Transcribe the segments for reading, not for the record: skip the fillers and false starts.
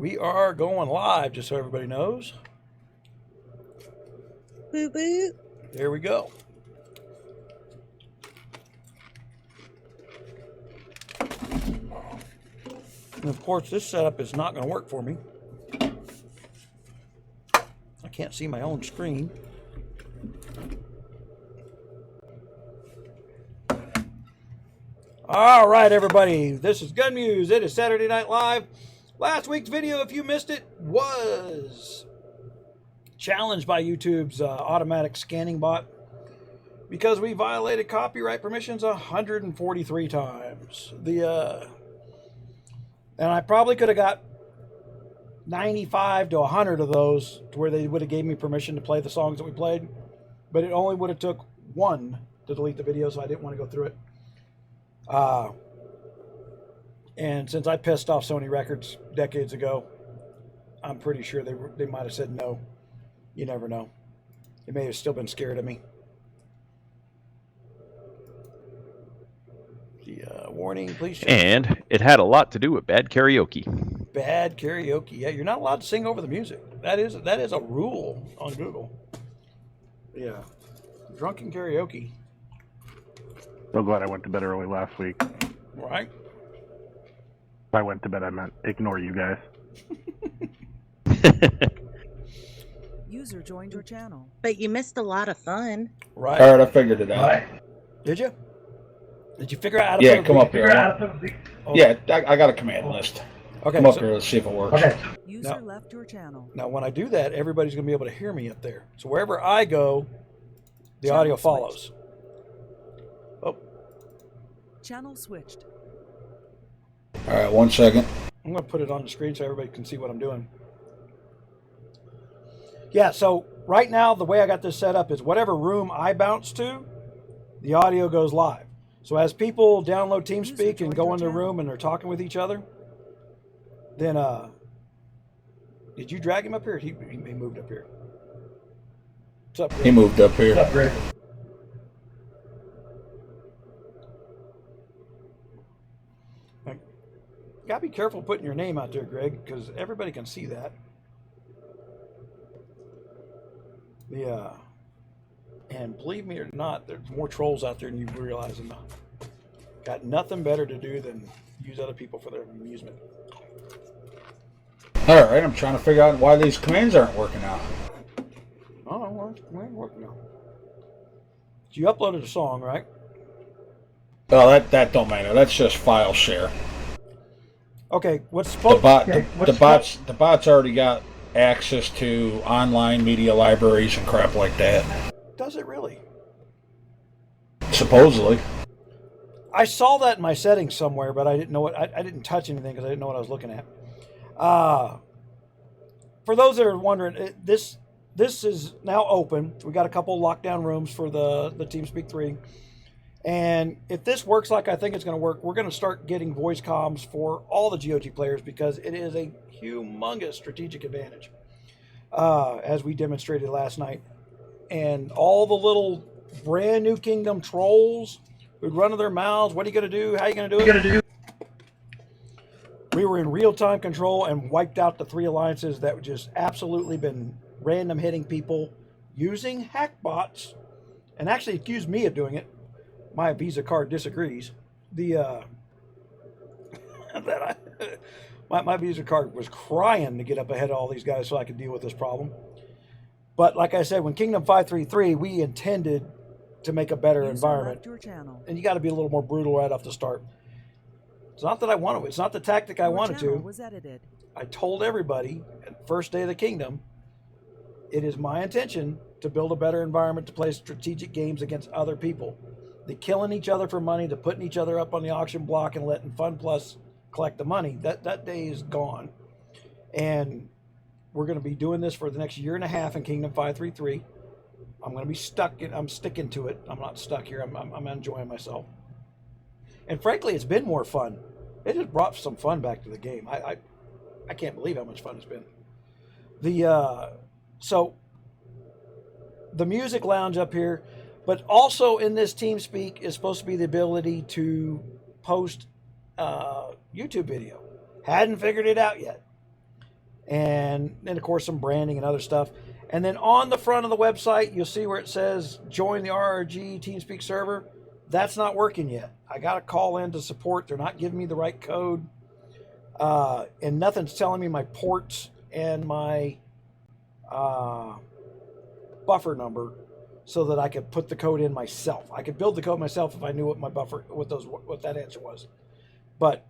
We are going live, just so everybody knows. Boo boo. There we go. And of course, this setup is not going to work for me. I can't see my own screen. All right, everybody. This is Gun Muse. It is Saturday Night Live. Last week's video, if you missed it, was challenged by YouTube's automatic scanning bot because we violated copyright permissions 143 times. And I probably could have got 95 to 100 of those to where they would have gave me permission to play the songs that we played, but it only would have took one to delete the video, so I didn't want to go through it. And since I pissed off Sony Records decades ago, I'm pretty sure they might have said no. You never know. They may have still been scared of me. The warning, please check. And it had a lot to do with bad karaoke. Bad karaoke. Yeah, you're not allowed to sing over the music. That is a rule on Google. Yeah. Drunken karaoke. So glad I went to bed early last week. Right. If I went to bed, I meant ignore you guys. User joined your channel. But you missed a lot of fun. Right. All right, I figured it out. Right. Did you? Did you figure out how to Yeah, put come up here. Oh. Yeah, I got a command list. Okay. Come up here, let's see if it works. Okay. User left your channel. Now, when I do that, everybody's going to be able to hear me up there. So wherever I go, the Channel audio switched. follows. Oh, Channel switched. All right, 1 second. I'm going to put it on the screen so everybody can see what I'm doing. Yeah, so right now, the way I got this set up is whatever room I bounce to, the audio goes live. So as people download TeamSpeak and go in their room and they're talking with each other, then, did you drag him up here? He moved up here. What's up, Greg? He moved up here. What's up, Greg? Gotta be careful putting your name out there, Greg, because everybody can see that. And believe me or not, there's more trolls out there than you realize. And got nothing better to do than use other people for their amusement. All right, I'm trying to figure out why these commands aren't working out. Oh, we're working now. You uploaded a song, right? Well, that don't matter. That's just file share. Okay, what's The supposed? bot, the bot's already got access to online media libraries and crap like that. Does it really? Supposedly. I saw that in my settings somewhere, but I didn't know what. I didn't touch anything because I didn't know what I was looking at. For those that are wondering, this is now open. We got a couple lockdown rooms for the TeamSpeak 3. And if this works like I think it's going to work, we're going to start getting voice comms for all the GOG players because it is a humongous strategic advantage, as we demonstrated last night. And all the little brand new Kingdom trolls who'd run to their mouths, what are you going to do? How are you going to do it? We were in real-time control and wiped out the 3 alliances that would just absolutely been random hitting people using hack bots, and actually accused me of doing it. My Visa card disagrees. My Visa card was crying to get up ahead of all these guys so I could deal with this problem. But like I said, when Kingdom 533, we intended to make a better environment. And you got to be a little more brutal right off the start. It's not that I wanted to. It's not the tactic I wanted to. Was edited. I told everybody at the first day of the Kingdom, it is my intention to build a better environment to play strategic games against other people. The killing each other for money, the putting each other up on the auction block and letting Fun Plus collect the money, that day is gone. And we're going to be doing this for the next year and a half in Kingdom 533. I'm going to be I'm sticking to it. I'm not stuck here. I'm enjoying myself. And frankly, it's been more fun. It just brought some fun back to the game. I can't believe how much fun it's been. So the music lounge up here, but also in this TeamSpeak is supposed to be the ability to post YouTube video. Hadn't figured it out yet. and then of course some branding and other stuff. And then on the front of the website, you'll see where it says join the RRG TeamSpeak server. That's not working yet. I got to call in to support. They're not giving me the right code. And nothing's telling me my ports and my buffer number so that I could put the code in myself. I could build the code myself if I knew what my buffer, what that answer was. But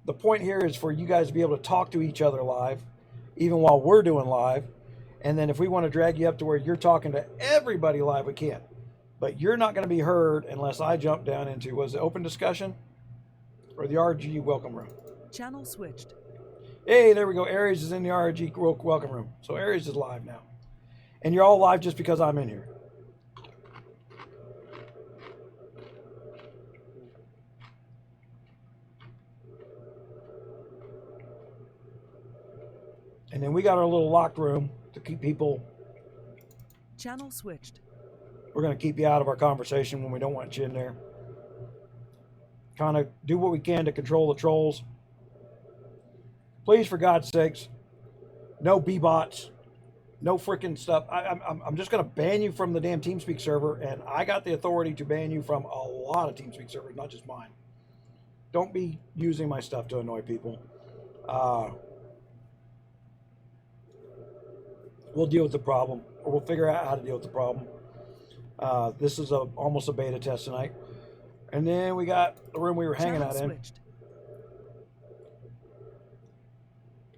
the point here is for you guys to be able to talk to each other live, even while we're doing live. And then if we want to drag you up to where you're talking to everybody live, we can. But you're not going to be heard unless I jump down into, was it open discussion or the RG welcome room? Channel switched. Hey, there we go. Aries is in the RG welcome room. So Aries is live now. And you're all live just because I'm in here. And then we got our little locked room to keep people. Channel switched. We're going to keep you out of our conversation when we don't want you in there. Kind of do what we can to control the trolls. Please, for God's sakes, no B-bots, no freaking stuff. I'm just going to ban you from the damn TeamSpeak server, and I got the authority to ban you from a lot of TeamSpeak servers, not just mine. Don't be using my stuff to annoy people. We'll deal with the problem, or we'll figure out how to deal with the problem. This is almost a beta test tonight. And then we got the room we were hanging Channel out in. switched.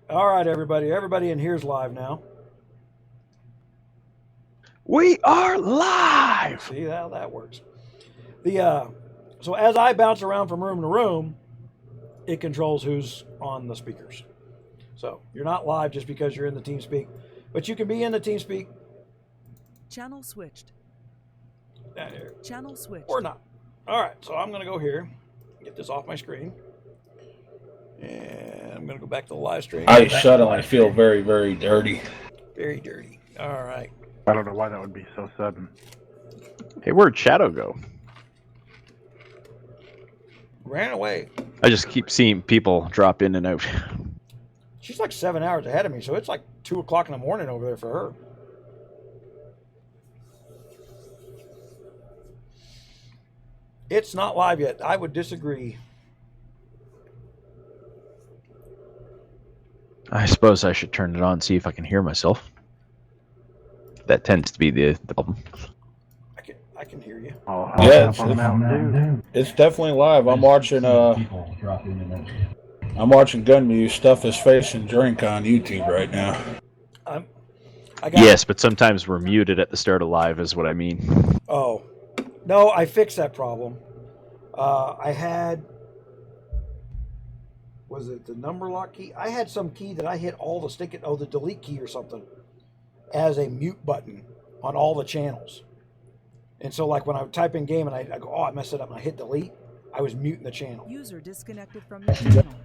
All right, everybody. Everybody in here's live now. We are live. See how that works. So as I bounce around from room to room, it controls who's on the speakers. So you're not live just because you're in the TeamSpeak, but you can be in the TeamSpeak. Channel switched. Channel switched. Or not. All right, so I'm going to go here, get this off my screen, and I'm going to go back to the live stream. I suddenly feel very, very dirty. Very dirty. All right. I don't know why that would be so sudden. Hey, where'd Shadow go? Ran away. I just keep seeing people drop in and out. She's like 7 hours ahead of me, so it's like 2 o'clock in the morning over there for her. It's not live yet. I would disagree. I suppose I should turn it on, see if I can hear myself. That tends to be the problem. I can hear you. Oh, Yeah, up on the Mountain Dew. It's definitely live. I'm watching Gunmuse stuff his face and drink on YouTube right now. I got, Yes, but sometimes we're muted at the start of live is what I mean. Oh, no, I fixed that problem. I had, was it the number lock key? I had some key that I hit all the the delete key or something as a mute button on all the channels. And so like when I would type in game and I go, oh, I messed it up and I hit delete, I was muting the channel. User disconnected from your channel.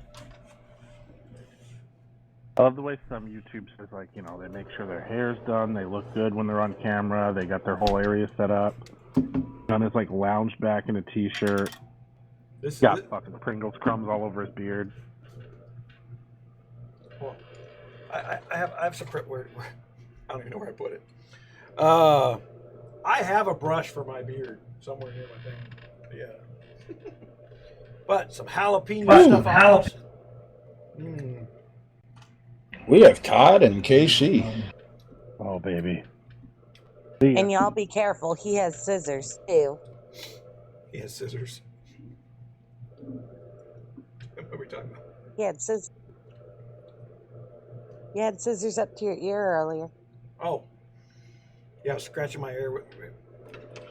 I love the way some YouTube says, like, you know, they make sure their hair's done, they look good when they're on camera, they got their whole area set up. Done his like lounge back in a t-shirt. This Got is fucking Pringles crumbs all over his beard. well, I have some where I don't even know where I put it. I have a brush for my beard somewhere near my thing. Yeah. But some jalapeno stuff on it. Mm. We have Todd and KC. Oh, baby. And y'all be careful. He has scissors too. He has scissors. What are we talking about? He had scissors. You had scissors up to your ear earlier. Oh. Yeah, I was scratching my ear.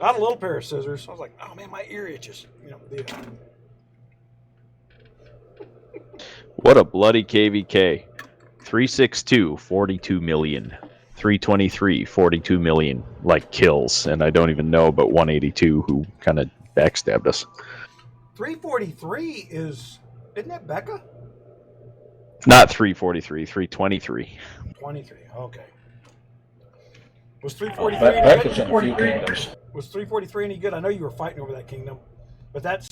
I had a little pair of scissors. I was like, oh man, my ear itches. You know, What a bloody KVK. 362, 42 million. 323, 42 million, like kills. And I don't even know about 182 who kind of backstabbed us. 343 isn't that Becca? Not 343, 323. 23, okay. Was 343 Becca's any in a good? few kingdoms. Was 343 any good? I know you were fighting over that kingdom, but that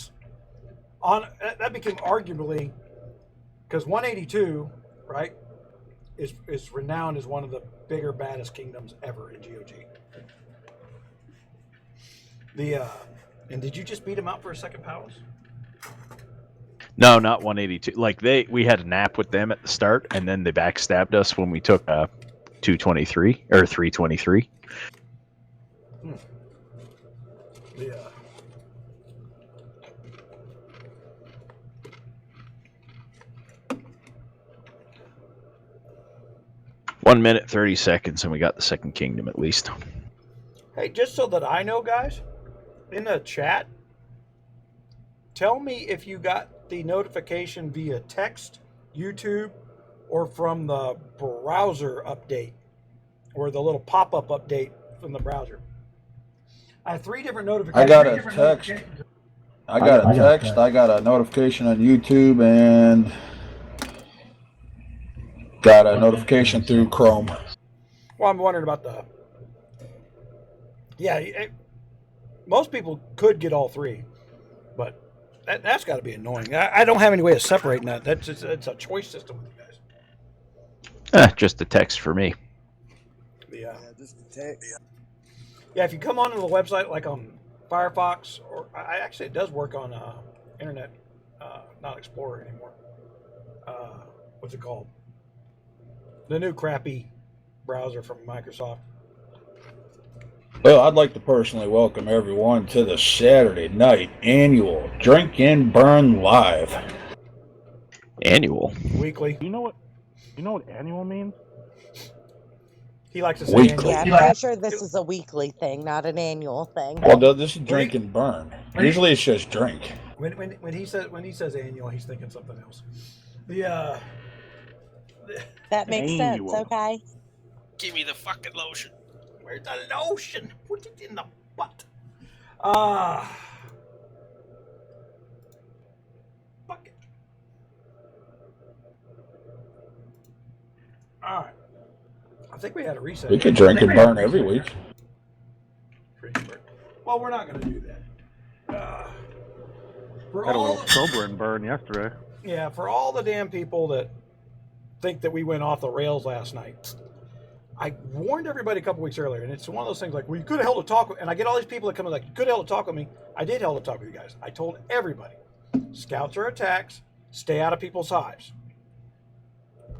became arguably, because 182, right? is renowned as one of the bigger, baddest kingdoms ever in GOG. And did you just beat him out for a second palace? No, not 182. Like we had a nap with them at the start, and then they backstabbed us when we took 223 or 323. Yeah. 1 minute 30 seconds, and we got the second kingdom at least. Hey, just so that I know, guys, in the chat, tell me if you got the notification via text, YouTube, or from the browser update, or the little pop-up update from the browser. I have 3 different notifications. I got a text. I got a text. I got a notification on YouTube, and got a notification through Chrome. Well, I'm wondering about the... Yeah, most people could get all 3, but that's got to be annoying. I don't have any way of separating that. It's a choice system with you guys. Just a text for me. Yeah, just a text. Yeah, if you come onto the website, like on Firefox, or actually it does work on Internet, not Explorer anymore. What's it called? The new crappy browser from Microsoft. Well, I'd like to personally welcome everyone to the Saturday night annual Drink and Burn Live. Annual? Weekly. You know what annual means? He likes to say Weekly. annual. Yeah, I'm pretty sure this is a weekly thing, not an annual thing. Well, this is Drink and Burn. Usually it's just drink. When he says annual, he's thinking something else. That makes Annual. sense, okay? Give me the fucking lotion. Where's the lotion? Put it in the butt. Bucket. All right. I think we had a reset. We could drink and burn every week. Well, we're not going to do that. For Had a all, little sober and burn yesterday. yeah, for all the damn people that think that we went off the rails last night, I warned everybody a couple weeks earlier, and it's one of those things like, well, you could have held a talk, and I get all these people that come in like, you could have held a talk with me. I did held a talk with you guys. I told everybody, scouts are attacks, stay out of people's hives.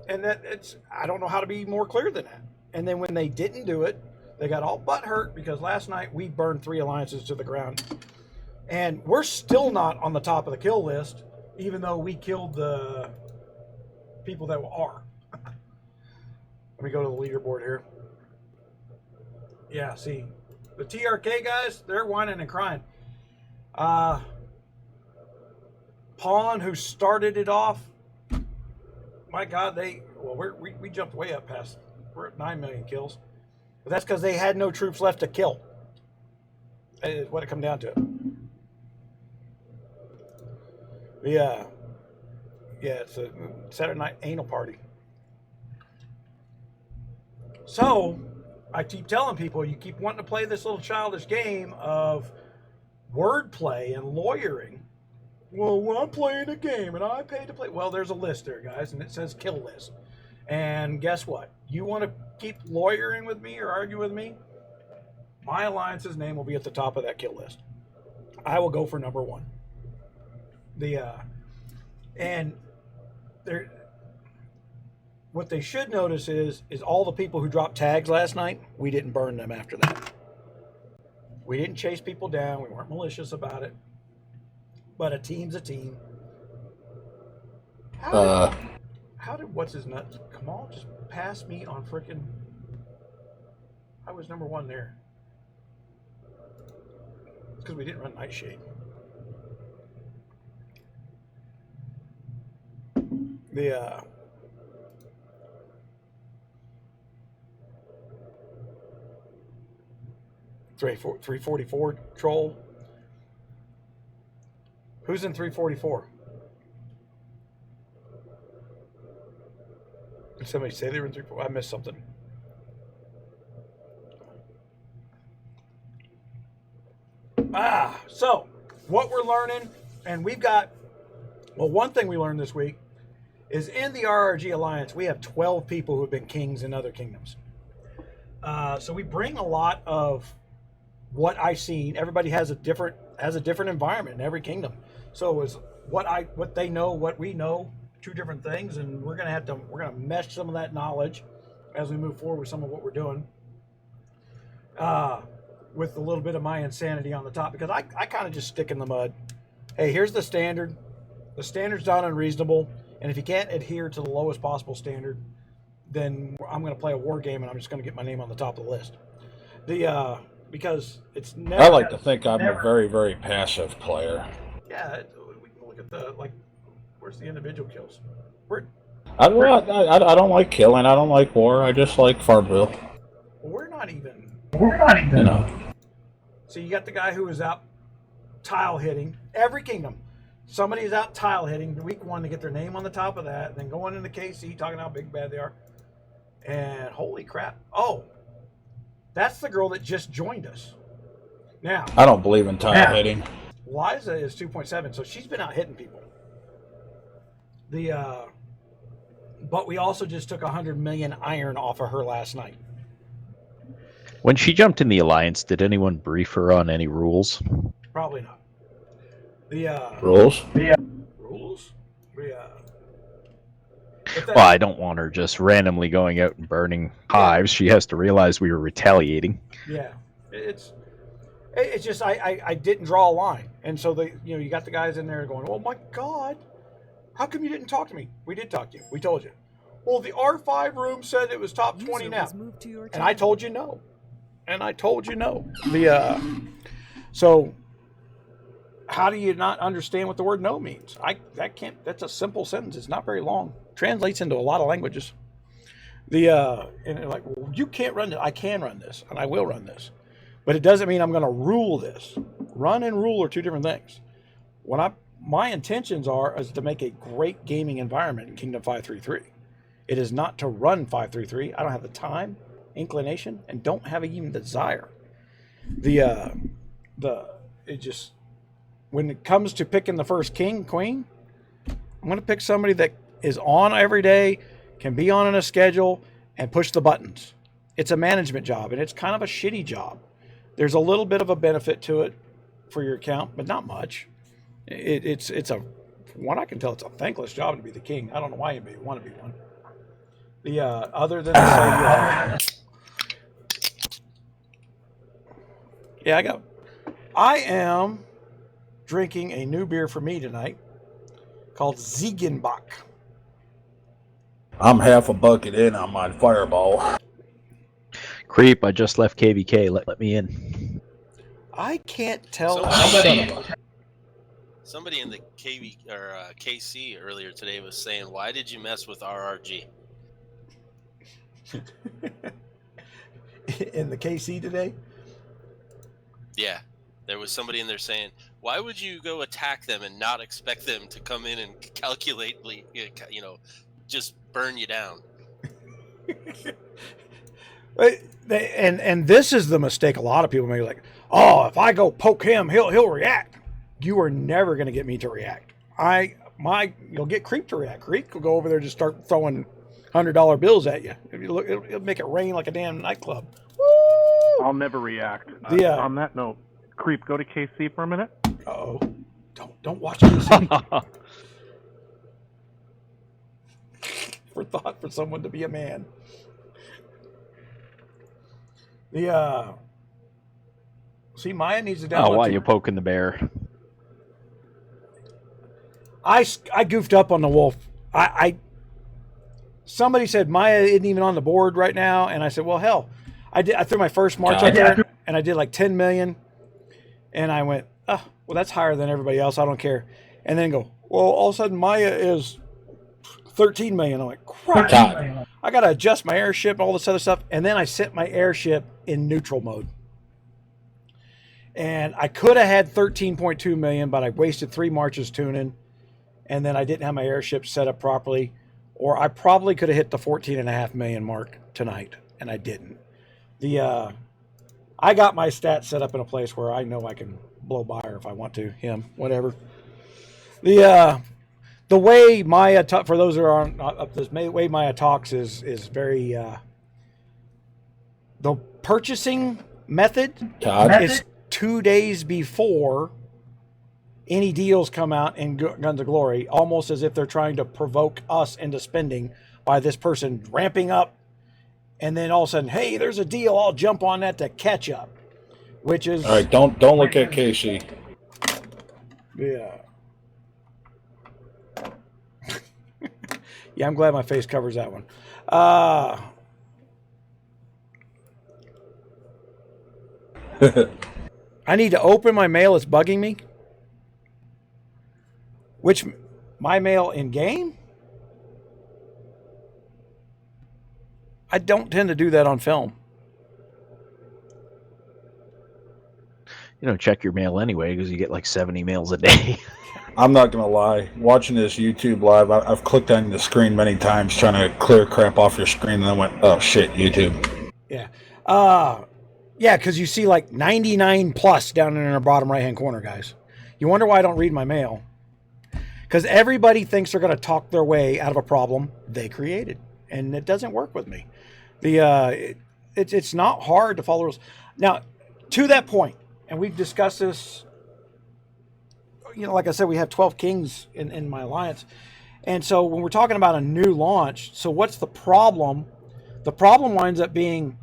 And I don't know how to be more clear than that. And then when they didn't do it, they got all butthurt because last night we burned 3 alliances to the ground. And we're still not on the top of the kill list, even though we killed the people that are. Let me go to the leaderboard here. Yeah, see, the TRK guys, they're whining and crying. Pawn, who started it off, my God, we jumped way up past. We're at 9 million kills, but that's because they had no troops left to kill. That is what it come down to. Yeah, it's a Saturday night anal party. So, I keep telling people, you keep wanting to play this little childish game of wordplay and lawyering. Well, I'm playing a game and I paid to play. Well, there's a list there, guys, and it says kill list. And guess what? You want to keep lawyering with me or argue with me? My alliance's name will be at the top of that kill list. I will go for number 1. What they should notice is all the people who dropped tags last night, we didn't burn them after that. We didn't chase people down. We weren't malicious about it. But a team's a team. How did what's his nuts? Kamal just pass me on frickin'. I was number 1 there. It's because we didn't run Nightshade. The 344 troll. Who's in 344? Did somebody say they were in 344? I missed something. So what we're learning, and we've got, well, one thing we learned this week is in the RRG Alliance, we have 12 people who have been kings in other kingdoms. So we bring a lot of what I've seen. Everybody has a different environment in every kingdom. So is what they know, what we know, two different things, and we're gonna mesh some of that knowledge as we move forward with some of what we're doing. With a little bit of my insanity on the top, because I kind of just stick in the mud. Hey, here's the standard. The standard's not unreasonable, and if you can't adhere to the lowest possible standard, then I'm going to play a war game, and I'm just going to get my name on the top of the list. Because it's never. I like to think I'm a very, very passive player. Yeah, we can look at where's the individual kills? I don't like killing. I don't like war. I just like Farmville. We're not even. You know. So you got the guy who is out tile hitting every kingdom. Somebody is out tile hitting week 1 to get their name on the top of that, and then going into KC talking how big bad they are. And holy crap! Oh, that's the girl that just joined us. Now I don't believe in tile hitting. Liza is 2.7, so she's been out hitting people. But we also just took 100 million iron off of her last night. When she jumped in the Alliance, did anyone brief her on any rules? Probably not. Rules? Rules? Well, I don't want her just randomly going out and burning hives. She has to realize we were retaliating. Yeah, it's just I didn't draw a line, and so you got the guys in there going, oh my God, how come you didn't talk to me? We did talk to you. We told you. Well, the R5 room said it was top 20 now, and I told you no. So how do you not understand what the word no means? That's a simple sentence. It's not very long. Translates into a lot of languages. And they're like, well, you can't run this. I can run this, and I will run this. But it doesn't mean I'm going to rule this. Run and rule are two different things. My intentions is to make a great gaming environment in Kingdom 533. It is not to run 533. I don't have the time, inclination, and don't have even the desire. When it comes to picking the first king, queen, I'm going to pick somebody that is on every day, can be on a schedule, and push the buttons. It's a management job, and it's kind of a shitty job. There's a little bit of a benefit to it for your account, but not much. It's from what I can tell, it's a thankless job to be the king. I don't know why anybody would want to be one. Other than I am drinking a new beer for me tonight called Ziegenbach. I'm half a bucket in on my Fireball. Creep, I just left KVK. Let me in. I can't tell. Somebody in the KC earlier today was saying, "Why did you mess with RRG?" In the KC today? Yeah, there was somebody in there saying, "Why would you go attack them and not expect them to come in and calculately, just burn you down?" And this is the mistake a lot of people make. Like, oh, if I go poke him, he'll react. You are never going to get me to react. You'll get Creep to react. Creep will go over there and just start throwing $100 bills at you. It'll make it rain like a damn nightclub. Woo! I'll never react. On that note, Creep, go to KC for a minute. Uh-oh. Don't watch KC. For thought for someone to be a man. See, Maya needs to download. Oh, why are you poking the bear? I goofed up on the wolf. Somebody said Maya isn't even on the board right now, and I said, well, hell, I threw my first March up there, and I did like 10 million, and I went, oh, well, that's higher than everybody else. I don't care. And then go, well, all of a sudden Maya is 13 million. I'm like, crap. I got to adjust my airship and all this other stuff. And then I set my airship in neutral mode. And I could have had 13.2 million, but I wasted 3 marches tuning. And then I didn't have my airship set up properly. Or I probably could have hit the 14.5 million mark tonight, and I didn't. I got my stats set up in a place where I know I can blow by her if I want to, him, whatever. The the way Maya for those who aren't not up to this, way Maya talks is very the purchasing method Todd? is 2 days before any deals come out in Guns of Glory, almost as if they're trying to provoke us into spending by this person ramping up, and then all of a sudden, hey, there's a deal, I'll jump on that to catch up, which is All right, don't look at Casey. yeah. Yeah, I'm glad my face covers that one. I need to open my mail. It's bugging me. Which, my mail in game? I don't tend to do that on film. You don't check your mail anyway because you get like 70 mails a day. I'm not going to lie. Watching this YouTube live, I've clicked on the screen many times trying to clear crap off your screen, and then went, oh, shit, YouTube. Yeah. Yeah, because you see like 99 plus down in the bottom right-hand corner, guys. You wonder why I don't read my mail. Because everybody thinks they're going to talk their way out of a problem they created. And it doesn't work with me. It's not hard to follow rules. Now, to that point, and we've discussed this, you know, like I said, we have 12 kings in my alliance. And so when we're talking about a new launch, so what's the problem? The problem winds up being,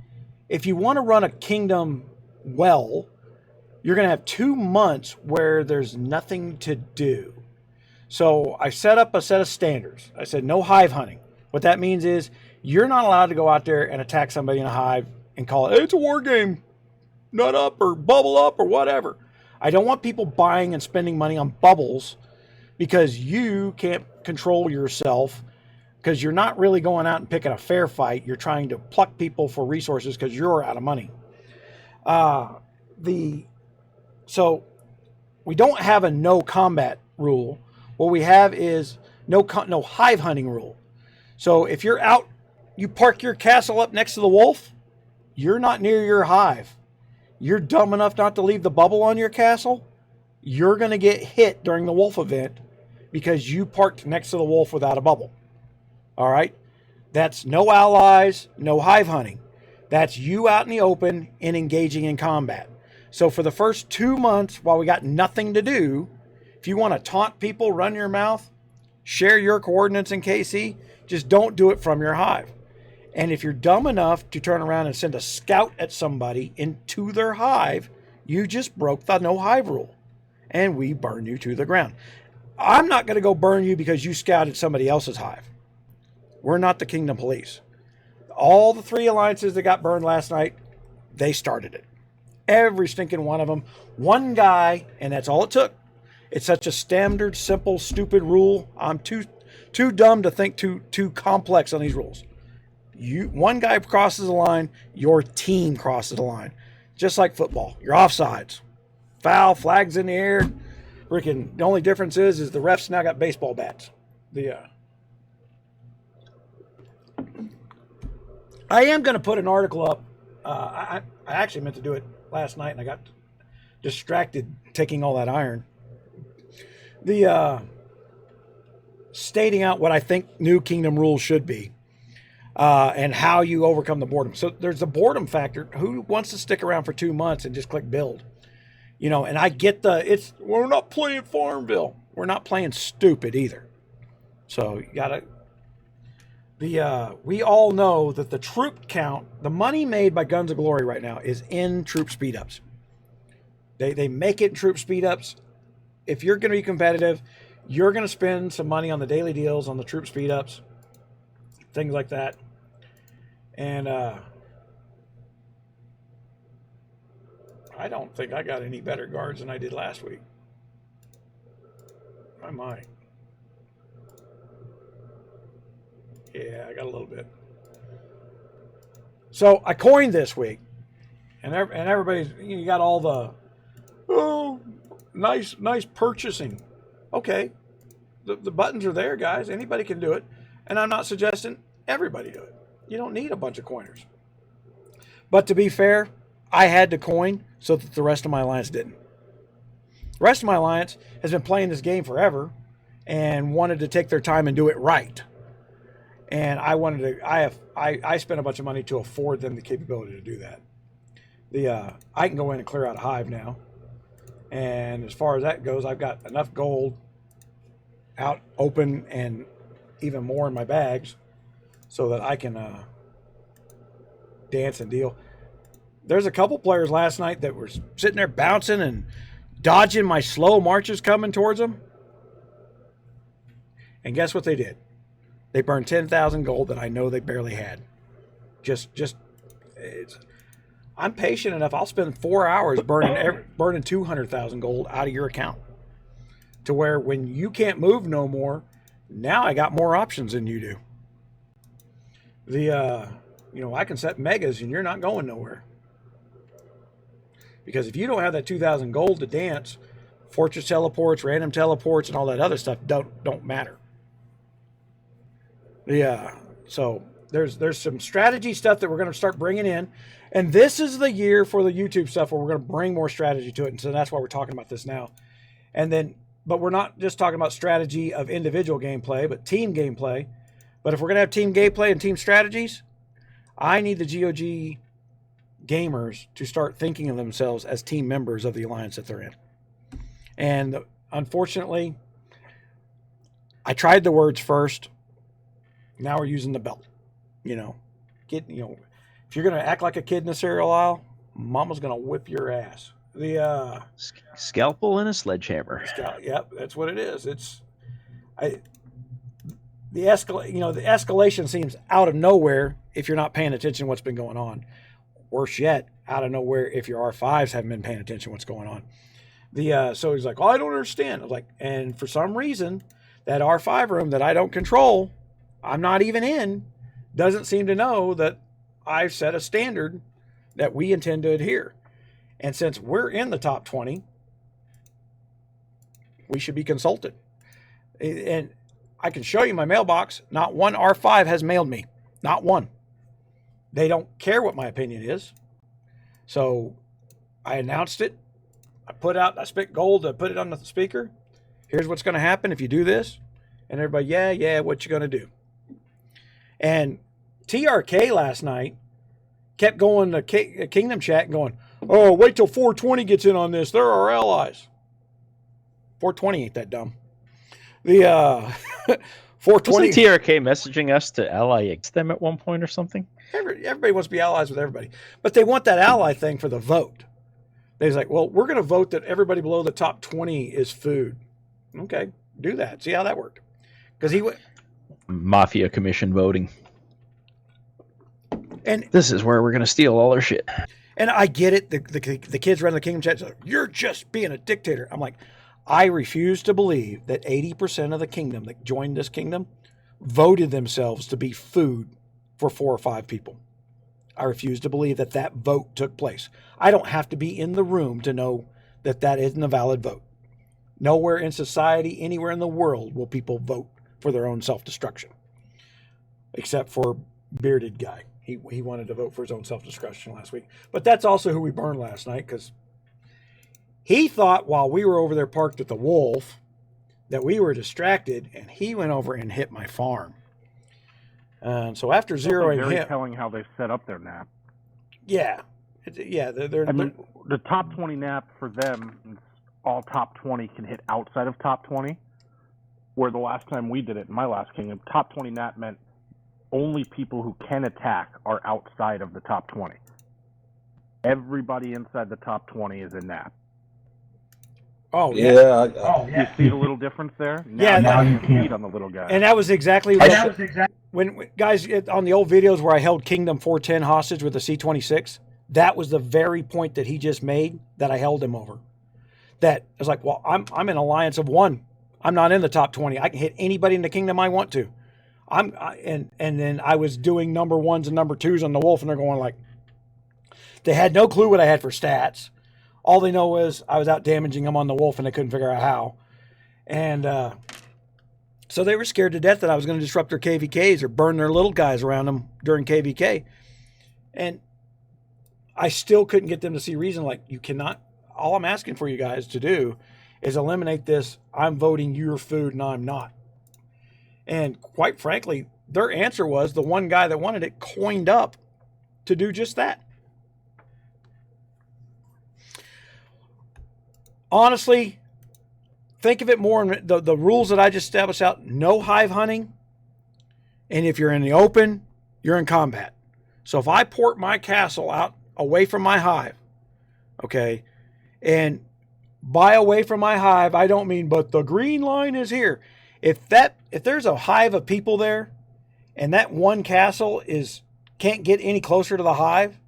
if you want to run a kingdom well, you're going to have 2 months where there's nothing to do. So I set up a set of standards. I said no hive hunting. What that means is you're not allowed to go out there and attack somebody in a hive and call it, hey, it's a war game, nut up or bubble up or whatever. I don't want people buying and spending money on bubbles because you can't control yourself, because you're not really going out and picking a fair fight. You're trying to pluck people for resources because you're out of money. So we don't have a no combat rule. What we have is no hive hunting rule. So if you're out, you park your castle up next to the wolf, you're not near your hive. You're dumb enough not to leave the bubble on your castle, you're going to get hit during the wolf event because you parked next to the wolf without a bubble. All right? That's no allies, no hive hunting. That's you out in the open and engaging in combat. So for the first 2 months, while we got nothing to do, if you want to taunt people, run your mouth, share your coordinates in KC, just don't do it from your hive. And if you're dumb enough to turn around and send a scout at somebody into their hive, you just broke the no hive rule. And we burn you to the ground. I'm not going to go burn you because you scouted somebody else's hive. We're not the Kingdom Police. All the 3 alliances that got burned last night, they started it. Every stinking one of them. One guy, and that's all it took. It's such a standard, simple, stupid rule. I'm too dumb to think too complex on these rules. One guy crosses the line, your team crosses the line. Just like football. You're offsides. Foul, flags in the air. Freaking, the only difference is the refs now got baseball bats. I am going to put an article up. I actually meant to do it last night, and I got distracted taking all that iron. Stating out what I think new kingdom rules should be, and how you overcome the boredom. So there's the boredom factor. Who wants to stick around for 2 months and just click build? You know, and I get we're not playing Farmville. We're not playing stupid either. So you gotta. We all know that the troop count, the money made by Guns of Glory right now is in troop speed ups. They make it in troop speed ups. If you're going to be competitive, you're going to spend some money on the daily deals, on the troop speed ups, things like that. And I don't think I got any better guards than I did last week. I might. Yeah, I got a little bit. So I coined this week, and everybody's, you got all the, oh, nice purchasing. Okay, the buttons are there, guys. Anybody can do it, and I'm not suggesting everybody do it. You don't need a bunch of coiners. But to be fair, I had to coin so that the rest of my alliance didn't. The rest of my alliance has been playing this game forever, and wanted to take their time and do it right. And I wanted to. I spent a bunch of money to afford them the capability to do that. I can go in and clear out a hive now, and as far as that goes, I've got enough gold out open and even more in my bags so that I can dance and deal. There's a couple players last night that were sitting there bouncing and dodging my slow marches coming towards them. And guess what they did? They burned 10,000 gold that I know they barely had. I'm patient enough. I'll spend 4 hours burning 200,000 gold out of your account, to where when you can't move no more, now I got more options than you do. I can set megas and you're not going nowhere. Because if you don't have that 2,000 gold to dance, fortress teleports, random teleports, and all that other stuff don't matter. So there's some strategy stuff that we're going to start bringing in, and this is the year for the YouTube stuff where we're going to bring more strategy to it, and so that's why we're talking about this now. But we're not just talking about strategy of individual gameplay, but team gameplay. But if we're going to have team gameplay and team strategies, I need the GOG gamers to start thinking of themselves as team members of the alliance that they're in. And unfortunately, I tried the words first. Now we're using the belt. If you're going to act like a kid in the cereal aisle, mama's going to whip your ass. Scalpel and a sledgehammer. Yep, that's what it is. The escalation seems out of nowhere if you're not paying attention to what's been going on. Worse yet, out of nowhere if your R5s haven't been paying attention to what's going on. So he's like, I don't understand. I was like, and for some reason, that R5 room that I don't control, I'm not even in, doesn't seem to know that I've set a standard that we intend to adhere. And since we're in the top 20, we should be consulted. And I can show you my mailbox. Not one R5 has mailed me. Not one. They don't care what my opinion is. So I announced it. I spent gold to put it on the speaker. Here's what's going to happen if you do this. And everybody, yeah, what you going to do? And TRK last night kept going to Kingdom chat and going, oh, wait till 420 gets in on this. They're our allies. 420 ain't that dumb. The 420. Wasn't TRK messaging us to ally against them at one point or something? Everybody wants to be allies with everybody. But they want that ally thing for the vote. They're like, well, we're going to vote that everybody below the top 20 is food. Okay, do that. See how that worked. Because he went. Mafia commission voting. And this is where we're going to steal all their shit. And I get it. The kids running the Kingdom chat say, you're just being a dictator. I'm like, I refuse to believe that 80% of the kingdom that joined this kingdom voted themselves to be food for 4 or 5 people. I refuse to believe that vote took place. I don't have to be in the room to know that isn't a valid vote. Nowhere in society, anywhere in the world, will people vote for their own self-destruction. Except for Bearded Guy. He wanted to vote for his own self-destruction last week. But that's also who we burned last night, because he thought while we were over there parked at the Wolf that we were distracted, and he went over and hit my farm. So after zeroing him... Very telling how they set up their nap. Yeah. The top 20 nap for them, all top 20 can hit outside of top 20. Where the last time we did it, in my last kingdom, top 20 nap meant only people who can attack are outside of the top 20. Everybody inside the top 20 is in nap. Oh, yeah. You see the little difference there? Now you can eat on the little guy. And that was exactly when guys, on the old videos where I held Kingdom 410 hostage with the C-26, that was the very point that he just made that I held him over. That I was like, well, I'm in alliance of 1. I'm not in the top 20. I can hit anybody in the kingdom I want to. And then I was doing number 1s and number 2s on the Wolf, and they're going like, they had no clue what I had for stats. All they know is I was out damaging them on the Wolf, and they couldn't figure out how. And so they were scared to death that I was going to disrupt their KVKs or burn their little guys around them during KVK. And I still couldn't get them to see reason. Like, you cannot. All I'm asking for you guys to do is eliminate this. I'm voting your food and I'm not. And quite frankly, their answer was the one guy that wanted it coined up to do just that. Honestly, think of it more in the rules that I just established out. No hive hunting. And if you're in the open, you're in combat. So if I port my castle out away from my hive, okay, and by away from my hive, I don't mean, but the green line is here. If there's a hive of people there and that one castle can't get any closer to the hive,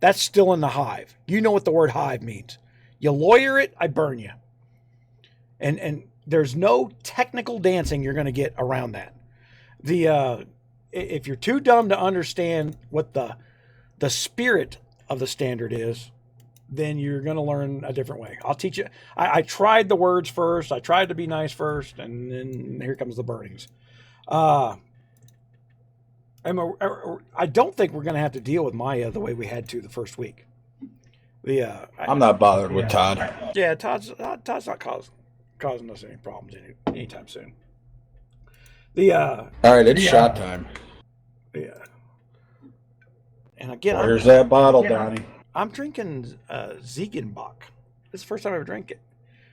that's still in the hive. You know what the word hive means. You lawyer it, I burn you. And there's no technical dancing you're going to get around that. If you're too dumb to understand what the spirit of the standard is, then you're going to learn a different way. I'll teach you. I tried the words first. I tried to be nice first, and then here comes the burnings. I don't think we're going to have to deal with Maya the way we had to the first week. I'm not bothered with Todd. Yeah, Todd's not causing us any problems anytime soon. All right, it's shot time. Yeah. And again, where's that bottle, Donnie? I'm drinking Ziegenbach. This is the first time I ever drank it.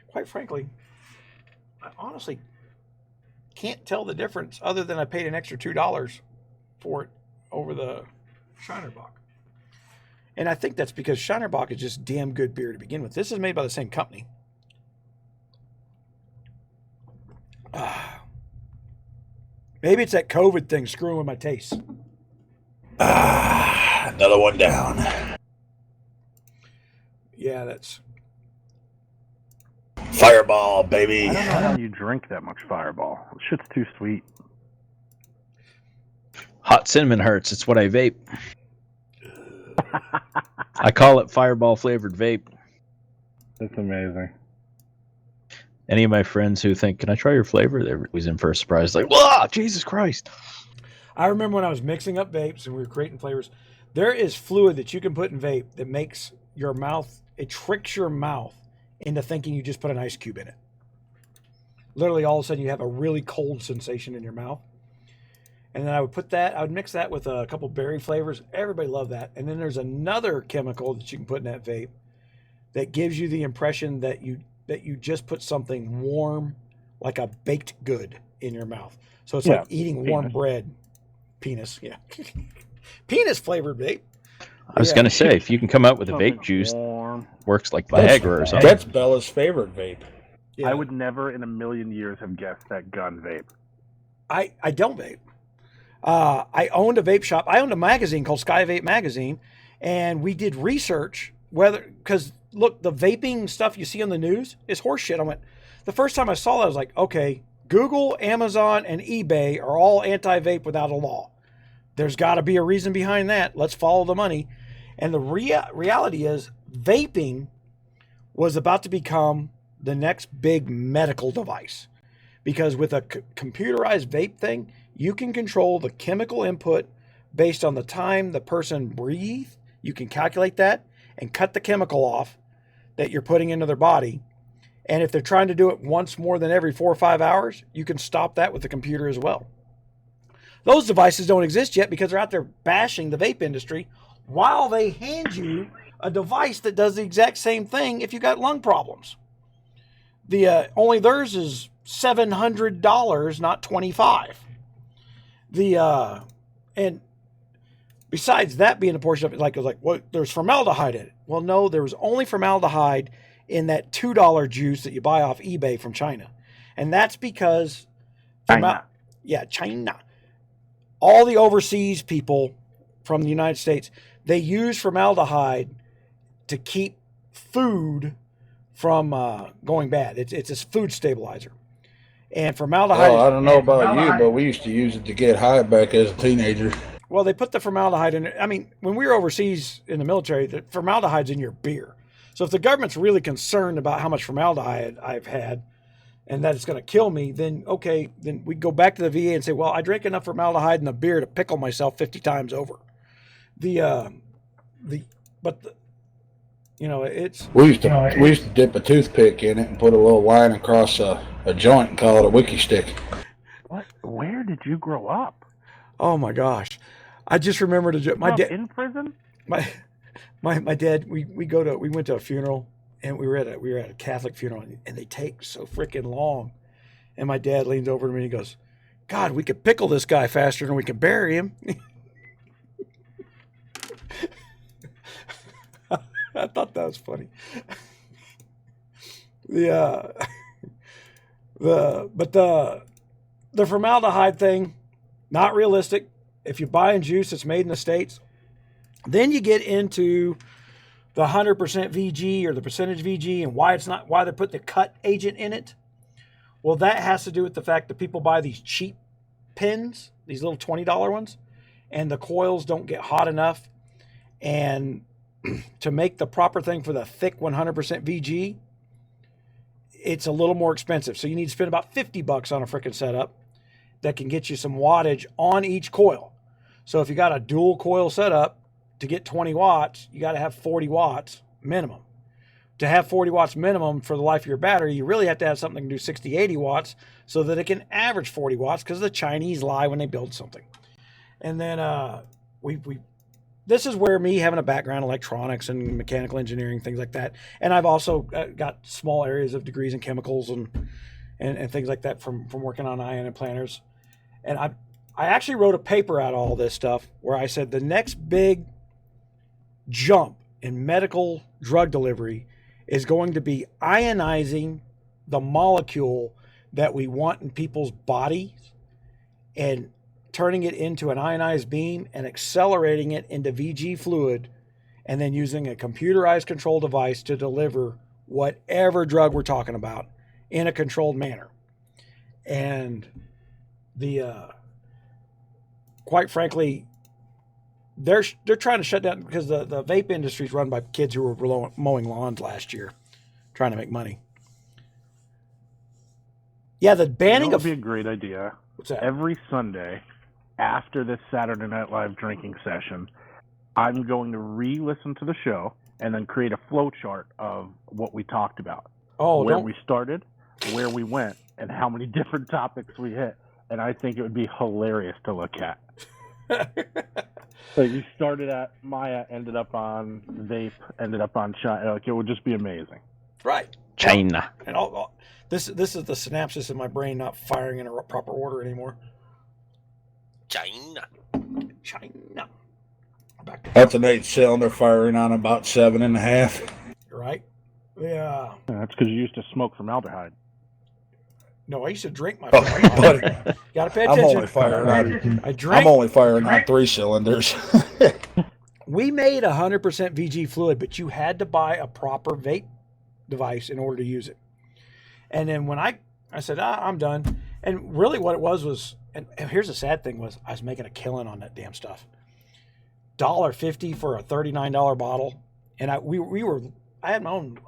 Quite frankly, I honestly can't tell the difference other than I paid an extra $2 for it over the Shinerbach. And I think that's because Shinerbach is just damn good beer to begin with. This is made by the same company. Maybe it's that COVID thing screwing with my taste. Another one down. Yeah, that's Fireball, baby. I don't know how you drink that much Fireball. Shit's too sweet. Hot cinnamon hurts. It's what I vape. I call it Fireball flavored vape. That's amazing. Any of my friends who think, "Can I try your flavor?" They're always in for a surprise. Like, "Whoa, Jesus Christ!" I remember when I was mixing up vapes and we were creating flavors. There is fluid that you can put in vape that makes your mouth. It tricks your mouth into thinking you just put an ice cube in it. Literally, all of a sudden, you have a really cold sensation in your mouth. And then I would mix that with a couple berry flavors. Everybody loved that. And then there's another chemical that you can put in that vape that gives you the impression that you just put something warm, like a baked good, in your mouth. So it's like eating warm bread. Penis, yeah. Penis flavored vape. I was gonna say, if you can come out with a vape juice, works like Viagra or something. That's Bella's favorite vape. Yeah. I would never in a million years have guessed that gun vape. I don't vape. I owned a vape shop. I owned a magazine called Sky Vape Magazine, and we did research because look, the vaping stuff you see on the news is horseshit. I went, the first time I saw that, I was like, okay, Google, Amazon, and eBay are all anti-vape without a law. There's got to be a reason behind that. Let's follow the money. And the reality is vaping was about to become the next big medical device. Because with a computerized vape thing, you can control the chemical input based on the time the person breathed. You can calculate that and cut the chemical off that you're putting into their body. And if they're trying to do it once more than every 4 or 5 hours, you can stop that with the computer as well. Those devices don't exist yet because they're out there bashing the vape industry while they hand you a device that does the exact same thing if you got lung problems. Only theirs is $700, not $25. And besides that being a portion of it, like it was like, well, there's formaldehyde in it. Well, no, there was only formaldehyde in that $2 juice that you buy off eBay from China, and that's because China. All the overseas people from the United States, they use formaldehyde to keep food from going bad. It's a food stabilizer. And formaldehyde... Well, I don't know about you, but we used to use it to get high back as a teenager. Well, they put the formaldehyde in it. I mean, when we were overseas in the military, the formaldehyde's in your beer. So if the government's really concerned about how much formaldehyde I've had and that it's going to kill me, then okay, then we go back to the VA and say, well, I drank enough formaldehyde in the beer to pickle myself 50 times over. it's We used to dip a toothpick in it and put a little line across a joint and call it a wiki stick. What? Where did you grow up? oh my gosh. I just remembered my dad. In prison? My dad. We went to a funeral, and we were at a Catholic funeral, and they take so freaking long. And my dad leans over to me and he goes, "God, we could pickle this guy faster than we can bury him." I thought that was funny. The formaldehyde thing, not realistic. If you're buying juice that's made in the States, then you get into the 100% VG or the percentage VG and why they put the cut agent in it. Well, that has to do with the fact that people buy these cheap pins, these little $20 ones, and the coils don't get hot enough. And to make the proper thing for the thick 100% VG, it's a little more expensive. So you need to spend about $50 on a freaking setup that can get you some wattage on each coil. So if you got a dual coil setup, to get 20 watts, you got to have 40 watts minimum. To have 40 watts minimum for the life of your battery, you really have to have something that can do 60, 80 watts so that it can average 40 watts, because the Chinese lie when they build something. And then this is where me having a background in electronics and mechanical engineering, things like that. And I've also got small areas of degrees in chemicals and things like that from working on ion implanters. And I actually wrote a paper out of all this stuff where I said the next big jump in medical drug delivery is going to be ionizing the molecule that we want in people's bodies and turning it into an ionized beam and accelerating it into VG fluid, and then using a computerized control device to deliver whatever drug we're talking about in a controlled manner. And quite frankly, they're trying to shut down, because the vape industry is run by kids who were mowing lawns last year, trying to make money. Yeah, the banning would be a great idea. What's that? Every Sunday after this Saturday Night Live drinking session, I'm going to re-listen to the show and then create a flow chart of what we talked about. Where we started, where we went, and how many different topics we hit. And I think it would be hilarious to look at. So you started at Maya, ended up on vape, ended up on China. Like, it would just be amazing. Right. China. And this is the synapses in my brain not firing in a proper order anymore. China. That's an 8-cylinder firing on about 7.5. Right? Yeah. That's because you used to smoke formaldehyde. No, I used to drink my. Buddy, gotta pay I'm attention. only firing on. I drink. I'm only firing on 3 cylinders. We made 100% VG fluid, but you had to buy a proper vape device in order to use it. And then when I said, I'm done. And really what it was, and here's the sad thing was, I was making a killing on that damn stuff. $1.50 for a $39 bottle. And I had my own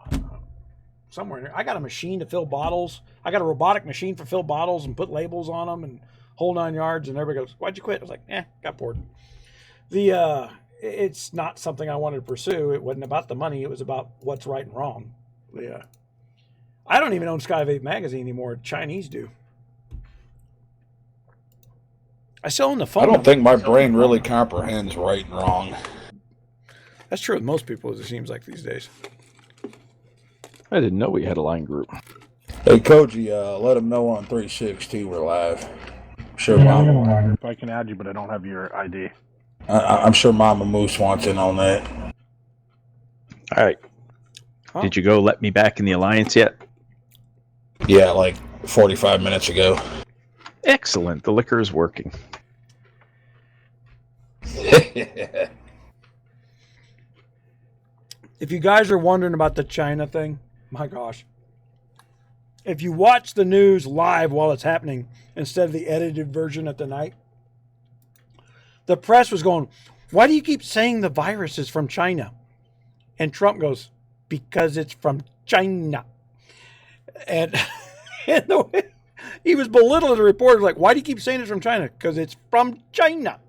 somewhere in there. I got a machine to fill bottles. I got a robotic machine for fill bottles and put labels on them and whole 9 yards. And everybody goes, "Why'd you quit?" I was like, got bored. It's not something I wanted to pursue. It wasn't about the money. It was about what's right and wrong. Yeah. I don't even own Skyvape magazine anymore. Chinese do. I still own the phone. I don't think my brain really comprehends right and wrong. That's true with most people, as it seems like these days. I didn't know we had a line group. Hey, Koji, let them know on 362 we're live. Sure, Mama. If I can add you, but I don't have your ID. I'm sure Mama Moose wants in on that. All right. Huh? Did you go let me back in the alliance yet? Yeah, like 45 minutes ago. Excellent. The liquor is working. If you guys are wondering about the China thing, my gosh. If you watch the news live while it's happening instead of the edited version at the night, the press was going, "Why do you keep saying the virus is from China?" And Trump goes, "Because it's from China." And he was belittling the reporters, like, "Why do you keep saying it's from China?" "Because it's from China."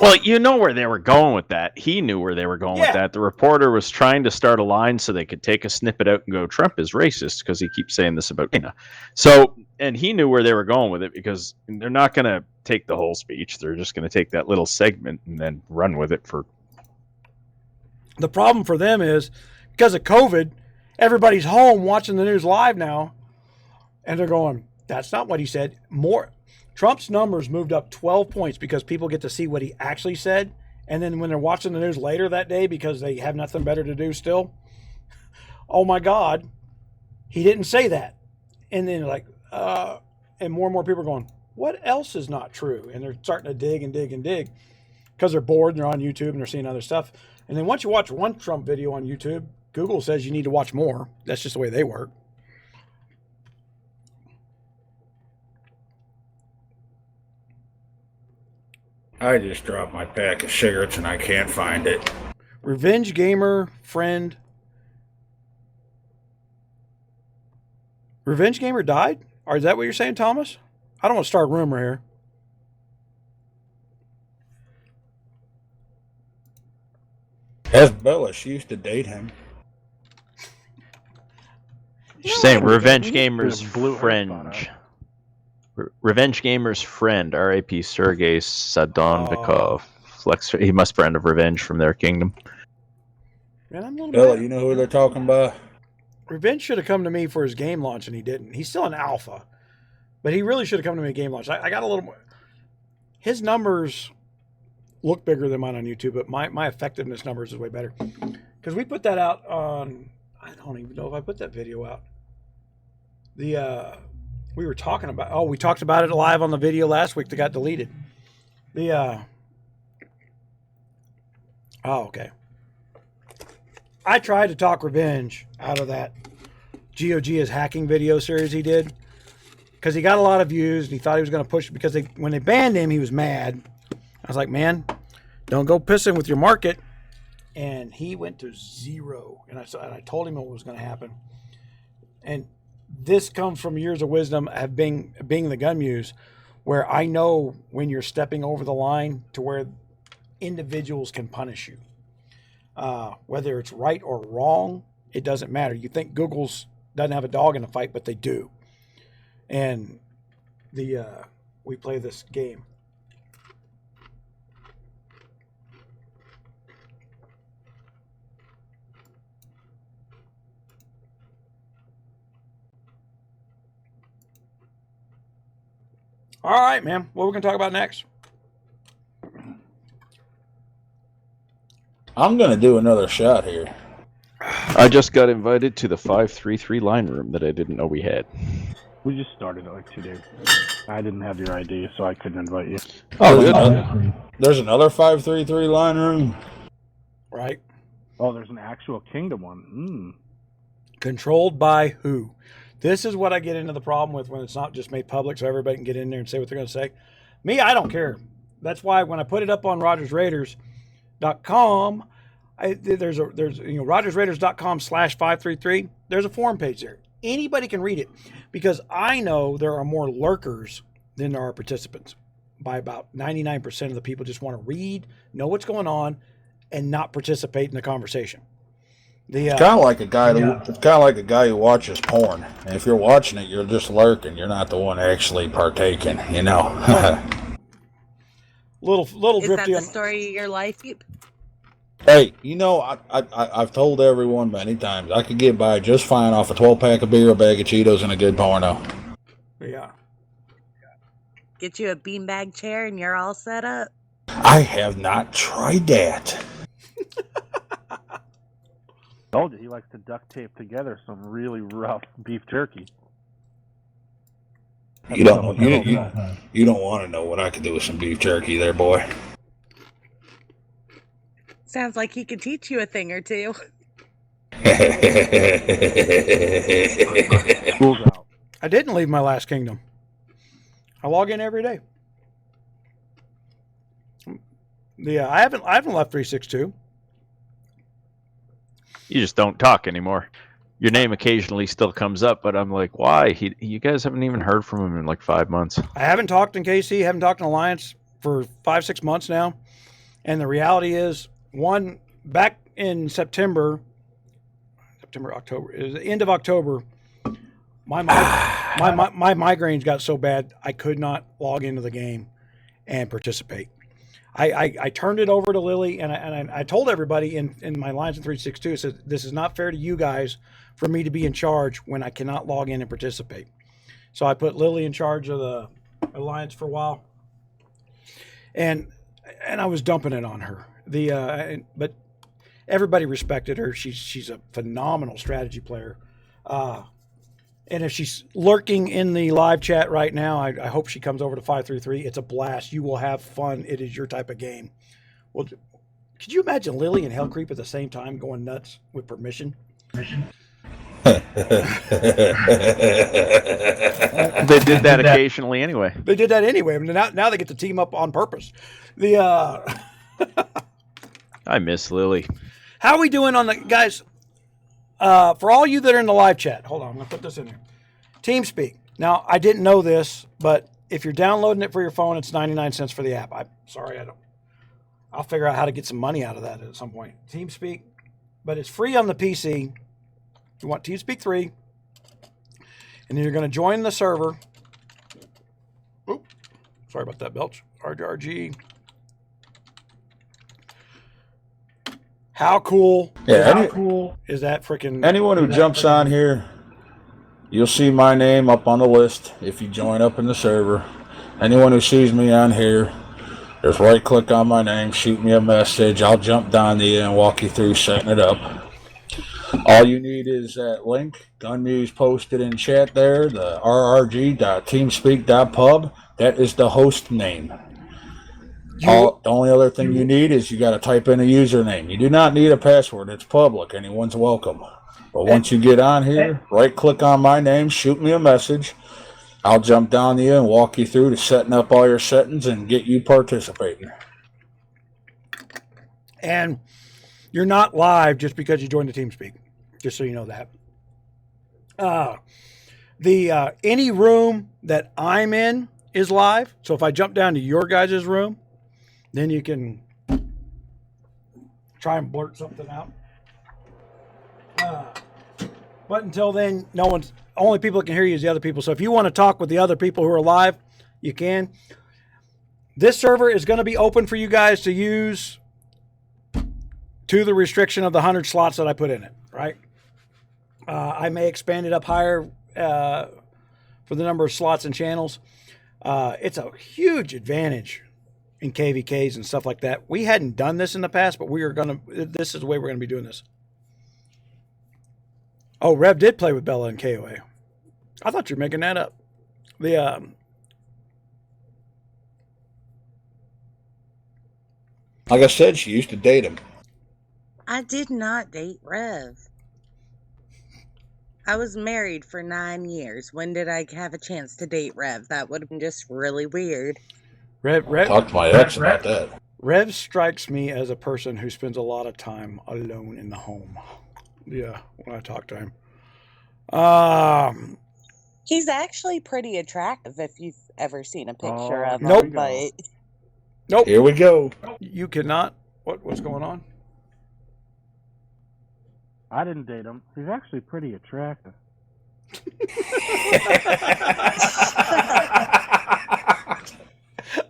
Well, you know where they were going with that. He knew where they were going Yeah. with that. The reporter was trying to start a line so they could take a snippet out and go, Trump is racist because he keeps saying this about China. So, and he knew where they were going with it because they're not going to take the whole speech. They're just going to take that little segment and then run with it for. The problem for them is because of COVID, everybody's home watching the news live now, and they're going, that's not what he said. Trump's numbers moved up 12 points because people get to see what he actually said. And then when they're watching the news later that day because they have nothing better to do still, oh my God, he didn't say that. And then like, and more and more people are going, what else is not true? And they're starting to dig and dig and dig because they're bored and they're on YouTube and they're seeing other stuff. And then once you watch one Trump video on YouTube, Google says you need to watch more. That's just the way they work. I just dropped my pack of cigarettes and I can't find it. Revenge Gamer friend. Revenge Gamer died? Or is that what you're saying, Thomas? I don't want to start a rumor here. Hezbollah, she used to date him. She's saying Revenge didn't. Gamer's Blew her friend. spot Revenge Gamer's friend, R.A.P. Sergei Sadonvikov. He must friend of Revenge from their kingdom. Man, I'm a little Bella, mad. you know who they're talking about? Revenge should have come to me for his game launch, and he didn't. He's still an alpha, but he really should have come to me at game launch. I got a little more. His numbers look bigger than mine on YouTube, but my effectiveness numbers is way better. Because we put that out on, I don't even know if I put that video out. We were talking about, we talked about it live on the video last week that got deleted. Okay. I tried to talk Revenge out of that GOG is hacking video series he did because he got a lot of views and he thought he was going to push it because when they banned him, he was mad. I was like, man, don't go pissing with your market. And he went to 0. And I told him what was going to happen. And this comes from years of wisdom of being the gun muse, where I know when you're stepping over the line to where individuals can punish you. Whether it's right or wrong, it doesn't matter. You think Google's doesn't have a dog in the fight, but they do. And we play this game. All right, man. What are we going to talk about next? I'm going to do another shot here. I just got invited to the 533 line room that I didn't know we had. We just started it like 2 days. I didn't have your ID, so I couldn't invite you. Oh, There's another 533 line room. Right. Oh, there's an actual Kingdom one. Controlled by who? This is what I get into the problem with when it's not just made public so everybody can get in there and say what they're going to say. Me, I don't care. That's why when I put it up on RogersRaiders.com, there's RogersRaiders.com/533. There's a forum page there. Anybody can read it because I know there are more lurkers than there are participants. By about 99% of the people just want to read, know what's going on, and not participate in the conversation. It's kind of like a guy. It's kind of like a guy who watches porn. And if you're watching it, you're just lurking. You're not the one actually partaking. You know. little Is that drifty. the story of your life? Hey, you know, I've told everyone many times I could get by just fine off a 12-pack of beer, a bag of Cheetos, and a good porno. Yeah. Get you a beanbag chair and you're all set up. I have not tried that. Told you he likes to duct tape together some really rough beef jerky. You don't want to know what I could do with some beef jerky, there, boy. Sounds like he could teach you a thing or two. School's out. I didn't leave my last kingdom. I log in every day. Yeah, I haven't left 362. You just don't talk anymore. Your name occasionally still comes up, but I'm like, why? You guys haven't even heard from him in like 5 months. I haven't talked in KC, haven't talked in Alliance for 5-6 months now. And the reality is, one, back in October, it was the end of October, my migraines got so bad I could not log into the game and participate. I turned it over to Lily, and I told everybody in my Lions in 362, I said, this is not fair to you guys for me to be in charge when I cannot log in and participate. So I put Lily in charge of the Alliance for a while, and I was dumping it on her. But everybody respected her. She's a phenomenal strategy player. And if she's lurking in the live chat right now, I hope she comes over to 533. It's a blast. You will have fun. It is your type of game. Well, could you imagine Lily and Hellcreep at the same time going nuts with permission? They did that occasionally anyway. They did that anyway. I mean, now they get to team up on purpose. I miss Lily. How are we doing on the guys? For all you that are in the live chat, hold on, I'm going to put this in here. TeamSpeak. Now, I didn't know this, but if you're downloading it for your phone, it's 99 cents for the app. I'll figure out how to get some money out of that at some point. TeamSpeak, but it's free on the PC. You want TeamSpeak 3, and then you're going to join the server. Oop, sorry about that, Belch. RRG. How cool? Yeah, how cool is that freaking? Anyone who jumps on here, you'll see my name up on the list if you join up in the server. Anyone who sees me on here, just right click on my name, shoot me a message. I'll jump down to you and walk you through setting it up. All you need is that link. Gunmuse posted in chat there, the rrg.teamspeak.pub. That is the host name. The only other thing you need is you got to type in a username. You do not need a password. It's public. Anyone's welcome. But once you get on here, right click on my name, shoot me a message. I'll jump down to you and walk you through to setting up all your settings and get you participating. And you're not live just because you joined the TeamSpeak, just so you know that. Any room that I'm in is live. So if I jump down to your guys' room, then you can try and blurt something out. But until then, only people that can hear you is the other people. So if you want to talk with the other people who are live, you can. This server is going to be open for you guys to use to the restriction of the 100 slots that I put in it, right? I may expand it up higher for the number of slots and channels. It's a huge advantage in KVKs and stuff like that. We hadn't done this in the past, but this is the way we're going to be doing this. Oh, Rev did play with Bella in KOA. I thought you were making that up. Like I said, she used to date him. I did not date Rev. I was married for 9 years. When did I have a chance to date Rev? That would have been just really weird. Rev, talk to my ex about that. Rev strikes me as a person who spends a lot of time alone in the home. Yeah, when I talk to him. He's actually pretty attractive if you've ever seen a picture of him. Nope. But Nope. Here we go. You cannot. What's going on? I didn't date him. He's actually pretty attractive.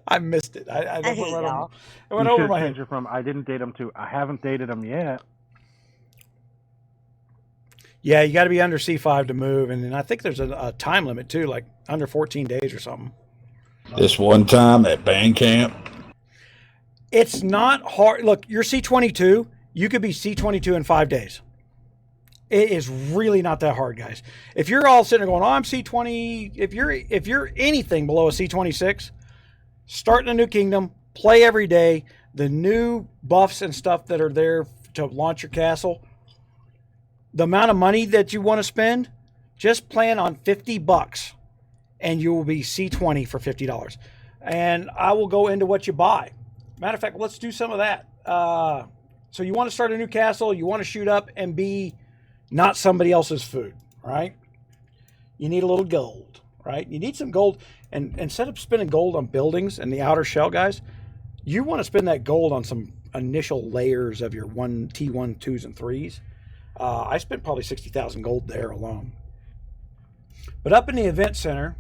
I missed it. I hate y'all. It went over my head. Change it from I didn't date him to I haven't dated him yet. Yeah, you got to be under C5 to move, and then I think there's a time limit too, like under 14 days or something. This one time at band camp. It's not hard. Look, you're C22. You could be C22 in 5 days. It is really not that hard, guys. If you're all sitting there going, "Oh, I'm C20," if you're anything below a C26, start in a new kingdom, play every day. The new buffs and stuff that are there to launch your castle. The amount of money that you want to spend, just plan on $50, and you will be C20 for $50. And I will go into what you buy. Matter of fact, let's do some of that. So you want to start a new castle, you want to shoot up and be not somebody else's food, right? You need a little gold, right? You need some gold. And instead of spending gold on buildings and the outer shell, guys, you want to spend that gold on some initial layers of your T1, 2s, and 3s. I spent probably 60,000 gold there alone. But up in the event center,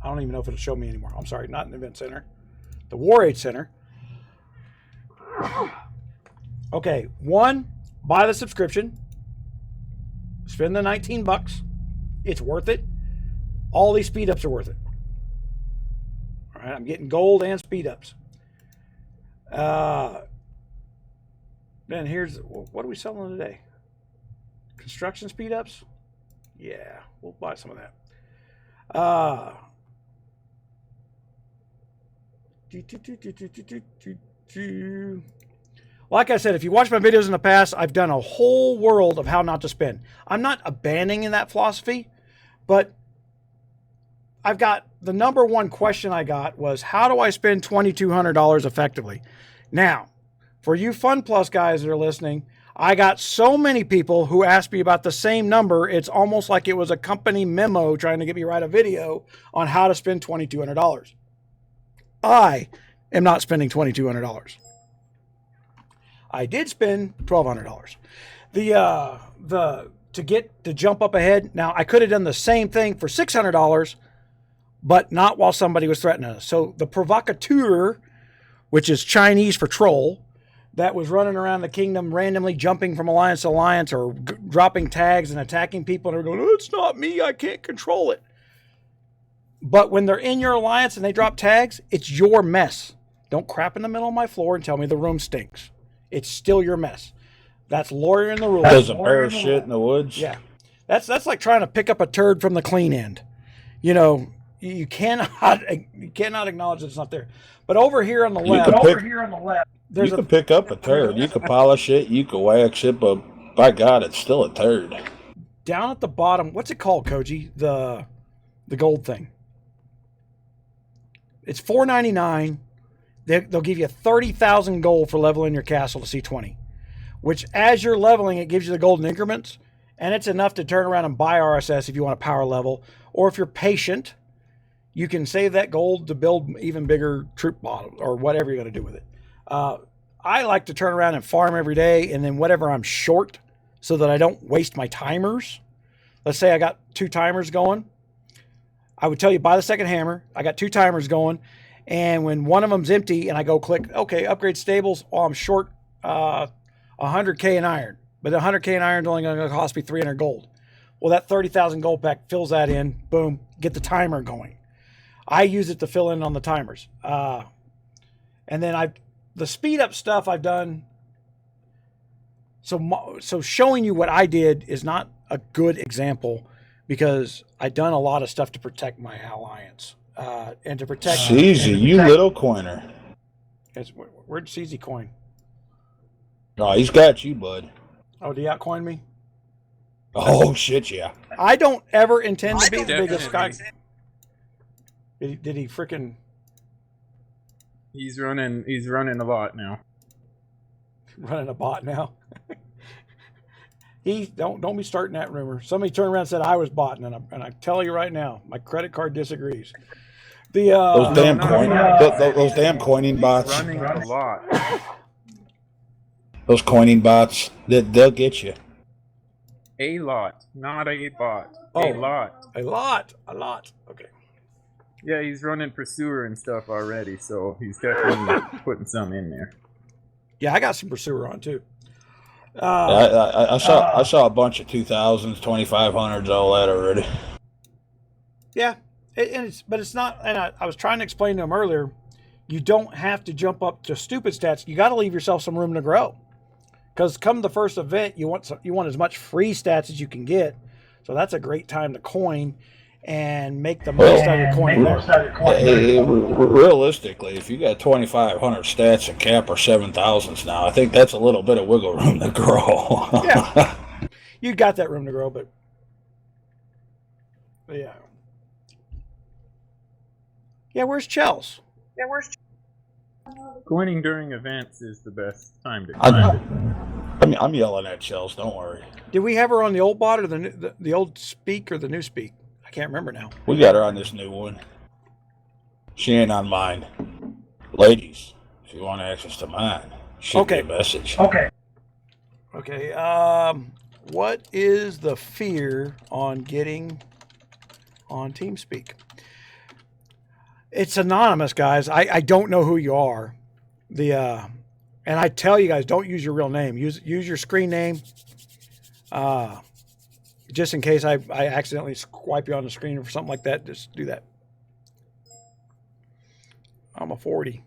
I don't even know if it'll show me anymore. I'm sorry, not in the event center. The War Age Center. Okay, one, buy the subscription. Spend the $19. It's worth it. All these speed ups are worth it. All right, I'm getting gold and speed ups. Then here's, what are we selling today? Construction speed ups? Yeah, we'll buy some of that. Like I said, if you watch my videos in the past, I've done a whole world of how not to spend. I'm not abandoning that philosophy, but I've got the number one question I got was, how do I spend $2,200 effectively? Now, for you Fun Plus guys that are listening, I got so many people who asked me about the same number. It's almost like it was a company memo trying to get me to write a video on how to spend $2,200. I am not spending $2,200. I did spend $1,200. To jump up ahead. Now I could have done the same thing for $600, but not while somebody was threatening us. So the provocateur, which is Chinese for troll, that was running around the kingdom randomly jumping from alliance to alliance or dropping tags and attacking people, and they're going, oh, it's not me, I can't control it. But when they're in your alliance and they drop tags, it's your mess. Don't crap in the middle of my floor and tell me the room stinks. It's still your mess. That's lawyering the rules. There's a bear shit in the woods. Yeah. That's like trying to pick up a turd from the clean end. You know, you cannot acknowledge that it's not there. But over here on the left, You can pick up a turd. You can polish it. You can wax it, but by God, it's still a turd. down at the bottom, what's it called, Koji? The gold thing. It's $4.99. They'll give you 30,000 gold for leveling your castle to C20, which as you're leveling, it gives you the golden increments, and it's enough to turn around and buy RSS if you want a power level, or if you're patient, you can save that gold to build even bigger troop bottoms or whatever you're going to do with it. I like to turn around and farm every day, and then whatever I'm short, so that I don't waste my timers. Let's say I got 2 timers going. I would tell you, buy the second hammer. I got 2 timers going. And when one of them's empty and I go click, okay, upgrade stables, oh, I'm short 100K in iron. But 100K in iron is only going to cost me 300 gold. Well, that 30,000 gold pack fills that in. Boom, get the timer going. I use it to fill in on the timers. And then the speed up stuff I've done. So showing you what I did is not a good example, because I've done a lot of stuff to protect my alliance and to protect. Caesar, you little coiner. Where'd Caesar coin? Oh, he's got you, bud. Oh, did he outcoin me? Oh shit, yeah. I don't ever intend to be the biggest guy. Did he freaking? He's running a lot now. Running a bot now. Don't be starting that rumor. Somebody turned around and said I was botting, and I tell you right now, my credit card disagrees. Those damn coining bots. Running a lot. Those coining bots, they'll get you. A lot, not a bot. Oh, a lot. A lot. Okay. Yeah, he's running Pursuer and stuff already, so he's definitely putting some in there. Yeah, I got some Pursuer on too. I saw a bunch of 2000s, 2500s, all that already. Yeah, but it's not. And I was trying to explain to him earlier. You don't have to jump up to stupid stats. You got to leave yourself some room to grow. Because come the first event, you want as much free stats as you can get. So that's a great time to coin and make the most out of your coin. Realistically, if you got 2,500 stats and cap or 7,000s now, I think that's a little bit of wiggle room to grow. Yeah, you got that room to grow, but yeah. Yeah, where's Chels? Coining during events is the best time to coin. I'm yelling at Chels, don't worry. Did we have her on the old bot or the old speak or the new speak? I can't remember now. We got her on this new one. She ain't on mine. Ladies, if you want access to mine, shoot Okay. me a message. Okay. What is the fear on getting on TeamSpeak? It's anonymous, guys. I don't know who you are. And I tell you guys, don't use your real name. Use your screen name. Just in case I accidentally swipe you on the screen or something like that, just do that. I'm a 40.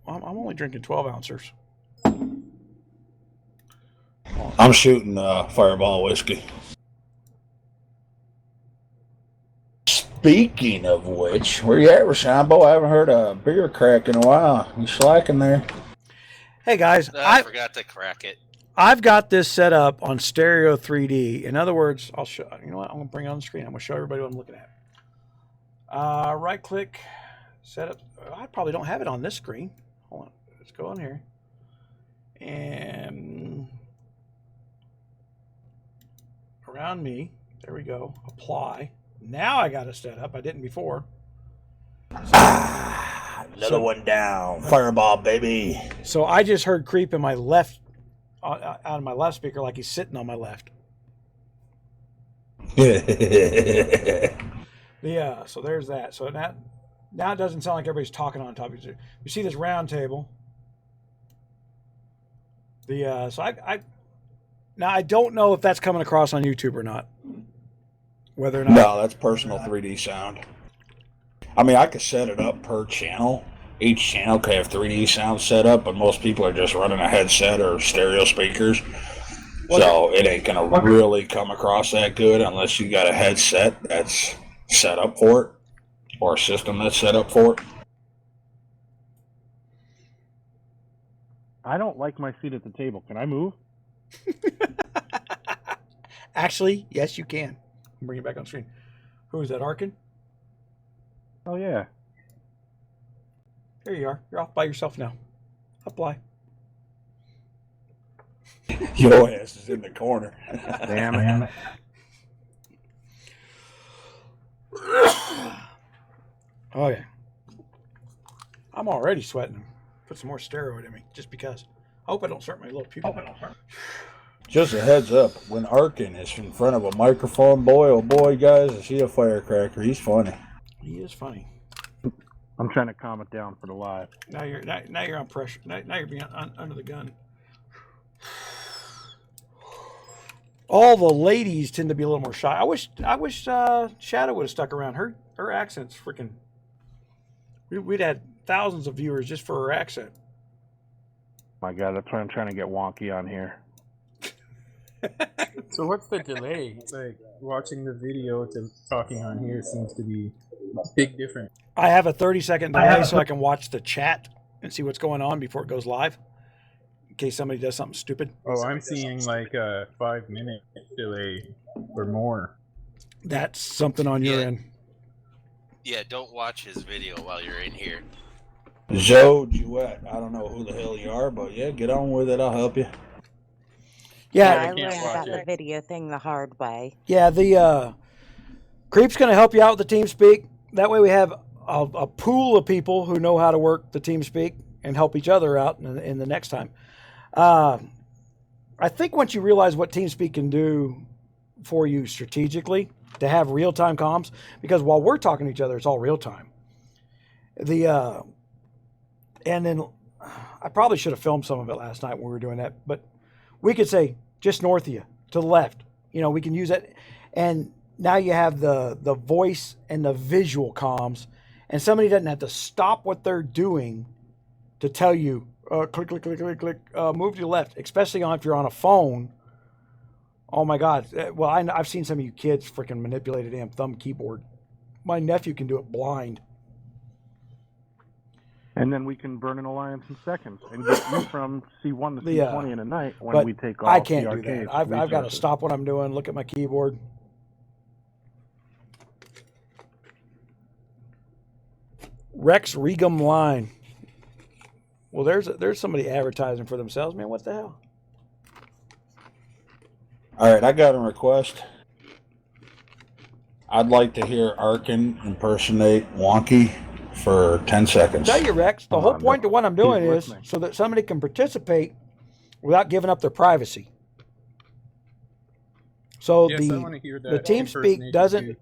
I'm only drinking 12 ounces. I'm shooting Fireball whiskey. Speaking of which, where you at, Rashambo? I haven't heard a beer crack in a while. You slacking there? Hey guys, I forgot to crack it. I've got this set up on Stereo 3D. In other words, I'll show. You know what? I'm gonna bring it on the screen. I'm gonna show everybody what I'm looking at. Right click, setup. I probably don't have it on this screen. Hold on. Let's go on here. And around me. There we go. Apply. Now I got it set up. I didn't before. Another one down. Fireball, baby. So I just heard creep in my left, out of my left speaker, like he's sitting on my left. Yeah. So there's that. So now it doesn't sound like everybody's talking on top of each other. You see this round table. So I don't know if that's coming across on YouTube or not. Whether or not. No, that's personal 3D sound. I mean, I could set it up per channel. Each channel could have 3D sound set up, but most people are just running a headset or stereo speakers. So it ain't going to really come across that good unless you got a headset that's set up for it or a system that's set up for it. I don't like my seat at the table. Can I move? Actually, yes, you can. Bring it back on screen. Who is that, Arkin? Oh, yeah. Here you are. You're off by yourself now. Apply. Your ass is in the corner. Damn it. Okay. I'm already sweating. Put some more steroid in me, just because. I hope I don't start my little pupil. Just a heads up, when Arkin is in front of a microphone, boy, oh boy, guys, is he a firecracker. He's funny. He is funny. I'm trying to calm it down for the live. Now you're on pressure. Now you're being under the gun. All the ladies tend to be a little more shy. I wish Shadow would have stuck around. Her accent's freaking. We'd had thousands of viewers just for her accent. My God, that's why I'm trying to get wonky on here. So what's the delay? It's like watching the video to talking on here seems to be a big difference. I have a 30-second delay so I can watch the chat and see what's going on before it goes live, in case somebody does something stupid. Oh, I'm seeing like a 5-minute delay or more. That's something on your end. Yeah, don't watch his video while you're in here. Joe Duet. I don't know who the hell you are, but yeah, get on with it. I'll help you. Yeah, Yeah, I learned about the video thing the hard way. yeah. The Creep's going to help you out with the TeamSpeak. That way we have a pool of people who know how to work the TeamSpeak and help each other out in the next time. I think once you realize what TeamSpeak can do for you strategically, to have real-time comms, because while we're talking to each other, it's all real-time. And then I probably should have filmed some of it last night when we were doing that, but we could say just north of you, to the left. You know, we can use that. And now you have the voice and the visual comms, and somebody doesn't have to stop what they're doing to tell you, click, click, click, click, click, move to the left, especially if you're on a phone. Oh my God. Well, I've seen some of you kids freaking manipulate a damn thumb keyboard. My nephew can do it blind. And then we can burn an alliance in seconds and get you from C1 to C20 in a night when but we take off I can't the do arcades. that. I've got to stop what I'm doing, look at my keyboard. Rex Regum line. Well, there's somebody advertising for themselves, man. What the hell? All right, I got a request. I'd like to hear Arkin impersonate Wonky for 10 seconds. Tell you, Rex, the whole point to what I'm doing is listening. so that somebody can participate without giving up their privacy. So Yes, I want to hear that. the TeamSpeak impersonation doesn't too.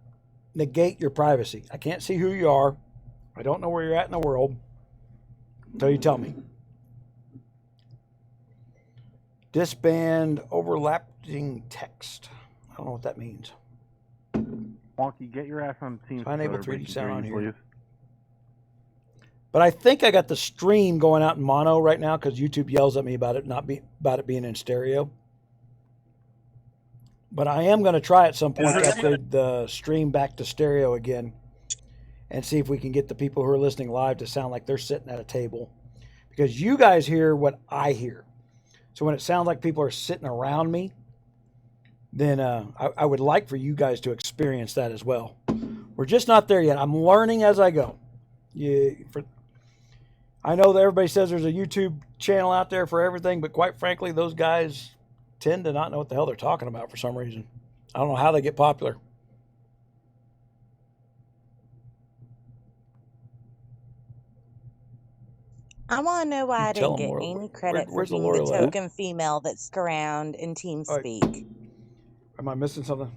negate your privacy. I can't see who you are. I don't know where you're at in the world until you tell me. Disband overlapping text. I don't know what that means. Wonky, get your ass on Teams. Find so able everybody 3D can sound hear on you, here. please. But I think I got the stream going out in mono right now because YouTube yells at me about it about it being in stereo. But I am going to try at some point to upgrade the stream back to stereo again and see if we can get the people who are listening live to sound like they're sitting at a table. Because you guys hear what I hear. So when it sounds like people are sitting around me, then I would like for you guys to experience that as well. We're just not there yet. I'm learning as I go. I know that everybody says there's a YouTube channel out there for everything, but quite frankly, those guys tend to not know what the hell they're talking about for some reason. I don't know how they get popular. I want to know why I Tell didn't 'em get where- any credit where's for the being the Laurel at? token female that stuck around in TeamSpeak. Am I missing something?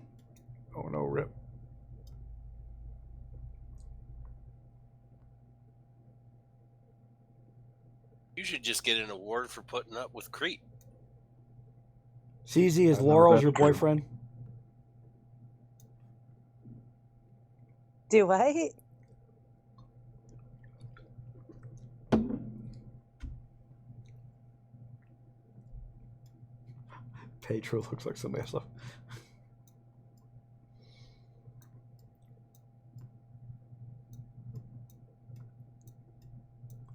Oh no, rip. You should just get an award for putting up with creep. CZ, is I know Laurel's that's your true. boyfriend? Do I? Pedro looks like somebody else.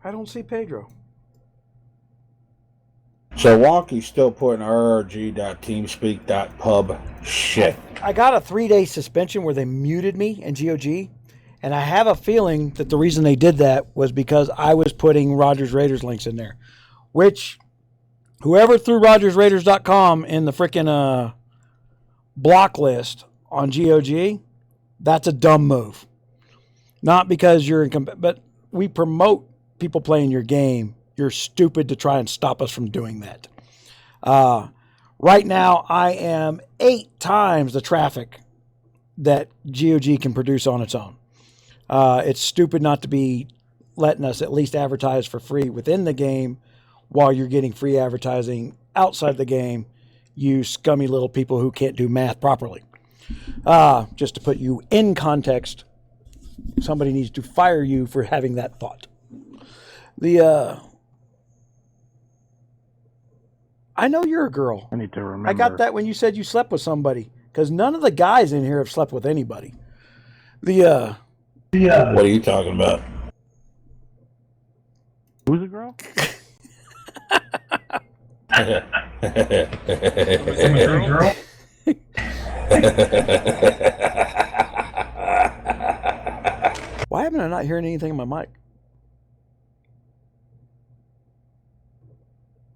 I don't see Pedro. So Wonky's still putting rrg.teamspeak.pub shit. I got a 3-day suspension where they muted me in GOG, and I have a feeling that the reason they did that was because I was putting Rogers Raiders links in there, which whoever threw RogersRaiders.com in the freaking block list on GOG, that's a dumb move. Not because you're but we promote people playing your game. You're stupid to try and stop us from doing that. Right now, I am 8 times the traffic that GOG can produce on its own. It's stupid not to be letting us at least advertise for free within the game while you're getting free advertising outside the game, you scummy little people who can't do math properly. Just to put you in context, somebody needs to fire you for having that thought. I know you're a girl. I need to remember. I got that when you said you slept with somebody, because none of the guys in here have slept with anybody. What are you talking about? Who's a girl? Why haven't I not hearing anything in my mic?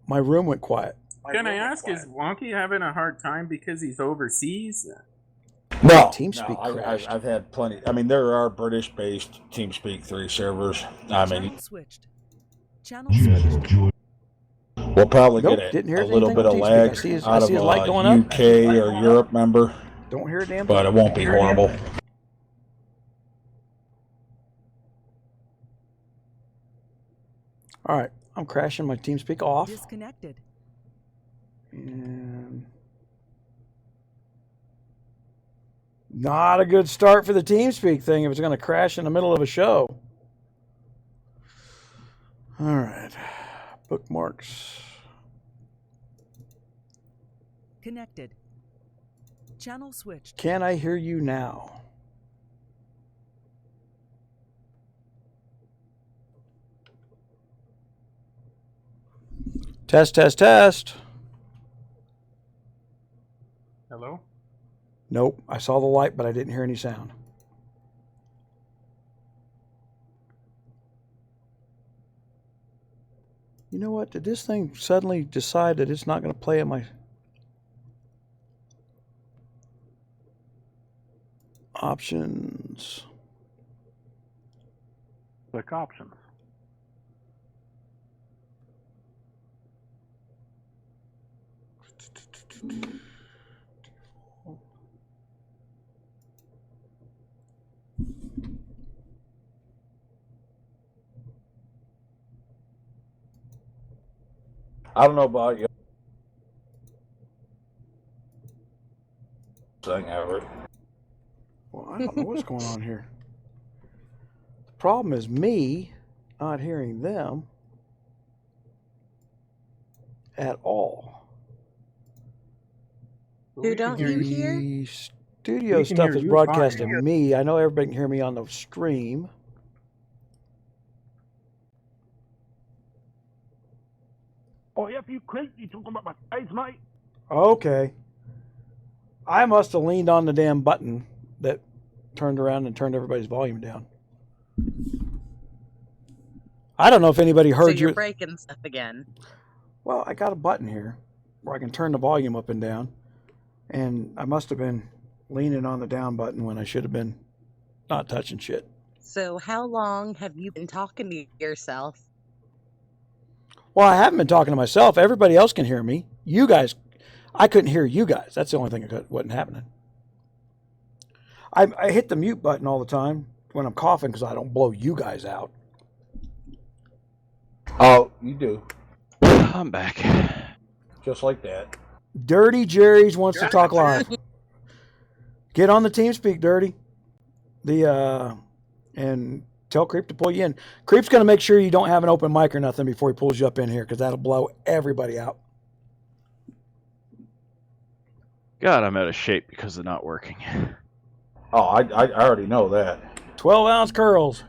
My room went quiet. Can I ask, is Wonky having a hard time because he's overseas? No, TeamSpeak crashed. I've had plenty. I mean, there are British-based TeamSpeak 3 servers. I mean, Channel switched. Channel switched. we'll probably Nope, get didn't hear a little anything bit on of TeamSpeak. lag I see his out of light a going up. UK or Europe member, Don't hear a damn but thing. it won't be horrible. All right, I'm crashing my TeamSpeak off. Disconnected. And not a good start for the TeamSpeak thing if it's going to crash in the middle of a show. All right, bookmarks. Connected. Channel switched. Can I hear you now? Test, test, test. Hello? Nope, I saw the light, but I didn't hear any sound. You know what? Did this thing suddenly decide that it's not going to play at my... Options. Click options. I don't know about you. Thing ever. Well, I don't know what's going on here. The problem is me not hearing them at all. Who don't you hear? The studio We can stuff hear is you broadcasting fine. me. I know everybody can hear me on the stream. Oh, yeah, you crazy talking about my face, mate. Okay. I must have leaned on the damn button that turned around and turned everybody's volume down. I don't know if anybody So heard you're you. breaking stuff again. Well, I got a button here where I can turn the volume up and down. And I must have been leaning on the down button when I should have been not touching shit. So how long have you been talking to yourself? Well, I haven't been talking to myself. Everybody else can hear me. You guys, I couldn't hear you guys. That's the only thing that wasn't happening. I hit the mute button all the time when I'm coughing because I don't blow you guys out. Oh, you do. I'm back. Just like that. Dirty Jerry's wants to talk live. Get on the TeamSpeak, Dirty. And tell Creep to pull you in. Creep's going to make sure you don't have an open mic or nothing before he pulls you up in here because that'll blow everybody out. God, I'm out of shape because of not working. Oh, I already know that. 12-ounce curls.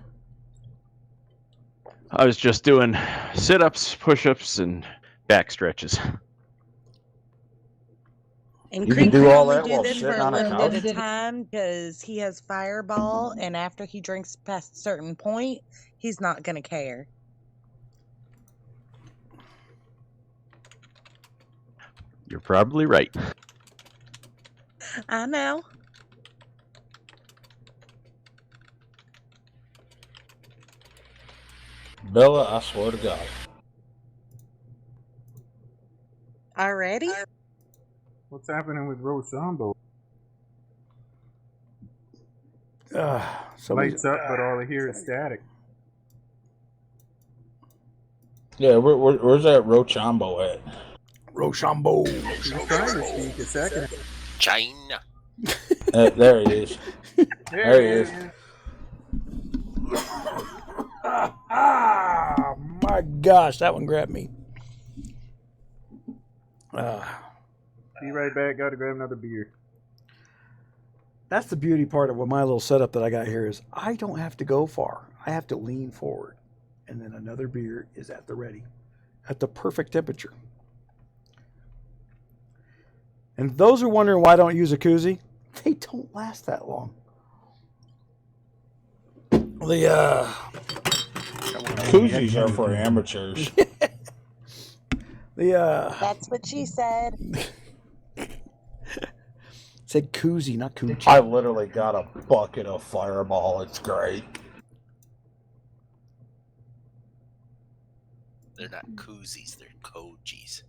I was just doing sit-ups, push-ups, and back stretches. And You Creep can do can all only that do while this for sitting a on a limited couch? time because he has Fireball, and after he drinks past a certain point, he's not going to care. You're probably right. I know. Bella, I swear to God. Already? What's happening with Rochambeau? Lights up, but all I hear is static. Yeah, where's that Rochambeau at? Rochambeau. He was trying to speak a second. China. There he is. There he is. Ah, my gosh, that one grabbed me. Be right back. Got to grab another beer. That's the beauty part of what my little setup that I got here is I don't have to go far. I have to lean forward. And then another beer is at the ready, at the perfect temperature. And those are wondering why I don't use a koozie. They don't last that long. Koozies are for amateurs. That's what she said. Said koozie, not koozie. I literally got a bucket of Fireball. It's great. They're not koozies, they're koji's.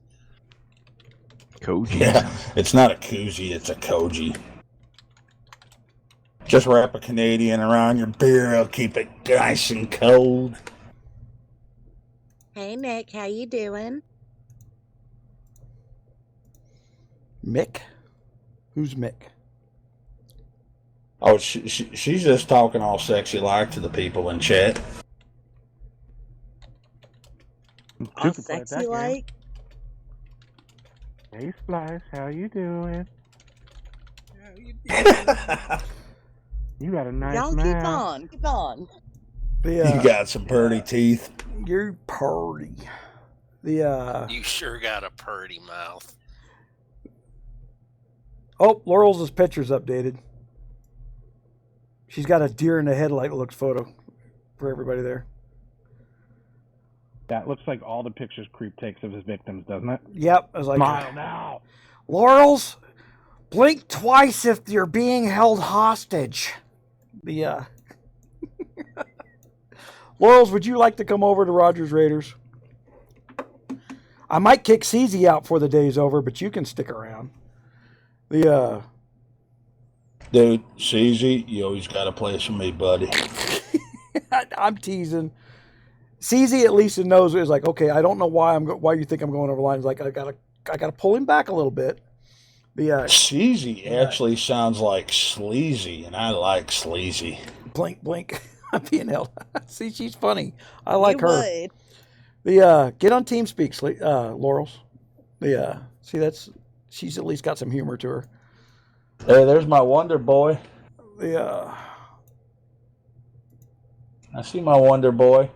Koji. Yeah, it's not a koozie, it's a koji. Just wrap a Canadian around your beer, it'll keep it nice and cold. Hey, Nick, how you doing? Mick? Who's Mick? Oh, she's just talking all sexy like to the people in chat. All sexy like? Hey, Splice, how you doing? You got a nice Y'all mouth. keep on. You got some pretty teeth. You're purty. You sure got a purty mouth. Oh, Laurel's picture's updated. She's got a deer in the headlight looks photo for everybody there. That looks like all the pictures Creep takes of his victims, doesn't it? Yep. I was like, Smile now. Laurel's, blink twice if you're being held hostage. The Laurels, would you like to come over to Rogers Raiders? I might kick CZ out before the day's over, but you can stick around. The Dude, CZ, you always got to play for me, buddy. I'm teasing. CZ at least knows is like, okay, I don't know why why you think I'm going over the line. It's like I gotta pull him back a little bit. The Sleazy actually sounds like sleazy, and I like sleazy. Blink, blink. I'm being held. See, she's funny. I like You her. would. The get on TeamSpeak, Laurels. The she's at least got some humor to her. Hey, there's my Wonder Boy. The I see my Wonder Boy.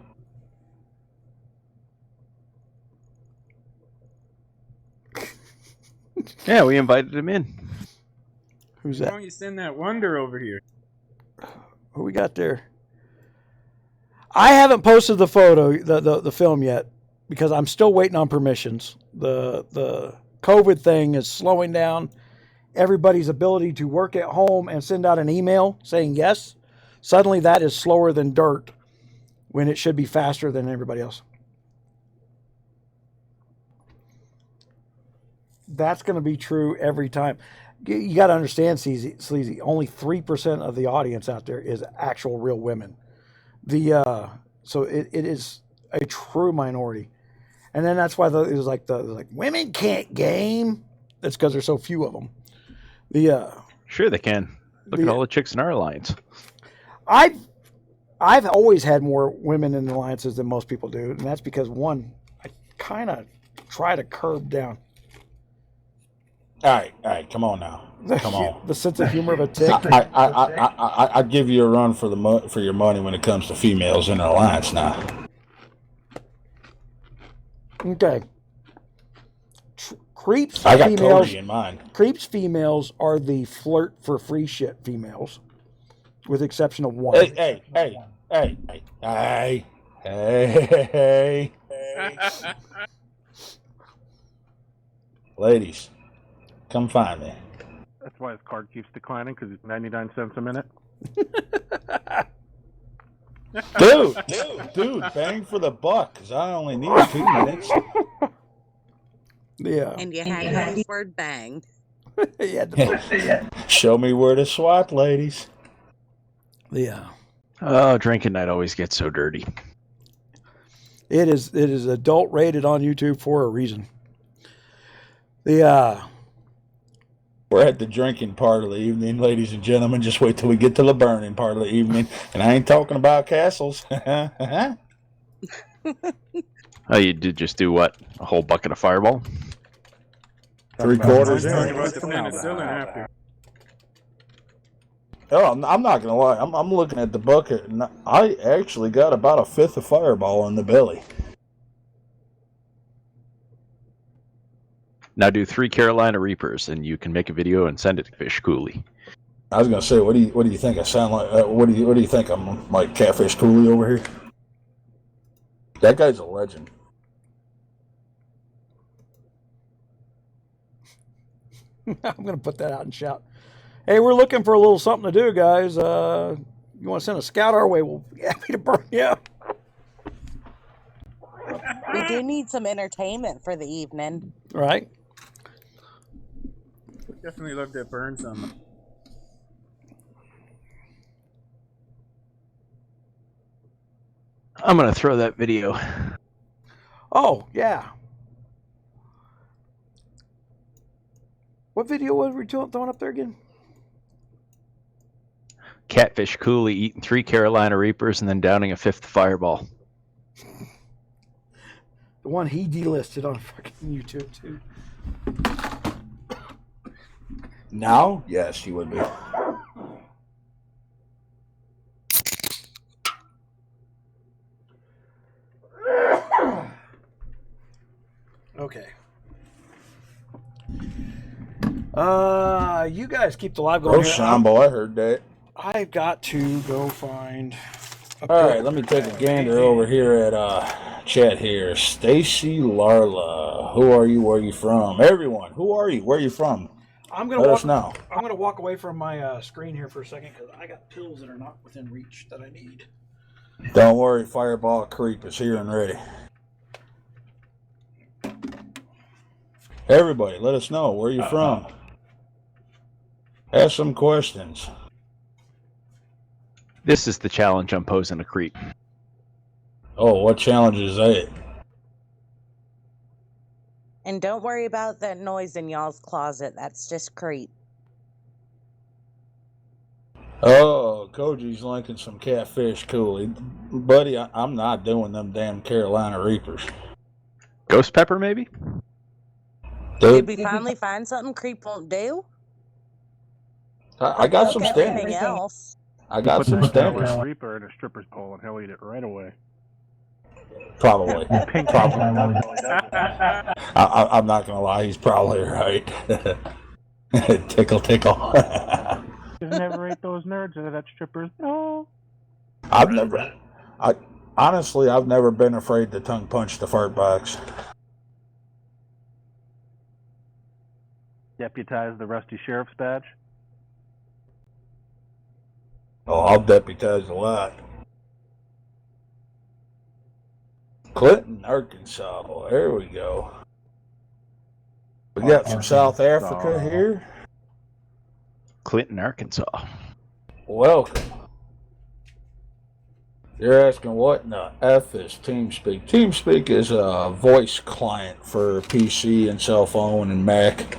Yeah, we invited him in. who's Why that? don't you send that Wonder over here? Who we got there? I haven't posted the photo, the film yet, because I'm still waiting on permissions. The COVID thing is slowing down everybody's ability to work at home and send out an email saying yes. Suddenly that is slower than dirt when it should be faster than everybody else. That's going to be true every time. You got to understand, Sleazy, only 3% of the audience out there is actual real women. So it is a true minority. And then that's why it was like women can't game. That's because there's so few of them. Sure, they can. Look at all the chicks in our alliance. I've always had more women in alliances than most people do, and that's because one, I kind of try to curb down. All right, come on now. Come on. The sense of humor of a tick. I'd give you a run for your money when it comes to females in an alliance now. Okay. Creeps I got females. Cody in mind. Creeps females are the flirt for free shit females, with the exception of one. Hey. Ladies, come find me. That's why his card keeps declining, because it's 99 cents a minute. Dude, bang for the buck, because I only need 2 minutes. Yeah. And you had the nice word bang. Show me where to swat, ladies. Yeah. Oh, drinking night always gets so dirty. It is adult rated on YouTube for a reason. We're at the drinking part of the evening, ladies and gentlemen. Just wait till we get to the burning part of the evening. And I ain't talking about castles. Oh, you did just do what? A whole bucket of Fireball? 3/4 Talking in. about the penicillin after. Oh, I'm not gonna lie. I'm looking at the bucket, and I actually got about a fifth of Fireball in the belly. Now do 3 Carolina Reapers, and you can make a video and send it to Fish Cooley. I was gonna say, what do you think I sound like? What do you think I'm like, Catfish Cooley over here? That guy's a legend. I'm going to put that out and shout. Hey, we're looking for a little something to do, guys. You want to send a scout our way? We'll be happy to burn you up. We do need some entertainment for the evening. Right? Definitely love to burn some. I'm going to throw that video. Oh, yeah. What video was we throwing up there again? Catfish Cooley eating 3 Carolina Reapers and then downing a 5th Fireball. The one he delisted on fucking YouTube, too. Now, yes, he would be. Okay. You guys keep the live going. Oh, Shambo, I heard that. I've got to go find. All right, let me take a gander over here at chat here. Stacy Larla, who are you? Where are you from? Everyone, who are you? Where are you from? I'm gonna Let walk. us know. I'm gonna walk away from my screen here for a second because I got pills that are not within reach that I need. Don't worry, Fireball Creep is here and ready. Everybody, let us know where you're from. Ask some questions. This is the challenge I'm posing to Creep. Oh, what challenge is that? And don't worry about that noise in y'all's closet. That's just Creep. Oh, Koji's linking some catfish cool. Buddy, I'm not doing them damn Carolina Reapers. Ghost Pepper, maybe? Did we finally find something Creep won't do? I got some Everything stamps. else. I got Put some the stamps. Carolina Reaper in a stripper's pole and he'll eat it right away. Probably. Pink Probably. chocolate. I'm not gonna lie, he's probably right. Tickle, tickle. Just never ate those nerds out of that strippers. No. I've never been afraid to tongue punch the fart box. Deputize the rusty sheriff's badge. Oh, I'll deputize a lot. Clinton, Arkansas. Well, there we go. We got some South Africa here. Clinton, Arkansas. Welcome. You're asking what in the F is TeamSpeak? TeamSpeak is a voice client for PC and cell phone and Mac.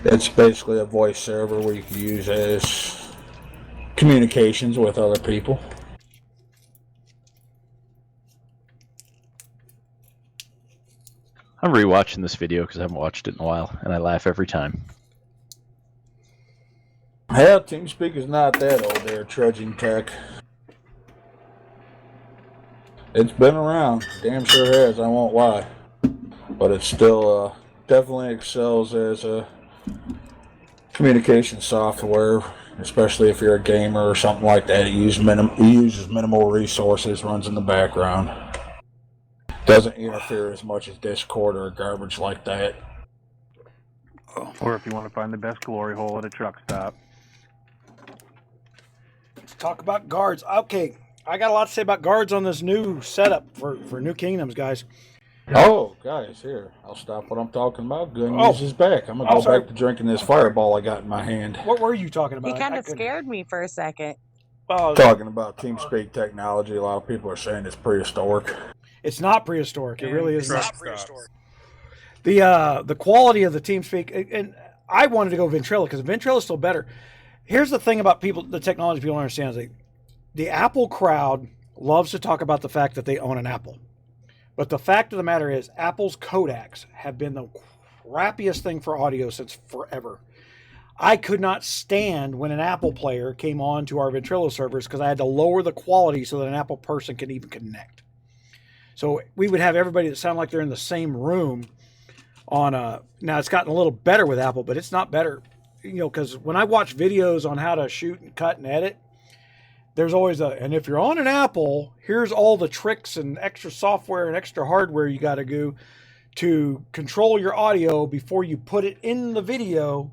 It's basically a voice server where you can use as communications with other people. I'm rewatching this video because I haven't watched it in a while, and I laugh every time. Hell, TeamSpeak is not that old there, trudging tech. It's been around, damn sure has, I won't lie. But it still definitely excels as a communication software, especially if you're a gamer or something like that. It uses minimal resources, runs in the background. Doesn't interfere as much as Discord or garbage like that. Or if you want to find the best glory hole at a truck stop. Let's talk about guards. Okay, I got a lot to say about guards on this new setup for New Kingdoms, guys. Oh, guys, here. I'll stop what I'm talking about. Good news is back. I'm going to go back to drinking this Fireball I got in my hand. What were you talking about? You kind of scared me for a second. Talking about TeamSpeak technology, a lot of people are saying it's prehistoric. It's not prehistoric. It really is not prehistoric. The quality of the TeamSpeak, and I wanted to go Ventrilo because Ventrilo is still better. Here's the thing about the technology people don't understand is the Apple crowd loves to talk about the fact that they own an Apple. But the fact of the matter is Apple's codecs have been the crappiest thing for audio since forever. I could not stand when an Apple player came on to our Ventrilo servers because I had to lower the quality so that an Apple person could even connect. So we would have everybody that sound like they're in the same room on now it's gotten a little better with Apple, but it's not better, because when I watch videos on how to shoot and cut and edit, there's always and if you're on an Apple, here's all the tricks and extra software and extra hardware you got to do to control your audio before you put it in the video.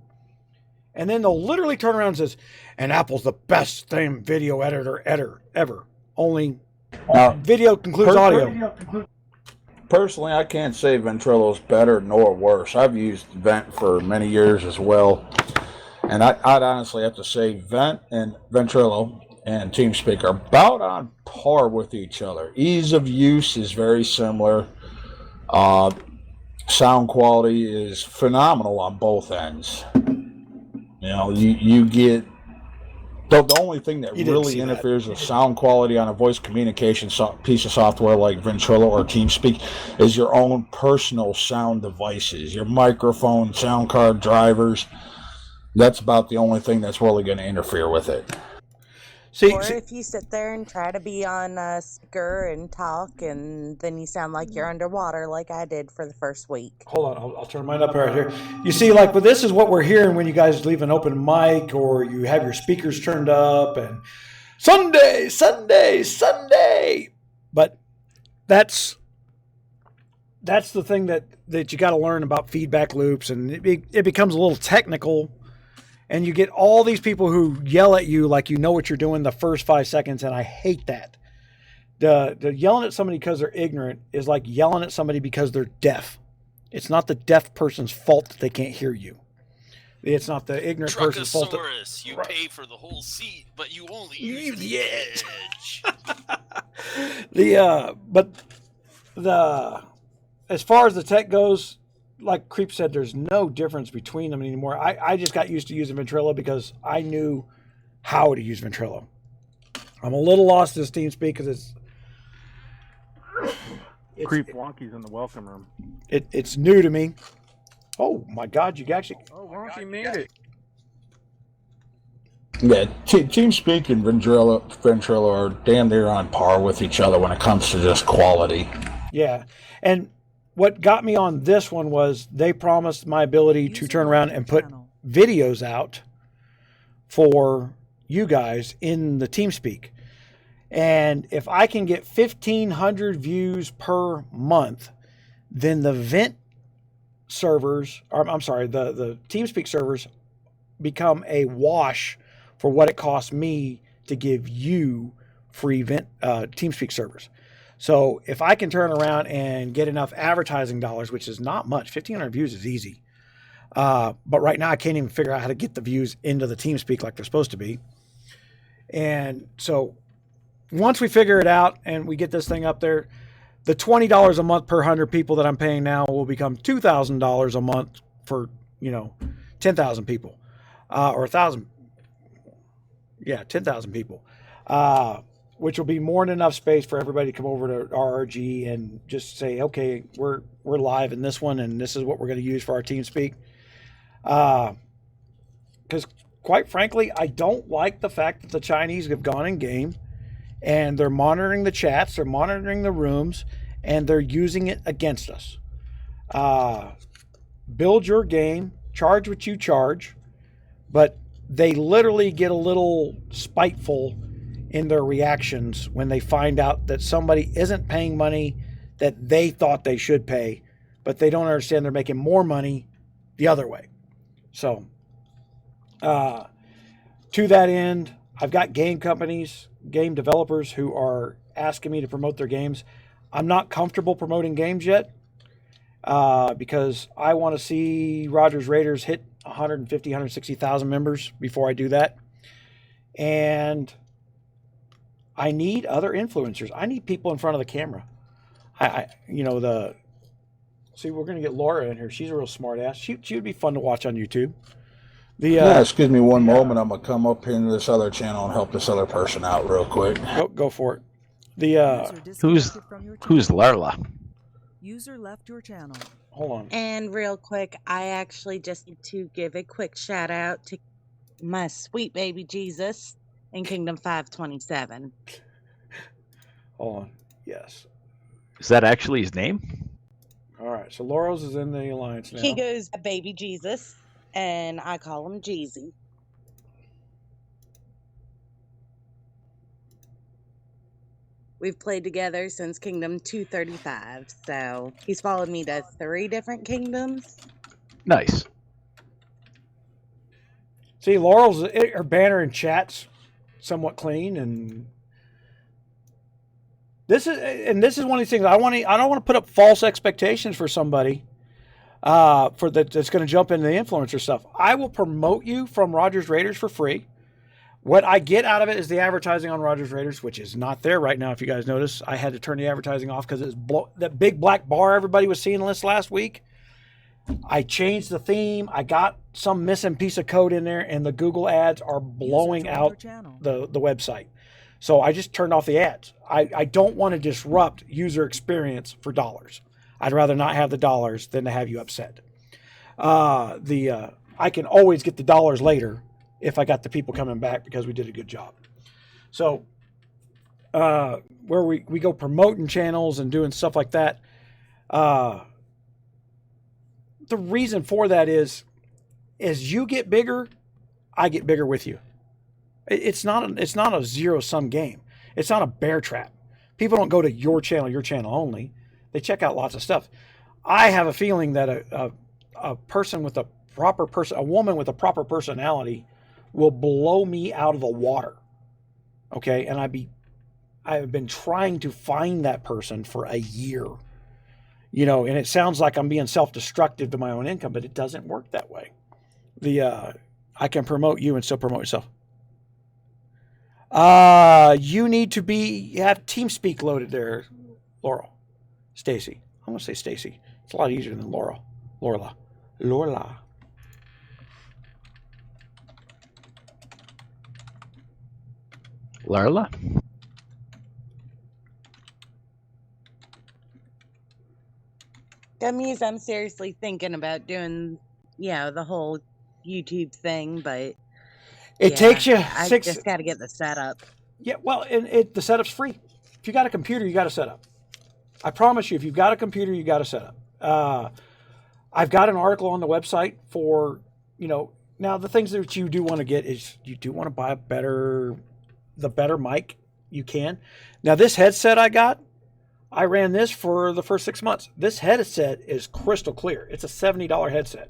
And then they'll literally turn around and says, and Apple's the best video editor ever. Only video concludes audio. Personally, I can't say Ventrilo's better nor worse. I've used Vent for many years as well. And I'd honestly have to say Vent and Ventrilo and TeamSpeak are about on par with each other. Ease of use is very similar. Sound quality is phenomenal on both ends. You get the only thing that really interferes with sound quality on a voice communication piece of software like Ventrilo or TeamSpeak is your own personal sound devices, your microphone, sound card drivers. That's about the only thing that's really going to interfere with it. Or if you sit there and try to be on a speaker and talk, and then you sound like you're underwater, like I did for the first week. Hold on, I'll turn mine up right here. You see, but this is what we're hearing when you guys leave an open mic or you have your speakers turned up and Sunday. But that's that's the thing that you got to learn about feedback loops, and it becomes a little technical, and you get all these people who yell at you like you know what you're doing the first 5 seconds, and I hate that. The yelling at somebody because they're ignorant is like yelling at somebody because they're deaf. It's not the deaf person's fault that they can't hear you. It's not the ignorant person's fault. Truckosaurus, you pay for the whole seat, but you only Use use the the edge. edge. As far as the tech goes, like Creep said, there's no difference between them anymore. I just got used to using Ventrilo because I knew how to use Ventrilo. I'm a little lost in this TeamSpeak because it's Creep Wonky's in the welcome room. It's new to me. Oh my God! You actually. Oh, Wonky made it. Yeah, TeamSpeak and Ventrilo are damn near on par with each other when it comes to just quality. Yeah, and what got me on this one was they promised my ability to turn around and put videos out for you guys in the TeamSpeak. And if I can get 1,500 views per month, then the vent servers, or I'm sorry, the TeamSpeak servers become a wash for what it costs me to give you free TeamSpeak servers. So if I can turn around and get enough advertising dollars, which is not much, 1,500 views is easy. But right now I can't even figure out how to get the views into the TeamSpeak like they're supposed to be. And so once we figure it out and we get this thing up there, the $20 a month per 100 people that I'm paying now will become $2,000 a month for, 10,000 people, or 1,000. Yeah, 10,000 people, which will be more than enough space for everybody to come over to RRG and just say, okay, we're live in this one, and this is what we're going to use for our TeamSpeak. Because quite frankly, I don't like the fact that the Chinese have gone in game and they're monitoring the chats, they're monitoring the rooms, and they're using it against us. Build your game, charge what you charge, but they literally get a little spiteful in their reactions when they find out that somebody isn't paying money that they thought they should pay, but they don't understand they're making more money the other way. So, to that end, I've got game companies, game developers who are asking me to promote their games. I'm not comfortable promoting games yet because I want to see Rogers Raiders hit 150, 160,000 members before I do that. And I need other influencers. I need people in front of the camera. See, we're going to get Laura in here. She's a real smart ass. She would be fun to watch on YouTube. Excuse me one moment. I'm going to come up into this other channel and help this other person out real quick. Go for it. Who's Larla? User left your channel. Hold on. And real quick, I actually just need to give a quick shout out to my sweet baby Jesus in Kingdom 527. Hold on. Yes. Is that actually his name? All right. So Laurel's is in the alliance now. He goes baby Jesus, and I call him Jeezy. We've played together since Kingdom 235, so he's followed me to 3 different kingdoms. Nice. See, Laurel's her banner and chat's somewhat clean, and this is one of these things I don't want to put up false expectations for somebody that's going to jump into the influencer stuff. I will promote you from Rogers Raiders for free. What I get out of it is the advertising on Rogers Raiders, which is not there right now. If you guys notice, I had to turn the advertising off because it's that big black bar everybody was seeing this last week. I changed the theme. I got some missing piece of code in there, and the Google ads are blowing out the website. So I just turned off the ads. I don't want to disrupt user experience for dollars. I'd rather not have the dollars than to have you upset. I can always get the dollars later if I got the people coming back because we did a good job. So where we go promoting channels and doing stuff like that, the reason for that is as you get bigger, I get bigger with you. It's not a zero-sum game. It's not a bear trap. People don't go to your channel only. They check out lots of stuff. I have a feeling that a person with a woman with a proper personality will blow me out of the water. Okay, and I have been trying to find that person for a year. You know, and it sounds like I'm being self-destructive to my own income, but it doesn't work that way. I can promote you and still promote yourself. You need to have TeamSpeak loaded there, Laurel. Stacy. I'm going to say Stacy. It's a lot easier than Laurel. Lorla. Larla? Gummies, I'm seriously thinking about doing, the whole YouTube thing, but it takes you I just got to get the setup. Yeah, well, and the setup's free. If you got a computer, you got to set up. I promise you, if you've got a computer, you got to set up. I've got an article on the website for, now the things that you do want to get is you do want to buy the better mic you can. Now this headset I ran this for the first 6 months. This headset is crystal clear. It's a $70 headset.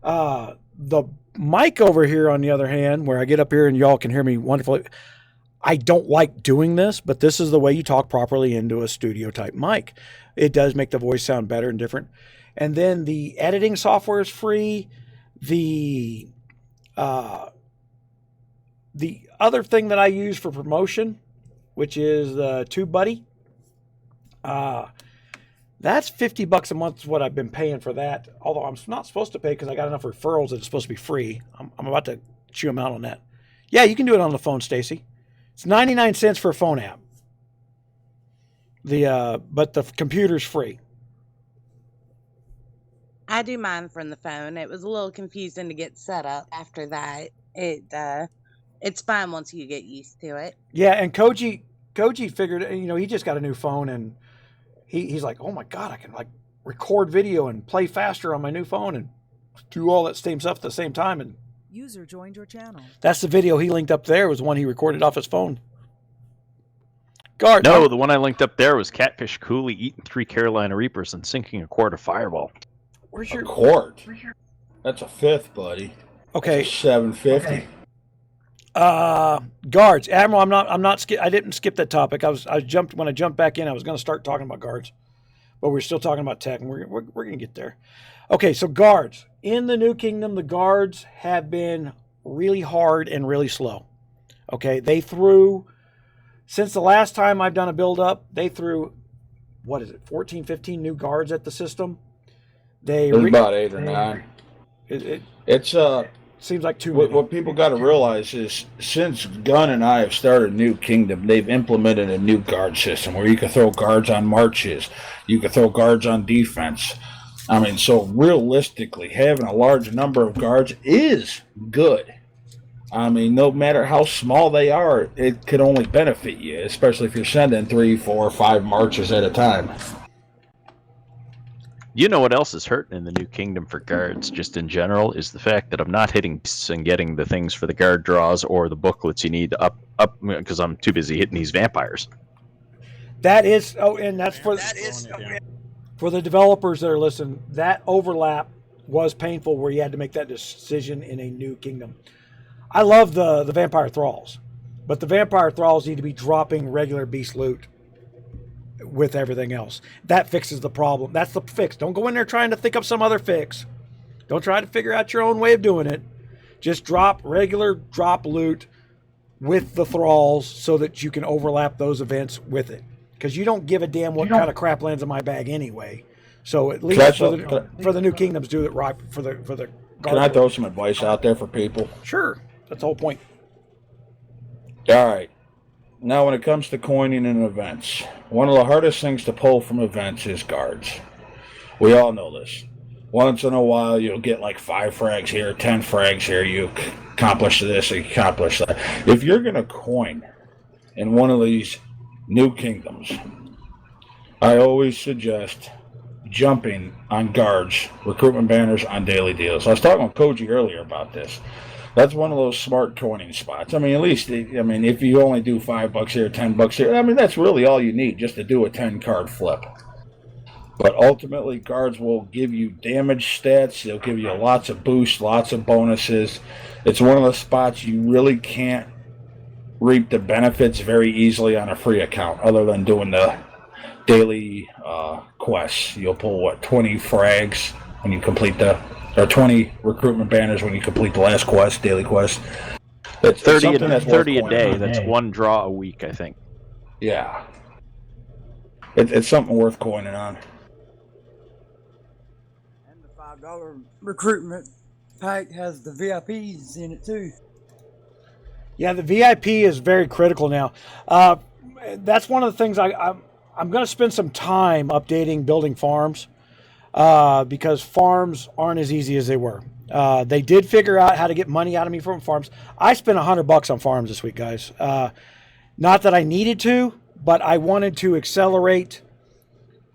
The mic over here, on the other hand, where I get up here and y'all can hear me wonderfully, I don't like doing this, but this is the way you talk properly into a studio type mic. It does make the voice sound better and different. And then the editing software is free. The other thing that I use for promotion, which is the TubeBuddy, that's $50 a month is what I've been paying for that. Although I'm not supposed to pay because I got enough referrals that it's supposed to be free. I'm about to chew them out on that. Yeah, you can do it on the phone, Stacy. It's 99 cents for a phone app. But the computer's free. I do mine from the phone. It was a little confusing to get set up after that. It's fine once you get used to it. Yeah, and Koji figured, he just got a new phone, and he's like, oh my God, I can like record video and play faster on my new phone and do all that same stuff at the same time. And user joined your channel. That's the video he linked up there, was the one he recorded off his phone. Guard. No, the one I linked up there was Catfish Cooley eating 3 Carolina Reapers and sinking a quart of Fireball. Where's your quart? That's a fifth, buddy. Okay. That's a $7.50. Okay. Guards. Admiral, I didn't skip that topic. When I jumped back in, I was going to start talking about guards, but we're still talking about tech, and we're going to get there. Okay, so guards. In the New Kingdom, the guards have been really hard and really slow. Okay, since the last time I've done a build-up, they threw, 14, 15 new guards at the system. There's about 8 or 9. It's seems like too many. What people got to realize is, since Gunn and I have started New Kingdom, they've implemented a new guard system where you can throw guards on marches, you can throw guards on defense. I mean, so realistically, having a large number of guards is good. I mean, no matter how small they are, it could only benefit you, especially if you're sending 3, 4, 5 marches at a time. You know what else is hurting in the New Kingdom for guards, just in general, is the fact that I'm not hitting and getting the things for the guard draws or the booklets you need up because I'm too busy hitting these vampires. That's for the developers that are listening. That overlap was painful, where you had to make that decision in a New Kingdom. I love the vampire thralls, but the vampire thralls need to be dropping regular beast loot with everything else. That fixes the problem. That's the fix. Don't go in there trying to think up some other fix. Don't try to figure out your own way of doing it. Just drop loot with the thralls so that you can overlap those events with it. Because you don't give a damn what kind of crap lands in my bag anyway. So at least for the New Kingdoms, do it right for the. Can I throw some advice out there for people? Sure. That's the whole point. All right. Now, when it comes to coining in events, one of the hardest things to pull from events is guards. We all know this. Once in a while, you'll get like 5 frags here, 10 frags here. You accomplish this, you accomplish that. If you're going to coin in one of these New Kingdoms, I always suggest jumping on guards, recruitment banners on daily deals. I was talking with Koji earlier about this. That's one of those smart coining spots. I mean, at least, if you only do $5 here, $10 here, that's really all you need just to do a 10 card flip. But ultimately, guards will give you damage stats. They'll give you lots of boosts, lots of bonuses. It's one of the spots you really can't reap the benefits very easily on a free account, other than doing the daily quests. You'll pull 20 frags when you complete or 20 recruitment banners when you complete the last quest, daily quest. It's 30 a worth day. on. That's one draw a week, I think. Yeah. It's something worth coining on. And the $5 recruitment pack has the VIPs in it too. Yeah, the VIP is very critical now. That's one of the things I'm going to spend some time updating building farms because farms aren't as easy as they were. They did figure out how to get money out of me from farms. I spent $100 on farms this week, guys. Not that I needed to, but I wanted to accelerate.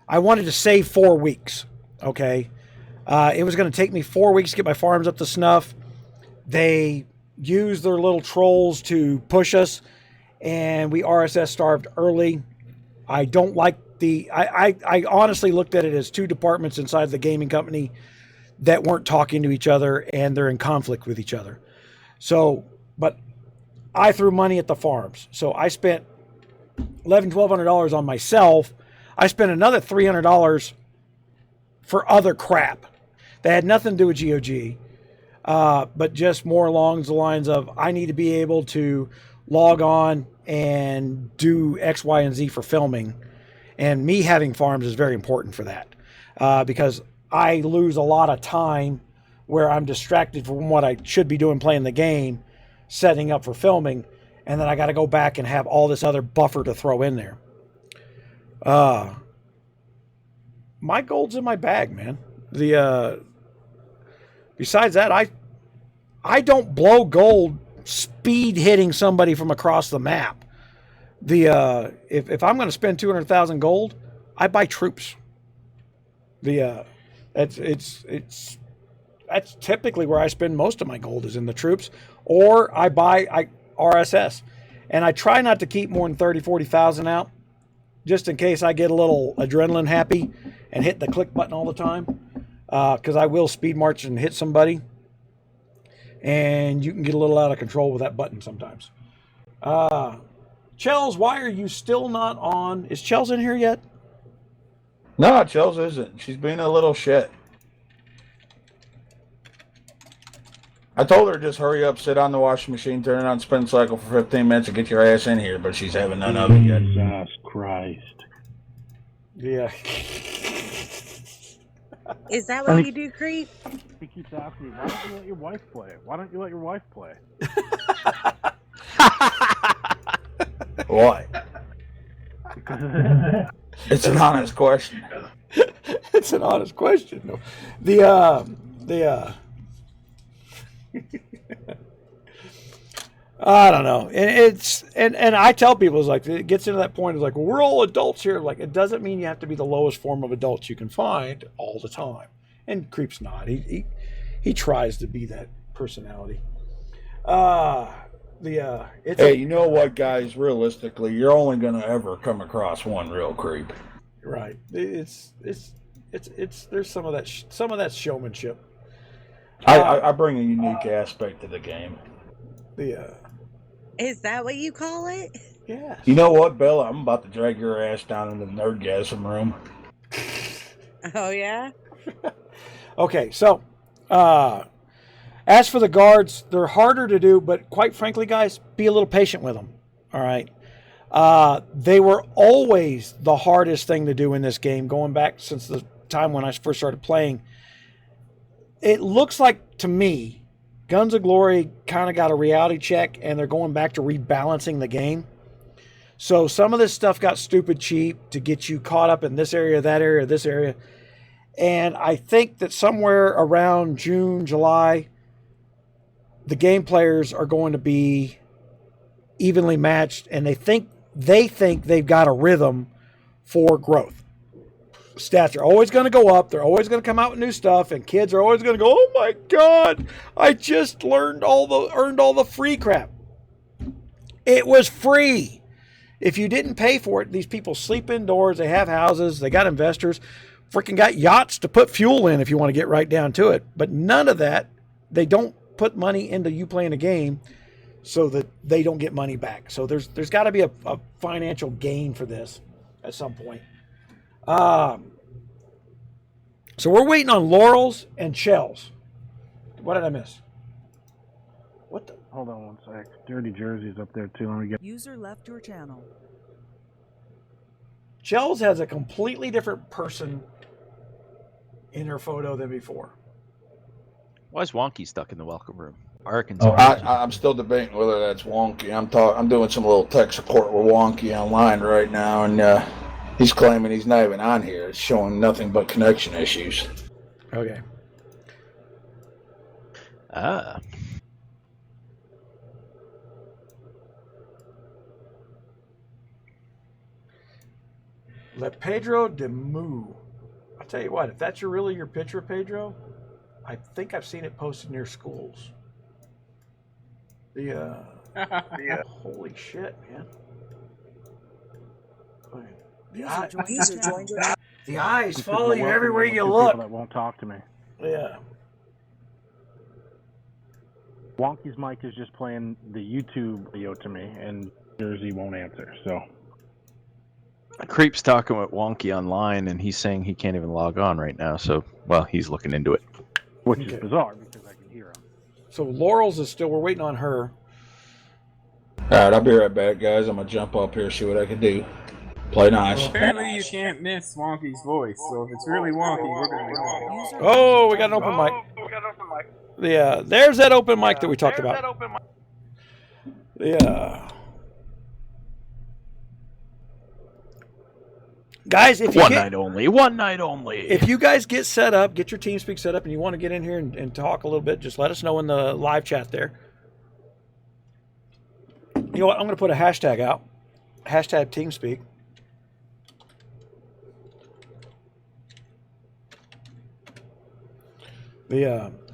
I wanted to save 4 weeks. Okay. It was going to take me 4 weeks to get my farms up to snuff. They used their little trolls to push us, and we RSS starved early. I don't like I honestly looked at it as two departments inside the gaming company that weren't talking to each other, and they're in conflict with each other. So, but I threw money at the farms. So I spent $1,200 on myself. I spent another $300 for other crap that had nothing to do with GOG, but just more along the lines of I need to be able to log on and do X, Y, and Z for filming. And me having farms is very important for that because I lose a lot of time where I'm distracted from what I should be doing playing the game, setting up for filming, and then I got to go back and have all this other buffer to throw in there. My gold's in my bag, man. Besides that, I don't blow gold speed hitting somebody from across the map. If I'm going to spend 200,000 gold, I buy troops. That's typically where I spend most of my gold is in the troops, or I buy RSS, and I try not to keep more than 40,000 out, just in case I get a little adrenaline happy and hit the click button all the time, because I will speed march and hit somebody, and you can get a little out of control with that button sometimes. Chels, why are you still not on? Is Chels in here yet? No, Chelsea isn't. She's being a little shit. I told her just hurry up, sit on the washing machine, turn it on spin cycle for 15 minutes and get your ass in here, but she's having none of it yet. Jesus Christ. Yeah. Is that what you do, Creep? He keeps asking me, why don't you let your wife play? Why don't you let your wife play? Why? It's an honest question. It's an honest question. No. I don't know. And I tell people, it's like, it gets into that point, it's like, well, we're all adults here. Like, it doesn't mean you have to be the lowest form of adults you can find all the time. And Creep's not. He tries to be that personality. Hey, you know what, guys? Realistically, you're only gonna ever come across one real creep. Right. It's there's some of that showmanship. I bring a unique aspect to the game. Is that what you call it? Yeah. You know what, Bella? I'm about to drag your ass down into the nerdgasm room. Oh yeah. Okay, so as for the guards, they're harder to do, but quite frankly, guys, be a little patient with them. All right. They were always the hardest thing to do in this game, going back since the time when I first started playing. It looks like, to me, Guns of Glory kind of got a reality check, and they're going back to rebalancing the game. So some of this stuff got stupid cheap to get you caught up in this area, that area, this area. And I think that somewhere around June, July, the game players are going to be evenly matched, and they think they've got a rhythm for growth. Stats are always going to go up. They're always going to come out with new stuff, and kids are always going to go, "Oh my God, I just earned all the free crap." It was free. If you didn't pay for it, these people sleep indoors. They have houses. They got investors. freaking got yachts to put fuel in if you want to get right down to it. But none of that, they don't put money into you playing a game so that they don't get money back. So there's got to be a financial gain for this at some point. So we're waiting on Laurels and Shells. What did I miss? What the? Hold on one sec. Dirty Jersey's up there too. Let me get. User left your channel. Shells has a completely different person in her photo than before. Why is Wonky stuck in the welcome room? Arkansas. I'm still debating whether that's Wonky. I'm doing some little tech support with Wonky online right now, and he's claiming he's not even on here. It's showing nothing but connection issues. Okay. Ah. Le Pedro de Mu. I'll tell you what, if that's really your picture, Pedro, I think I've seen it posted near schools. Holy shit, man. The eyes follow you everywhere you look. That won't talk to me. Yeah. Wonky's mic is just playing the YouTube video to me, and Jersey won't answer. So. Creep's talking with Wonky online, and he's saying he can't even log on right now. So, well, he's looking into it. Which is bizarre because I can hear him. So Laurel's is still, we're waiting on her. All right, I'll be right back, guys. I'm going to jump up here, see what I can do. Play nice. Well, apparently you can't miss Wonky's voice, so if it's really Wonky, we're going to go. Oh, we got an open mic. Yeah, there's that open mic that we talked about. Yeah. Guys, if you one night only. If you guys get set up, get your TeamSpeak set up, and you want to get in here and talk a little bit, just let us know in the live chat there. You know what? I'm going to put a hashtag out. Hashtag TeamSpeak.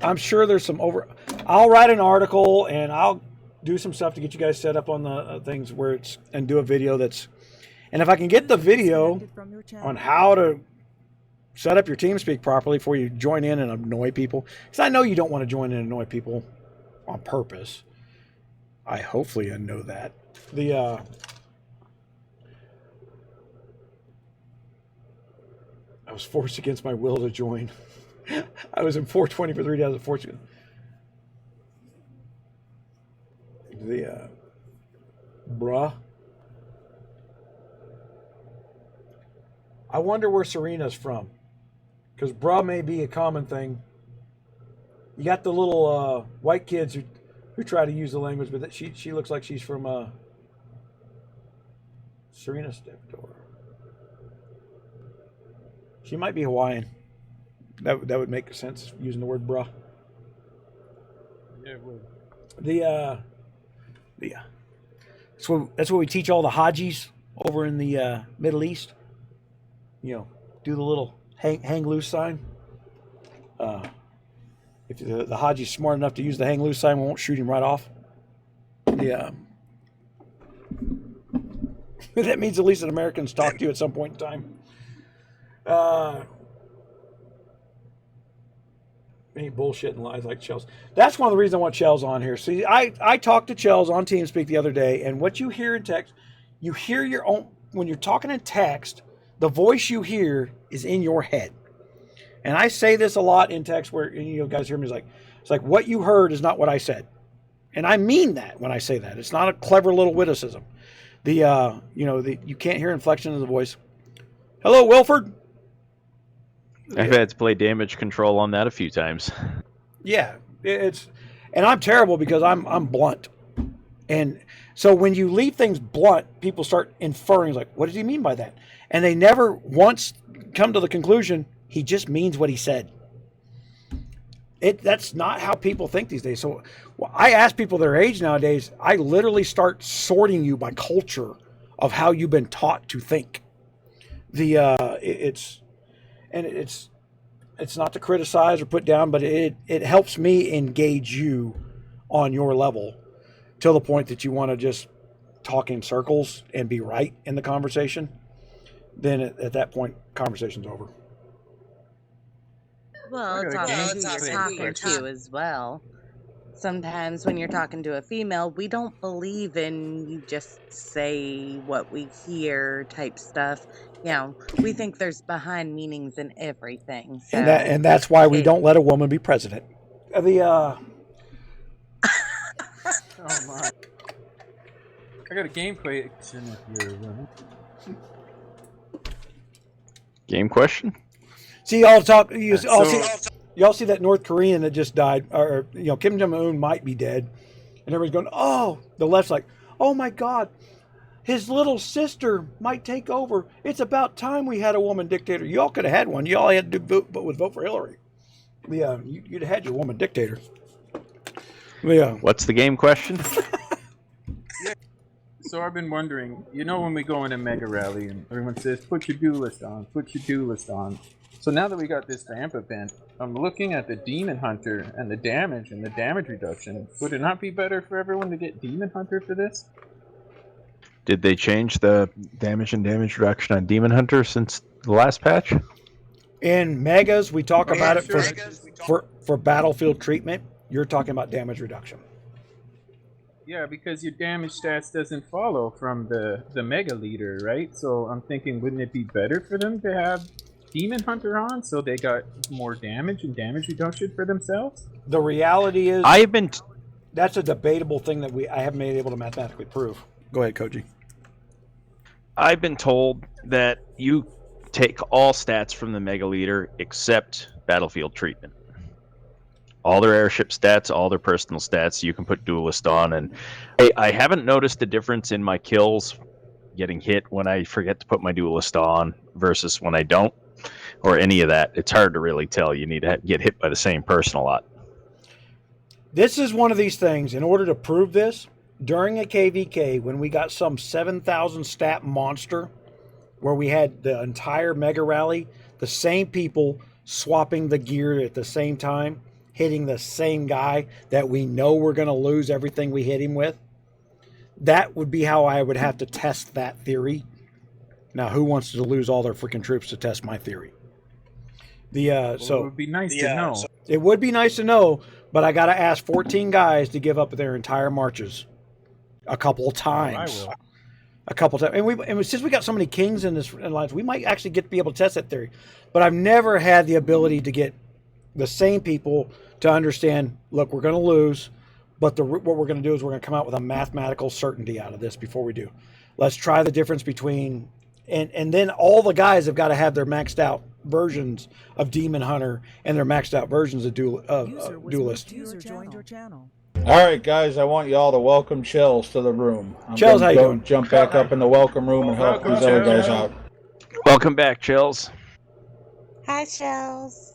I'm sure there's some I'll write an article and I'll do some stuff to get you guys set up on the things where it's, and do a video that's, and if I can get the video on how to set up your TeamSpeak properly before you join in and annoy people, because I know you don't want to join in and annoy people on purpose. I hopefully know that. I was forced against my will to join. I was in 420 for 3 days of fortune. Bruh. I wonder where Serena's from. Because bruh may be a common thing. You got the little white kids who try to use the language, but she looks like she's from Serena Stepdor. She might be Hawaiian. That would make sense using the word bruh. Yeah, it would. That's what we teach all the Hajis over in the Middle East. You know, do the little hang loose sign. If the Haji's smart enough to use the hang loose sign, we won't shoot him right off. Yeah. That means at least an Americans talk to you at some point in time. Any bullshit and lies like Chels. That's one of the reasons I want Chels on here. See, I talked to Chels on TeamSpeak the other day, and what you hear in text, you hear your own, when you're talking in text, the voice you hear is in your head. And I say this a lot in text where, you know, guys hear me, it's like what you heard is not what I said. And I mean that when I say that. It's not a clever little witticism. You can't hear inflection of the voice. Hello, Wilford. I've had to play damage control on that a few times. Yeah, and I'm terrible because I'm blunt. And so when you leave things blunt, people start inferring, like, what does he mean by that? And they never once come to the conclusion, he just means what he said. That's not how people think these days. So I ask people their age nowadays, I literally start sorting you by culture of how you've been taught to think. It's not to criticize or put down, but it helps me engage you on your level till the point that you want to just talk in circles and be right in the conversation. Then at that point, conversation's over. Well, it's also who you're talking to as well. Sometimes when you're talking to a female, we don't believe in you just say what we hear type stuff. You know, we think there's behind meanings in everything. So And that's why we don't let a woman be president. Oh my. I got a game question if you're willing. Game question? See, y'all see that North Korean that just died, or Kim Jong Un might be dead, and everybody's going, "Oh," the left's like, "Oh my God, his little sister might take over. It's about time we had a woman dictator." Y'all could have had one. Y'all had to vote for Hillary. Yeah, you'd have had your woman dictator. Yeah. What's the game question? So I've been wondering, when we go in a mega rally and everyone says, put your duelist on, put your duelist on. So now that we got this vamp event, I'm looking at the Demon Hunter and the damage reduction. Would it not be better for everyone to get Demon Hunter for this? Did they change the damage reduction on Demon Hunter since the last patch? In Megas, we talk about it for battlefield treatment. You're talking about damage reduction. Yeah, because your damage stats doesn't follow from the Mega Leader, right? So I'm thinking, wouldn't it be better for them to have Demon Hunter on so they got more damage and damage reduction for themselves? The reality is, that's a debatable thing that I haven't been able to mathematically prove. Go ahead, Koji. I've been told that you take all stats from the Mega Leader except battlefield treatment. All their airship stats, all their personal stats, you can put Duelist on. And I haven't noticed a difference in my kills getting hit when I forget to put my Duelist on versus when I don't, or any of that. It's hard to really tell. You need to get hit by the same person a lot. This is one of these things. In order to prove this, during a KVK, when we got some 7,000 stat monster, where we had the entire Mega Rally, the same people swapping the gear at the same time, hitting the same guy that we know we're going to lose everything we hit him with. That would be how I would have to test that theory. Now, who wants to lose all their freaking troops to test my theory? It would be nice to know. It would be nice to know, but I got to ask 14 guys to give up their entire marches a couple of times. I will. A couple of times. And since we got so many kings in this alliance, we might actually get to be able to test that theory. But I've never had the ability to get the same people to understand, look, we're going to lose, but what we're going to do is we're going to come out with a mathematical certainty out of this before we do. Let's try the difference between, and then all the guys have got to have their maxed out versions of Demon Hunter and their maxed out versions of Duelist. User joined your channel. All right, guys, I want y'all to welcome Chels to the room. Chels, how you doing? Jump back up in the welcome room and help these other guys out. Welcome back, Chels. Hi, Shells.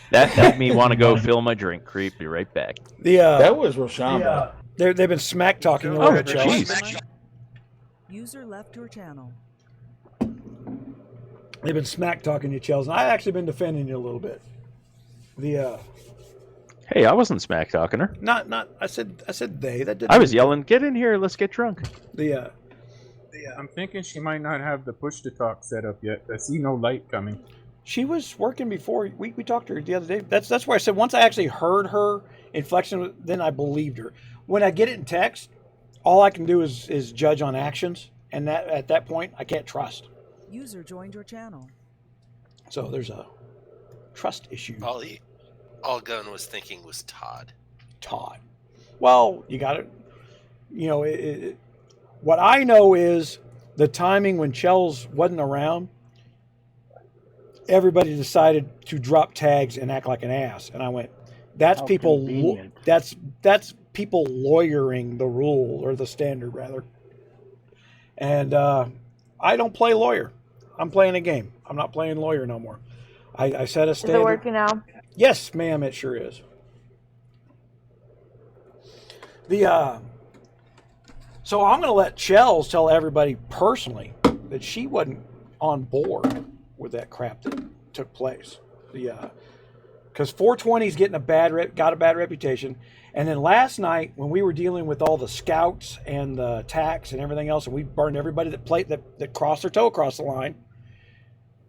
That made me want to go fill my drink. Creep, be right back. That was Roshamba. They've been smack talking. Oh, jeez. User left your channel. They've been smack talking you, Chels, and I've actually been defending you a little bit. Hey, I wasn't smack talking her. Not. I said they. That didn't. I was yelling, "Get in here, let's get drunk." I'm thinking she might not have the push to talk set up yet. I see no light coming. She was working before. We talked to her the other day. That's why I said once I actually heard her inflection, then I believed her. When I get it in text, all I can do is judge on actions, and that at that point I can't trust. User joined your channel. So there's a trust issue. All Gunn was thinking was Todd. Well, you got it. What I know is the timing when Chels wasn't around. Everybody decided to drop tags and act like an ass, and I went, "That's people. That's people lawyering the rule or the standard, rather." And I don't play lawyer. I'm playing a game. I'm not playing lawyer no more. I set a standard. Is it working now? Yes, ma'am. It sure is. So I'm going to let Chels tell everybody personally that she wasn't on board with that crap that took place. Because 420's getting got a bad reputation. And then last night when we were dealing with all the scouts and the attacks and everything else, and we burned everybody that crossed their toe across the line,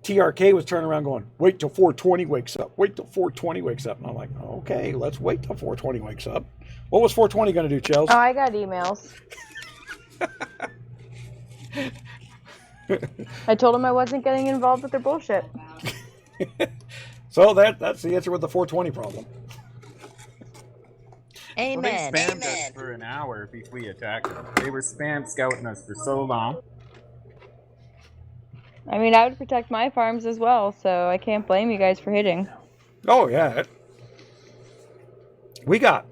TRK was turning around going, wait till 420 wakes up. Wait till 420 wakes up. And I'm like, okay, let's wait till 420 wakes up. What was 420 going to do, Chels? Oh, I got emails. I told him I wasn't getting involved with their bullshit. So that's the answer with the 420 problem. Amen. Well, they spammed us for an hour before we attacked them. They were spam scouting us for so long. I mean, I would protect my farms as well, so I can't blame you guys for hitting. Oh, yeah. We got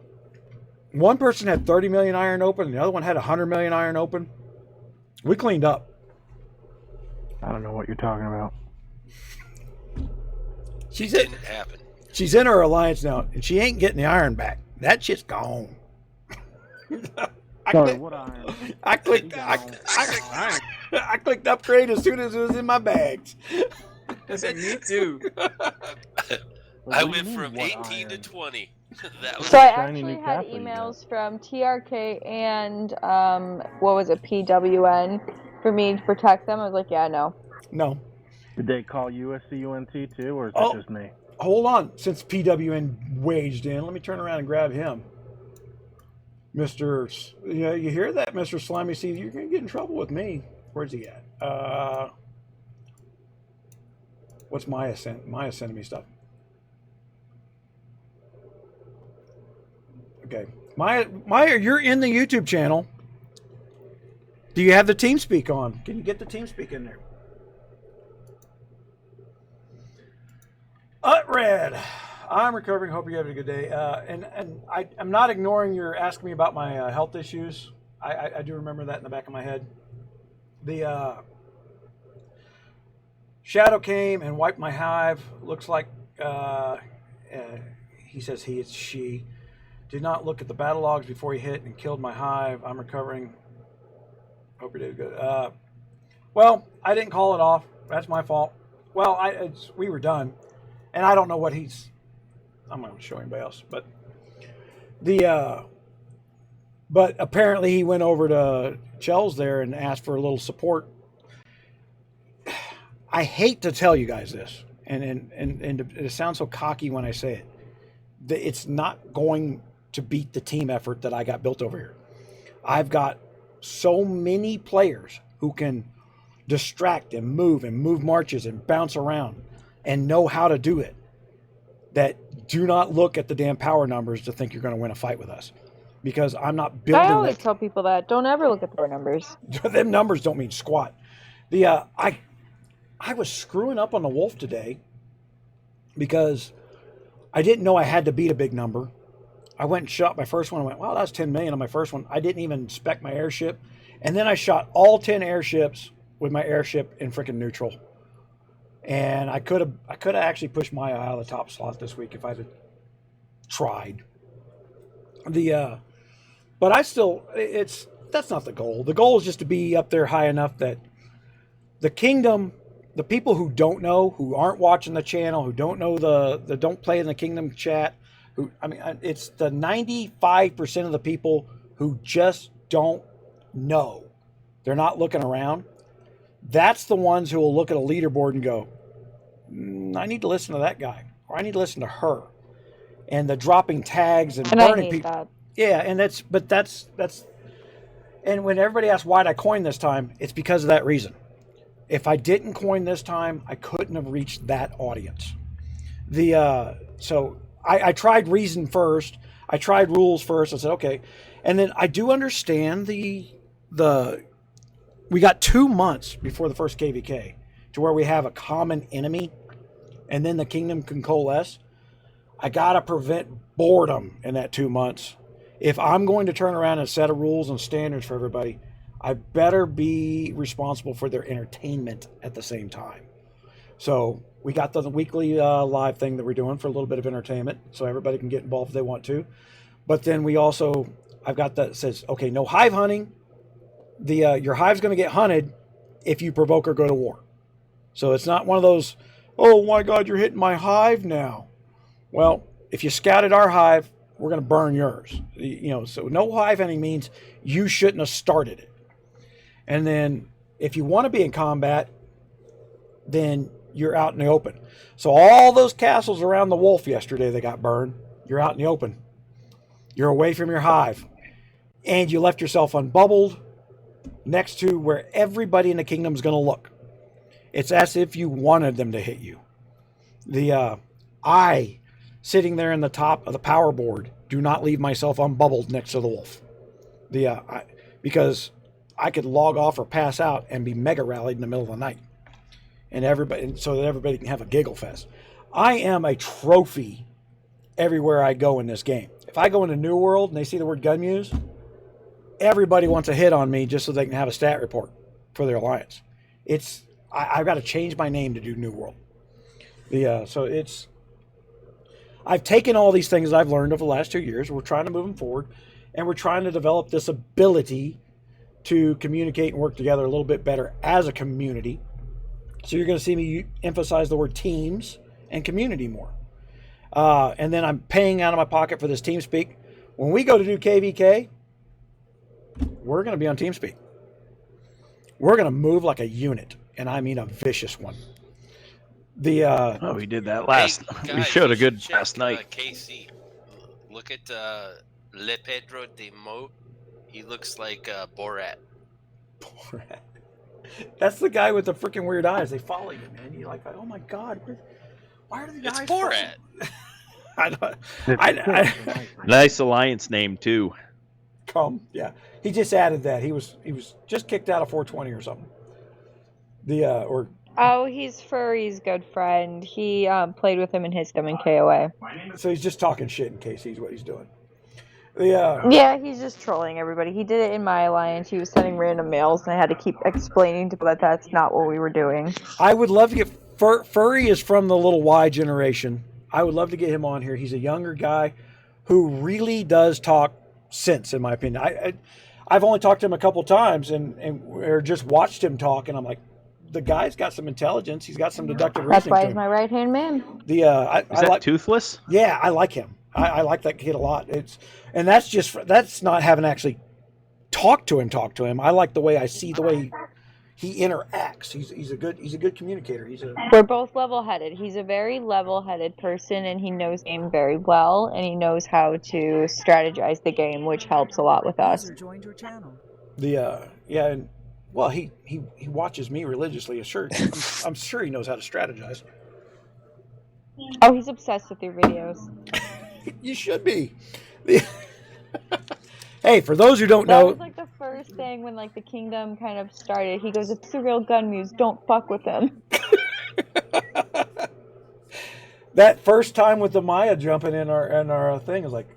one person had 30 million iron open, and the other one had 100 million iron open. We cleaned up. I don't know what you're talking about. She's Didn't happen. She's in her alliance now, and she ain't getting the iron back. That shit's gone. Sorry, what iron? I clicked upgrade as soon as it was in my bags. Me too. I went from 18 to 20. That was So I Shiny actually new had cap, or you emails from TRK and PWN for me to protect them. I was like, yeah, no. No. Did they call USCUNT too, or is that just me? Hold on. Since PWN waged in, let me turn around and grab him. Mr. Yeah, you hear that, Mr. Slimy Seed? You're going to get in trouble with me. Where's he at? What's Maya sending me stuff? Okay. Maya, you're in the YouTube channel. Do you have the TeamSpeak on? Can you get the TeamSpeak in there? Red, I'm recovering. Hope you're having a good day. And I'm not ignoring your asking me about my health issues. I do remember that in the back of my head. The Shadow came and wiped my hive. Looks like he says he, it's she. Did not look at the battle logs before he hit and killed my hive. I'm recovering. Hope you're doing good. Well, I didn't call it off. That's my fault. Well, we were done. And I don't know what I'm not going to show anybody else, but but apparently he went over to Chels there and asked for a little support. I hate to tell you guys this, and it sounds so cocky when I say it. It's not going to beat the team effort that I got built over here. I've got so many players who can distract and move marches and bounce around and know how to do it, that do not look at the damn power numbers to think you're going to win a fight with us, because I'm not building. I always tell people that. Don't ever look at the power numbers. Them numbers don't mean squat. I was screwing up on the wolf today because I didn't know I had to beat a big number. I went and shot my first one. I went, wow, that's 10 million on my first one. I didn't even spec my airship. And then I shot all 10 airships with my airship in freaking neutral. And I could have actually pushed my eye out of the top slot this week if I had tried. But that's not the goal. The goal is just to be up there high enough that the kingdom, the people who don't know, who aren't watching the channel, who don't know the don't play in the kingdom chat, it's the 95% of the people who just don't know. They're not looking around. That's the ones who will look at a leaderboard and go, I need to listen to that guy, or I need to listen to her. And the dropping tags and burning people. That. Yeah, and that's and when everybody asks why'd I coin this time, it's because of that reason. If I didn't coin this time, I couldn't have reached that audience. So I tried reason first. I tried rules first. I said, okay. And then I do understand we got 2 months before the first KVK to where we have a common enemy, and then the kingdom can coalesce. I got to prevent boredom in that 2 months. If I'm going to turn around and set a rules and standards for everybody, I better be responsible for their entertainment at the same time. So we got the weekly live thing that we're doing for a little bit of entertainment, so everybody can get involved if they want to. But then I've got that says, okay, no hive hunting. Your hive's going to get hunted if you provoke or go to war. So it's not one of those, oh my God, you're hitting my hive now. Well, if you scouted our hive, we're going to burn yours. So no hive hunting means you shouldn't have started it. And then if you want to be in combat, then you're out in the open. So all those castles around the wolf yesterday that got burned, you're out in the open. You're away from your hive. And you left yourself unbubbled next to where everybody in the kingdom is going to look. It's as if you wanted them to hit you. I, sitting there in the top of the power board, do not leave myself unbubbled next to the wolf. Because I could log off or pass out and be mega rallied in the middle of the night. And so that everybody can have a giggle fest. I am a trophy everywhere I go in this game. If I go into New World and they see the word Gunmuse, everybody wants a hit on me just so they can have a stat report for their alliance. I've got to change my name to do New World. I've taken all these things I've learned over the last 2 years. We're trying to move them forward, and we're trying to develop this ability to communicate and work together a little bit better as a community. So you're going to see me emphasize the word teams and community more. And then I'm paying out of my pocket for this TeamSpeak. When we go to do KVK, we're going to be on TeamSpeak. We're going to move like a unit, and I mean a vicious one. We did that last. Hey, we guys, showed a you good should check, last night. KC, look at Le Pedro de Mo. He looks like Borat. Borat. That's the guy with the freaking weird eyes. They follow you, man. You're like, oh my god, why are the guys? It's Borat. Nice alliance name too. Yeah, he just added that. He was just kicked out of 420 or something. Oh, he's Furry's good friend. He played with him in his in KOA. So he's just talking shit in case he's what he's doing. Yeah, he's just trolling everybody. He did it in my alliance. He was sending random mails, and I had to keep explaining to people that that's not what we were doing. I would love to get Furry is from the little Y generation. I would love to get him on here. He's a younger guy who really does talk sense, in my opinion. I've only talked to him a couple times or just watched him talk, and I'm like, the guy's got some intelligence. He's got some deductive reasoning. That's why to he's him. my right-hand man. Is that Toothless? Yeah, I like him. I like that kid a lot. That's not having actually talked to him. I like the way I see the way he interacts. He's a good communicator. We're both level-headed. He's a very level-headed person, and he knows the game very well, and he knows how to strategize the game, which helps a lot with us. User joined your channel. He watches me religiously. I'm sure he knows how to strategize. Oh, he's obsessed with your videos. You should be. Hey, for those who don't know, that was like the first thing when like the kingdom kind of started. He goes, "If it's a real Gunmuse, don't fuck with him." That first time with the Maya jumping in our thing is like,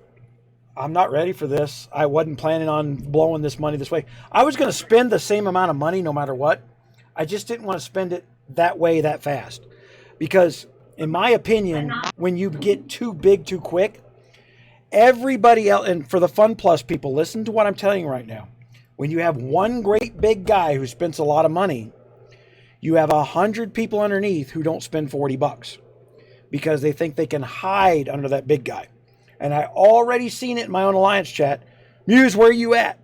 I'm not ready for this. I wasn't planning on blowing this money this way. I was going to spend the same amount of money no matter what. I just didn't want to spend it that way that fast. Because in my opinion, when you get too big too quick, everybody else, and for the Fun Plus people, listen to what I'm telling you right now. When you have one great big guy who spends a lot of money, you have 100 people underneath who don't spend $40 because they think they can hide under that big guy. And I already seen it in my own alliance chat. Muse, where are you at?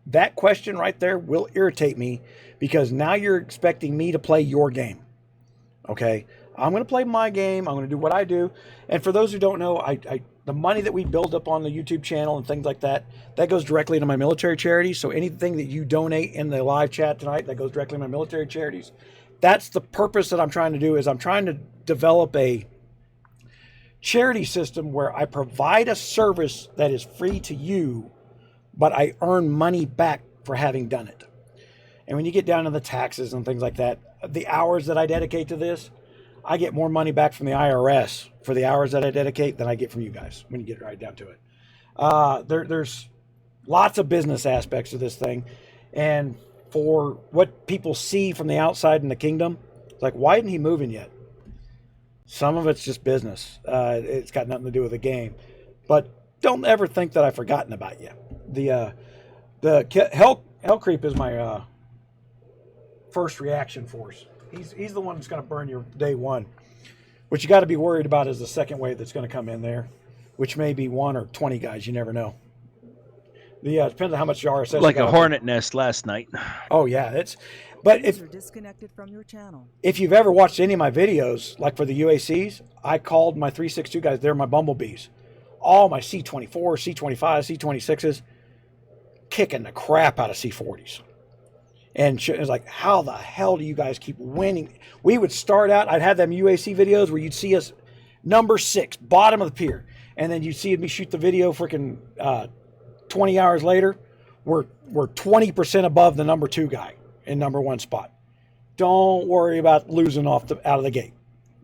That question right there will irritate me because now you're expecting me to play your game. Okay? I'm going to play my game. I'm going to do what I do. And for those who don't know, the money that we build up on the YouTube channel and things like that, that goes directly to my military charities. So anything that you donate in the live chat tonight, that goes directly to my military charities. That's the purpose that I'm trying to do, is I'm trying to develop a charity system where I provide a service that is free to you, but I earn money back for having done it. And when you get down to the taxes and things like that, the hours that I dedicate to this, I get more money back from the IRS for the hours that I dedicate than I get from you guys when you get right down to it. There's lots of business aspects to this thing. And for what people see from the outside in the kingdom, it's like, why isn't he moving yet? Some of it's just business. It's got nothing to do with the game. But don't ever think that I've forgotten about you. The Hell Creep is my first reaction force. He's the one that's going to burn your day one. What you got to be worried about is the second wave that's going to come in there, which may be 1 or 20 guys. You never know. It depends on how much RSS. Like a hornet nest last night. Oh yeah, But if User disconnected from your channel. if you've ever watched any of my videos, like for the UACs, I called my 362 guys, they're my bumblebees. All my C24, C25, C26s, kicking the crap out of C40s. And it was like, how the hell do you guys keep winning? We would start out, I'd have them UAC videos where you'd see us number 6, bottom of the pier. And then you'd see me shoot the video freaking 20 hours later. We're 20% above the number 2 guy in number 1 spot. Don't worry about losing out of the gate.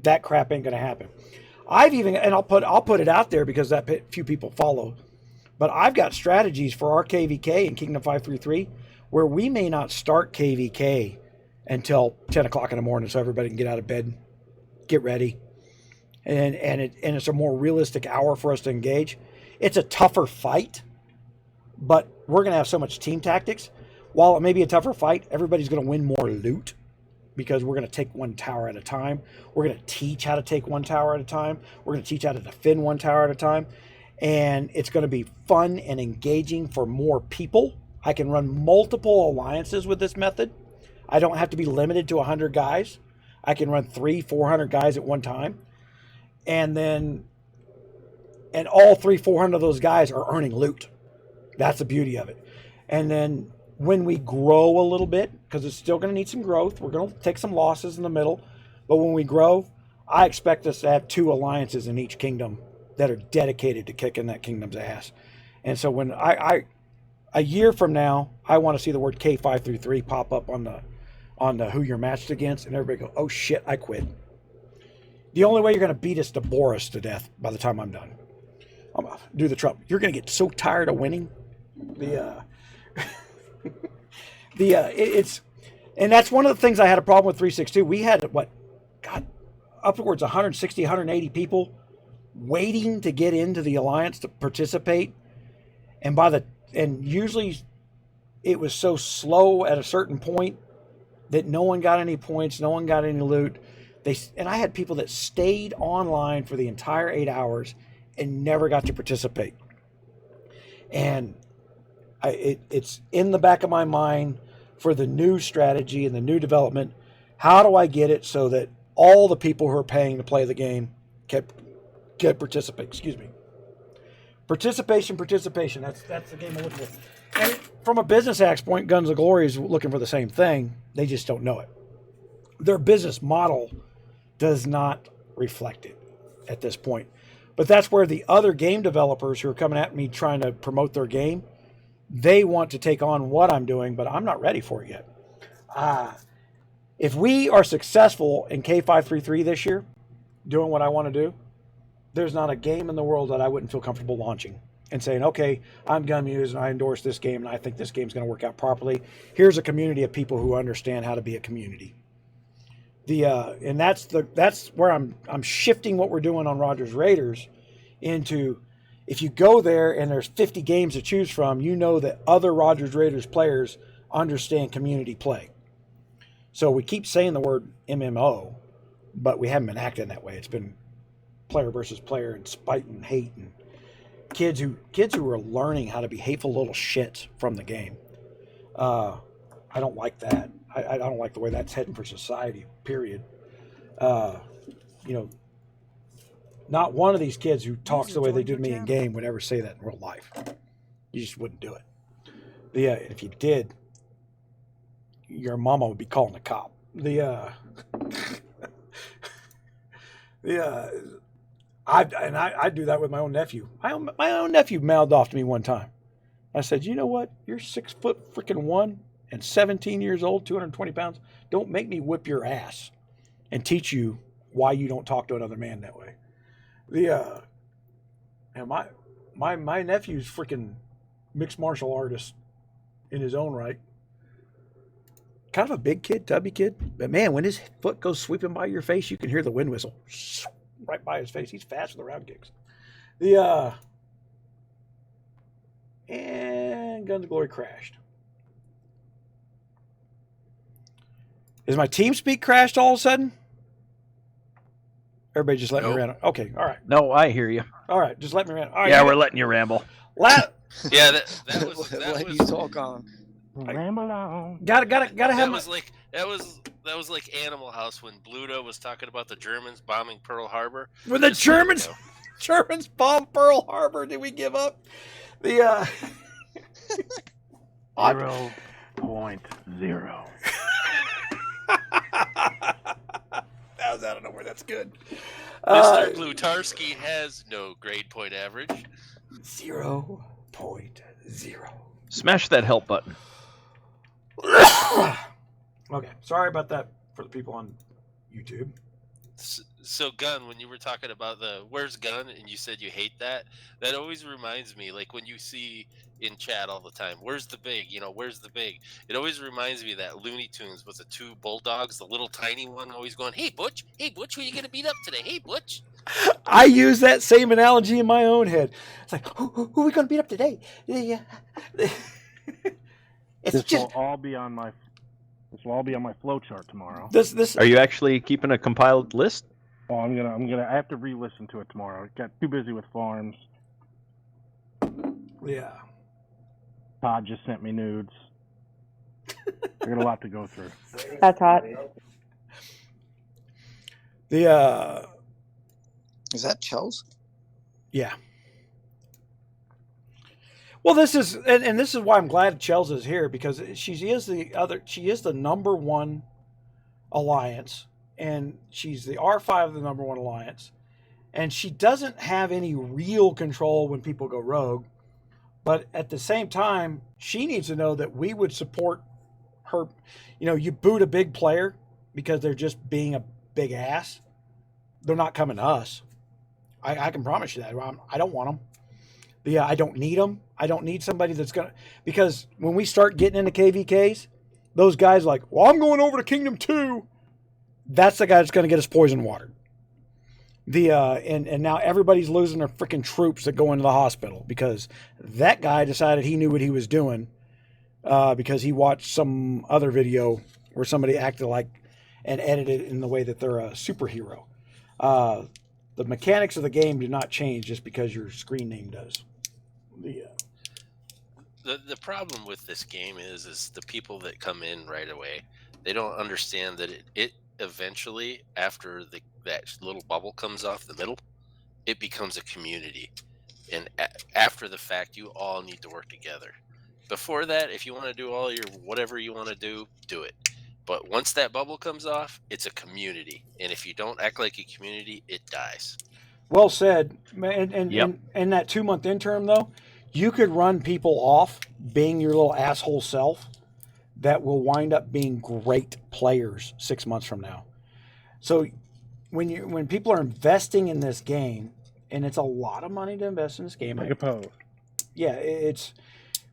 That crap ain't going to happen. I'll put it out there because that few people follow. But I've got strategies for our KVK in Kingdom 533 where we may not start KVK until 10 o'clock in the morning so everybody can get out of bed, get ready. And it's a more realistic hour for us to engage. It's a tougher fight, but we're going to have so much team tactics. While it may be a tougher fight, everybody's going to win more loot because we're going to take one tower at a time. We're going to teach how to take one tower at a time. We're going to teach how to defend one tower at a time. And it's going to be fun and engaging for more people. I can run multiple alliances with this method. I don't have to be limited to 100 guys. I can run 300-400 guys at one time. And all 300-400 of those guys are earning loot. That's the beauty of it. And then when we grow a little bit, because it's still going to need some growth, we're going to take some losses in the middle. But when we grow, I expect us to have 2 alliances in each kingdom that are dedicated to kicking that kingdom's ass. And so when a year from now, I want to see the word K533 pop up on the who you're matched against, and everybody go, oh shit, I quit. The only way you're going to beat us is to bore us to death by the time I'm done. I'm going to do the Trump. You're going to get so tired of winning. And that's one of the things I had a problem with 362. We had upwards 160, 180 people waiting to get into the alliance to participate. And usually it was so slow at a certain point that no one got any points, no one got any loot. And I had people that stayed online for the entire 8 hours and never got to participate. And it's in the back of my mind for the new strategy and the new development. How do I get it so that all the people who are paying to play the game can participate? Excuse me. Participation. That's the game I'm looking for. And from a business axe point, Guns of Glory is looking for the same thing. They just don't know it. Their business model does not reflect it at this point. But that's where the other game developers who are coming at me trying to promote their game, they want to take on what I'm doing, but I'm not ready for it yet. If we are successful in K533 this year, doing what I want to do, there's not a game in the world that I wouldn't feel comfortable launching and saying, okay, I'm Gunmuse and I endorse this game and I think this game's going to work out properly. Here's a community of people who understand how to be a community. And that's where I'm shifting what we're doing on Rogers Raiders into, if you go there and there's 50 games to choose from, you know that other Rogers Raiders players understand community play. So we keep saying the word MMO, but we haven't been acting that way. It's been player versus player and spite and hate and kids who are learning how to be hateful little shits from the game. I don't like that. I don't like the way that's heading for society, period. Not one of these kids who talks the way they do to me in game would ever say that in real life. You just wouldn't do it. If you did, your mama would be calling the cop. I do that with my own nephew. My own nephew mouthed off to me one time. I said, you know what? You're 6'1" and 17 years old, 220 pounds. Don't make me whip your ass and teach you why you don't talk to another man that way. And my nephew's freaking mixed martial artist in his own right. Kind of a big kid, tubby kid. But man, when his foot goes sweeping by your face, you can hear the wind whistle right by his face. He's fast with the round kicks. And Guns of Glory crashed. Is my TeamSpeak crashed all of a sudden? Everybody just let me rant. Okay, all right. No, I hear you. All right, just let me rant. All right, yeah, we're letting you ramble. Yeah, that was you talk on. Ramble on. Gotta have. That was like Animal House when Bluto was talking about the Germans bombing Pearl Harbor. When the Just let it go. Germans bombed Pearl Harbor, did we give up? The 0.0. That was out of nowhere. That's good. Mr. Plutarski has no grade point average. 0.0. Smash that help button. Okay, sorry about that for the people on YouTube. So, Gun, when you were talking about the where's Gun and you said you hate that, that always reminds me, like when you see in chat all the time, where's the big? Where's the big? It always reminds me of that Looney Tunes with the two bulldogs, the little tiny one always going, hey, Butch, who are you going to beat up today? Hey, Butch. I use that same analogy in my own head. It's like, who are we going to beat up today? This will all be on my flowchart tomorrow. This. Are you actually keeping a compiled list? Oh, I have to re-listen to it tomorrow. I got too busy with farms. Yeah. Todd just sent me nudes. I got a lot to go through. That's hot. Is that Chels? Yeah. Well, this is, and this is why I'm glad Chels is here, because she is the number one alliance, and she's the R5 of the number one alliance, and she doesn't have any real control when people go rogue, but at the same time, she needs to know that we would support her. You boot a big player because they're just being a big ass, they're not coming to us. I can promise you that. I don't want them. Yeah, I don't need them. I don't need somebody that's going to... Because when we start getting into KVKs, those guys are like, well, I'm going over to Kingdom 2. That's the guy that's going to get us poison watered. And now everybody's losing their freaking troops that go into the hospital because that guy decided he knew what he was doing because he watched some other video where somebody acted like and edited it in the way that they're a superhero. The mechanics of the game do not change just because your screen name does. The problem with this game is the people that come in right away, they don't understand that it eventually, after that little bubble comes off the middle, it becomes a community. And after the fact, you all need to work together. Before that, if you want to do all your whatever you want to do it. But once that bubble comes off, it's a community. And if you don't act like a community, it dies. Well said. And in that 2-month interim, though, you could run people off being your little asshole self that will wind up being great players 6 months from now. So when people are investing in this game, and it's a lot of money to invest in this game. Like a pose. Yeah, it's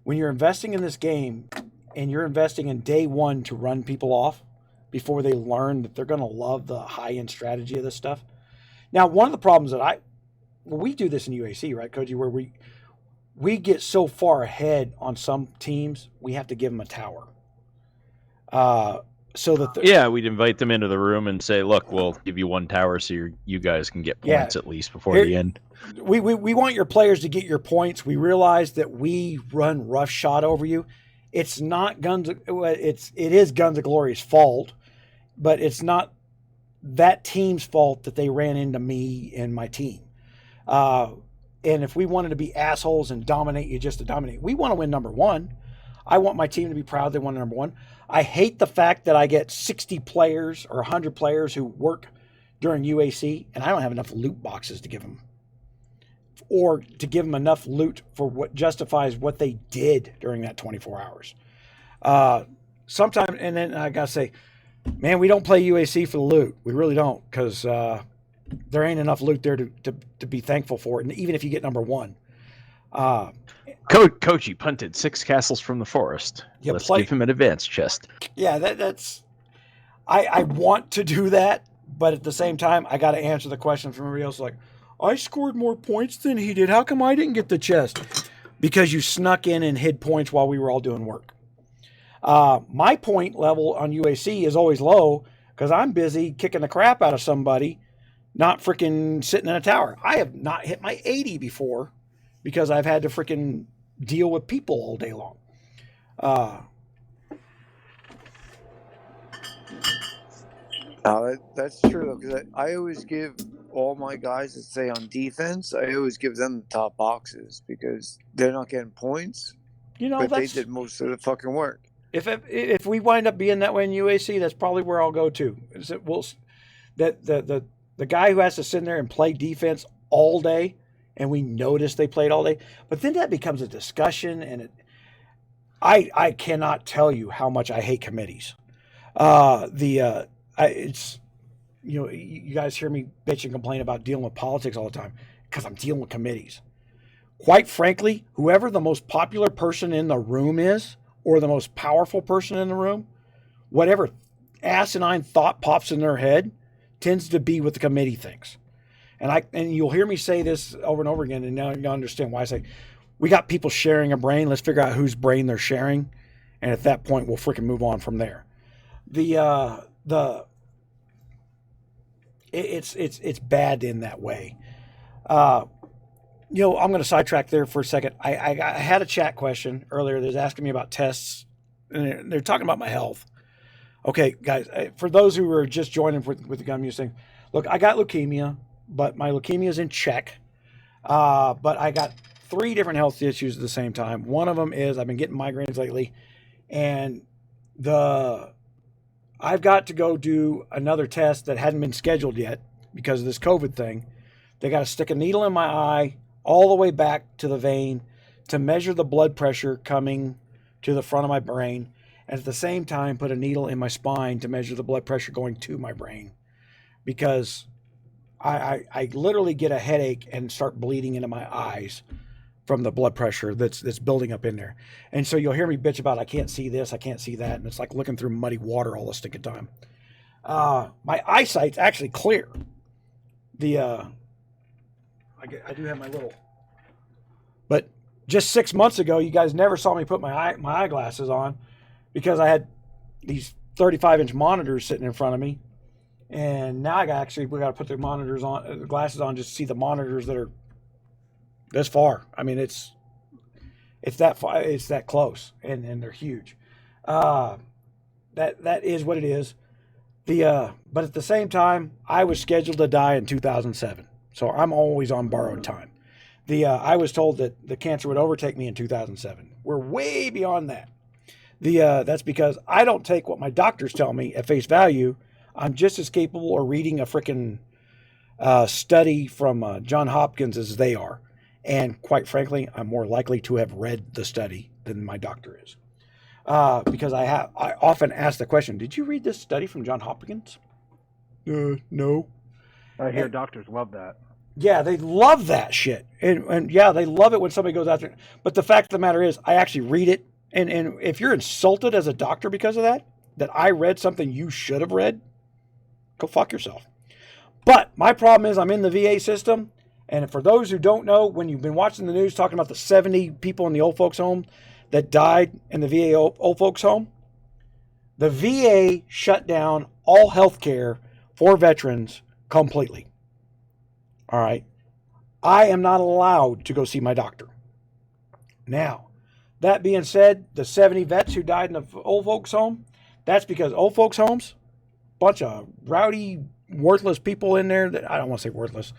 when you're investing in this game and you're investing in day one to run people off before they learn that they're going to love the high-end strategy of this stuff. Now, one of the problems that we do this in UAC, right, Koji, where we get so far ahead on some teams, we have to give them a tower. So that we'd invite them into the room and say, look, we'll give you one tower so you guys can get points at least before the end. We want your players to get your points. We realize that we run roughshod over you. It's not it is Guns of Glory's fault, but it's not that team's fault that they ran into me and my team. And if we wanted to be assholes and dominate you just to dominate, we want to win number one. I want my team to be proud they won number one. I hate the fact that I get 60 players or 100 players who work during UAC, and I don't have enough loot boxes to give them. Or to give them enough loot for what justifies what they did during that 24 hours. Sometimes, and then I got to say, man, we don't play UAC for the loot. We really don't, because there ain't enough loot there to be thankful for it, and even if you get number one. Koji punted 6 castles from the forest. Let's give him an advanced chest. Yeah, that's... I want to do that, but at the same time, I got to answer the question from everybody else, like, I scored more points than he did. How come I didn't get the chest? Because you snuck in and hid points while we were all doing work. My point level on UAC is always low because I'm busy kicking the crap out of somebody, not freaking sitting in a tower. I have not hit my 80 before because I've had to freaking deal with people all day long. That's true, because I always give all my guys that stay on defense, I always give them the top boxes because they're not getting points, but they did most of the fucking work. If we wind up being that way in UAC, that's probably where I'll go to. The guy who has to sit there and play defense all day, and we notice they played all day, but then that becomes a discussion, and I cannot tell you how much I hate committees. It's, you guys hear me bitch and complain about dealing with politics all the time because I'm dealing with committees. Quite frankly, whoever the most popular person in the room is, or the most powerful person in the room, whatever asinine thought pops in their head tends to be what the committee thinks. And you'll hear me say this over and over again, and now you understand why I say, we got people sharing a brain. Let's figure out whose brain they're sharing. And at that point, we'll freaking move on from there. It's bad in that way. I'm going to sidetrack there for a second. I had a chat question earlier that was asking me about tests, and they're talking about my health. Okay, guys, for those who are just joining with the gun muse thing, look, I got leukemia, but my leukemia is in check. But I got 3 different health issues at the same time. One of them is I've been getting migraines lately, and I've got to go do another test that hadn't been scheduled yet because of this COVID thing. They got to stick a needle in my eye all the way back to the vein to measure the blood pressure coming to the front of my brain, and at the same time put a needle in my spine to measure the blood pressure going to my brain, because I literally get a headache and start bleeding into my eyes from the blood pressure that's building up in there. And so you'll hear me bitch about I can't see this, I can't see that, and it's like looking through muddy water all the stinking time. My eyesight's actually clear. I do have my little, but just 6 months ago, you guys never saw me put my eyeglasses on because I had these 35-inch monitors sitting in front of me, and now we got to put the glasses on just to see the monitors that are this far. I mean, it's that far, it's that close, and they're huge. That is what it is. But at the same time, I was scheduled to die in 2007. So I'm always on borrowed time. I was told that the cancer would overtake me in 2007. We're way beyond that. That's because I don't take what my doctors tell me at face value. I'm just as capable of reading a freaking study from John Hopkins as they are. And quite frankly, I'm more likely to have read the study than my doctor is. Because I often ask the question, did you read this study from John Hopkins? No. I hear doctors love that. Yeah, they love that shit. And yeah, they love it when somebody goes out there. But the fact of the matter is, I actually read it. And if you're insulted as a doctor because of that I read something you should have read, go fuck yourself. But my problem is I'm in the VA system. And for those who don't know, when you've been watching the news talking about the 70 people in the old folks home that died in the VA old folks home, the VA shut down all health care for veterans completely. All right. I am not allowed to go see my doctor. Now, that being said, the 70 vets who died in the old folks home, that's because old folks homes, bunch of rowdy, worthless people in there that, I don't want to say worthless,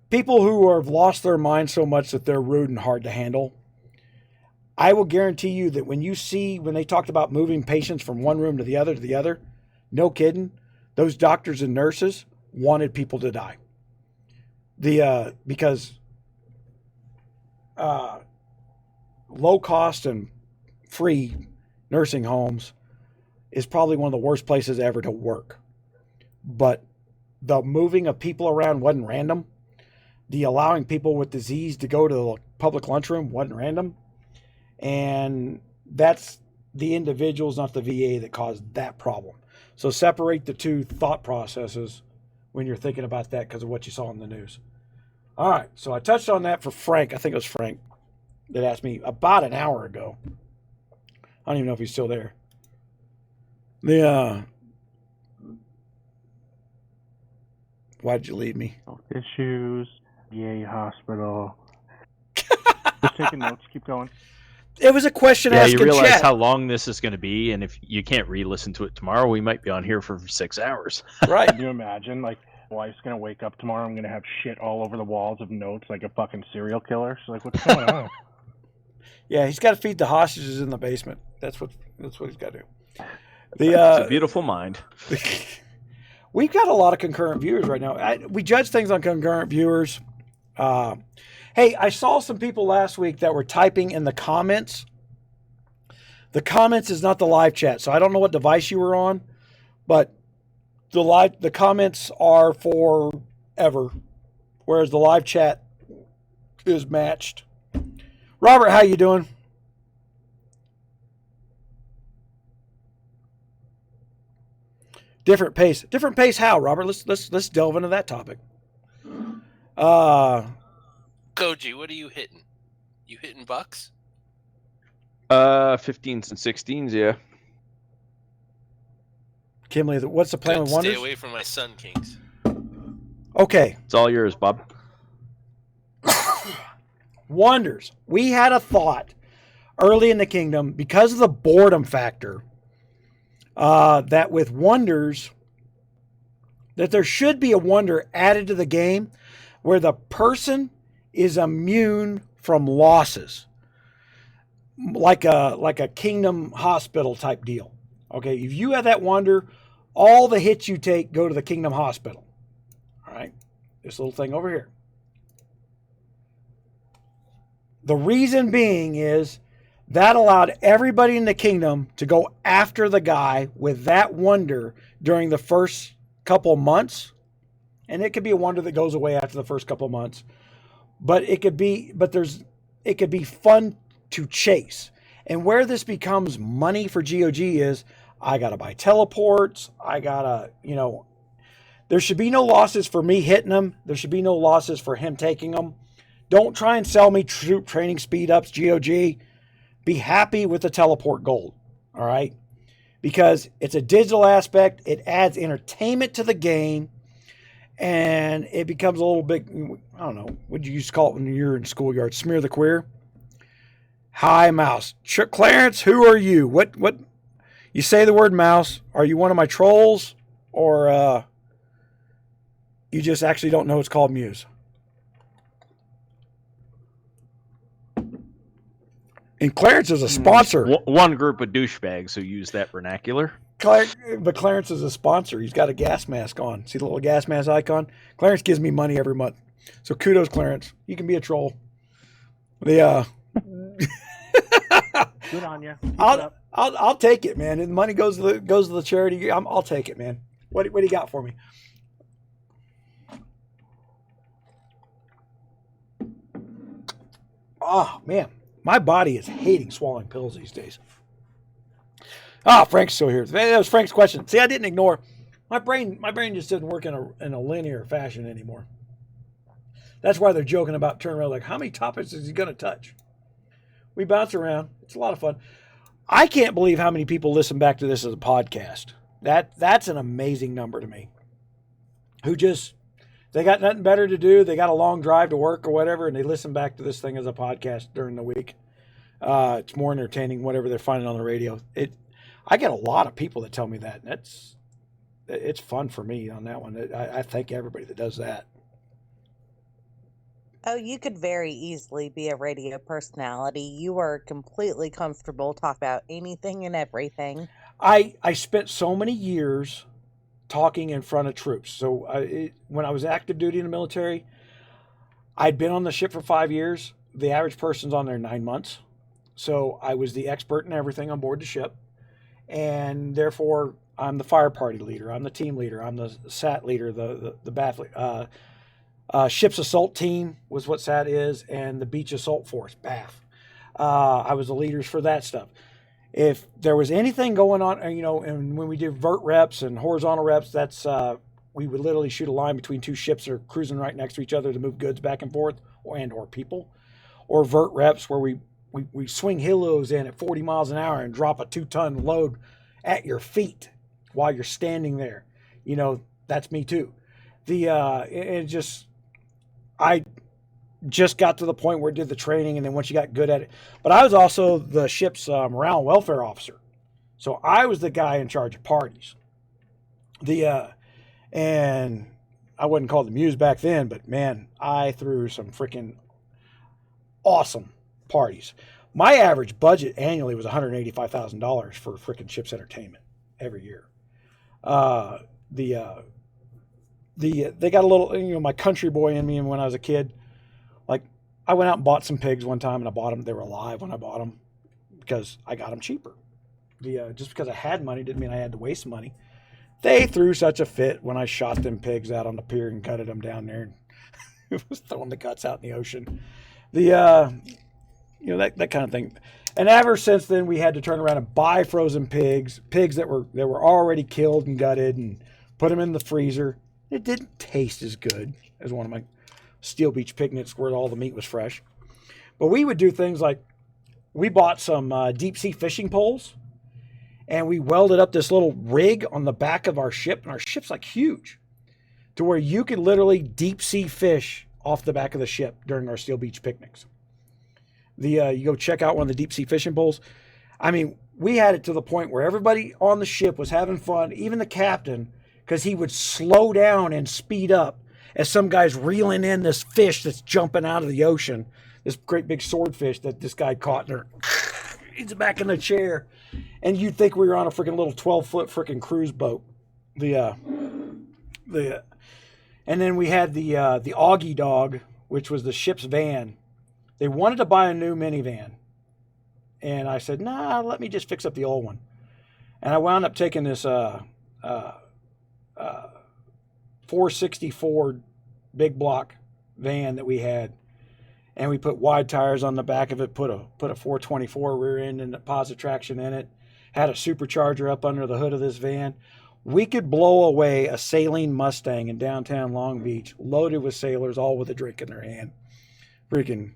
people who have lost their minds so much that they're rude and hard to handle. I will guarantee you that when they talked about moving patients from one room to the other, no kidding, those doctors and nurses wanted people to die. Because low cost and free nursing homes is probably one of the worst places ever to work. But the moving of people around wasn't random. The allowing people with disease to go to the public lunchroom wasn't random. And that's the individuals, not the VA, that caused that problem. So separate the two thought processes when you're thinking about that because of what you saw in the news. All right, so I touched on that for Frank. I think it was Frank that asked me about an hour ago. I don't even know if he's still there. Why'd you leave me? Issues, VA hospital. Just taking notes. Keep going. It was a question Yeah, asked you in realize chat. how long this is going to be, and if you can't re-listen to it tomorrow, we might be on here for 6 hours. Right. Can you imagine? Like, wife's gonna wake up tomorrow. I'm gonna have shit all over the walls of notes like a fucking serial killer. She's like, "What's going on?" Yeah, he's got to feed the hostages in the basement. That's what he's got to do. It's a beautiful mind. We've got a lot of concurrent viewers right now. We judge things on concurrent viewers. Hey, I saw some people last week that were typing in the comments. The comments is not the live chat, so I don't know what device you were on, but the comments are forever, whereas the live chat is matched. Robert, how you doing? Different pace. Different pace how, Robert? Let's delve into that topic. Koji, what are you hitting? You hitting bucks? 15s and 16s, yeah. Kimley, what's the plan Good, with Wonders? Stay away from my Sun Kings. Okay. It's all yours, Bob. Wonders. We had a thought early in the kingdom because of the boredom factor that with Wonders, that there should be a wonder added to the game where the person is immune from losses, like a kingdom hospital type deal. Okay, if you have that wonder, all the hits you take go to the kingdom hospital. All right, this little thing over here. The reason being is that allowed everybody in the kingdom to go after the guy with that wonder during the first couple months. And it could be a wonder that goes away after the first couple months. But it could be fun to chase. And where this becomes money for GOG is I got to buy teleports. I got to, there should be no losses for me hitting them. There should be no losses for him taking them. Don't try and sell me troop training speed ups, GOG. Be happy with the teleport gold, all right? Because it's a digital aspect. It adds entertainment to the game. And it becomes a little bit, I don't know, what you used to call it when you're in schoolyard? Smear the queer? Hi, Mouse. Clarence, who are you? What? You say the word Mouse. Are you one of my trolls? Or you just actually don't know it's called Muse? And Clarence is a sponsor. One group of douchebags who use that vernacular. But Clarence is a sponsor. He's got a gas mask on. See the little gas mask icon? Clarence gives me money every month. So kudos, Clarence. You can be a troll. Good on you. I'll take it, man. And the money goes to the charity. I'll take it, man. What do you got for me? Oh man, my body is hating swallowing pills these days. Frank's still here. That was Frank's question. See, I didn't ignore. My brain just doesn't work in a linear fashion anymore. That's why they're joking about turning around like, how many topics is he going to touch? We bounce around. It's a lot of fun. I can't believe how many people listen back to this as a podcast. That's an amazing number to me. Who just, they got nothing better to do. They got a long drive to work or whatever, and they listen back to this thing as a podcast during the week. It's more entertaining, whatever they're finding on the radio. I get a lot of people that tell me that. And it's fun for me on that one. I thank everybody that does that. Oh, you could very easily be a radio personality. You are completely comfortable talk about anything and everything. I spent so many years talking in front of troops. So when I was active duty in the military, I'd been on the ship for 5 years. The average person's on there 9 months. So I was the expert in everything on board the ship. And therefore, I'm the fire party leader. I'm the team leader. I'm the SAT leader, the BAF. Ship's assault team was what SAT is, and the beach assault force, BAF. I was the leaders for that stuff. If there was anything going on, and when we did vert reps and horizontal reps, that's we would literally shoot a line between two ships that are cruising right next to each other to move goods back and forth, or people, or vert reps where we swing helos in at 40 miles an hour and drop a 2-ton load at your feet while you're standing there. That's me too. just got to the point where it did the training, and then once you got good at it. But I was also the ship's morale and welfare officer. So I was the guy in charge of parties. And I wasn't called the Muse back then, but man, I threw some freaking awesome parties. My average budget annually was $185,000 for freaking ship's entertainment every year. They got a little, my country boy in me, and when I was a kid, like I went out and bought some pigs one time, and I bought them. They were alive when I bought them because I got them cheaper. Just because I had money didn't mean I had to waste money. They threw such a fit when I shot them pigs out on the pier and gutted them down there. It was throwing the guts out in the ocean. That kind of thing. And ever since then, we had to turn around and buy frozen pigs that were already killed and gutted, and put them in the freezer. It didn't taste as good as one of my Steel Beach picnics where all the meat was fresh. But we would do things like we bought some deep sea fishing poles, and we welded up this little rig on the back of our ship, and our ship's like huge, to where you could literally deep sea fish off the back of the ship during our Steel Beach picnics. You go check out one of the deep sea fishing poles. I mean, we had it to the point where everybody on the ship was having fun, even the captain, because he would slow down and speed up as some guy's reeling in this fish that's jumping out of the ocean, this great big swordfish that this guy caught, and he's back in the chair. And you'd think we were on a freaking little 12-foot freaking cruise boat. And then we had the Augie Dog, which was the ship's van. They wanted to buy a new minivan. And I said, nah, let me just fix up the old one. And I wound up taking this 464 big block van that we had, and we put wide tires on the back of it, put a 424 rear end and a positive traction in it, had a supercharger up under the hood of this van. We could blow away a Saline Mustang in downtown Long Beach, loaded with sailors, all with a drink in their hand. Freaking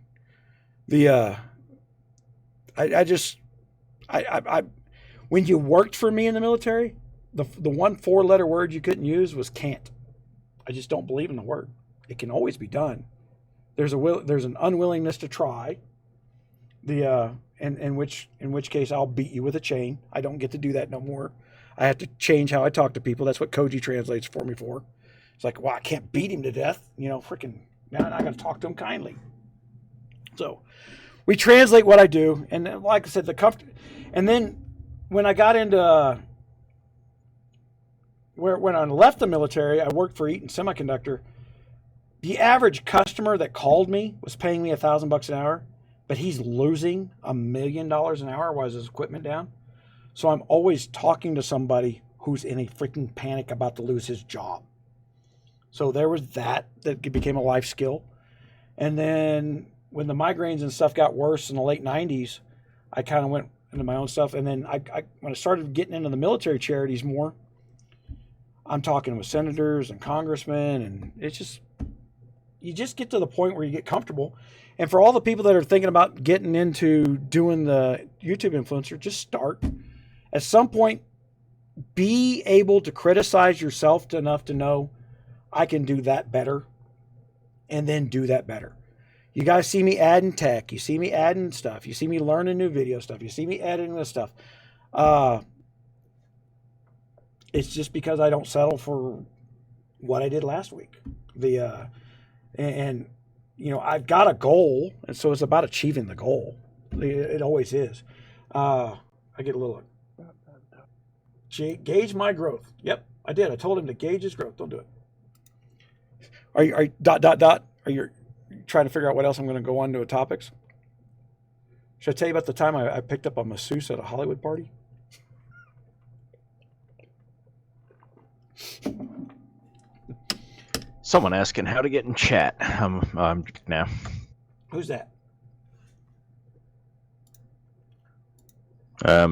when you worked for me in the military, the one 4-letter word you couldn't use was can't. I just don't believe in the word. It can always be done. There's an unwillingness to try. In which case I'll beat you with a chain. I don't get to do that no more. I have to change how I talk to people. That's what Koji translates for me for. It's like, well, I can't beat him to death. Freaking now I got to talk to him kindly. So we translate what I do, and like I said, and then when I got into when I left the military, I worked for Eaton Semiconductor. The average customer that called me was paying me $1,000 an hour, but he's losing $1 million an hour while his equipment down. So I'm always talking to somebody who's in a freaking panic about to lose his job. So there was that became a life skill. And then when the migraines and stuff got worse in the late 90s, I kind of went into my own stuff. And then when I started getting into the military charities more, I'm talking with senators and congressmen, and you just get to the point where you get comfortable. And for all the people that are thinking about getting into doing the YouTube influencer, just start. At some point, be able to criticize yourself enough to know I can do that better, and then do that better. You guys see me adding tech. You see me adding stuff. You see me learning new video stuff. You see me editing this stuff. It's just because I don't settle for what I did last week. I've got a goal, and so it's about achieving the goal. It always is. I get a little gauge my growth. Yep, I did. I told him to gauge his growth. Don't do it. Are you Are you trying to figure out what else I'm going to go on to topics? Should I tell you about the time I picked up a masseuse at a Hollywood party? Someone asking how to get in chat. I'm now. Who's that?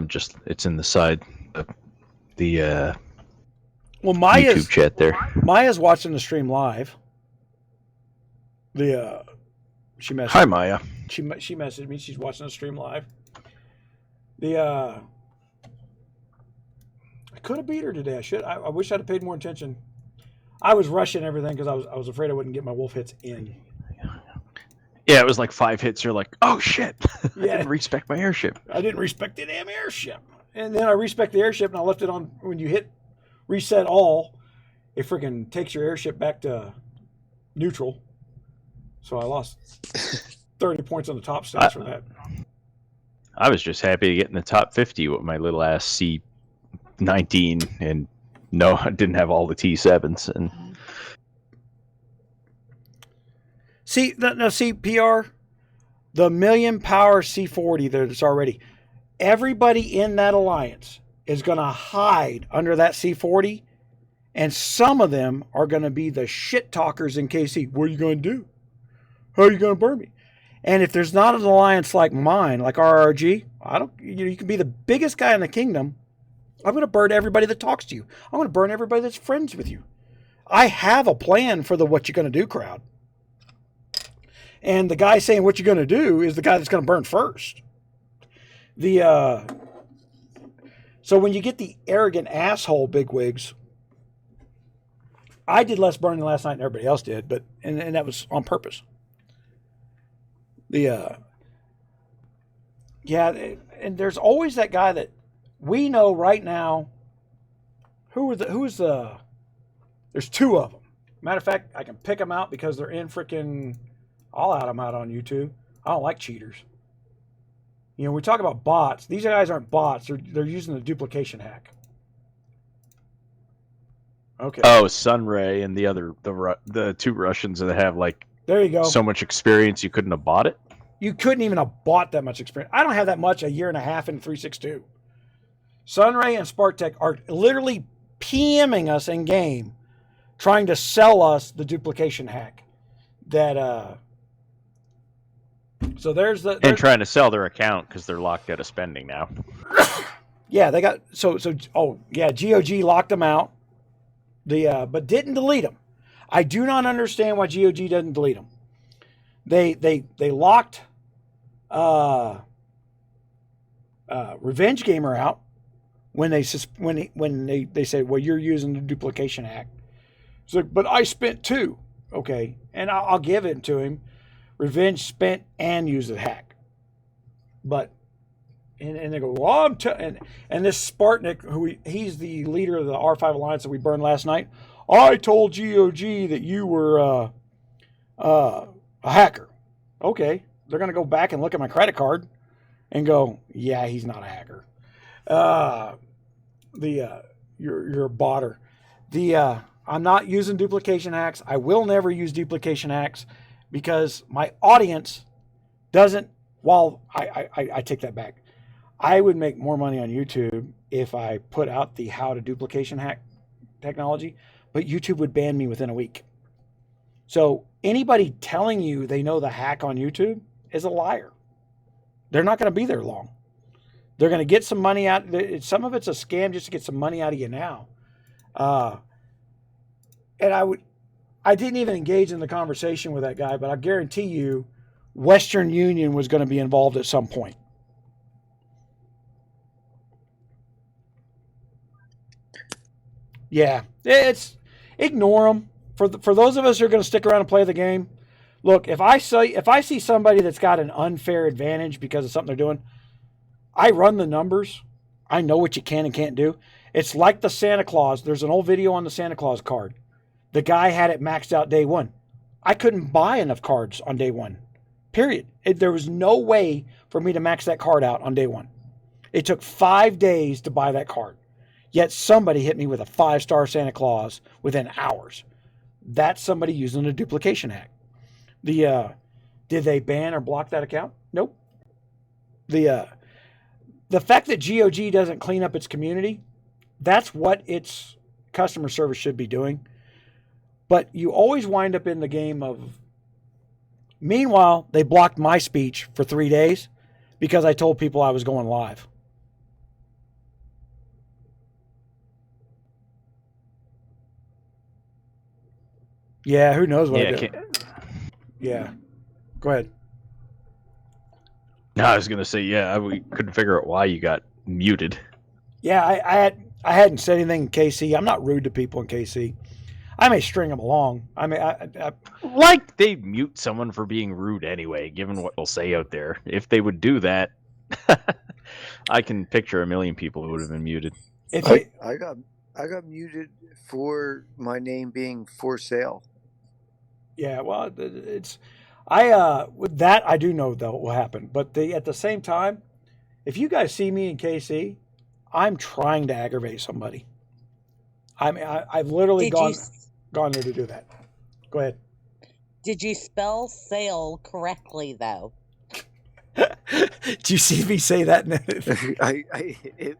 Just it's in the side of the well, Maya's YouTube chat there. Maya's watching the stream live. She messaged. Hi, Maya. She messaged me. She's watching the stream live. I could have beat her today. I wish I'd have paid more attention. I was rushing everything because I was afraid I wouldn't get my wolf hits in. Yeah, it was like 5 hits. You're like, oh shit! I Yeah. didn't respect my airship. I didn't respect the damn airship. And then I respect the airship, and I left it on. When you hit reset all, it freaking takes your airship back to neutral. So I lost 30 points on the top stats for that. I was just happy to get in the top 50 with my little ass C19, and no, I didn't have all the T7s. And see, PR, the million power C40 that's already, everybody in that alliance is going to hide under that C40, and some of them are going to be the shit talkers in KC. What are you going to do? How are you going to burn me? And if there's not an alliance like mine, like RRG, you can be the biggest guy in the kingdom. I'm going to burn everybody that talks to you. I'm going to burn everybody that's friends with you. I have a plan for the what you're going to do crowd. And the guy saying what you're going to do is the guy that's going to burn first. So when you get the arrogant asshole bigwigs, I did less burning last night than everybody else did, but and that was on purpose. And there's always that guy that we know right now. There's 2 of them. Matter of fact, I can pick them out because they're in freaking. I'll out them out on YouTube. I don't like cheaters. You know, we talk about bots. These guys aren't bots. They're using the duplication hack. Okay. Oh, Sunray and the 2 Russians that have like there you go. So much experience you couldn't have bought it. You couldn't even have bought that much experience. I don't have that much a year and a half in 362. Sunray and Spartek are literally PMing us in game, trying to sell us the duplication hack. So there's and trying to sell their account because they're locked out of spending now. Yeah, they got GOG locked them out. But didn't delete them. I do not understand why GOG doesn't delete them. They locked Revenge Gamer out when they said, well, you're using the duplication hack. It's like, but I spent 2. Okay, and I'll give it to him. Revenge spent and used the hack. But and they go, well, and this Spartnik, he's the leader of the R5 Alliance that we burned last night. I told GOG that you were a hacker. Okay, they're gonna go back and look at my credit card and go, yeah, he's not a hacker. You're a botter. I'm not using duplication hacks. I will never use duplication hacks because my audience doesn't. While I take that back. I would make more money on YouTube if I put out the how to duplication hack technology, but YouTube would ban me within a week. So anybody telling you they know the hack on YouTube is a liar. They're not going to be there long. They're going to get some money out. Some of it's a scam just to get some money out of you now. And I didn't even engage in the conversation with that guy, but I guarantee you Western Union was going to be involved at some point. Yeah, it's ignore them. For those of us who are going to stick around and play the game, look, if I see somebody that's got an unfair advantage because of something they're doing, I run the numbers. I know what you can and can't do. It's like the Santa Claus. There's an old video on the Santa Claus card. The guy had it maxed out day 1. I couldn't buy enough cards on day 1. Period. There was no way for me to max that card out on day 1. It took 5 days to buy that card. Yet somebody hit me with a 5-star Santa Claus within hours. That's somebody using a duplication hack. Did they ban or block that account? Nope. The fact that GOG doesn't clean up its community, that's what its customer service should be doing. But you always wind up in the game of... Meanwhile, they blocked my speech for 3 days because I told people I was going live. Yeah, who knows what I did. Yeah. Go ahead. No, I was going to say, yeah, we couldn't figure out why you got muted. Yeah, I hadn't said anything in KC. I'm not rude to people in KC. I may string them along. I mean, like they mute someone for being rude anyway, given what they'll say out there. If they would do that, I can picture a million people who would have been muted. I got muted for my name being for sale. Yeah, well, with that I do know that will happen. But at the same time, if you guys see me in KC, I'm trying to aggravate somebody. I've literally gone there to do that. Go ahead. Did you spell sale correctly though? Did you see me say that?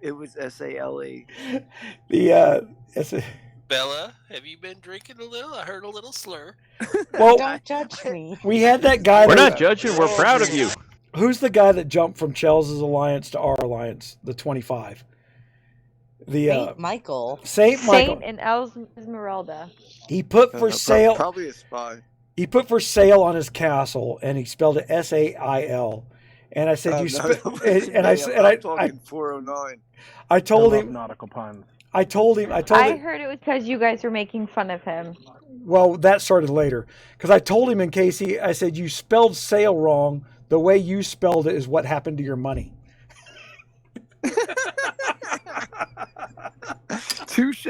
It was SALE. Bella, have you been drinking a little? I heard a little slur. Well, don't judge me. We had that guy. We're not judging. We're proud of you. Who's the guy that jumped from Chelsea's alliance to our alliance? The 25. Saint Michael. Saint Michael. Saint and Esmeralda. He put for sale. Probably a spy. He put for sale on his castle, and he spelled it SAIL. And I said, I'm talking 409. I told him nautical puns. I told him. I heard it was because you guys were making fun of him. Well, that started later because I told him in Casey. I said you spelled sale wrong. The way you spelled it is what happened to your money. Touche.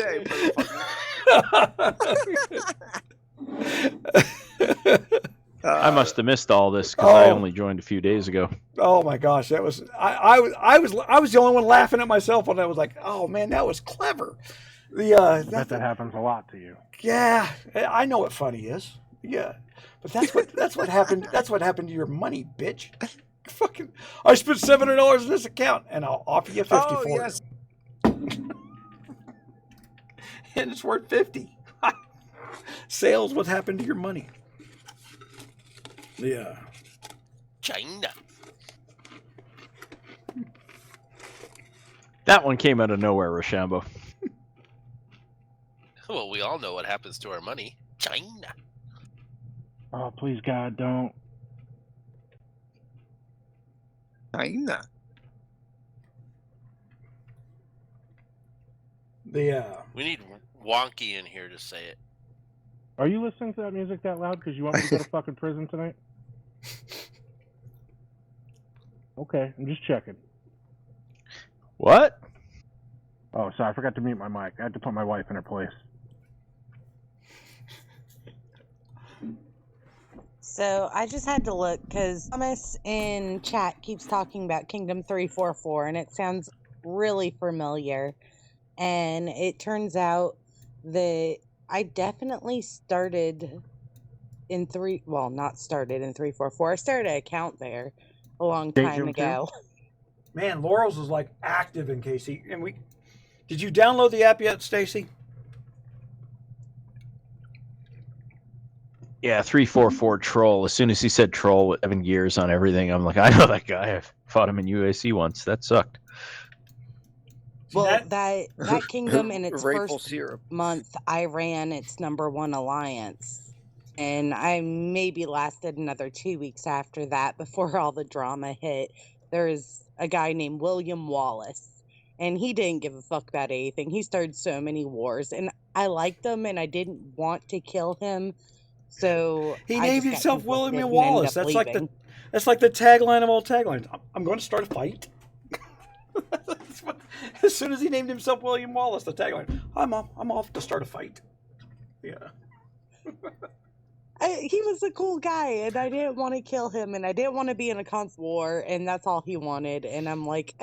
I must have missed all this because I only joined a few days ago. Oh my gosh, that was I was the only one laughing at myself when I was like, oh man, that was clever. I bet that happens a lot to you. Yeah, I know what funny is. Yeah, but that's what happened. That's what happened to your money, bitch. Fucking, I spent $700 in this account, and I'll offer you 50 for it. And it's worth 50. Sales, what happened to your money? Yeah. China. That one came out of nowhere, Rochambeau. Well, we all know what happens to our money. China. Oh, please, God, don't. China. We need Wonky in here to say it. Are you listening to that music that loud because you want me to go to fucking prison tonight? Okay, I'm just checking. What? Oh, sorry, I forgot to mute my mic. I had to put my wife in her place. So I just had to look because Thomas in chat keeps talking about Kingdom 344 and it sounds really familiar. And it turns out that I definitely started in not started in 344. I started an account there a long time ago. Man, Laurel's is like active in KC. And did you download the app yet, Stacy? Yeah, 344 troll. As soon as he said troll with 7 gears on everything, I'm like, I know that guy. I fought him in UAC once. That sucked. Well, that kingdom in its first month, I ran its #1 alliance. And I maybe lasted another 2 weeks after that before all the drama hit. There's a guy named William Wallace. And he didn't give a fuck about anything. He started so many wars. And I liked him and I didn't want to kill him. So he named himself William Wallace. That's like the tagline of all taglines. I'm going to start a fight. As soon as he named himself William Wallace, the tagline, I'm off to start a fight. Yeah. He was a cool guy, and I didn't want to kill him, and I didn't want to be in a constant war, and that's all he wanted. And I'm like,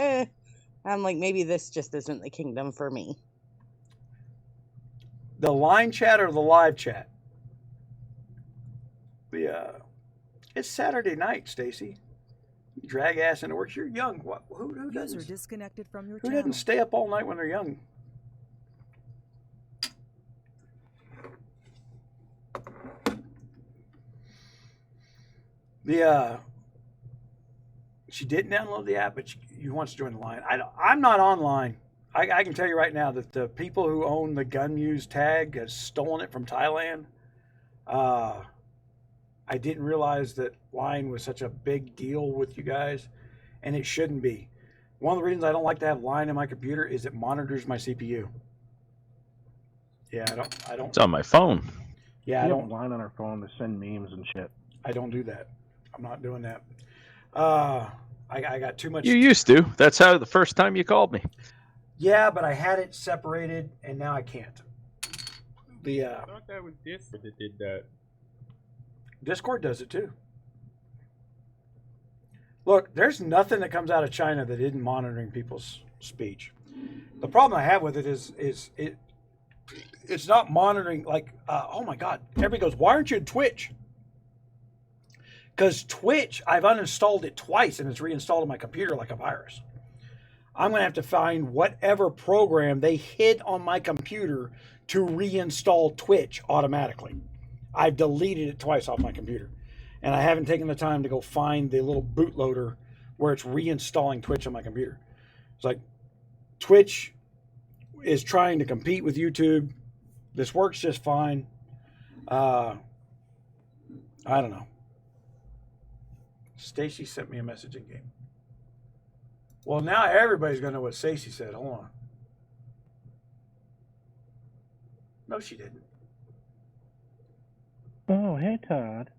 maybe this just isn't the kingdom for me. The line chat or the live chat? It's Saturday night, Stacy. You drag ass into work. You're young. Who doesn't? User disconnected from your Who channel. doesn't stay up all night when they're young? She didn't download the app, but she wants to join the line. I'm not online. I can tell you right now that the people who own the Gunmuse tag has stolen it from Thailand. I didn't realize that line was such a big deal with you guys, and it shouldn't be. One of the reasons I don't like to have line in my computer is it monitors my CPU. Yeah, I don't. It's on my phone. Yeah, We I have don't. a line on our phone to send memes and shit. I don't do that. I'm not doing that. I got too much. You used to. That's how the first time you called me. Yeah, but I had it separated, and now I can't. I thought that was Discord that did that. Discord does it too. Look, there's nothing that comes out of China that isn't monitoring people's speech. The problem I have with it is it's not monitoring like oh my God, everybody goes, why aren't you in Twitch? Because Twitch, I've uninstalled it twice and it's reinstalled on my computer like a virus. I'm going to have to find whatever program they hid on my computer to reinstall Twitch automatically. I've deleted it twice off my computer. And I haven't taken the time to go find the little bootloader where it's reinstalling Twitch on my computer. It's like Twitch is trying to compete with YouTube. This works just fine. I don't know. Stacy sent me a message in game. Well, now everybody's going to know what Stacy said. Hold on. No, she didn't. Oh, hey, Todd.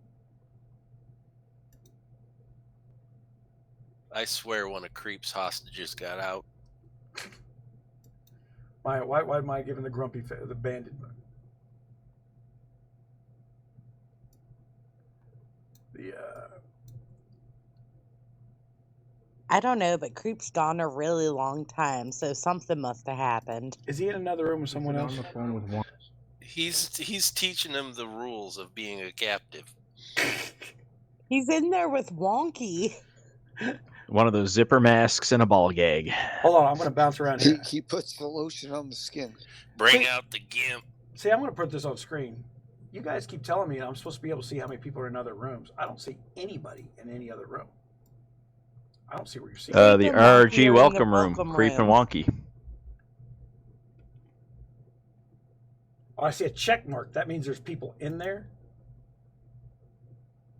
I swear one of Creep's hostages got out. Why am I giving the grumpy the bandit? I don't know, but Creep's gone a really long time, so something must have happened. Is he in another room with someone else? On the phone with one. He's teaching them the rules of being a captive. He's in there with Wonky. One of those zipper masks and a ball gag. Hold on, I'm going to bounce around here. He puts the lotion on the skin. Bring out the gimp. See, I'm going to put this on screen. You guys keep telling me I'm supposed to be able to see how many people are in other rooms. I don't see anybody in any other room. I don't see where you're seeing. The RG welcome room. Creep and Wonky. Oh, I see a check mark. That means there's people in there.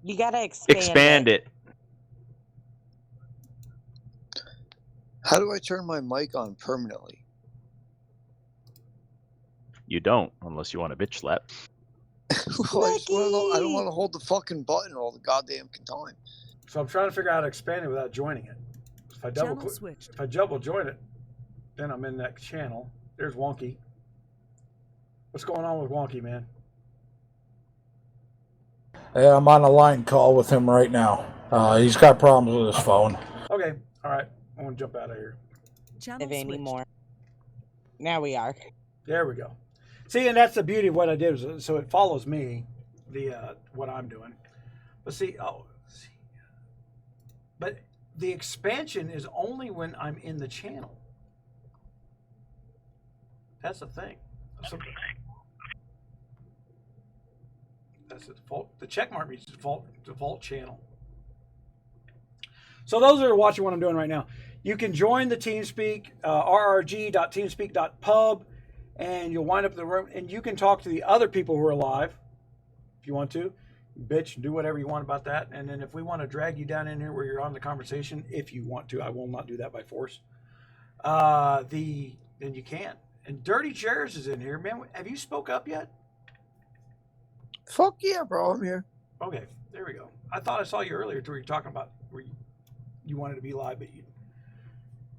You gotta expand it. How do I turn my mic on permanently? You don't, unless you want a bitch slap. Well, I don't want to hold the fucking button all the goddamn time. So I'm trying to figure out how to expand it without joining it. If I double join it, then I'm in that channel. There's Wonky. What's going on with Wonky, man? Yeah, I'm on a line call with him right now. He's got problems with his phone. Okay, all right. I want to jump out of here. If anymore. Now we are. There we go. See, and that's the beauty of what I did. So it follows me, what I'm doing. But see, but the expansion is only when I'm in the channel. That's the thing. That's the default. The checkmark means default channel. So those that are watching what I'm doing right now, you can join the TeamSpeak, rrg.teamspeak.pub, and you'll wind up in the room, and you can talk to the other people who are live if you want to. Bitch, do whatever you want about that. And then if we want to drag you down in here where you're on the conversation, if you want to, I will not do that by force. Then you can. And Dirty Chairs is in here. Man, have you spoke up yet? Fuck yeah, bro, I'm here. Okay, there we go. I thought I saw you earlier where you were talking about where you wanted to be live, but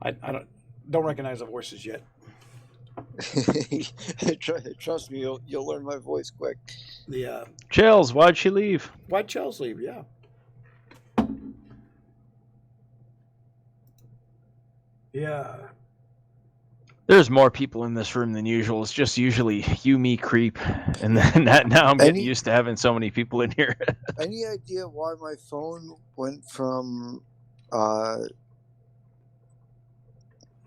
I don't recognize the voices yet. Trust me, you'll learn my voice quick. Chels, why'd she leave? Why'd Chels leave? Yeah. Yeah. There's more people in this room than usual. It's just usually you, me, Creep, and then now I'm getting used to having so many people in here. Any idea why my phone went from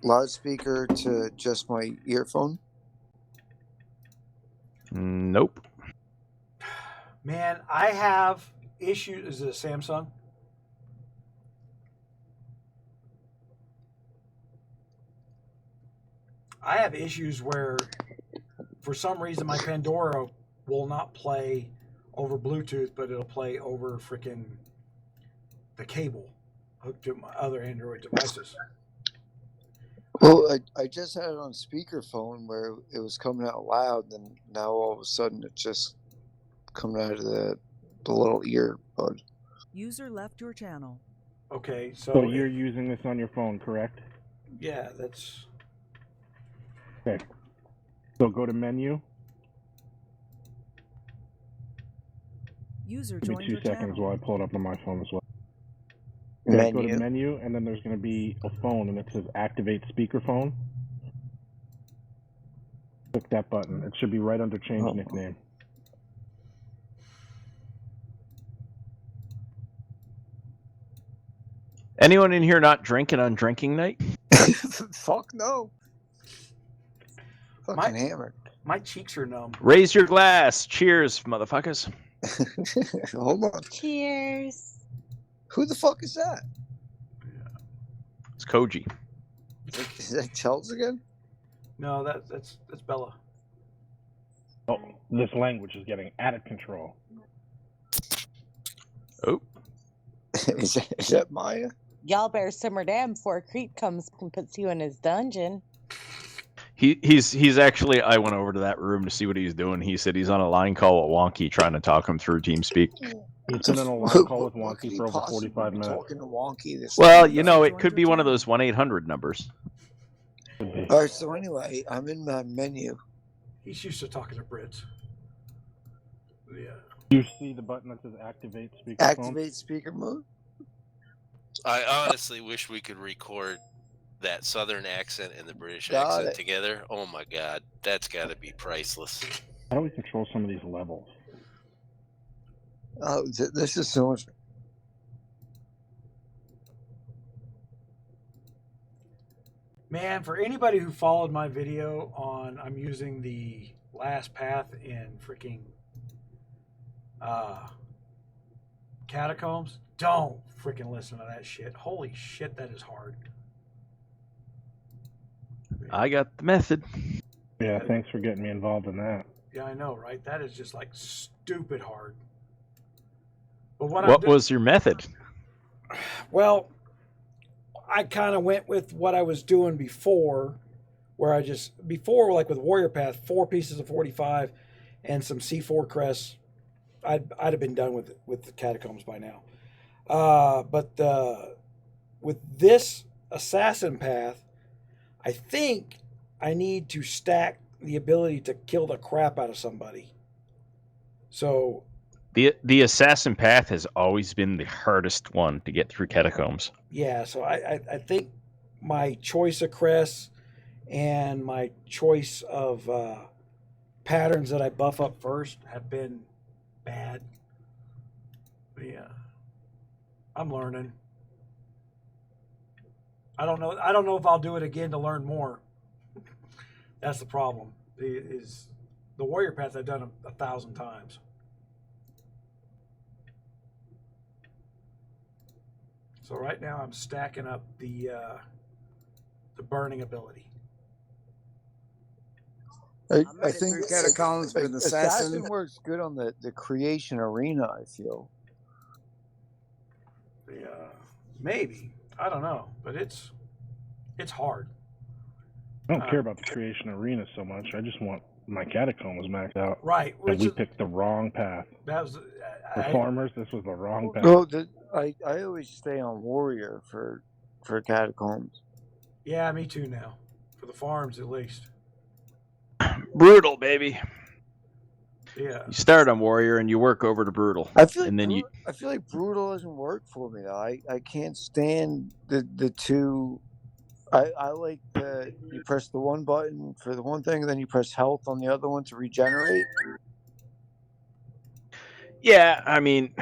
loudspeaker to just my earphone? Nope. Man, I have issues. Is it a Samsung? I have issues where, for some reason, my Pandora will not play over Bluetooth, but it'll play over freaking the cable hooked to my other Android devices. Well, I just had it on speakerphone where it was coming out loud, and now all of a sudden it's just coming out of the little earbud. User left your channel. Okay, So you're using this on your phone, correct? Yeah, that's... Okay. So go to menu. User Give me joined 2 your seconds channel. while I pull it up on my phone as well. Menu. Go to menu, and then there's going to be a phone, and it says activate speakerphone. Click that button. It should be right under change nickname. Anyone in here not drinking on drinking night? Fuck no. Fucking hammered. My cheeks are numb. Raise your glass. Cheers, motherfuckers. Hold on. Cheers. Who the fuck is that? It's Koji. Is that Chels again? No, that's Bella. Oh, this language is getting out of control. Oh. Is that Maya? Y'all better simmer down before a creep comes and puts you in his dungeon. He's actually, I went over to that room to see what he's doing. He said he's on a line call with Wonky trying to talk him through TeamSpeak. He's been on a line call with Wonky for over 45 minutes. Talking to Wonky this Well, you know, it could be one of those 1-800 numbers. All right, so anyway, I'm in my menu. He's used to talking to Brits. Yeah. You see the button that says activate speakerphone? Activate speaker mode? I honestly wish we could record that Southern accent and the British Got accent it. together. Oh my God, that's got to be priceless. How do we control some of these levels? Oh, this is so much. Man, for anybody who followed my video on, I'm using the last path in freaking Catacombs. Don't freaking listen to that shit. Holy shit, that is hard. I got the method. Yeah, thanks for getting me involved in that. Yeah, I know, right? That is just like stupid hard. But What was your method? Well, I kind of went with what I was doing before, where I just, before, like with Warrior Path, 4 pieces of 45 and some C4 crests, I'd have been done with the Catacombs by now. But with this Assassin Path, I think I need to stack the ability to kill the crap out of somebody. So The Assassin Path has always been the hardest one to get through Catacombs. yeah, so I think my choice of crests and my choice of patterns that I buff up first have been bad. But yeah, I'm learning. I don't know if I'll do it again to learn more. That's the problem. Is the Warrior Path I've done 1,000 times. So right now I'm stacking up the burning ability. I think Catacombs with Assassin works good on the creation arena, I feel. Yeah, maybe. I don't know, but it's hard. I don't care about the creation arena so much. I just want my Catacombs maxed out. Right. And we picked the wrong path. That was For farmers, this was the wrong path. No, I always stay on Warrior for Catacombs. Yeah, me too now. For the farms at least. Brutal, baby. Yeah. You start on Warrior and you work over to Brutal. I feel like and then I feel like Brutal doesn't work for me though. I can't stand the two. I like you press the one button for the one thing, and then you press health on the other one to regenerate. Yeah, I mean,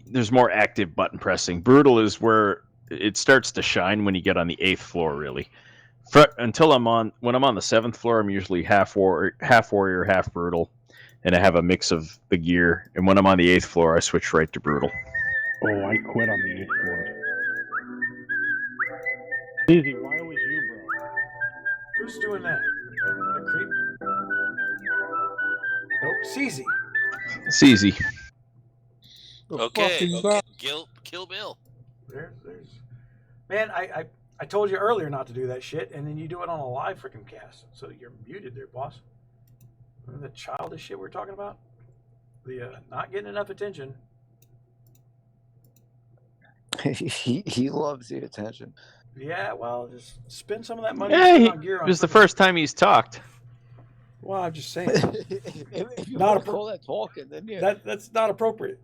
there's more active button pressing. Brutal is where it starts to shine when you get on the 8th floor, really. When I'm on the 7th floor, I'm usually half warrior, half brutal, and I have a mix of the gear. And when I'm on the 8th floor, I switch right to brutal. Oh, I quit on the 8th floor. Easy, why always you, bro? Who's doing that? A creep? Nope, CZ. It's easy. Okay, Kill Bill. There's. Man, I told you earlier not to do that shit, and then you do it on a live freaking cast. So you're muted there, boss. Remember the childish shit we were talking about? The not getting enough attention. he loves the attention. Yeah, well, just spend some of that money. Yeah, on gear. it was the first time he's talked. Well, I'm just saying. if you Not want to call that talking, then yeah. That's not appropriate.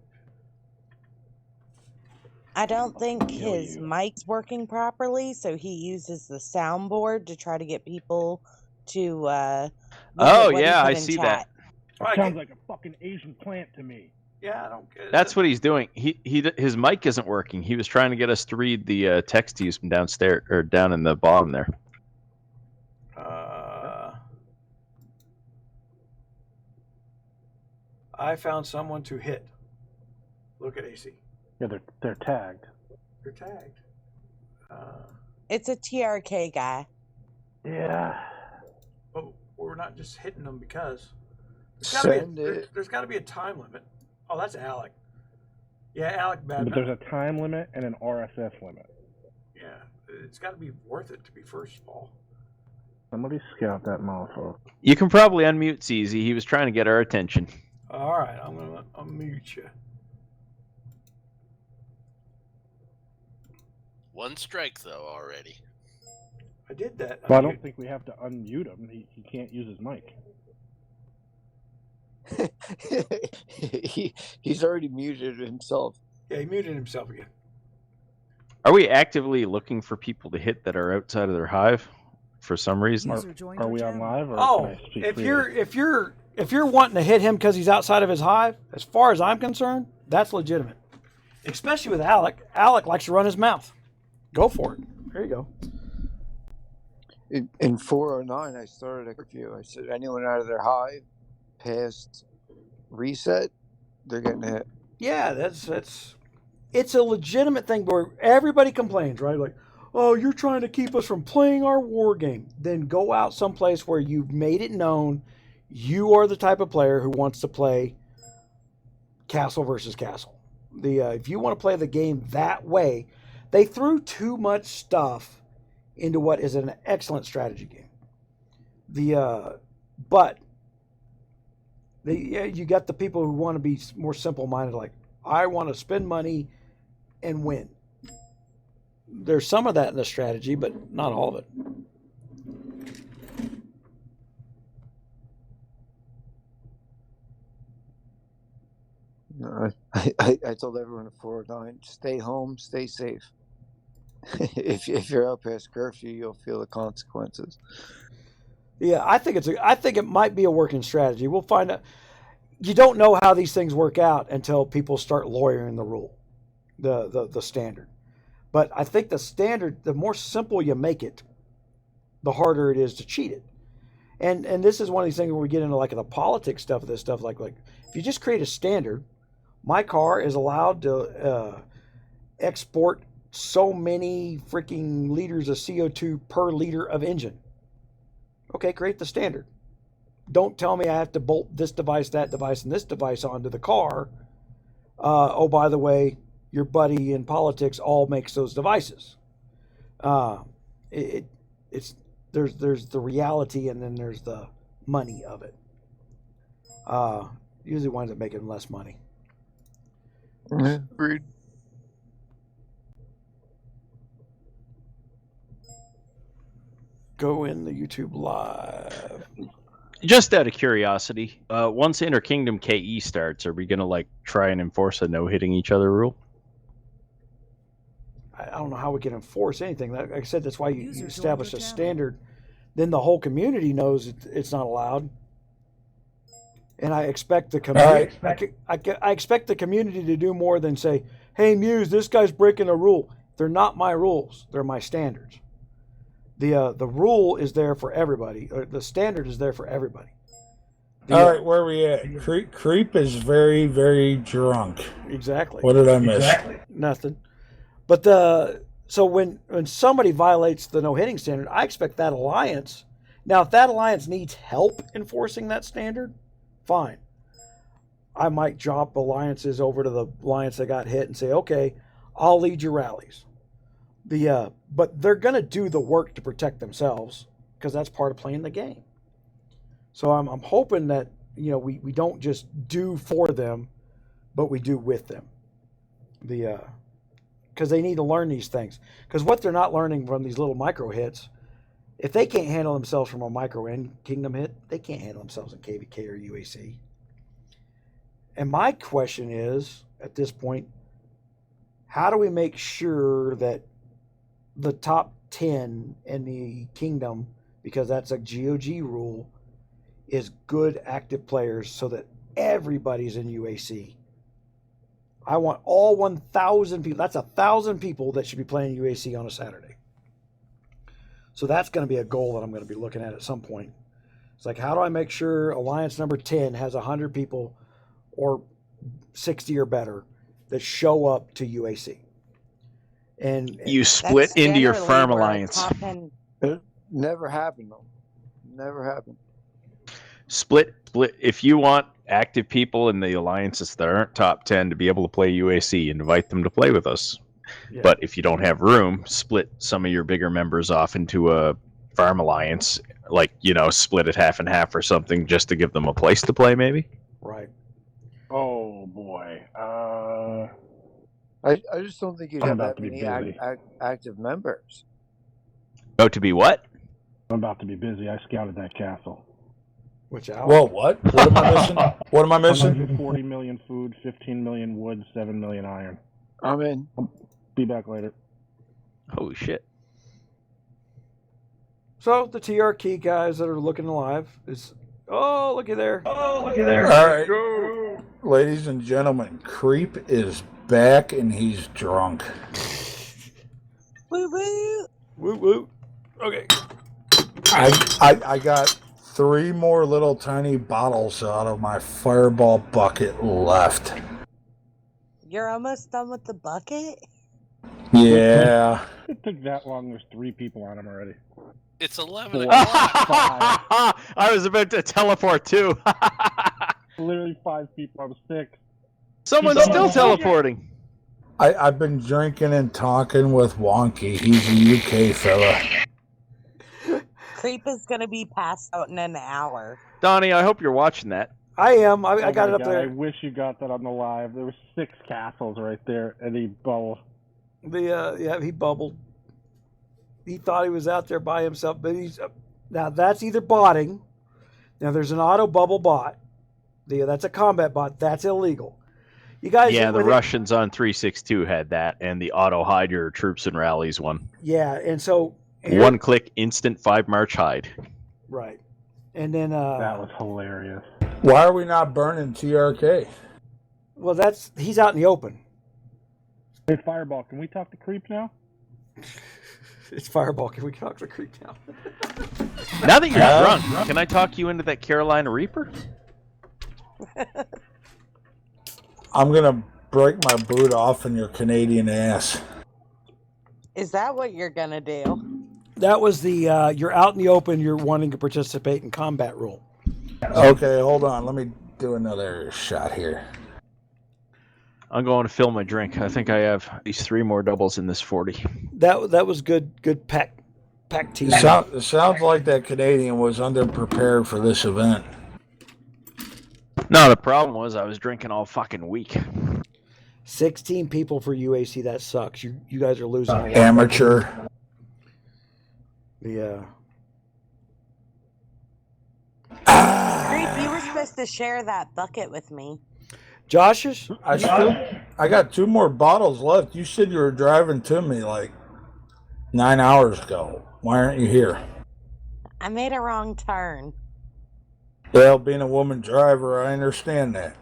I don't think his mic's working properly, so he uses the soundboard to try to get people to. Oh yeah, I see that. Sounds like a fucking Asian plant to me. Yeah, I don't get it. That's what he's doing. His mic isn't working. He was trying to get us to read the text he's from downstairs or down in the bottom there. I found someone to hit. Look at AC. Yeah, they're tagged. They're tagged. It's a TRK guy. Yeah. But we're not just hitting them because there's got to be a time limit. Oh, that's Alec. Yeah, Alec Badman. But there's a time limit and an RSS limit. Yeah, it's got to be worth it to be first of all. Somebody scout that motherfucker. You can probably unmute CZ. He was trying to get our attention. All right, I'm gonna unmute you. One strike though already. I did that. Well, I don't think we have to unmute him. He can't use his mic. He's already muted himself. Yeah, he muted himself again. Are we actively looking for people to hit that are outside of their hive for some reason? Are we on live? Or Oh, can I speak if freely? you're wanting to hit him because he's outside of his hive, as far as I'm concerned, that's legitimate. Especially with Alec. Alec likes to run his mouth. Go for it. There you go. In 409, I started a curfew. I said anyone out of their hive past reset, they're getting hit. Yeah, it's a legitimate thing where everybody complains, right? Like, oh, you're trying to keep us from playing our war game. Then go out someplace where you've made it known you are the type of player who wants to play castle versus castle. If you want to play the game that way, they threw too much stuff into what is an excellent strategy game. But you got the people who want to be more simple-minded, like, I want to spend money and win. There's some of that in the strategy, but not all of it. I told everyone at 409, stay home, stay safe. if you're out past curfew, you'll feel the consequences. Yeah, I think it might be a working strategy. We'll find out. You don't know how these things work out until people start lawyering the rule, the standard. But I think the standard, the more simple you make it, the harder it is to cheat it. And this is one of these things where we get into like the politics stuff of this stuff. Like if you just create a standard, my car is allowed to export so many freaking liters of CO2 per liter of engine. Okay, create the standard. Don't tell me I have to bolt this device, that device, and this device onto the car. Oh, by the way, your buddy in politics all makes those devices. There's the reality, and then there's the money of it. Usually winds up making less money. Agreed. Go in the YouTube live. Just out of curiosity, once Interkingdom KE starts, are we going to try and enforce a no hitting each other rule? I don't know how we can enforce anything. Like I said, that's why you establish a standard. Then the whole community knows it's not allowed. And I expect the community. I expect the community to do more than say, "Hey, Muse, this guy's breaking a rule." They're not my rules. They're my standards. The rule is there for everybody. Or the standard is there for everybody. All right, where are we at? Creep is very, very drunk. Exactly. What did I miss? Nothing. But so when somebody violates the no hitting standard, I expect that alliance. Now, if that alliance needs help enforcing that standard, fine. I might drop alliances over to the alliance that got hit and say, okay, I'll lead your rallies. But they're going to do the work to protect themselves because that's part of playing the game. So I'm hoping that we don't just do for them, but we do with them. Because they need to learn these things. Because what they're not learning from these little micro hits, if they can't handle themselves from a micro Kingdom hit, they can't handle themselves in KVK or UAC. And my question is, at this point, how do we make sure that the top 10 in the Kingdom, because that's a GOG rule, is good active players so that everybody's in UAC? I want all 1,000 people. That's 1,000 people that should be playing UAC on a Saturday. So that's going to be a goal that I'm going to be looking at some point. It's like, how do I make sure Alliance number 10 has 100 people or 60 or better that show up to UAC? And you split into your farm alliance. It never happened, though. Never happened. Split. If you want active people in the alliances that aren't top 10 to be able to play UAC, invite them to play with us. Yeah. But if you don't have room, split some of your bigger members off into a farm alliance, like, split it half and half or something, just to give them a place to play, maybe. Right. Oh boy. I just don't think you'd have that many active members. Oh, to be what? I'm about to be busy. I scouted that castle. Which out? Whoa, what? What am I missing? What am I missing? 40 million food, 15 million wood, 7 million iron. I'm in. Be back later. Holy shit. So the TRK guys that are looking alive is, oh, looky there. Oh, looky there. All right. Go. Ladies and gentlemen, Creep is back and he's drunk. Woo woo. Woo woo. Okay. I got 3 more little tiny bottles out of my fireball bucket left. You're almost done with the bucket? Yeah. It took that long. There's 3 people on him already. It's 11 o'clock. I was about to teleport too. Literally 5 people. I was 6. Someone's still teleporting. I've been drinking and talking with Wonky. He's a UK fella. Creep is going to be passed out in an hour. Donnie, I hope you're watching that. I am. I got it up there. I wish you got that on the live. There were 6 castles right there, and he bubbled. He bubbled. He thought he was out there by himself, but he's now that's either botting. Now there's an auto bubble bot. That's a combat bot. That's illegal. You guys. Yeah, the Russians on 362 had that, and the auto hide your troops and rallies one. Yeah, and so 1 click, instant 5 march hide. Right, and then that was hilarious. Why are we not burning TRK? Well, he's out in the open. Hey, Fireball, can we talk to Creep now? It's Fireball. Can we talk to Creep now? Now that you're drunk, can I talk you into that Carolina Reaper? I'm gonna break my boot off in your Canadian ass. Is that what you're gonna do? That was the you're out in the open. You're wanting to participate in combat rule. Okay, hold on. Let me do another shot here. I'm going to fill my drink. I think I have at least 3 more doubles in this 40. That was good pack team. It sounds like that Canadian was underprepared for this event. No, the problem was I was drinking all fucking week. 16 people for UAC. That sucks. You guys are losing. Amateur. Yeah. Creep, you were supposed to share that bucket with me. Josh's? I got 2 more bottles left. You said you were driving to me like 9 hours ago. Why aren't you here? I made a wrong turn. Well, being a woman driver, I understand that.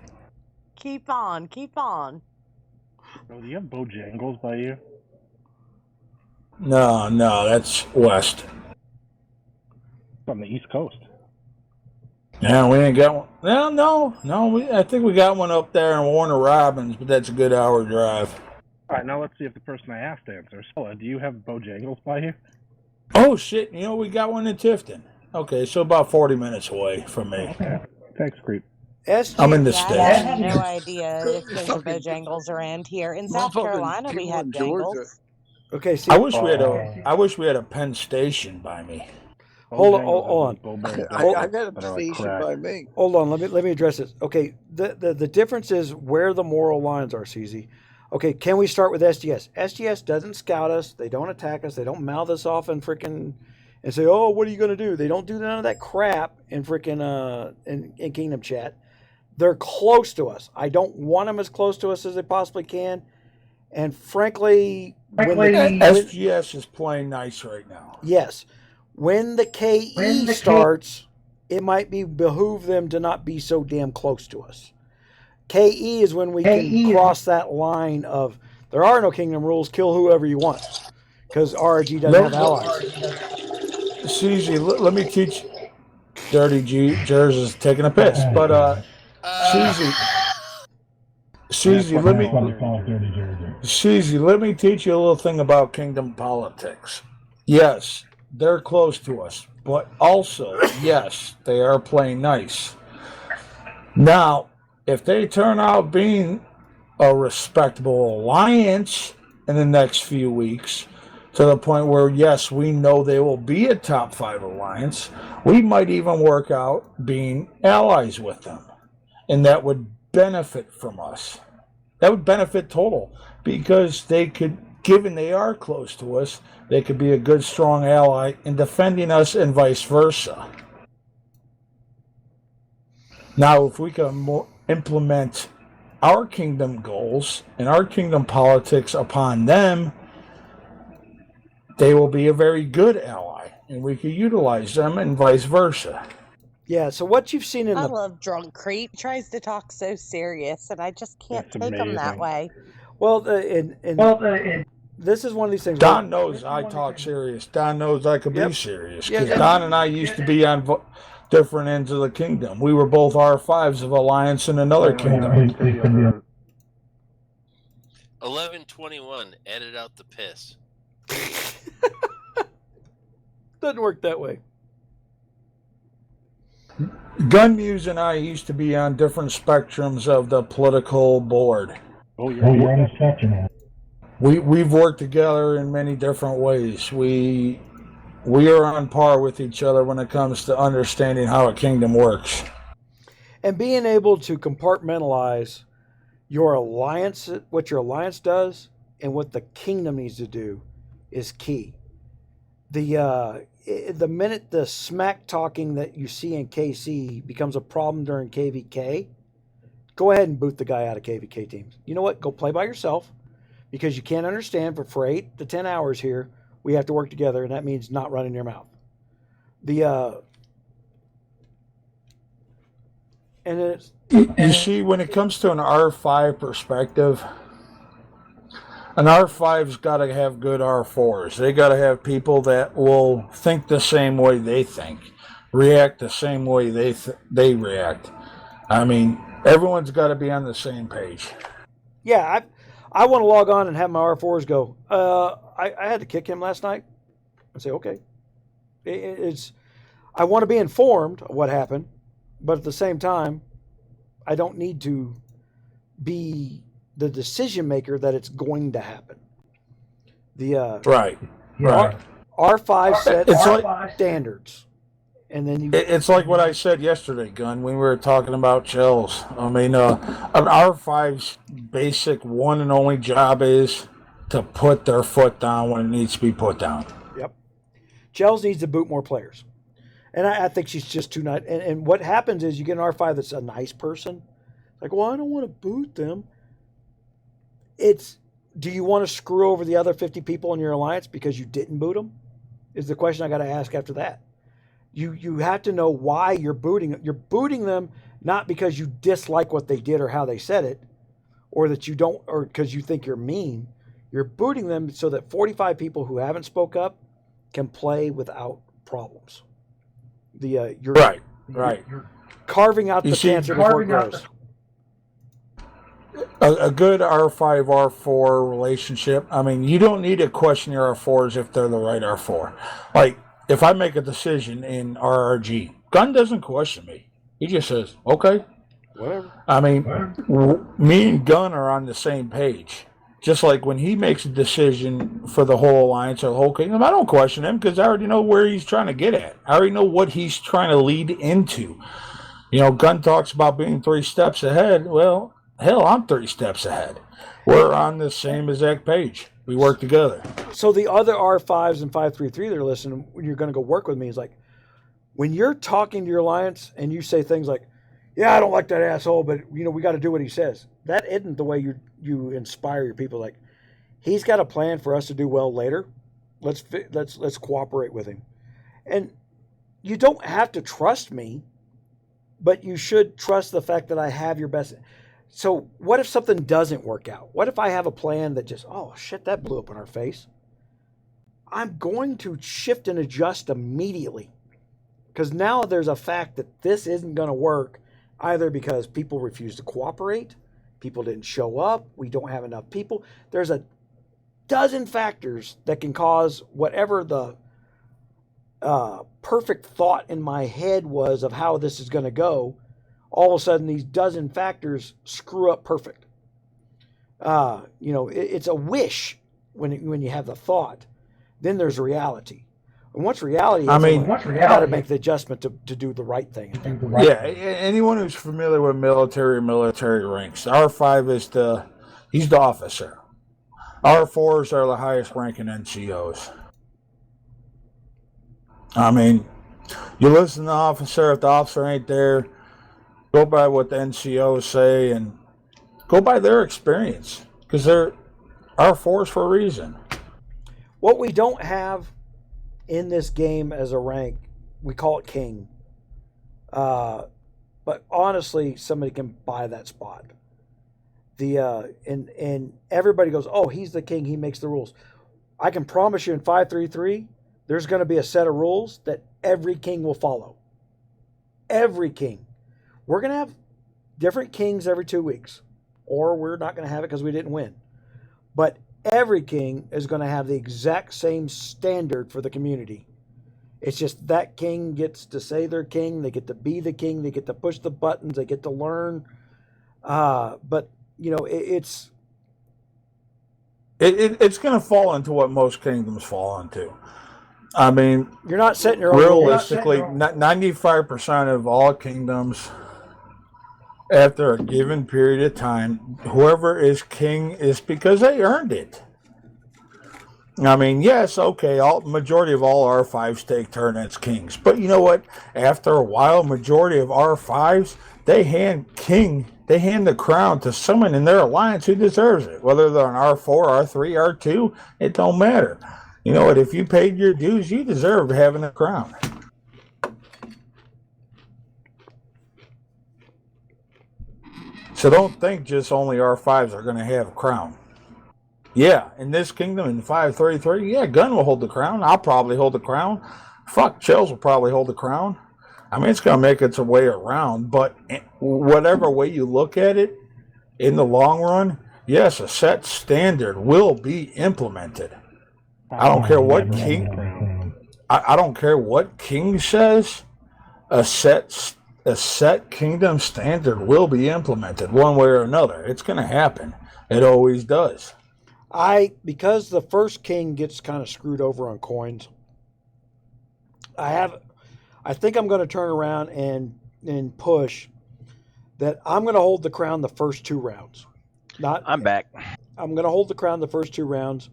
Keep on. Oh, do you have Bojangles by you? No, that's west. On the East Coast. Yeah, we ain't got one. No. I think we got one up there in Warner Robins, but that's a good hour drive. All right, now let's see if the person I asked answers. Stella, do you have Bojangles by you? Oh, shit. We got one in Tifton. Okay, so about 40 minutes away from me. Okay. Thanks, Creep. I'm in the States. I have no idea if there's a Bojangles around here. In South Carolina, we had Jangles. Okay, see, I wish we had a Penn Station by me. hold on. I got a station by me. Hold on, let me address this. Okay, the difference is where the moral lines are, CZ. Okay, can we start with SGS? SGS doesn't scout us. They don't attack us. They don't mouth us off and say, "Oh, what are you going to do?" They don't do none of that crap in in Kingdom Chat. They're close to us. I don't want them as close to us as they possibly can. And frankly, SGS is playing nice right now. Yes. When the KE starts, it might behoove them to not be so damn close to us. KE is when we can cross that line of there are no kingdom rules, kill whoever you want. Because RRG doesn't have allies. CZ, let me teach Dirty Jers is taking a piss. But CZ, let me teach you a little thing about kingdom politics. Yes, they're close to us, but also, yes, they are playing nice. Now, if they turn out being a respectable alliance in the next few weeks, to the point where, yes, we know they will be a top 5 alliance, we might even work out being allies with them. And that would benefit from us. That would benefit total, because they could, given they are close to us, they could be a good, strong ally in defending us and vice versa. Now, if we can implement our kingdom goals and our kingdom politics upon them, they will be a very good ally, and we can utilize them and vice versa. Yeah, so what you've seen in I love Drunk Creep. He tries to talk so serious, and I just can't take him that way. Well, this is one of these things. Don knows I talk serious. Don knows I can be serious. Because Don and I used to be on different ends of the kingdom. We were both R5s of Alliance in another kingdom. 1121, edit out the piss. Doesn't work that way. Gunmuse and I used to be on different spectrums of the political board. Oh, you're on the spectrum. We've worked together in many different ways. We are on par with each other when it comes to understanding how a kingdom works. And being able to compartmentalize your alliance, what your alliance does, and what the kingdom needs to do is key. The minute the smack talking that you see in KC becomes a problem during KVK, go ahead and boot the guy out of KVK teams. You know what? Go play by yourself, because you can't understand for 8 to 10 hours here. We have to work together, and that means not running your mouth. You see, when it comes to an R5 perspective, an R5's got to have good R4s. They got to have people that will think the same way they think, react the same way they react. I mean, everyone's got to be on the same page. Yeah, I want to log on and have my R4s go. I had to kick him last night. I say, okay. I want to be informed of what happened, but at the same time, I don't need to be the decision maker that it's going to happen. Right. R5 sets standards, and then it's like what I said yesterday, Gun, when we were talking about Chels. I mean, an R5's basic one and only job is to put their foot down when it needs to be put down. Yep. Chels needs to boot more players, and I think she's just too nice. And what happens is you get an R5 that's a nice person. Like, well, I don't want to boot them. Do you want to screw over the other 50 people in your alliance because you didn't boot them? Is the question I got to ask after that. You have to know why you're booting. You're booting them not because you dislike what they did or how they said it, or that you don't, or because you think you're mean. You're booting them so that 45 people who haven't spoke up can play without problems. You're You're carving out the cancer before it grows. A good R5, R4 relationship, I mean, you don't need to question your R4s if they're the right R4. Like, if I make a decision in RRG, Gun doesn't question me. He just says, okay. Whatever. I mean, me and Gun are on the same page. Just like when he makes a decision for the whole alliance or the whole kingdom, I don't question him because I already know where he's trying to get at. I already know what he's trying to lead into. Gunn talks about being 3 steps ahead. Well, hell, I'm 3 steps ahead. We're on the same exact page. We work together. So the other R5s and 533 that are listening, when you're going to go work with me, is like, when you're talking to your alliance and you say things like, yeah, I don't like that asshole, but we got to do what he says. That isn't the way you inspire your people. Like, he's got a plan for us to do well later. Let's cooperate with him. And you don't have to trust me, but you should trust the fact that I have your best. So what if something doesn't work out? What if I have a plan that just, oh shit, that blew up in our face? I'm going to shift and adjust immediately. Because now there's a fact that this isn't going to work, either because people refuse to cooperate, people didn't show up, we don't have enough people. There's a dozen factors that can cause whatever the perfect thought in my head was of how this is going to go. All of a sudden, these dozen factors screw up perfect. It's a wish when you have the thought. Then there's reality. And once reality is, you got to make the adjustment to do the right thing. Yeah, anyone who's familiar with military ranks, R5 is he's the officer. R4s are the highest ranking NCOs. I mean, you listen to the officer. If the officer ain't there, go by what the NCOs say and go by their experience, because they're R4s for a reason. What we don't have in this game as a rank, we call it king. But honestly, somebody can buy that spot. And everybody goes, oh, he's the king, he makes the rules. I can promise you in 533, there's going to be a set of rules that every king will follow. Every king. We're going to have different kings every 2 weeks, or we're not going to have it because we didn't win. But every king is going to have the exact same standard for the community. It's just that king gets to say they're king, they get to be the king, they get to push the buttons, they get to learn. But it's going to fall into what most kingdoms fall into. I mean, you're not setting your own realistically, 95% of all kingdoms, after a given period of time, whoever is king is because they earned it. I mean, yes, okay, majority of all R5s take turn as kings. But you know what? After a while, majority of R5s, they hand the crown to someone in their alliance who deserves it. Whether they're an R4, R3, R2, it don't matter. You know what? If you paid your dues, you deserve having a crown. So don't think just only R5s are going to have a crown. Yeah, in this kingdom, in 533, yeah, Gunn will hold the crown. I'll probably hold the crown. Fuck, Chills will probably hold the crown. I mean, it's going to make its way around, but whatever way you look at it, in the long run, yes, a set standard will be implemented. I don't care what king. I don't care what king says. A set kingdom standard will be implemented one way or another. It's going to happen. It always does. Because the first king gets kind of screwed over on coins. I think I'm going to turn around and push that I'm going to hold the crown the first 2 rounds. I'm back. I'm going to hold the crown the first 2 rounds,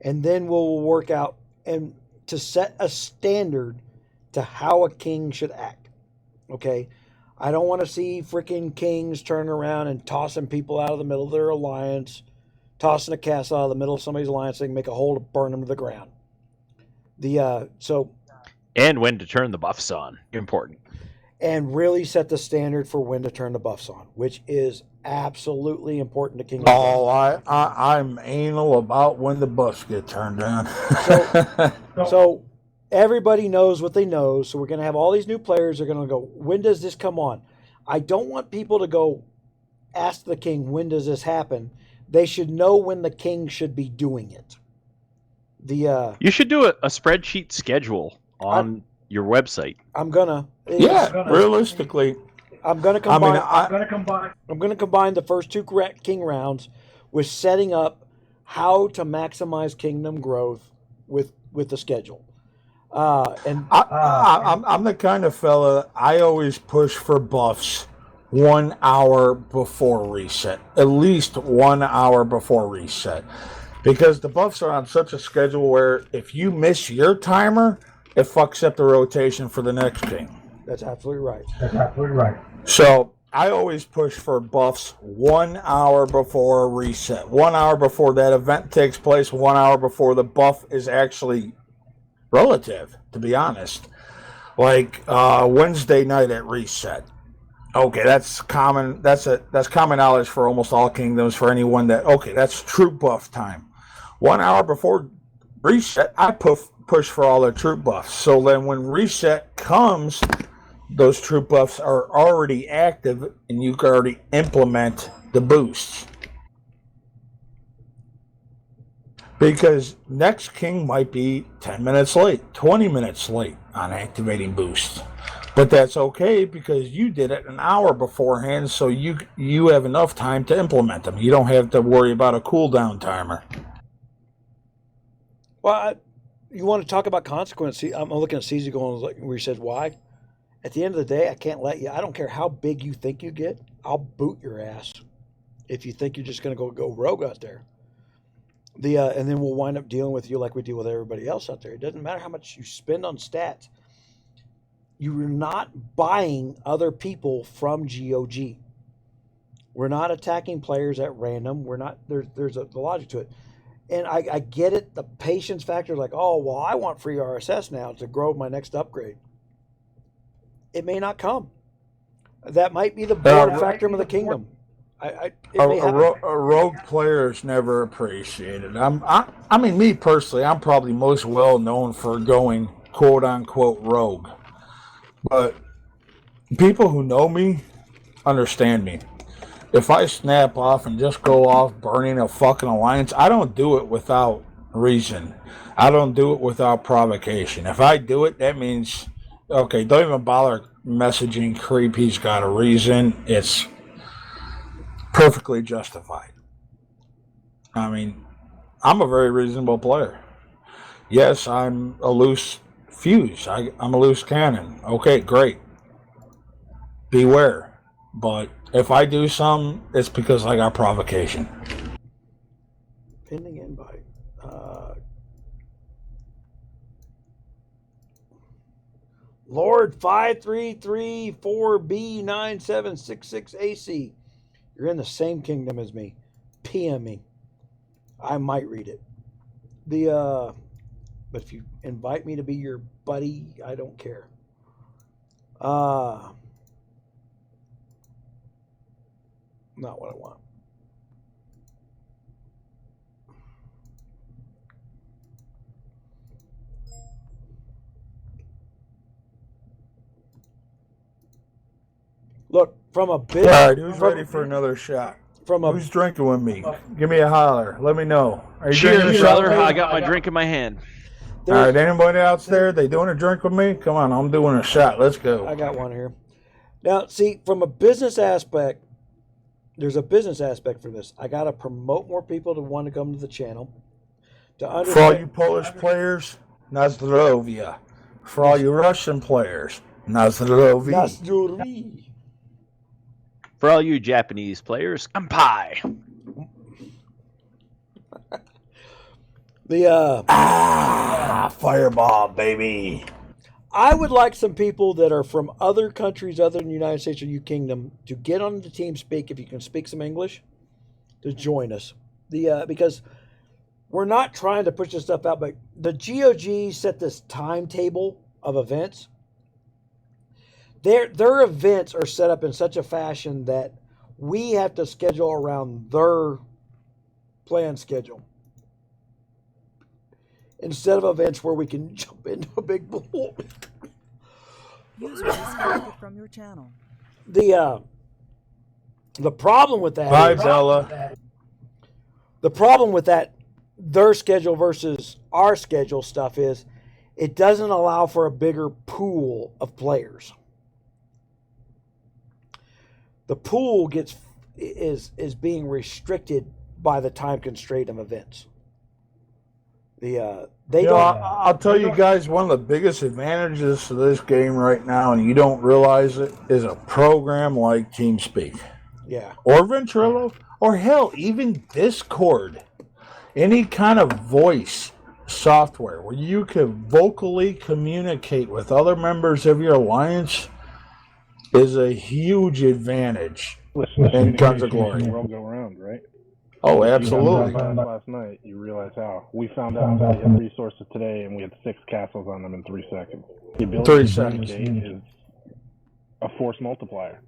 and then we'll work out and to set a standard to how a king should act. Okay? I don't want to see freaking kings turning around and tossing people out of the middle of their alliance, tossing a castle out of the middle of somebody's alliance so they can make a hole to burn them to the ground. And when to turn the buffs on. Important. And really set the standard for when to turn the buffs on, which is absolutely important to King. Oh, I'm anal about when the buffs get turned on. So everybody knows what they know. So we're going to have all these new players. They're going to go, when does this come on? I don't want people to go ask the king, when does this happen? They should know when the king should be doing it. You should do a spreadsheet schedule on your website. I'm gonna. Realistically, I'm gonna combine the first 2 king rounds with setting up how to maximize kingdom growth with the schedule. And I'm the kind of fella, I always push for buffs 1 hour before reset, at least 1 hour before reset, because the buffs are on such a schedule where if you miss your timer, it fucks up the rotation for the next king. That's absolutely right. So I always push for buffs 1 hour before reset, 1 hour before that event takes place, 1 hour before the buff is actually relative, to be honest. Like Wednesday night at reset. Okay, that's common. That's common knowledge for almost all kingdoms. For anyone that's troop buff time. 1 hour before reset, I push for all the troop buffs. So then when reset comes, those troop buffs are already active, and you can already implement the boosts. Because next king might be 10 minutes late, 20 minutes late on activating boosts. But that's okay because you did it an hour beforehand, so you have enough time to implement them. You don't have to worry about a cooldown timer. Well, you want to talk about consequence? I'm looking at CZ going where he says why. At the end of the day, I can't let you. I don't care how big you think you get. I'll boot your ass if you think you're just going to go rogue out there. And then we'll wind up dealing with you like we deal with everybody else out there. It doesn't matter how much you spend on stats. You're not buying other people from GOG. We're not attacking players at random. We're not. There's a logic to it. And I get it, the patience factor, like, oh, well, I want free RSS now to grow my next upgrade. It may not come. That might be the board factor of the kingdom. A rogue player is never appreciated. I mean, me personally, I'm probably most well known for going quote unquote rogue. But people who know me understand me. If I snap off and just go off burning a fucking alliance, I don't do it without reason. I don't do it without provocation. If I do it, that means, okay, don't even bother messaging creep. He's got a reason. It's perfectly justified. I mean, I'm a very reasonable player. Yes, I'm a loose fuse. I'm a loose cannon. Okay, great. Beware. But if I do something, it's because I got provocation. Pending invite. Lord 5334B9766AC. You're in the same kingdom as me. PM me. I might read it. But if you invite me to be your buddy, I don't care. Not what I want. Look, from a big... All right, who's ready for another shot? Who's drinking with me? Give me a holler. Let me know. Are you drinking a shot? Brother, I got my drink in my hand. All right, anybody out there, they doing a drink with me? Come on, I'm doing a shot. Let's go. I got one here. Now, see, from a business aspect, there's a business aspect for this. I got to promote more people to want to come to the channel. For all you Polish players, na zdrowie. For all you Russian players, na zdrowie. Na zdrowie. For all you Japanese players, kampai. Fireball, baby. I would like some people that are from other countries other than the United States or UK Kingdom to get on the TeamSpeak, if you can speak some English, to join us. Because we're not trying to push this stuff out, but the GOG set this timetable of events. Their events are set up in such a fashion that we have to schedule around their planned schedule. Instead of events where we can jump into a big pool. User disconnected from your channel. The problem with that. Bye, Bella. The problem with that, their schedule versus our schedule stuff is, it doesn't allow for a bigger pool of players. The pool is being restricted by the time constraint of events. They You know, don't. I'll tell you guys, one of the biggest advantages to this game right now, and you don't realize it, is a program like TeamSpeak. Yeah. Or Ventrilo, or hell, even Discord. Any kind of voice software where you can vocally communicate with other members of your alliance is a huge advantage in Guns of Glory. The world go around, right? Oh, If you absolutely. found out last night, you realize how. We found out that we had resources today, and we had 6 castles on them in 3 seconds. The ability 3 to seconds. communicate is a force multiplier.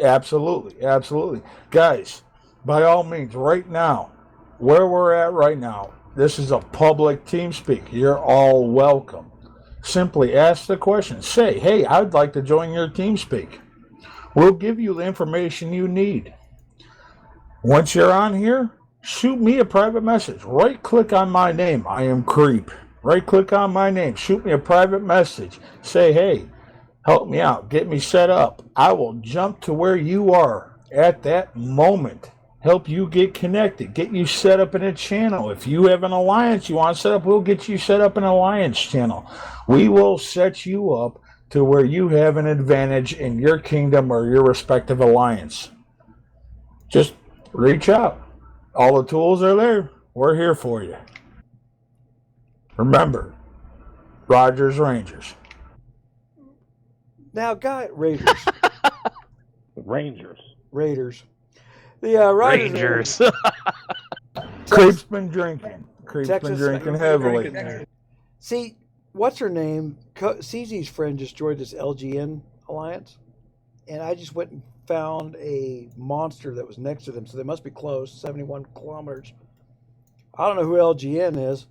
Absolutely, absolutely. Guys, by all means, right now, where we're at right now, this is a public TeamSpeak. You're all welcome. Simply ask the question. Say, hey, I'd like to join your TeamSpeak. We'll give you the information you need. Once you're on here, shoot me a private message. Right-click on my name. I am Creep. Right-click on my name. Shoot me a private message. Say, hey, help me out. Get me set up. I will jump to where you are at that moment. Help you get connected. Get you set up in a channel. If you have an alliance you want to set up, we'll get you set up in an alliance channel. We will set you up to where you have an advantage in your kingdom or your respective alliance. Just reach out. All the tools are there. We're here for you. Remember, Rogers Rangers. Now, Raiders. Rangers. The Rogers. Creep's been drinking. Creep's been Texas- drinking heavily. See, what's her name? CZ's friend just joined this LGN alliance, and I just went and found a monster that was next to them, so they must be close, 71 kilometers. I don't know who LGN is.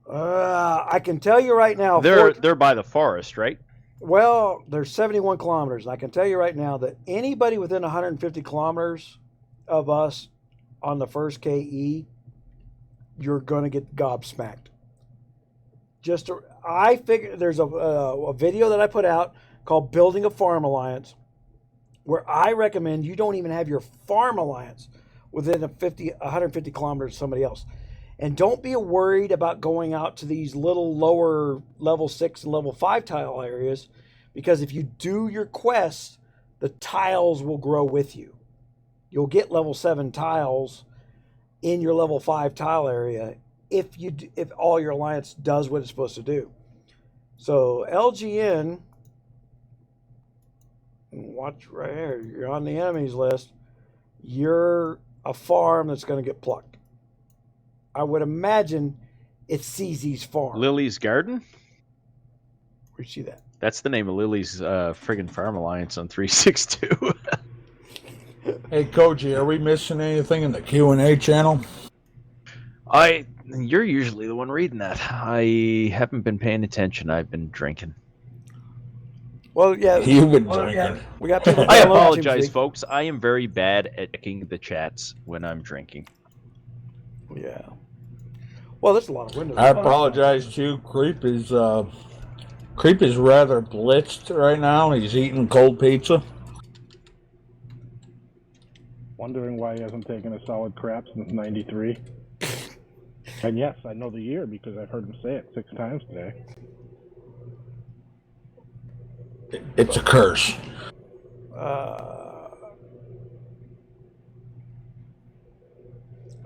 I can tell you right now. They're by the forest, right? Well, they're 71 kilometers. And I can tell you right now that anybody within 150 kilometers of us on the first KE, you're going to get gobsmacked. I figure there's a video that I put out called Building a Farm Alliance, where I recommend you don't even have your farm alliance within 150 kilometers of somebody else. And don't be worried about going out to these little lower level 6 and level 5 tile areas, because if you do your quests, the tiles will grow with you. You'll get level 7 tiles in your level 5 tile area if all your alliance does what it's supposed to do. So LGN, watch right here. You're on the enemies list. You're a farm that's going to get plucked. I would imagine it's CZ's farm. Lily's Garden? Where'd you see that? That's the name of Lily's friggin' farm alliance on 362. Hey, Koji, are we missing anything in the Q&A channel? You're usually the one reading that. I haven't been paying attention. I've been drinking. Well, yeah. You've been drinking. We got people. I apologize, folks. I am very bad at checking the chats when I'm drinking. Yeah. Well, there's a lot of windows. I apologize too. Creep is rather blitzed right now. He's eating cold pizza. Wondering why he hasn't taken a solid crap since '93. And yes, I know the year because I've heard him say it 6 times today. It's a curse. I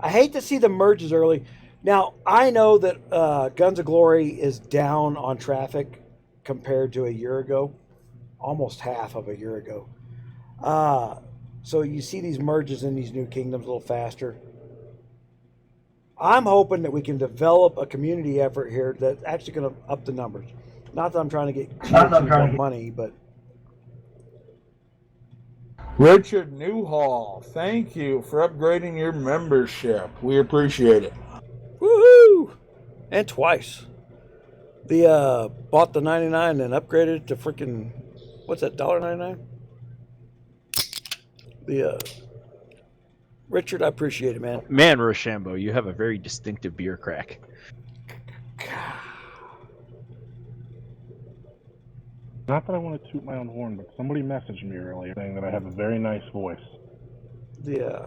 hate to see the merges early. Now, I know that Guns of Glory is down on traffic compared to a year ago, almost half of a year ago. So you see these merges in these new kingdoms a little faster. I'm hoping that we can develop a community effort here that's actually going to up the numbers. Not that I'm trying to get money, but... Richard Newhall, thank you for upgrading your membership. We appreciate it. Woohoo! And twice. Bought the 99 and upgraded it to freaking, what's that, $1.99? Richard, I appreciate it, man. Man, Rochambeau, you have a very distinctive beer crack. Not that I want to toot my own horn, but somebody messaged me earlier saying that I have a very nice voice. Yeah.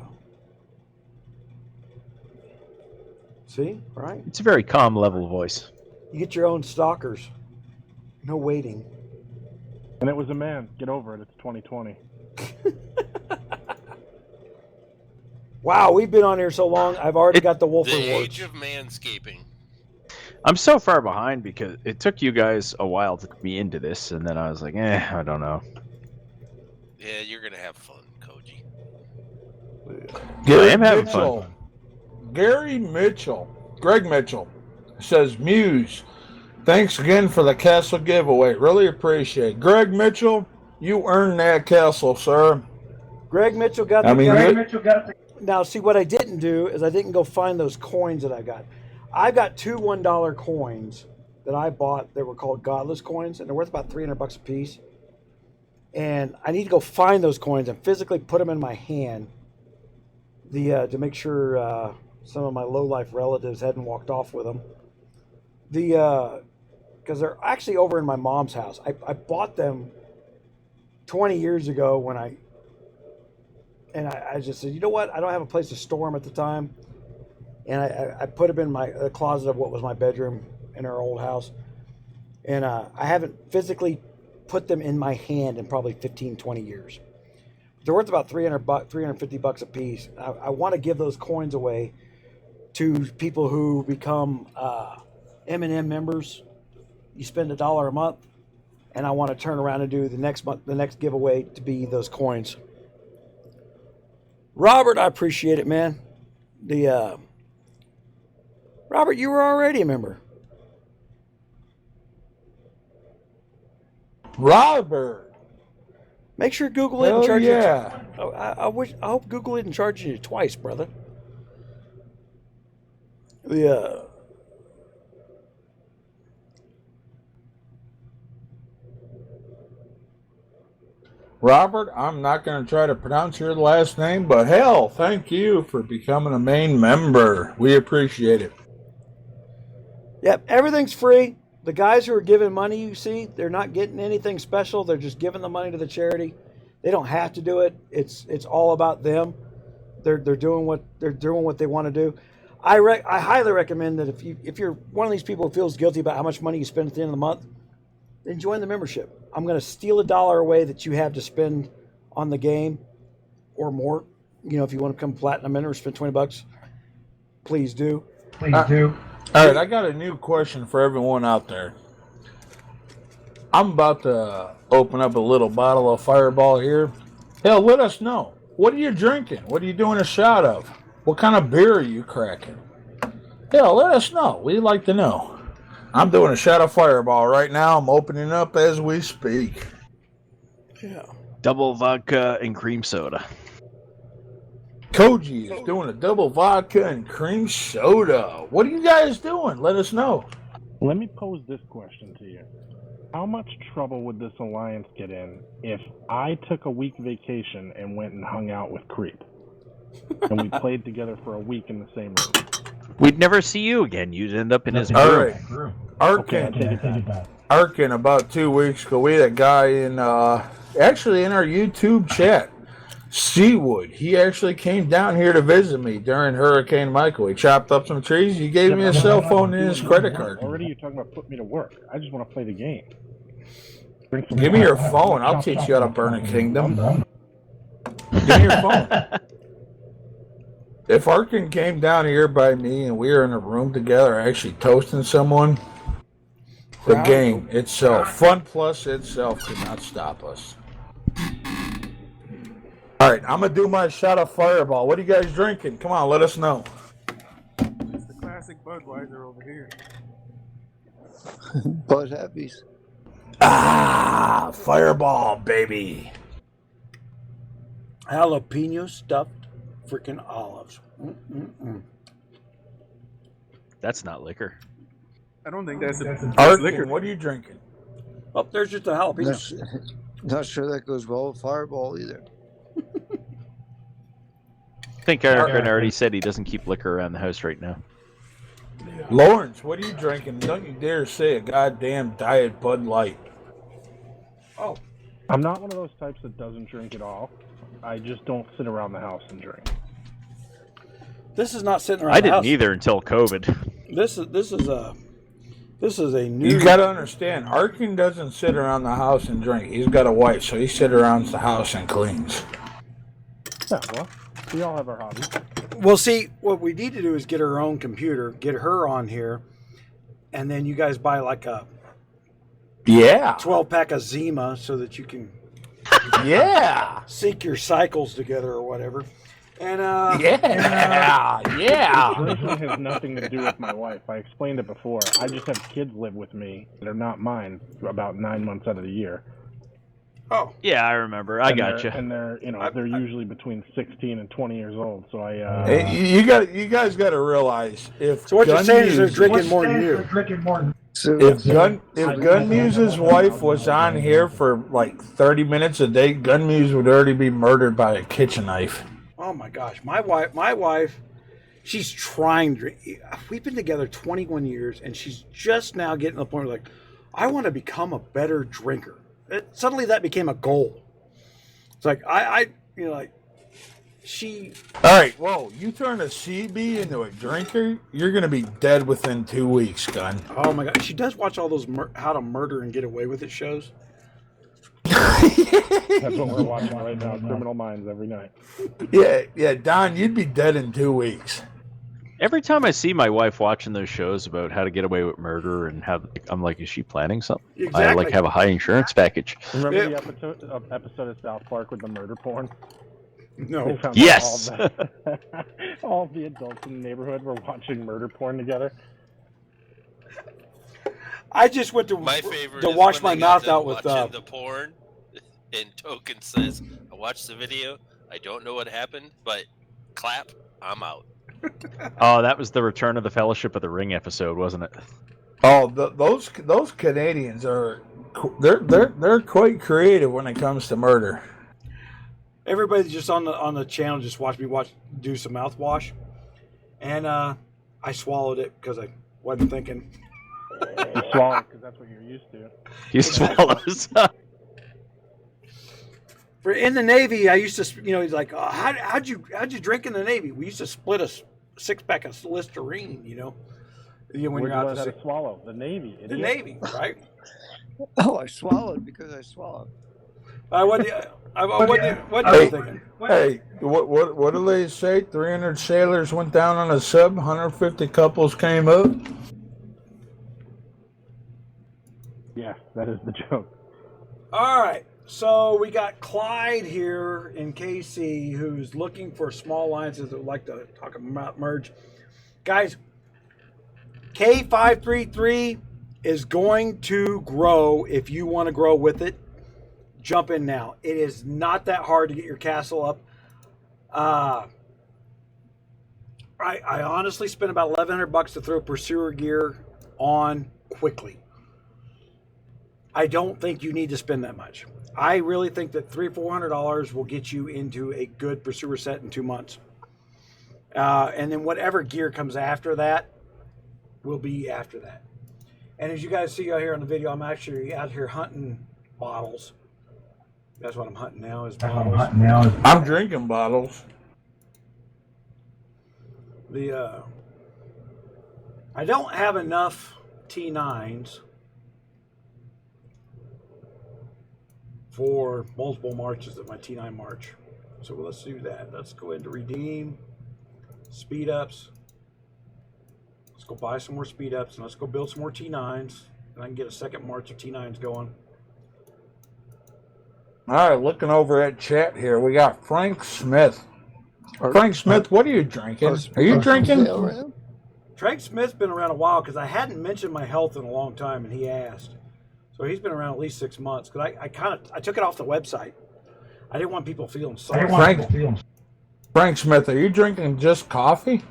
See, right? It's a very calm level voice. You get your own stalkers. No waiting. And it was a man. Get over it. It's 2020. Wow, we've been on here so long. I've already got the wolf The rewards. age of manscaping. I'm so far behind because it took you guys a while to be into this, and then I was like, I don't know. Yeah, you're gonna have fun, Koji. Gary I am having Mitchell. fun. Gary Mitchell. Greg Mitchell says, Muse, thanks again for the castle giveaway. Really appreciate it. Greg Mitchell, you earned that castle, sir. Greg Mitchell got the Greg Mitchell got the. Now, see, what I didn't do is I didn't go find those coins that I got. I got 2 $1 coins that I bought that were called Godless coins, and they're worth about $300 a piece. And I need to go find those coins and physically put them in my hand to make sure some of my low-life relatives hadn't walked off with them. Because they're actually over in my mom's house. I bought them 20 years ago when I just said, you know what? I don't have a place to store them at the time. And I put them in the closet of what was my bedroom in our old house. And I haven't physically put them in my hand in probably 15, 20 years. They're worth about $350 a piece. I want to give those coins away to people who become M&M members. You spend $1 a month, and I want to turn around and do the next giveaway to be those coins. Robert, I appreciate it, man. Robert, you were already a member. Robert. Make sure Google it and charge yeah. you. I hope Google it and charge you twice, brother. Robert, I'm not going to try to pronounce your last name, but hell, thank you for becoming a main member. We appreciate it. Yep, everything's free. The guys who are giving money, you see, they're not getting anything special. They're just giving the money to the charity. They don't have to do it. It's all about them. They're doing what they want to do. I highly recommend that if you're one of these people who feels guilty about how much money you spend at the end of the month, then join the membership. I'm going to steal $1 away that you have to spend on the game or more. You know, if you want to become platinum member, spend $20, please do. Please do. All right, I got a new question for everyone out there. I'm about to open up a little bottle of Fireball here. Hell, let us know. What are you drinking? What are you doing a shot of? What kind of beer are you cracking? Hell, let us know. We'd like to know. I'm doing a shot of Fireball right now. I'm opening up as we speak. Yeah. Double vodka and cream soda. Koji is doing a double vodka and cream soda. What are you guys doing? Let us know. Let me pose this question to you. How much trouble would this alliance get in if I took a week vacation and went and hung out with Creep? And we played together for a week in the same room. We'd never see you again. You'd end up in his All room. right. Arkin, about 2 weeks ago, we had a guy actually in our YouTube chat, Seawood. He actually came down here to visit me during Hurricane Michael. He chopped up some trees. He gave me a cell phone and his credit card. Already you're talking about putting me to work. I just want to play the game. Give me your phone. I'll teach you how to burn a kingdom. Give me your phone. If Arkin came down here by me and we were in a room together actually toasting someone, the game itself, Fun Plus itself, could not stop us. All right, I'm going to do my shot of Fireball. What are you guys drinking? Come on, let us know. It's the classic Budweiser over here. Bud Heavies. Ah, Fireball, baby. Jalapeno stuffed freaking olives. That's not liquor. I don't think that's liquor. Arkin, what are you drinking? Oh, there's just a jalapeno. Not sure that goes well with Fireball either. I think Arkin already said he doesn't keep liquor around the house right now. Lawrence, what are you drinking? Don't you dare say a goddamn Diet Bud Light. Oh. I'm not one of those types that doesn't drink at all. I just don't sit around the house and drink. This is not sitting around. I the didn't house. either until COVID. This is a new. You got to understand, Arkin doesn't sit around the house and drink. He's got a wife, so he sits around the house and cleans. Yeah, well, we all have our hobbies. Well, see, what we need to do is get her own computer, get her on here, and then you guys buy like a 12-pack of Zima so that you can sync your cycles together or whatever. And yeah. It has nothing to do with my wife. I explained it before. I just have kids live with me that are not mine about 9 months out of the year. Oh. Yeah, I remember. I got you. And they're, they're usually betwing 16 and 20 years old. So You guys got to realize if so what you're saying is they're Gunmuse's- drinking more than you. If Gunmuse's wife was on here for like 30 minutes a day, Gunmuse would already be murdered by a kitchen knife. Oh my gosh, my wife, she's trying to. We've been together 21 years, and she's just now getting to the point where like, I want to become a better drinker. Suddenly, that became a goal. It's like she. All right, whoa! You turn a CB into a drinker, you're gonna be dead within 2 weeks, Gun. Oh my god, she does watch all those How to Murder and Get Away with It shows. That's what we're watching right now, Criminal Minds, every night. Yeah, Don, you'd be dead in 2 weeks. Every time I see my wife watching those shows about how to get away with murder and how, I'm like, is she planning something? I like have a high insurance package. Remember the episode of South Park with the murder porn? No. They found Yes. All the adults in the neighborhood were watching murder porn together. I just went to My favorite to is wash when my they mouth got out them with watching the porn, and Token says, "I watched the video. I don't know what happened, but clap, I'm out." Oh, that was the Return of the Fellowship of the Ring episode, wasn't it? Oh, those Canadians are they're quite creative when it comes to murder. Everybody just on the channel just watched me do some mouthwash, and I swallowed it because I wasn't thinking. You swallow it because that's what you're used to. You swallows. For in the Navy, I used to, he's like, oh, how'd you drink in the Navy? We used to split a 6-pack of Listerine, when you're out to swallow the Navy. The Navy, right? Oh, I swallowed because I swallowed. What are you thinking? Hey, what do they say? 300 sailors went down on a sub, 150 couples came up. Yeah, that is the joke. All right, so we got Clyde here in KC who's looking for small alliances that would like to talk about merge. Guys, K533 is going to grow. If you want to grow with it, jump in now. It is not that hard to get your castle up. I honestly spent about $1,100 to throw Pursuer gear on quickly. I don't think you need to spend that much. I really think that $300-400 will get you into a good Pursuer set in 2 months. And then whatever gear comes after that will be after that. And as you guys see out here on the video, I'm actually out here hunting bottles. That's what I'm hunting now is bottles. I'm drinking bottles. I don't have enough T9s for multiple marches at my T9 march. So let's do that. Let's go ahead and redeem speed ups. Let's go buy some more speed ups and let's go build some more T9s. And I can get a second march of T9s going. All right, looking over at chat here, we got Frank Smith. Frank Smith, what are you drinking? Are you drinking? Frank Smith's been around a while because I hadn't mentioned my health in a long time, and he asked. So he's been around at least 6 months because I took it off the website. I didn't want people feeling sorry. Frank Smith, are you drinking just coffee?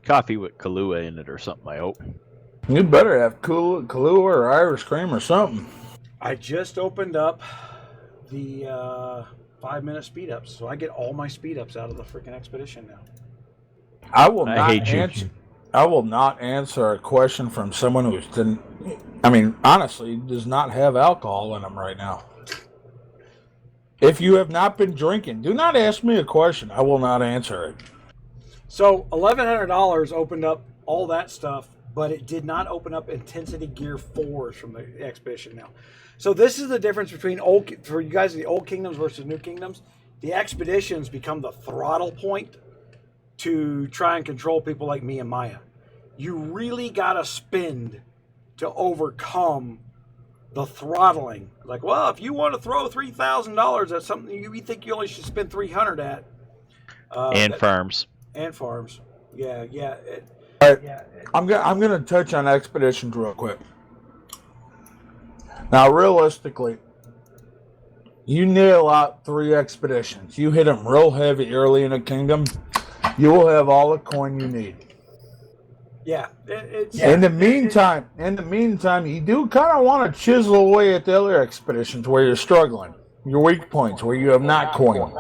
Coffee with Kahlua in it or something, I hope. You better have Kahlua or Irish cream or something. I just opened up the 5-minute speed ups, so I get all my speed ups out of the freaking expedition now. I will not answer a question from someone who honestly does not have alcohol in them right now. If you have not been drinking, do not ask me a question. I will not answer it. So $1,100 opened up all that stuff, but it did not open up Intensity Gear 4s from the Expedition now. So this is the difference between for you guys, the old kingdoms versus new kingdoms. The Expeditions become the throttle point to try and control people like me and Maya. You really got to spend to overcome the throttling. Like, well, if you want to throw $3,000 at something you think you only should spend $300 at. Farms. And farms. Yeah. All right. I'm gonna touch on expeditions real quick. Now, realistically, you nail out 3 expeditions. You hit them real heavy early in a kingdom, you will have all the coin you need. Yeah. In the meantime, you do kind of want to chisel away at the other expeditions where you're struggling, your weak points where you have not coin.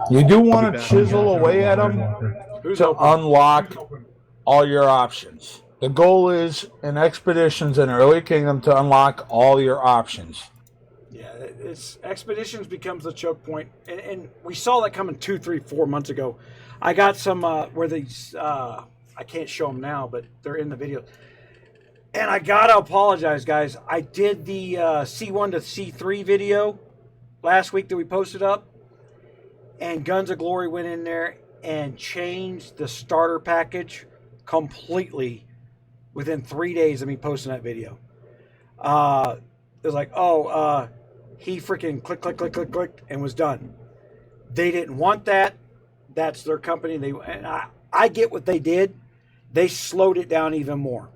You do want to chisel away at them to unlock all your options. The goal is in expeditions in early kingdom to unlock all your options. Yeah, expeditions becomes the choke point, and we saw that coming 2, 3, 4 months ago. I got some where these I can't show them now, but they're in the video. And I gotta apologize, guys. I did the C1 to C3 video last week that we posted up, and Guns of Glory went in there and changed the starter package completely within 3 days of me posting that video. It was like, he freaking clicked, and was done. They didn't want that. That's their company. I get what they did. They slowed it down even more.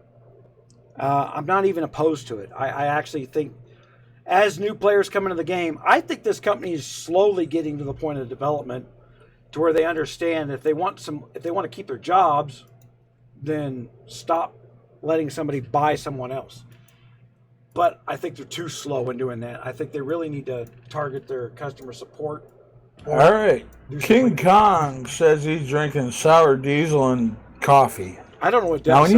I'm not even opposed to it. I actually think, as new players come into the game, I think this company is slowly getting to the point of development to where they understand if they want to keep their jobs, then stop letting somebody buy someone else. But I think they're too slow in doing that. I think they really need to target their customer support. All right. King Kong says he's drinking sour diesel and coffee. I don't know what that now, is.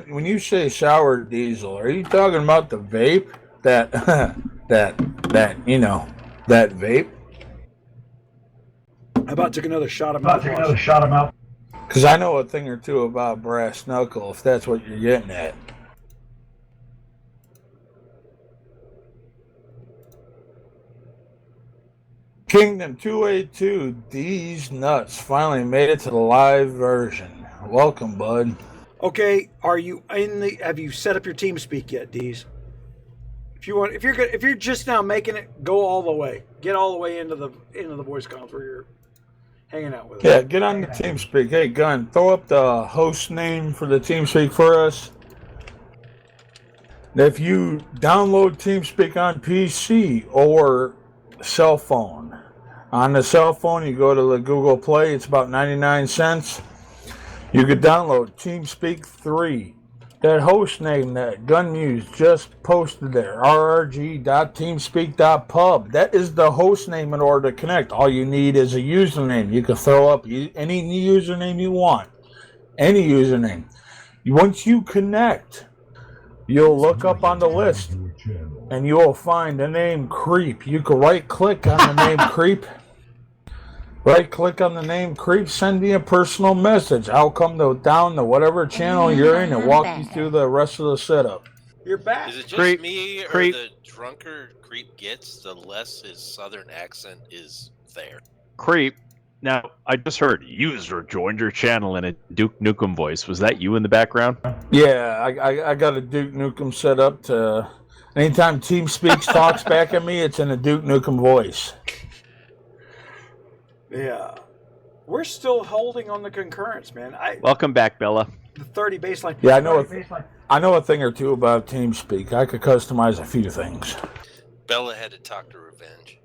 when you say sour diesel, are you talking about the vape? That vape? I about took another shot of mouthwash. Because I know a thing or two about brass knuckle, if that's what you're getting at. Kingdom 282, D's Nuts finally made it to the live version. Welcome, bud. Okay, are you have you set up your TeamSpeak yet, D's? If you're just now making it, go all the way. Get all the way into the voice comms where you're hanging out with us. Yeah, get on the TeamSpeak. Hey, Gun, throw up the host name for the TeamSpeak for us. If you download TeamSpeak on PC or cell phone, on the cell phone you go to the Google Play, it's about 99 cents. You could download TeamSpeak 3. That host name that Gunmuse just posted there, rrg.teamspeak.pub. That is the host name in order to connect. All you need is a username. You can throw up any username you want. Any username. Once you connect, you'll look up on the list and you will find the name Creep. You can right-click on the name Creep. Right-click on the name Creep, send me a personal message. I'll come down to whatever channel you're in and walk you through the rest of the setup. You're back. Is it just me, or the drunker Creep gets, the less his southern accent is there? Creep. Now, I just heard user joined your channel in a Duke Nukem voice. Was that you in the background? Yeah, I got a Duke Nukem set up to... Anytime TeamSpeak talks back at me, it's in a Duke Nukem voice. Yeah. We're still holding on the concurrence, man. Welcome back, Bella. The 30 baseline. Yeah, I know a thing or two about TeamSpeak. I could customize a few things. Bella had to talk to Revenge.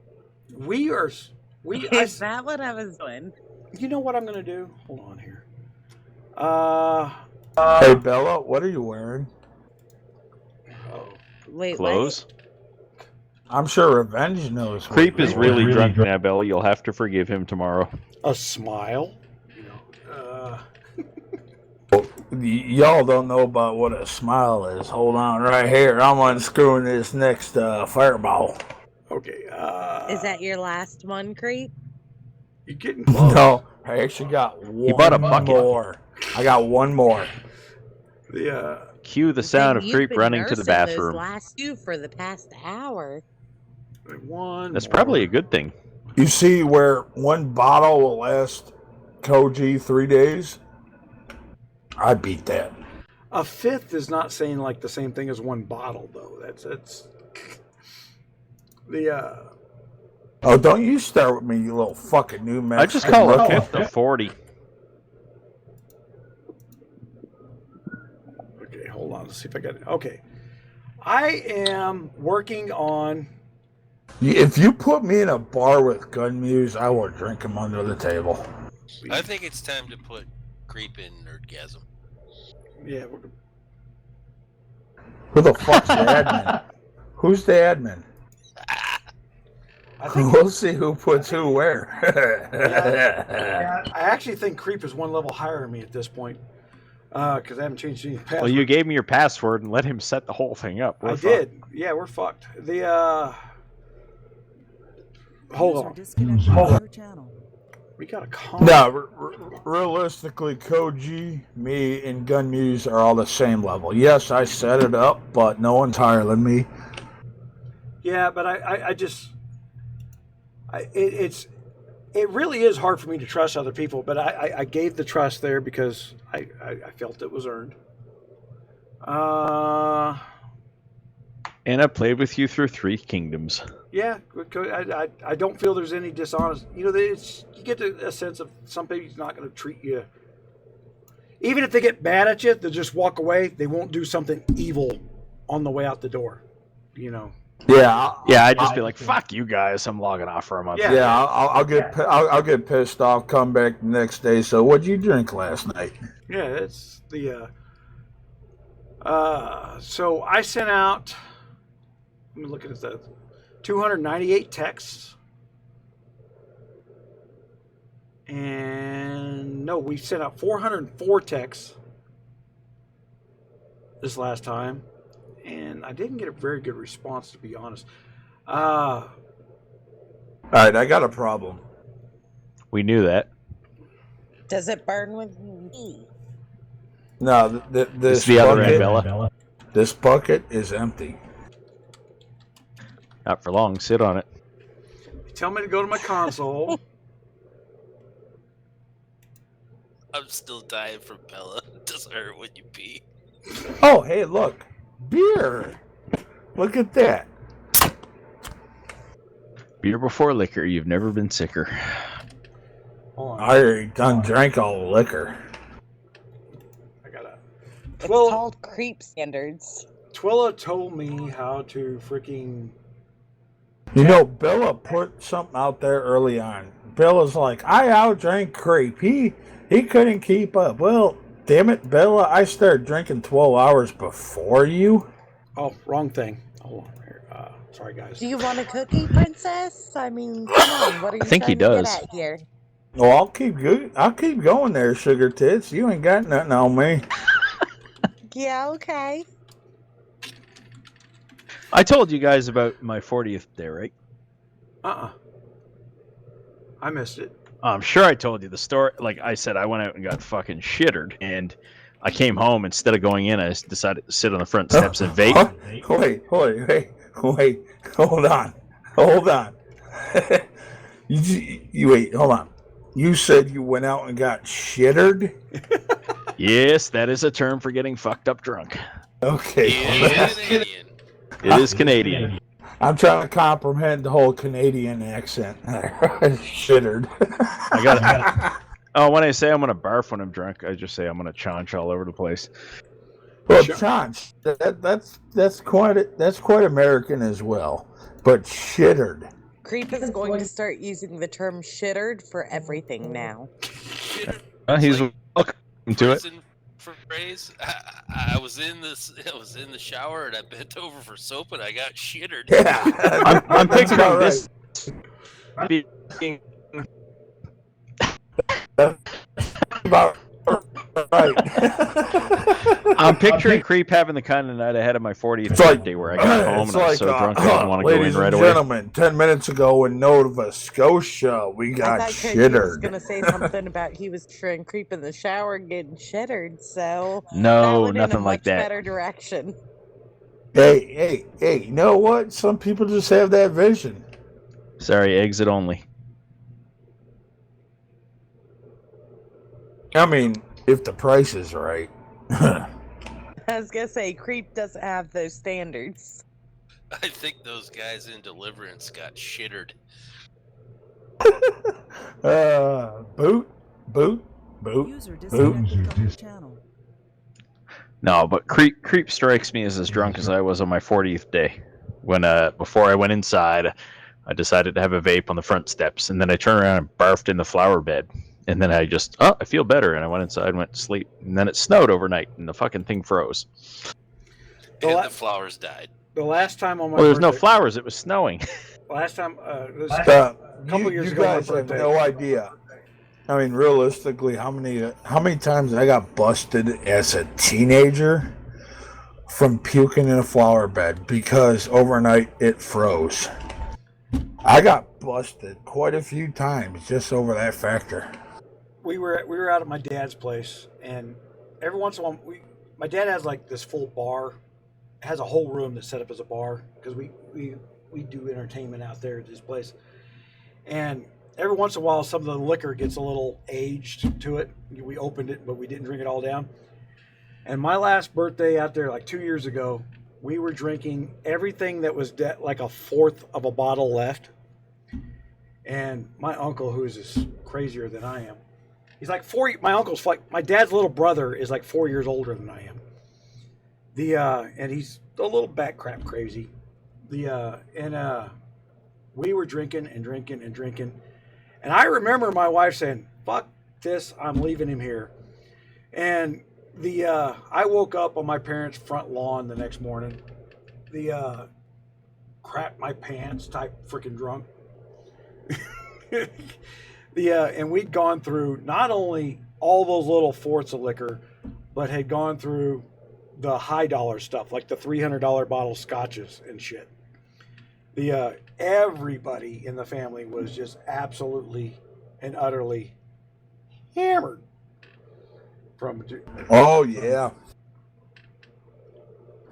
Is that what I was doing? You know what I'm going to do? Hold on here. Hey, Bella, what are you wearing? Wait, clothes? I'm sure Revenge knows. Creep is really drunk now, Bella. You'll have to forgive him tomorrow. A smile? Y'all don't know about what a smile is. Hold on right here. I'm unscrewing this next fireball. Okay. Is that your last one, Creep? You're getting close. No, I actually got one bought a bucket. more. I got one more. The Cue the sound of You've Creep been running to the nursing bathroom. Those last two for the past hour. one. That's more. probably a good thing. You see where one bottle will last Koji 3 days? I beat that. A fifth is not saying like the same thing as one bottle, though. That's the. Oh, don't you start with me, you little fucking new man. I just call a fifth a 40. Okay, hold on. Let's see if I got it. Okay, I am working on. If you put me in a bar with gun muse, I will drink him under the table. I think it's time to put Creep in Nerdgasm. Yeah. Who the fuck's the admin? Who's the admin? I think We'll see who puts who where. I actually think Creep is one level higher than me at this point because I haven't changed any password. Well, you gave me your password and let him set the whole thing up. We're I fucked. did. Yeah, we're fucked. The hold User on. disconnected from your channel. We got a comment. No, realistically, Koji, me, and Gun Muse are all the same level. Yes, I set it up, but no one's higher than me. Yeah, but it really is hard for me to trust other people. But I gave the trust there because I felt it was earned. And I played with you through 3 kingdoms. Yeah, I don't feel there's any dishonest. You know, you get a sense of somebody's not going to treat you. Even if they get mad at you, they'll just walk away. They won't do something evil on the way out the door. You know. Yeah, I'd just be like, "Fuck you guys! I'm logging off for a month." Yeah, I'll get pissed off. Come back the next day. So, what'd you drink last night? Yeah, it's the. So I sent out. Let me look at that. 298 texts. And no, we sent out 404 texts this last time. And I didn't get a very good response, to be honest. All right, I got a problem. We knew that. Does it burn with me? No, this It's the other end, bucket, Bella. This bucket is empty. Not for long. Sit on it. Tell me to go to my console. I'm still dying from Bella. It doesn't hurt when you pee. Oh, hey, look. Beer. Look at that. Beer before liquor. You've never been sicker. Hold on. I already done drank all the liquor. I gotta. It's called creep standards. Twilla told me how to freaking. You know, Bella put something out there early on. Bella's like, I outdrank Creep. He couldn't keep up. Well, damn it, Bella, I started drinking 12 hours before you. Oh, wrong thing. Hold on here. Sorry, guys. Do you want a cookie, princess? I mean, come on. What are you I think he trying to does. get at here? Well, I'll keep going there, sugar tits. You ain't got nothing on me. Yeah, okay. I told you guys about my 40th day, right? I missed it. I'm sure I told you the story. Like I said, I went out and got fucking shittered, and I came home. Instead of going in, I decided to sit on the front steps and vape. Wait, hold on. you wait, hold on. You said you went out and got shittered? Yes, that is a term for getting fucked up drunk. Okay. It is Canadian. I'm trying to comprehend the whole Canadian accent. Shittered. I got it. Oh, when I say I'm gonna barf when I'm drunk, I just say I'm gonna chaunch all over the place. Well, chaunch, that's quite American as well. But shittered. Creep is going to start using the term shittered for everything now. He's welcome to it. Phrase. I was in the shower and I bent over for soap and I got shittered. Yeah, I'm picturing this being about Right. I'm picturing Creep having the kind of night ahead of my 40th birthday where I got home and I was so drunk I didn't want to go in right away. Ladies and gentlemen, 10 minutes ago in Nova Scotia, we got I thought Cody was shittered. going to say something about he was trying Creep in the shower getting shittered, so No, that went nothing in a like much that. better direction. Hey, you know what? Some people just have that vision. Sorry, exit only. I mean, if the price is right. I was going to say, Creep doesn't have those standards. I think those guys in Deliverance got shittered. Boot. User disconnected from your channel. No, but Creep strikes me as drunk as I was on my 40th day. When before I went inside, I decided to have a vape on the front steps, and then I turned around and barfed in the flower bed. And then I just, I feel better, and I went inside and went to sleep. And then it snowed overnight, and the fucking thing froze. And the flowers died. The last time on my Well, there's no birthday- flowers. It was snowing. Last time, it was a couple years you ago. guys my have birthday. no idea. I mean, realistically, how many times I got busted as a teenager from puking in a flower bed because overnight it froze. I got busted quite a few times just over that factor. We were out at my dad's place, and every once in a while, my dad has like this full bar, has a whole room that's set up as a bar because we do entertainment out there at this place, and every once in a while, some of the liquor gets a little aged to it. We opened it, but we didn't drink it all down. And my last birthday out there, like 2 years ago, we were drinking everything that was like a fourth of a bottle left. And my uncle, who's just crazier than I am, he's like my uncle's like, my dad's little brother is like 4 years older than I am. And he's a little bat crap crazy. We were drinking and drinking and drinking. And I remember my wife saying, "Fuck this, I'm leaving him here." And I woke up on my parents' front lawn the next morning. Crap my pants type freaking drunk. And we'd gone through not only all those little forts of liquor, but had gone through the high dollar stuff, like the $300 bottle scotches and shit. Everybody in the family was just absolutely and utterly hammered from. Oh yeah.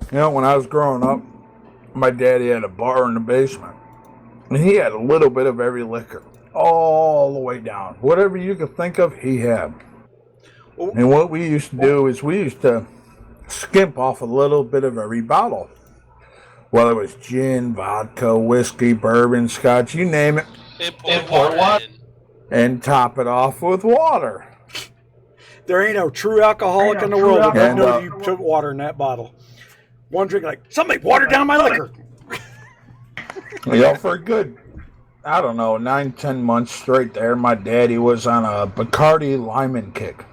You know, when I was growing up, my daddy had a bar in the basement, and he had a little bit of every liquor, all the way down. Whatever you could think of, he had. And what we used to do is we used to skimp off a little bit of every bottle. Whether it was gin, vodka, whiskey, bourbon, scotch, you name it. Import water. And top it off with water. There ain't no true alcoholic in the world that doesn't know you put water in that bottle. One drink, like, somebody watered down my liquor. For a good, 9-10 months straight there, my daddy was on a Bacardi Lyman kick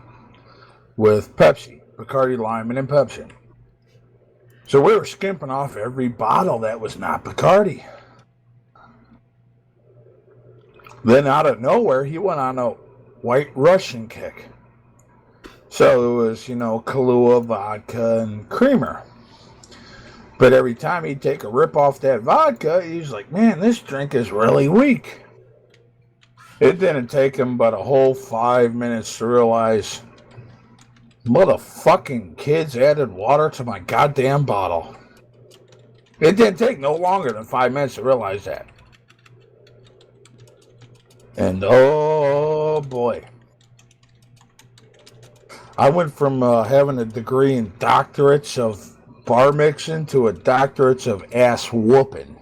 with Pepsi. Bacardi Lyman and Pepsi. So we were skimping off every bottle that was not Bacardi. Then out of nowhere, he went on a White Russian kick. So it was, Kahlua, vodka, and creamer. But every time he'd take a rip off that vodka, he was like, man, this drink is really weak. It didn't take him but a whole 5 minutes to realize, motherfucking kids added water to my goddamn bottle. It didn't take no longer than 5 minutes to realize that. And oh boy. I went from having a degree in doctorates of bar mixing to a doctorates of ass whooping.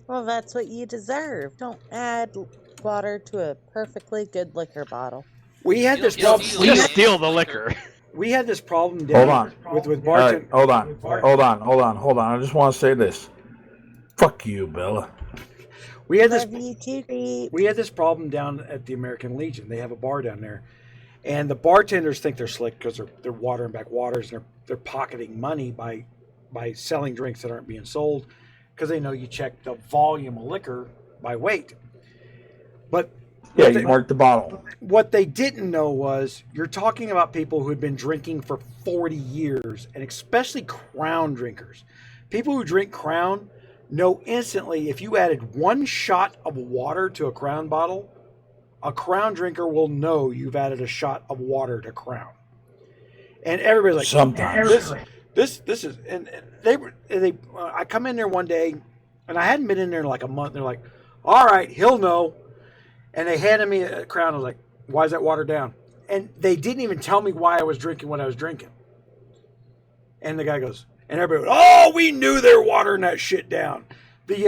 Well, that's what you deserve. Don't add water to a perfectly good liquor bottle. We had this problem. Please steal the liquor. We had this problem down with bartenders. Hold on. I just want to say this. Fuck you, Bella. We had this problem down at the American Legion. They have a bar down there, and the bartenders think they're slick because they're watering back waters and they're pocketing money by selling drinks that aren't being sold because they know you check the volume of liquor by weight. But Yeah, you mark the bottle. What they didn't know was you're talking about people who had been drinking for 40 years, and especially Crown drinkers. People who drink Crown know instantly if you added 1 shot of water to a Crown bottle, a Crown drinker will know you've added a shot of water to Crown. And everybody's like, sometimes this is, and they I come in there one day, and I hadn't been in there in like a month. And they're like, all right, he'll know. And they handed me a Crown. I was like, why is that watered down? And they didn't even tell me why I was drinking what I was drinking. And the guy goes, and everybody goes, oh, we knew they were watering that shit down. Is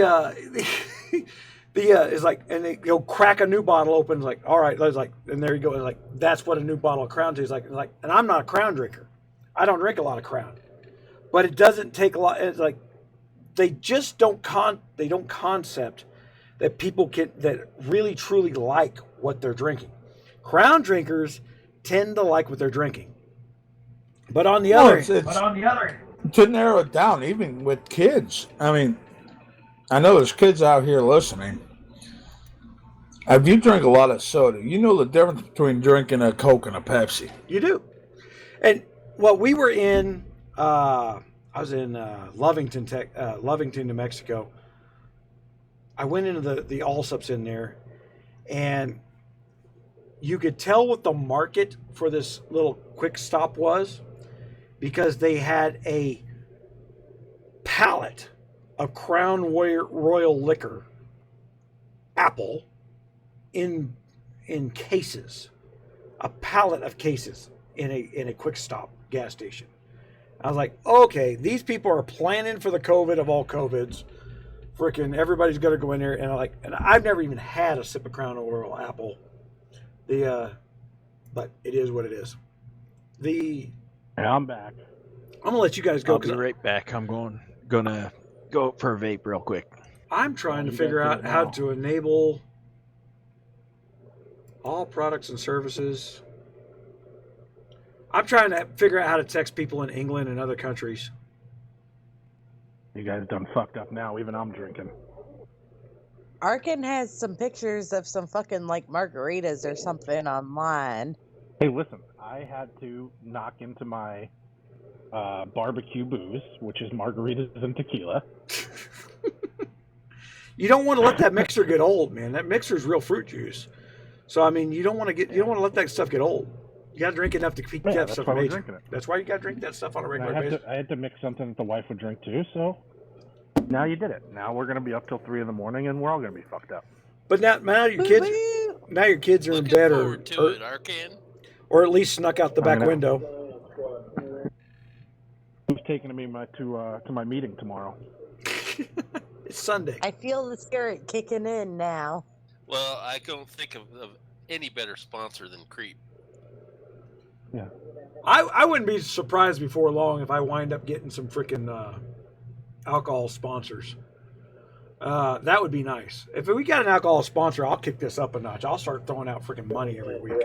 like, and they go crack a new bottle open. It's like, all right, it's like, and there you go. It's like, that's what a new bottle of Crown tastes like. And I'm not a Crown drinker. I don't drink a lot of Crown, but it doesn't take a lot. It's like, they just don't concept that people that really truly like what they're drinking. Crown drinkers tend to like what they're drinking. But on the other hand, to narrow it down, even with kids, I mean, I know there's kids out here listening. If you drink a lot of soda, you know the difference between drinking a Coke and a Pepsi. You do. And well, we were in, I was in Lovington, New Mexico. I went into the Allsups in there, and you could tell what the market for this little quick stop was, because they had a pallet of Crown Royal liquor, apple, in cases, a pallet of cases in a quick stop gas station. I was like, okay, these people are planning for the COVID of all COVIDs. Freaking everybody's got to go in there, and I've never even had a sip of Crown Royal apple. But it is what it is. Yeah, I'm back. I'm gonna let you guys go. I'll be right back. I'm gonna go for a vape real quick. I'm trying to figure out how to enable all products and services. I'm trying to figure out how to text people in England and other countries. You guys done fucked up now. Even I'm drinking. Arkin has some pictures of some fucking like margaritas or something online. Hey, listen, I had to knock into my barbecue booze, which is margaritas and tequila. You don't want to let that mixer get old, man. That mixer is real fruit juice. So I mean, you don't want to let that stuff get old. You got to drink enough to keep that stuff from aging. That's why you got to drink that stuff on a regular basis. I had to mix something that the wife would drink too. So now you did it. Now we're gonna be up till 3 a.m. and we're all gonna be fucked up. But now your kids are in bed or at least snuck out the back window. Who's taking me to my meeting tomorrow? It's Sunday. I feel the spirit kicking in now. Well, I don't think of any better sponsor than Creep. Yeah. I wouldn't be surprised before long if I wind up getting some freaking alcohol sponsors. That would be nice. If we got an alcohol sponsor, I'll kick this up a notch. I'll start throwing out freaking money every week.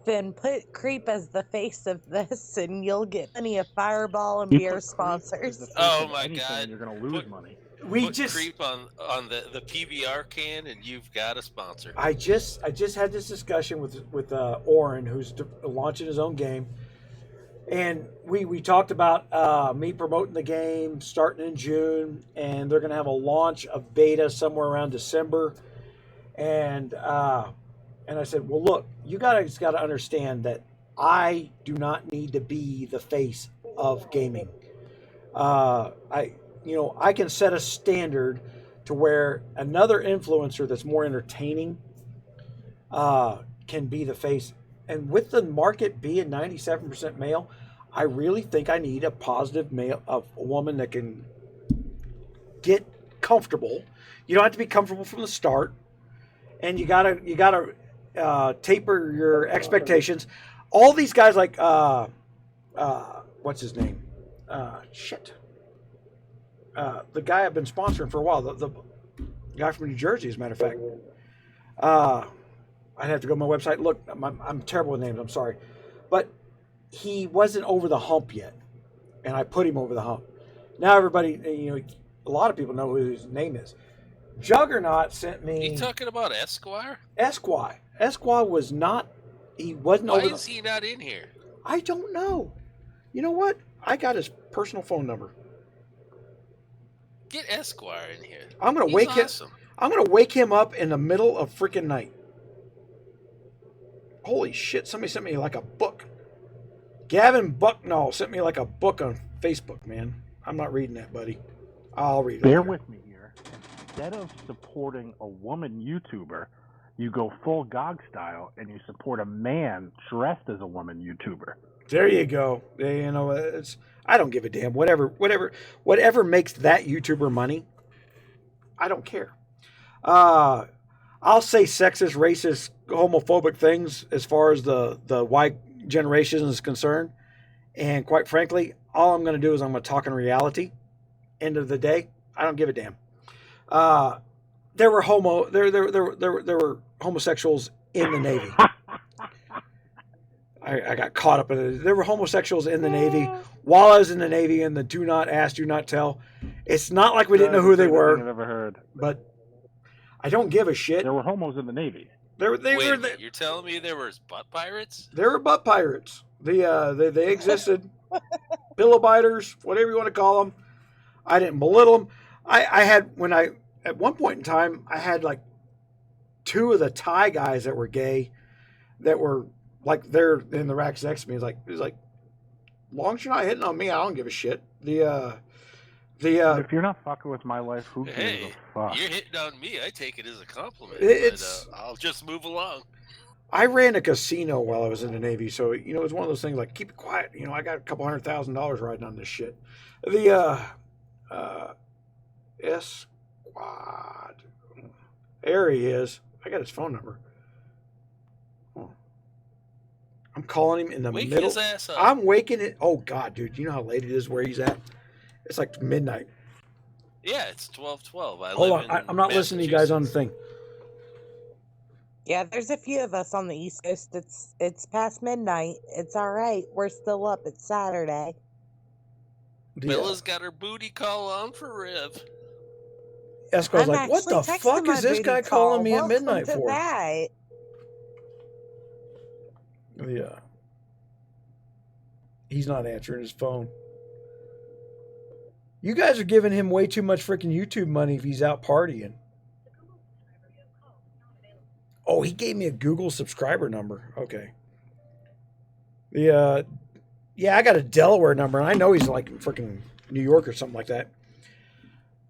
Then put Creep as the face of this, and you'll get plenty of Fireball and beer sponsors. Oh my God! You're gonna lose money. Put Creep on the PBR can, and you've got a sponsor. I just had this discussion with Oren, who's launching his own game, and we talked about me promoting the game starting in June, and they're going to have a launch of beta somewhere around December, and I said, well, look, you guys got to understand that I do not need to be the face of gaming. I can set a standard to where another influencer that's more entertaining can be the face. And with the market being 97% male, I really think I need a positive male, a woman that can get comfortable. You don't have to be comfortable from the start, and you gotta taper your expectations. All these guys like what's his name? The guy I've been sponsoring for a while, the guy from New Jersey, as a matter of fact. I'd have to go to my website. Look, I'm terrible with names. I'm sorry. But he wasn't over the hump yet, and I put him over the hump. Now everybody, a lot of people know who his name is. Juggernaut sent me. You talking about Esquire? Esquire. Esquire was not. He wasn't Why over. is he not in here? I don't know. You know what? I got his personal phone number. Get Esquire in here. I'm gonna He's wake awesome. him. I'm gonna wake him up in the middle of freaking night. Holy shit! Somebody sent me like a book. Gavin Bucknall sent me like a book on Facebook. Man, I'm not reading that, buddy. I'll read it. Bear later. with me here. Instead of supporting a woman YouTuber, you go full GOG style and you support a man dressed as a woman YouTuber. There you go. You know, it's. I don't give a damn. Whatever makes that YouTuber money, I don't care. I'll say sexist, racist, homophobic things as far as the Y generation is concerned. And quite frankly, all I'm going to do is I'm going to talk in reality. End of the day, I don't give a damn. There were homosexuals in the Navy. I got caught up in it. There were homosexuals in the Navy while I was in the Navy in the do not ask, do not tell. It's not like we didn't know who they were. I've ever heard. But I don't give a shit. There were homos in the Navy. Wait a minute, you're telling me there was butt pirates? There were butt pirates. They existed. Pillow biters, whatever you want to call them. I didn't belittle them. At one point in time, I had like 2 of the Thai guys that were gay that were like, they're in the racks next to me. It's like, long as you're not hitting on me, I don't give a shit. If you're not fucking with my life, who gives a fuck? You're hitting on me. I take it as a compliment. It's. But, I'll just move along. I ran a casino while I was in the Navy, so you know it's one of those things like keep it quiet. You know, I got a couple $100,000 riding on this shit. S Squad. There he is. I got his phone number. I'm calling him in the Wake middle. his ass up. I'm waking it. Oh God, dude, you know how late it is where he's at? It's like midnight. Yeah, it's 12:12. Hold on, I'm not listening to you guys on the thing. Yeah, there's a few of us on the East Coast. It's past midnight. It's all right. We're still up. It's Saturday. Bella's got her booty call on for Riv. Esco's like, what the fuck is this guy calling me at midnight for? That. Yeah. He's not answering his phone. You guys are giving him way too much freaking YouTube money if he's out partying. Oh, he gave me a Google subscriber number. Okay. Yeah, I got a Delaware number, and I know he's like freaking New York or something like that.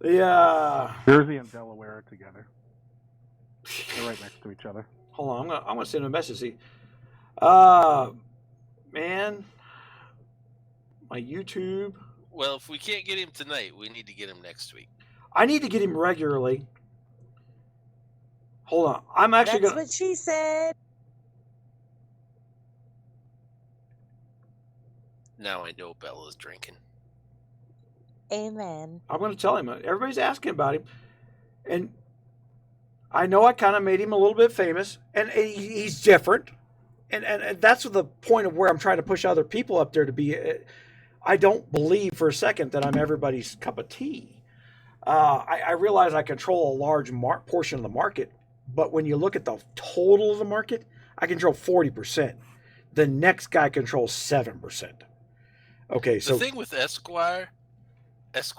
Jersey and Delaware are together. They're right next to each other. Hold on, I'm gonna send him a message. See, man, my YouTube. Well, if we can't get him tonight, we need to get him next week. I need to get him regularly. Hold on, I'm actually That's gonna. what she said. Now I know Bella's drinking. Amen. I'm going to tell him. Everybody's asking about him, and I know I kind of made him a little bit famous, and he's different, and that's the point of where I'm trying to push other people up there to be. I don't believe for a second that I'm everybody's cup of tea. I realize I control a large portion of the market, but when you look at the total of the market, I control 40%. The next guy controls 7%. Okay, so the thing with Esquire is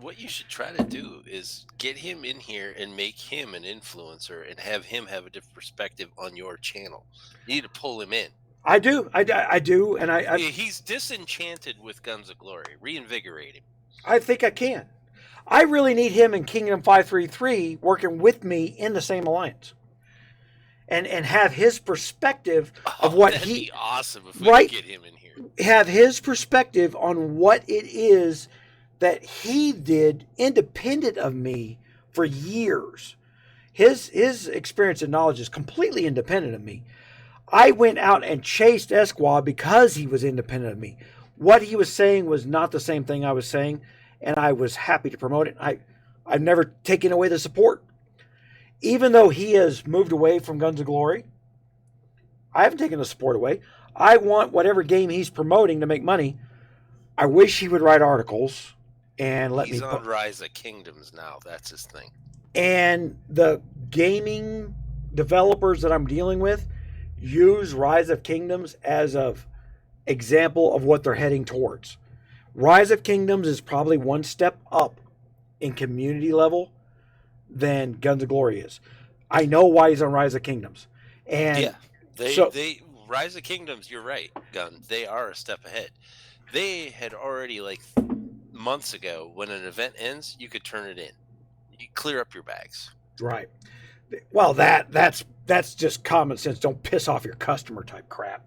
what you should try to do is get him in here and make him an influencer and have him have a different perspective on your channel. You need to pull him in. I do, and he's disenchanted with Guns of Glory. Reinvigorate him. I think I can. I really need him and Kingdom 533 working with me in the same alliance. And have his perspective of what that'd he be awesome if we could get him in here. Have his perspective on what it is that he did independent of me for years. His experience and knowledge is completely independent of me. I went out and chased Esquire because he was independent of me. What he was saying was not the same thing I was saying, and I was happy to promote it. I've never taken away the support. Even though he has moved away from Guns of Glory, I haven't taken the support away. I want whatever game he's promoting to make money. I wish he would write articles and let He's me. on Rise of Kingdoms now. That's his thing. And the gaming developers that I'm dealing with use Rise of Kingdoms as of example of what they're heading towards. Rise of Kingdoms is probably one step up in community level than Guns of Glory is. I know why he's on Rise of Kingdoms. And yeah, they Rise of Kingdoms, you're right, Gun. They are a step ahead. They had already, like, months ago, when an event ends, you could turn it in. You clear up your bags. Right. Well, that's just common sense. Don't piss off your customer type crap.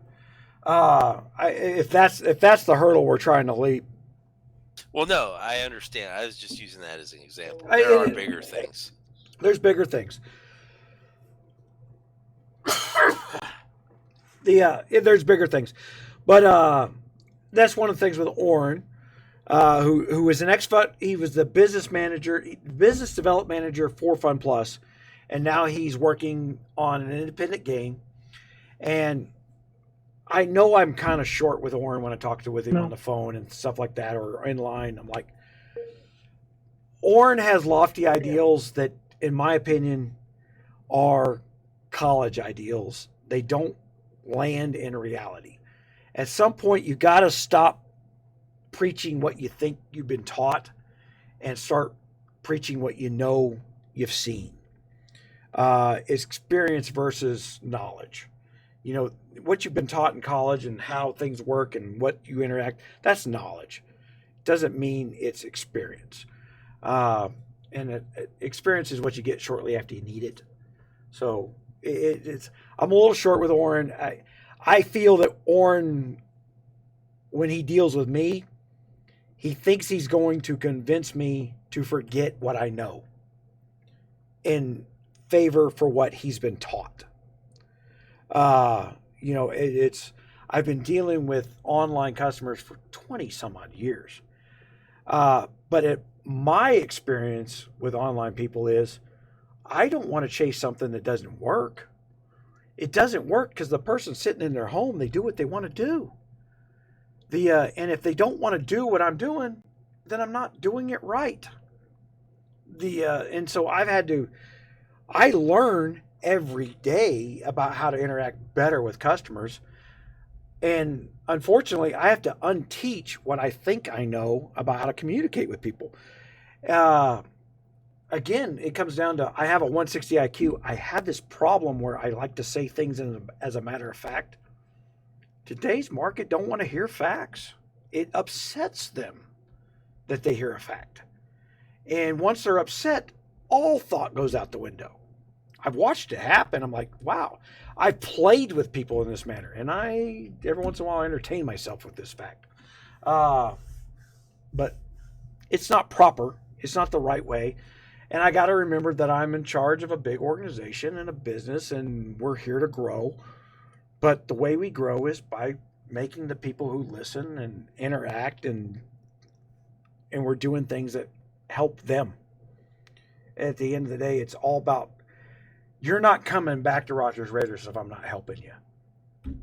If that's the hurdle we're trying to leap. Well, no, I understand. I was just using that as an example. There are bigger things. There's bigger things. There's bigger things, but that's one of the things with Oren, who was an expert. He was the business development manager for Fun Plus, and now he's working on an independent game. And I know I'm kind of short with Oren when I talk with him on the phone and stuff like that, or in line. I'm like, Oren has lofty ideals that, in my opinion, are college ideals. They don't land in reality. At some point, you got to stop preaching what you think you've been taught and start preaching what you know you've seen. Experience versus knowledge. You know, what you've been taught in college and how things work and what you interact, that's knowledge. It doesn't mean it's experience. Experience is what you get shortly after you need it. So I'm a little short with Oren. I feel that Oren, when he deals with me, he thinks he's going to convince me to forget what I know in favor for what he's been taught. I've been dealing with online customers for 20 some odd years. But my experience with online people is I don't want to chase something that doesn't work. It doesn't work because the person's sitting in their home. They do what they want to do. And if they don't want to do what I'm doing, then I'm not doing it right. And so I learn every day about how to interact better with customers. And unfortunately, I have to unteach what I think I know about how to communicate with people. Again, it comes down to, I have a 160 IQ. I have this problem where I like to say things as a matter of fact. Today's market don't want to hear facts. It upsets them that they hear a fact. And once they're upset, all thought goes out the window. I've watched it happen. I'm like, wow. I've played with people in this manner, and every once in a while, I entertain myself with this fact. But it's not proper. It's not the right way. And I got to remember that I'm in charge of a big organization and a business, and we're here to grow. But the way we grow is by making the people who listen and interact, and we're doing things that help them. At the end of the day, it's all about, you're not coming back to Rogers Raiders if I'm not helping you.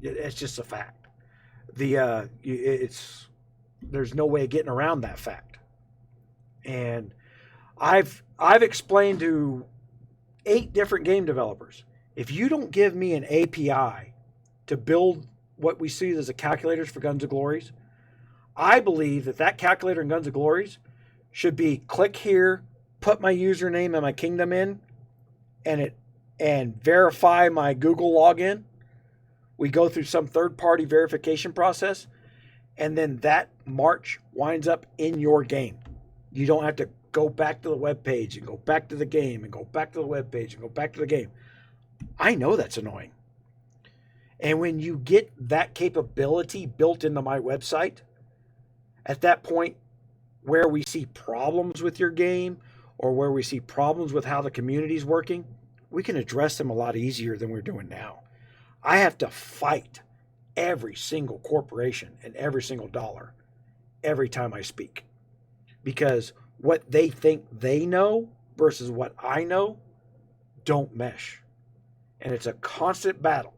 It's just a fact. There's no way of getting around that fact. And I've explained to 8 different game developers, if you don't give me an API to build what we see as the calculators for Guns of Glories, I believe that calculator in Guns of Glories should be click here, put my username and my kingdom in, and verify my Google login. We go through some third-party verification process, and then that march winds up in your game. You don't have to go back to the web page and go back to the game and go back to the web page and go back to the game. I know that's annoying. And when you get that capability built into my website, at that point where we see problems with your game or where we see problems with how the community is working, we can address them a lot easier than we're doing now. I have to fight every single corporation and every single dollar every time I speak, because what they think they know versus what I know don't mesh. And it's a constant battle.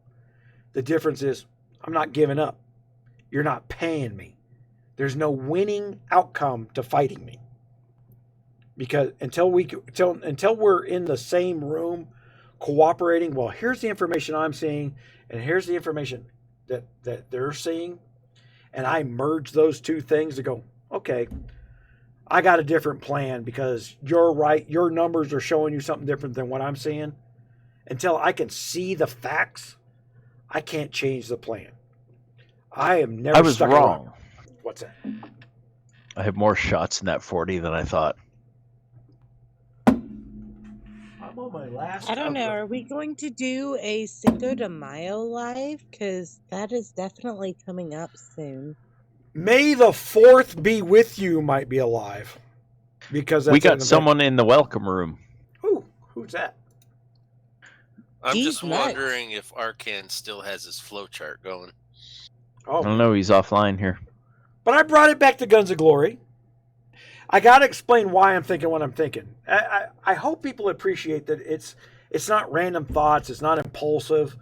The difference is I'm not giving up. You're not paying me. There's no winning outcome to fighting me. because until we're in the same room cooperating, well, here's the information I'm seeing and here's the information that they're seeing, and I merge those two things to go, okay, I got a different plan because you're right, your numbers are showing you something different than what I'm seeing. Until I can see the facts, I can't change the plan. I am never I was stuck wrong. around. What's that? I have more shots in that 40 than I thought. I'm on my last. I don't know. Are we going to do a Cinco de Mayo live? Because that is definitely coming up soon. May the 4th be with you might be alive. Because we got someone in the welcome room. Who's that? I'm He's just nuts. wondering if Arcan still has his flowchart going. I don't know. He's offline here. But I brought it back to Guns of Glory. I got to explain why I'm thinking what I'm thinking. I hope people appreciate that it's not random thoughts. It's not impulsive.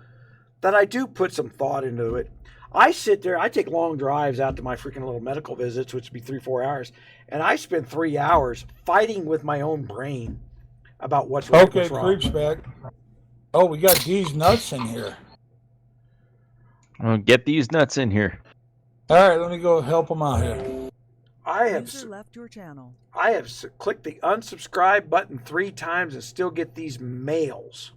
That I do put some thought into it. I sit there. I take long drives out to my freaking little medical visits, which would be 3-4 hours. And I spend 3 hours fighting with my own brain about what's right and what's wrong. Creep's back. Oh, we got these nuts in here. Well, get these nuts in here. All right, let me go help them out here. User left your channel. I have clicked the unsubscribe button 3 times and still get these mails.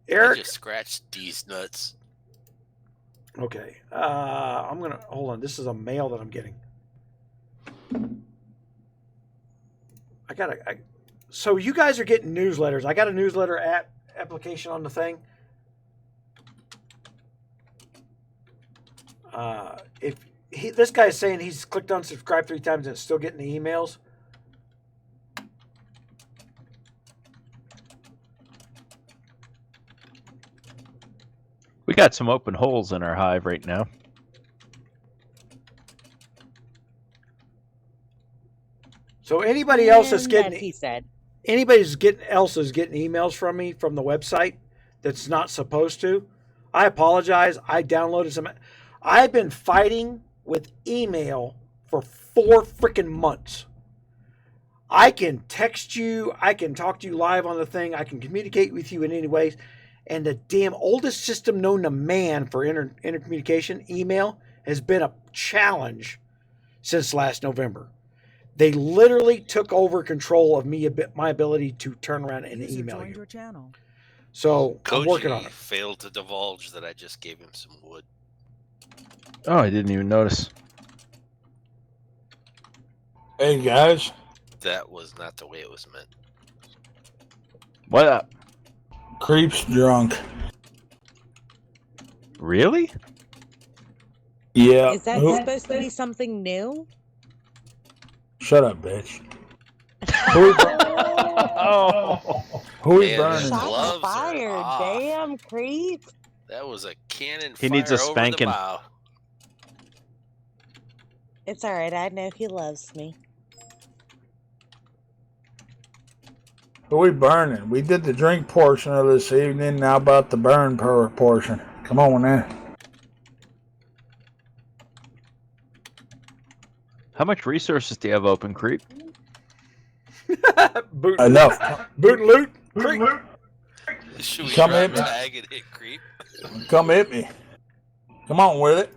Eric, I just scratched these nuts. okay. I'm gonna hold on. This is a mail that I'm getting. So you guys are getting newsletters. I got a newsletter application on the thing. This guy's saying he's clicked unsubscribe 3 times and it's still getting the emails. We got some open holes in our hive right now. So anybody else is getting he said. else is getting emails from me from the website that's not supposed to. I apologize. I downloaded some. I've been fighting with email for 4 freaking months. I can text you. I can talk to you live on the thing. I can communicate with you in any ways. And the damn oldest system known to man for intercommunication, email, has been a challenge since last November. They literally took over control of me, my ability to turn around and email you. Your channel. So Koji I'm working on it. failed to divulge that I just gave him some wood. Oh, I didn't even notice. Hey, guys. That was not the way it was meant. What up? Creep's drunk. Really? Yeah. Is that supposed to be something new? Shut up, bitch. Who is Man, burning? his gloves are Fired. off. Damn, creep. That was a cannon He fire needs a over the spanking. bow. It's all right. I know he loves me. Who we burning? We did the drink portion of this evening. Now about the burn portion. Come on now. How much resources do you have open, Creep? Boot, Enough. boot and loot. Creep. Should we Come drop at me. tag and hit creep? Come hit me. Come on with it.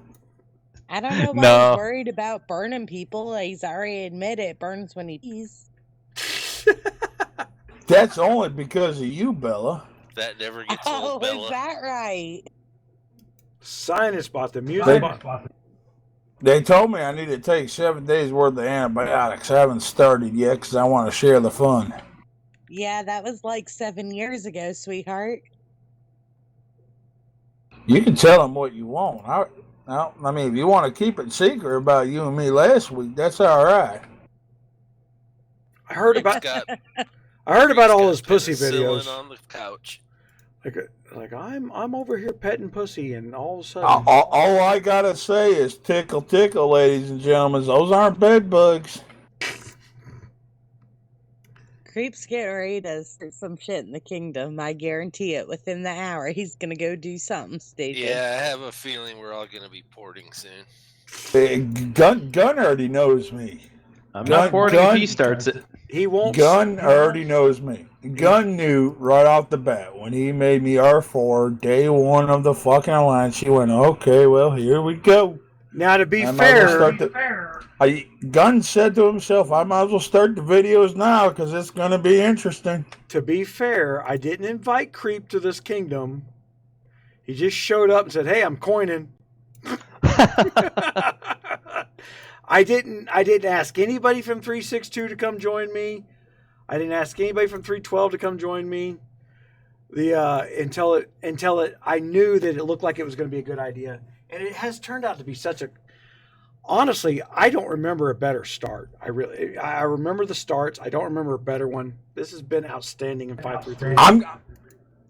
I don't know why No. he's worried about burning people. He's already admitted it burns when he pees. That's only because of you, Bella. That never gets Oh, old, Bella. is that right? Sinus bot. The music bot. They told me I need to take 7 days worth of antibiotics. I haven't started yet because I want to share the fun. Yeah, that was like 7 years ago, sweetheart. You can tell them what you want. I mean, if you want to keep it secret about you and me last week, that's all right. I heard about. Got I heard about all got his pussy penicillin videos. on the couch. Like I'm over here petting pussy, and all of a sudden, All I gotta say is tickle, tickle, ladies and gentlemen. Those aren't bed bugs. Creep's getting ready to start some shit in the kingdom. I guarantee it. Within the hour, he's gonna go do something stupid. Yeah, I have a feeling we're all gonna be porting soon. Gun already knows me. I'm not boarding if he starts it. He won't. Gunn already knows me. Gunn knew right off the bat when he made me R4 day one of the fucking alliance. He went, okay, well, here we go. Now, to be fair, Gunn said to himself, I might as well start the videos now because it's going to be interesting. To be fair, I didn't invite Creep to this kingdom. He just showed up and said, hey, I'm coining. I didn't ask anybody from 362 to come join me. I didn't ask anybody from 312 to come join me. Until I knew that it looked like it was going to be a good idea. And it has turned out to be such a... Honestly, I don't remember a better start. I remember the starts. I don't remember a better one. This has been outstanding in 533.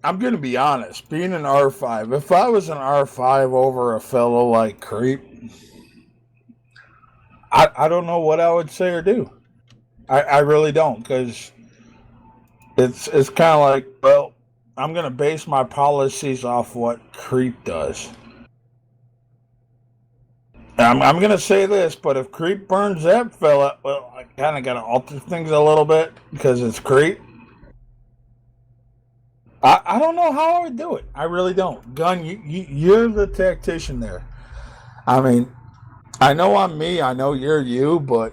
I'm going to be honest. Being an R5, if I was an R5 over a fellow like Creep, I don't know what I would say or do. I really don't, because it's kind of like, well, I'm going to base my policies off what Creep does. I'm going to say this, but if Creep burns that fella, well, I kind of got to alter things a little bit because it's Creep. I don't know how I would do it. I really don't. Gunn, you're the tactician there. I mean, I know I'm me. I know you're you, but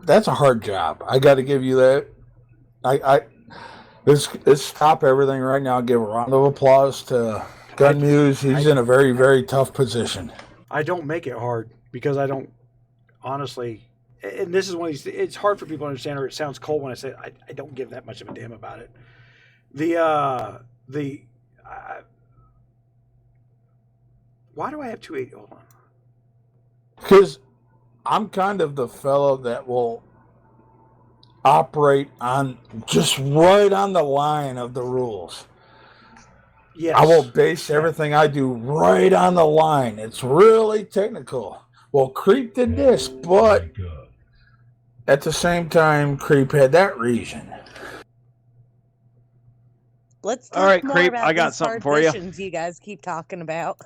that's a hard job. I got to give you that. Let's stop everything right now. Give a round of applause to Gun Muse. He's in a very, very tough position. I don't make it hard because I don't, honestly, and this is one of these, it's hard for people to understand, or it sounds cold when I say it. I don't give that much of a damn about it. Why do I have 280? Hold on. Because I'm kind of the fellow that will operate on just right on the line of the rules. Yes. I will base everything I do right on the line. It's really technical. Well, Creep did this, but at the same time, Creep had that reason. Let's talk All right, more Creep, about I got these something hard for you. missions you guys keep talking about.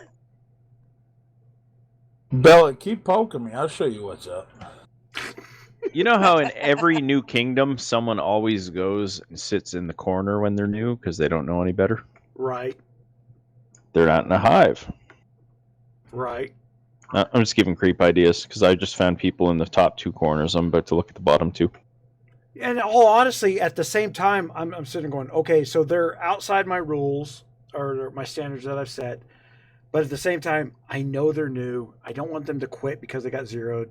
Bella, keep poking me. I'll show you what's up. You know how in every new kingdom, someone always goes and sits in the corner when they're new because they don't know any better? Right. They're not in a hive. Right. I'm just giving Creep ideas because I just found people in the top two corners. I'm about to look at the bottom two. And all honestly, at the same time, I'm sitting going, okay, so they're outside my rules or my standards that I've set. But at the same time, I know they're new. I don't want them to quit because they got zeroed.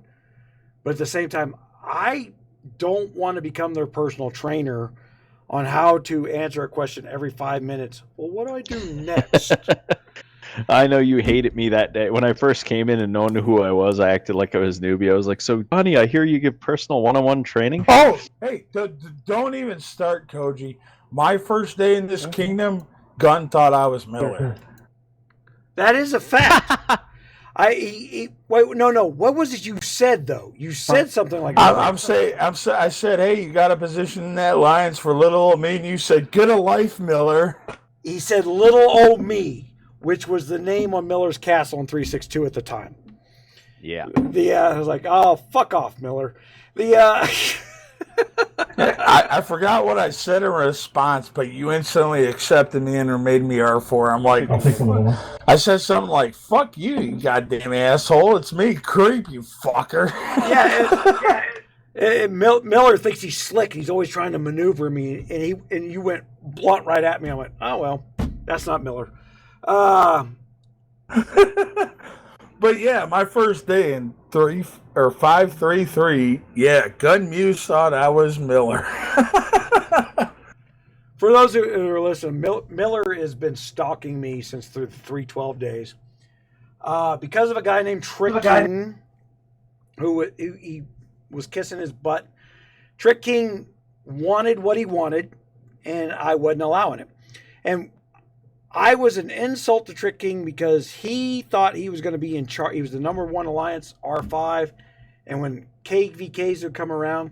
But at the same time, I don't want to become their personal trainer on how to answer a question every 5 minutes. Well, what do I do next? I know you hated me that day. When I first came in and no one knew who I was, I acted like I was newbie. I was like, so, Johnny, I hear you give personal one-on-one training? Oh, hey, don't even start, Koji. My first day in this kingdom, Gunn thought I was Miller. That is a fact. Wait, no. What was it you said though? You said something like that. I said, hey, you got a position in that alliance for little old me, and you said, "Get a life, Miller." He said, "Little old me," which was the name on Miller's castle in 362 at the time. Yeah. I was like, oh, fuck off, Miller. I forgot what I said in response, but you instantly accepted me and made me R4. I'm like, I said something like, fuck you, you goddamn asshole. It's me, Creep, you fucker. Miller thinks he's slick. He's always trying to maneuver me, and you went blunt right at me. I went, oh, well, that's not Miller. But yeah, my first day in 533, yeah, Gun Muse thought I was Miller. For those who are listening, Miller has been stalking me since the 312 days. Because of a guy named Trick King, who he was kissing his butt. Trick King wanted what he wanted, and I wasn't allowing him. And I was an insult to Trick King because he thought he was going to be in charge. He was the number one alliance, R5. And when KVKs would come around,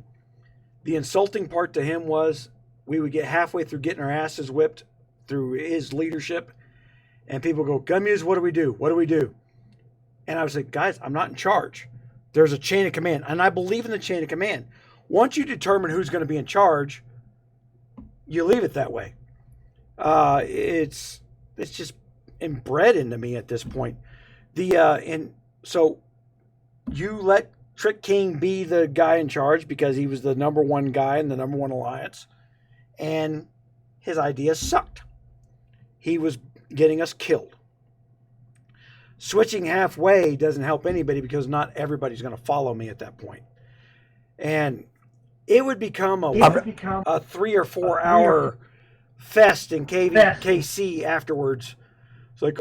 the insulting part to him was we would get halfway through getting our asses whipped through his leadership. And people go, Gun Muse, what do we do? What do we do? And I was like, guys, I'm not in charge. There's a chain of command. And I believe in the chain of command. once you determine who's going to be in charge, you leave it that way. It's just inbred into me at this point. And so you let Trick King be the guy in charge because he was the number one guy in the number one alliance, and his ideas sucked. He was getting us killed. Switching halfway doesn't help anybody because not everybody's going to follow me at that point. And it would become a 3 or 4 hour fest in KC afterwards. It's like,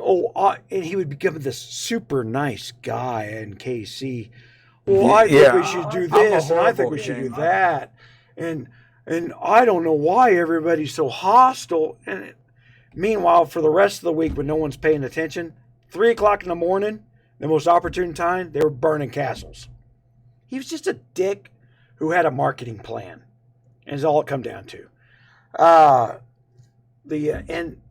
and he would become this super nice guy in KC. Well, I think we should do this, and I think we should do that. And I don't know why everybody's so hostile. And meanwhile, for the rest of the week, when no one's paying attention, 3 o'clock in the morning, the most opportune time, they were burning castles. He was just a dick who had a marketing plan, and is all it come down to. And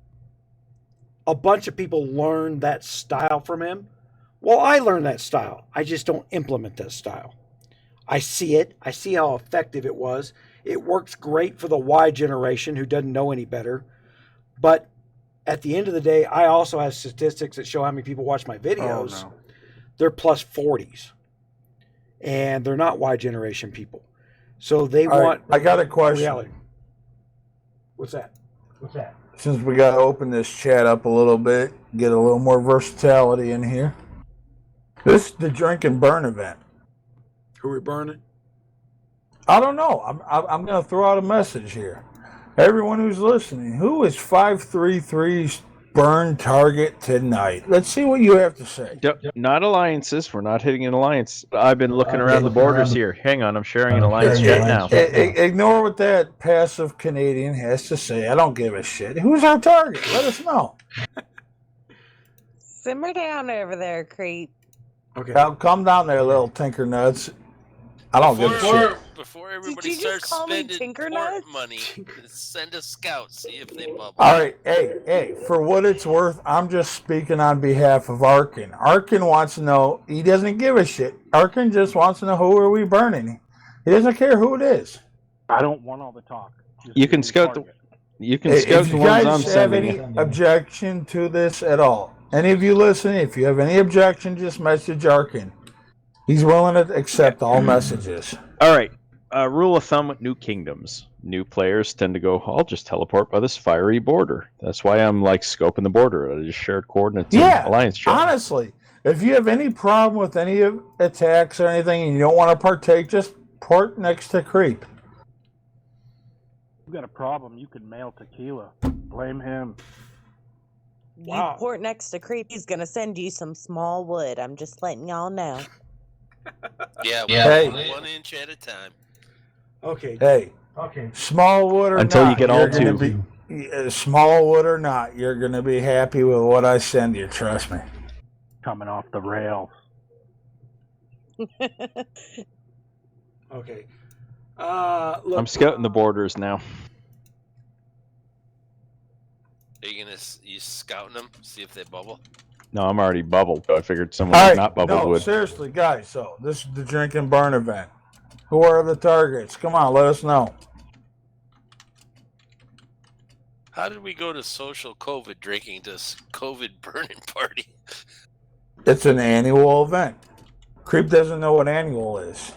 a bunch of people learned that style from him. Well, I learned that style. I just don't implement that style. I see it. I see how effective it was. It works great for the Y generation who doesn't know any better. But at the end of the day, I also have statistics that show how many people watch my videos. Oh, no. They're plus 40s. And they're not Y generation people. So they want... I got a question. Reality. What's that? Since we got to open this chat up a little bit, get a little more versatility in here. This is the drink and burn event. Who are we burning? I don't know. I'm going to throw out a message here. Everyone who's listening, who is 533's burn target tonight? Let's see what you have to say. Not alliances. We're not hitting an alliance. I've been looking around the borders here. Hang on, I'm sharing an alliance chat now. Ignore what that passive Canadian has to say. I don't give a shit. Who's our target? Let us know. Simmer down over there, Creep. Okay. Now, come down there, little tinker nuts. I don't give a shit. Before everybody starts spending port money, send a scout, see if they bubble. All right, hey, for what it's worth, I'm just speaking on behalf of Arkin. Arkin wants to know, he doesn't give a shit. Arkin just wants to know who are we burning. He doesn't care who it is. I don't want all the talk. You can scout the ones I'm sending. If you guys have any objection to this at all, any of you listening, if you have any objection, just message Arkin. He's willing to accept all messages. All right. Rule of thumb with new kingdoms. New players tend to go, I'll just teleport by this fiery border. That's why I'm like scoping the border. I just shared coordinates in Alliance chat. Honestly, if you have any problem with any attacks or anything and you don't want to partake, just port next to Creep. You've got a problem, you can mail tequila. Blame him. You port next to Creep, he's going to send you some small wood. I'm just letting y'all know. Yeah. 1 inch at a time. Okay. Hey. Small wood or until not, you get all two. Small wood or not, you're going to be happy with what I send you. Trust me. Coming off the rails. Okay. Look, I'm scouting the borders now. Are you scouting them? See if they bubble? No, I'm already bubbled. I figured someone who's not bubbled would. Seriously, guys. So this is the drink and burn event. Who are the targets? Come on, let us know. How did we go to social COVID drinking to COVID burning party? It's an annual event. Creep doesn't know what annual is.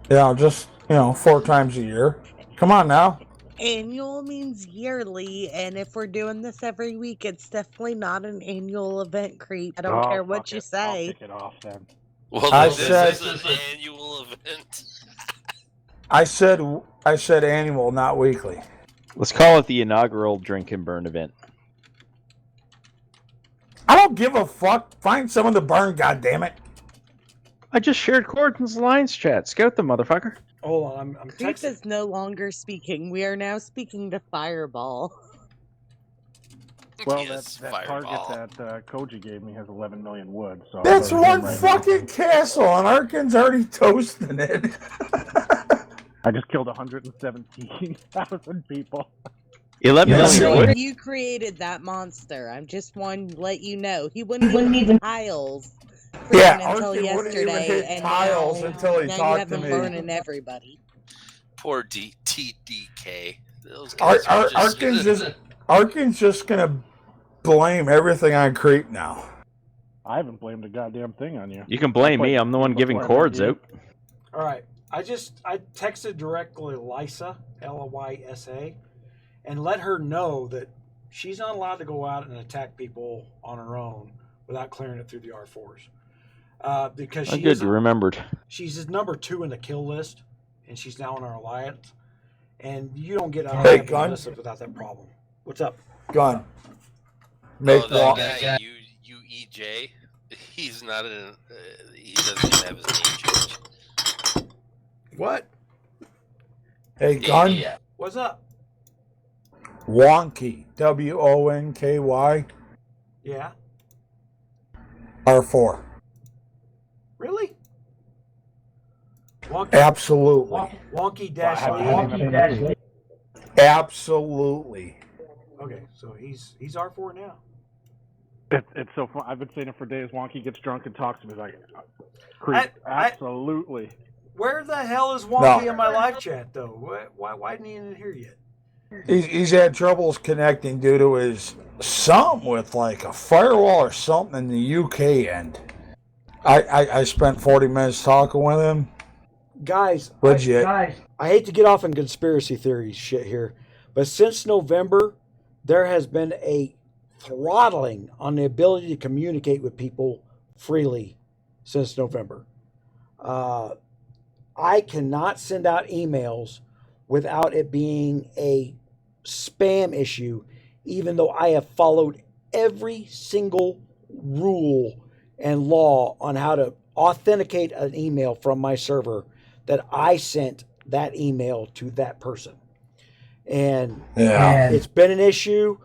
Just 4 times a year. Come on now. Annual means yearly, and if we're doing this every week, it's definitely not an annual event, Creep. I don't care what you say. I'll take it off then. Well, this is an annual event. I said annual, not weekly. Let's call it the inaugural drink and burn event. I don't give a fuck. Find someone to burn, goddammit. I just shared coordinates Alliance chat. Scout the motherfucker. Hold on, I'm Creep texting. is no longer speaking. We are now speaking to Fireball. Well, Yes, that Fireball. target that Koji gave me has 11 million wood. So That's one fucking castle, and Arkin's already toasting it. I just killed 117,000 people. 11 million wood? You created that monster. I'm just one to let you know. He wouldn't even tiles burning Yeah, until Arkin wouldn't even yesterday, hit and tiles now, until he now you talked have to him me. burning everybody. Poor TDK. Those guys are just... Arkin's just gonna blame everything on Creep now. I haven't blamed a goddamn thing on you. You can blame me. I'm the one giving cords out. All right. I texted directly Lysa, Lysa, and let her know that she's not allowed to go out and attack people on her own without clearing it through the R4s. Because Oh, good, you remembered. She's number 2 in the kill list, and she's now in our alliance. And you don't get out Hey, of Gun. without that problem. What's up? Gun. That guy, UEJ, he's not in. He doesn't even have his name changed. What? Hey, Gun. What's up? Wonky. Wonky. Yeah. R4. Really? Wonky, Absolutely. Wonky Dash Lee. Absolutely. Okay, so he's R4 now. It's so fun. I've been saying it for days. Wonky gets drunk and talks to me like, Creep. Absolutely. Where the hell is Wonky in my live chat though? Why didn't he in here yet? He's had troubles connecting due to his something with like a firewall or something in the UK end. I spent 40 minutes talking with him. Guys, legit. I hate to get off in conspiracy theories shit here, but since November, there has been a throttling on the ability to communicate with people freely since November. I cannot send out emails without it being a spam issue, even though I have followed every single rule and law on how to authenticate an email from my server that I sent that email to that person. And it's been an issue.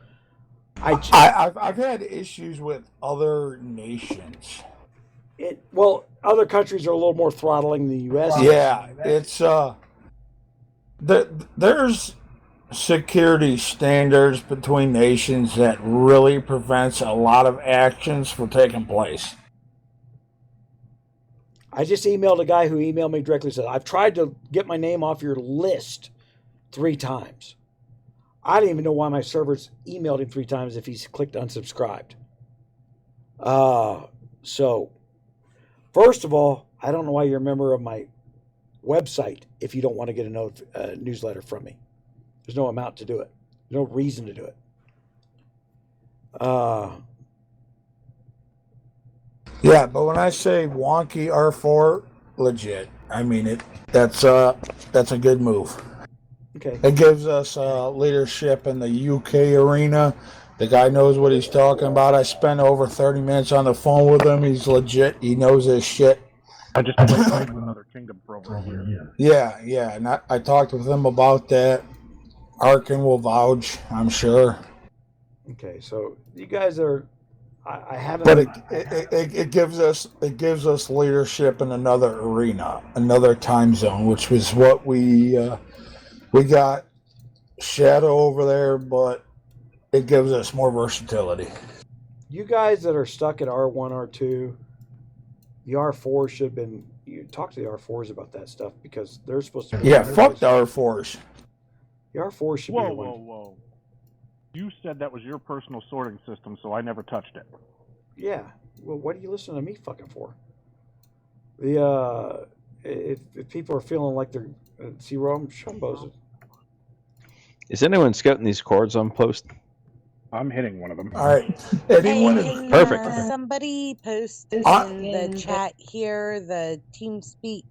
I've had issues with other nations. Other countries are a little more throttling than the U.S. Yeah, it's there's security standards between nations that really prevents a lot of actions from taking place. I just emailed a guy who emailed me directly and said, I've tried to get my name off your list 3 times. I didn't even know why my servers emailed him 3 times if he's clicked unsubscribed. So, first of all, I don't know why you're a member of my website if you don't want to get a newsletter from me. There's no amount to do it. There's no reason to do it. Yeah, but when I say wonky R4, legit. I mean that's a good move. Okay. It gives us leadership in the UK arena. The guy knows what he's talking about. I spent over 30 minutes on the phone with him. He's legit. He knows his shit. I just played with another Kingdom Pro here. Yeah, and I talked with him about that. Arkin will vouch, I'm sure. Okay, so you guys are. I haven't. But it gives us leadership in another arena, another time zone, which was what we got Shadow over there, but it gives us more versatility. You guys that are stuck at R1, R2, the R4 should have been. You talk to the R4s about that stuff because they're supposed to. Yeah, fuck the R4s. The R4 should be the one. Whoa. You said that was your personal sorting system, so I never touched it. Yeah. Well, what are you listening to me fucking for? If people are feeling like they're C-ROM Shumbos. Is anyone scouting these cords on post? I'm hitting one of them. All right. Anyone Hey, perfect. Somebody post in the chat here the TeamSpeak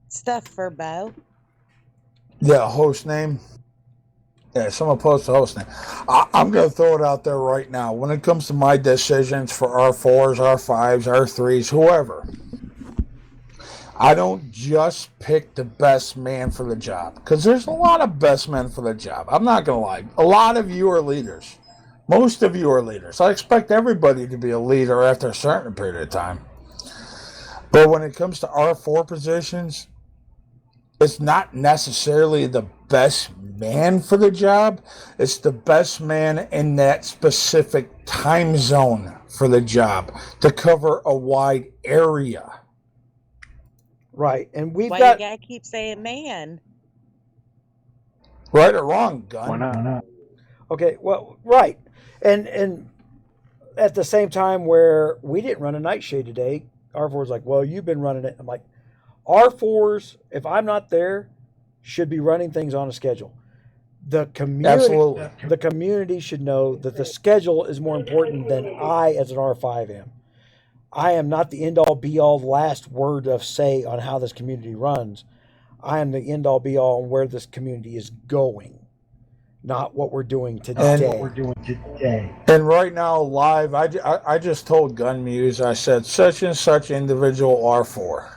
stuff for Bo. Yeah, host name. Yeah, someone post the host name. I'm going to throw it out there right now. When it comes to my decisions for R4s, R5s, R3s, whoever, I don't just pick the best man for the job. Because there's a lot of best men for the job. I'm not going to lie. A lot of you are leaders. Most of you are leaders. I expect everybody to be a leader after a certain period of time. But when it comes to R4 positions, it's not necessarily the best man for the job. It's the best man in that specific time zone for the job to cover a wide area. Right. And we've Why got. you gotta keep saying man? Right or wrong, Gun? Why not? Okay, well, right. And at the same time where we didn't run a Nightshade today, R4's like, well, you've been running it. I'm like, R4s, if I'm not there, should be running things on a schedule. The community should know that the schedule is more important than I as an R5 am. I am not the end-all, be-all, last word of say on how this community runs. I am the end-all, be-all on where this community is going, not what we're doing today. And right now, live, I just told Gun Muse, I said, such and such individual R4.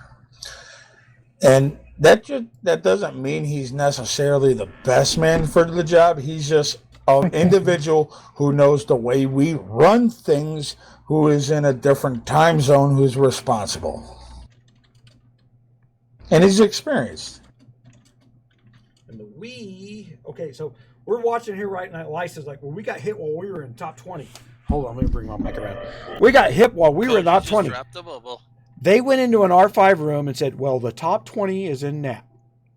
And that doesn't mean he's necessarily the best man for the job. He's just an individual who knows the way we run things, who is in a different time zone, who's responsible. And he's experienced. And okay, so we're watching here right now. Lisa's like, well, we got hit while we were in top 20. Hold on, let me bring my mic around. We got hit while we were in top 20. Dropped the bubble. They went into an R5 room and said, well, the top 20 is in NAP.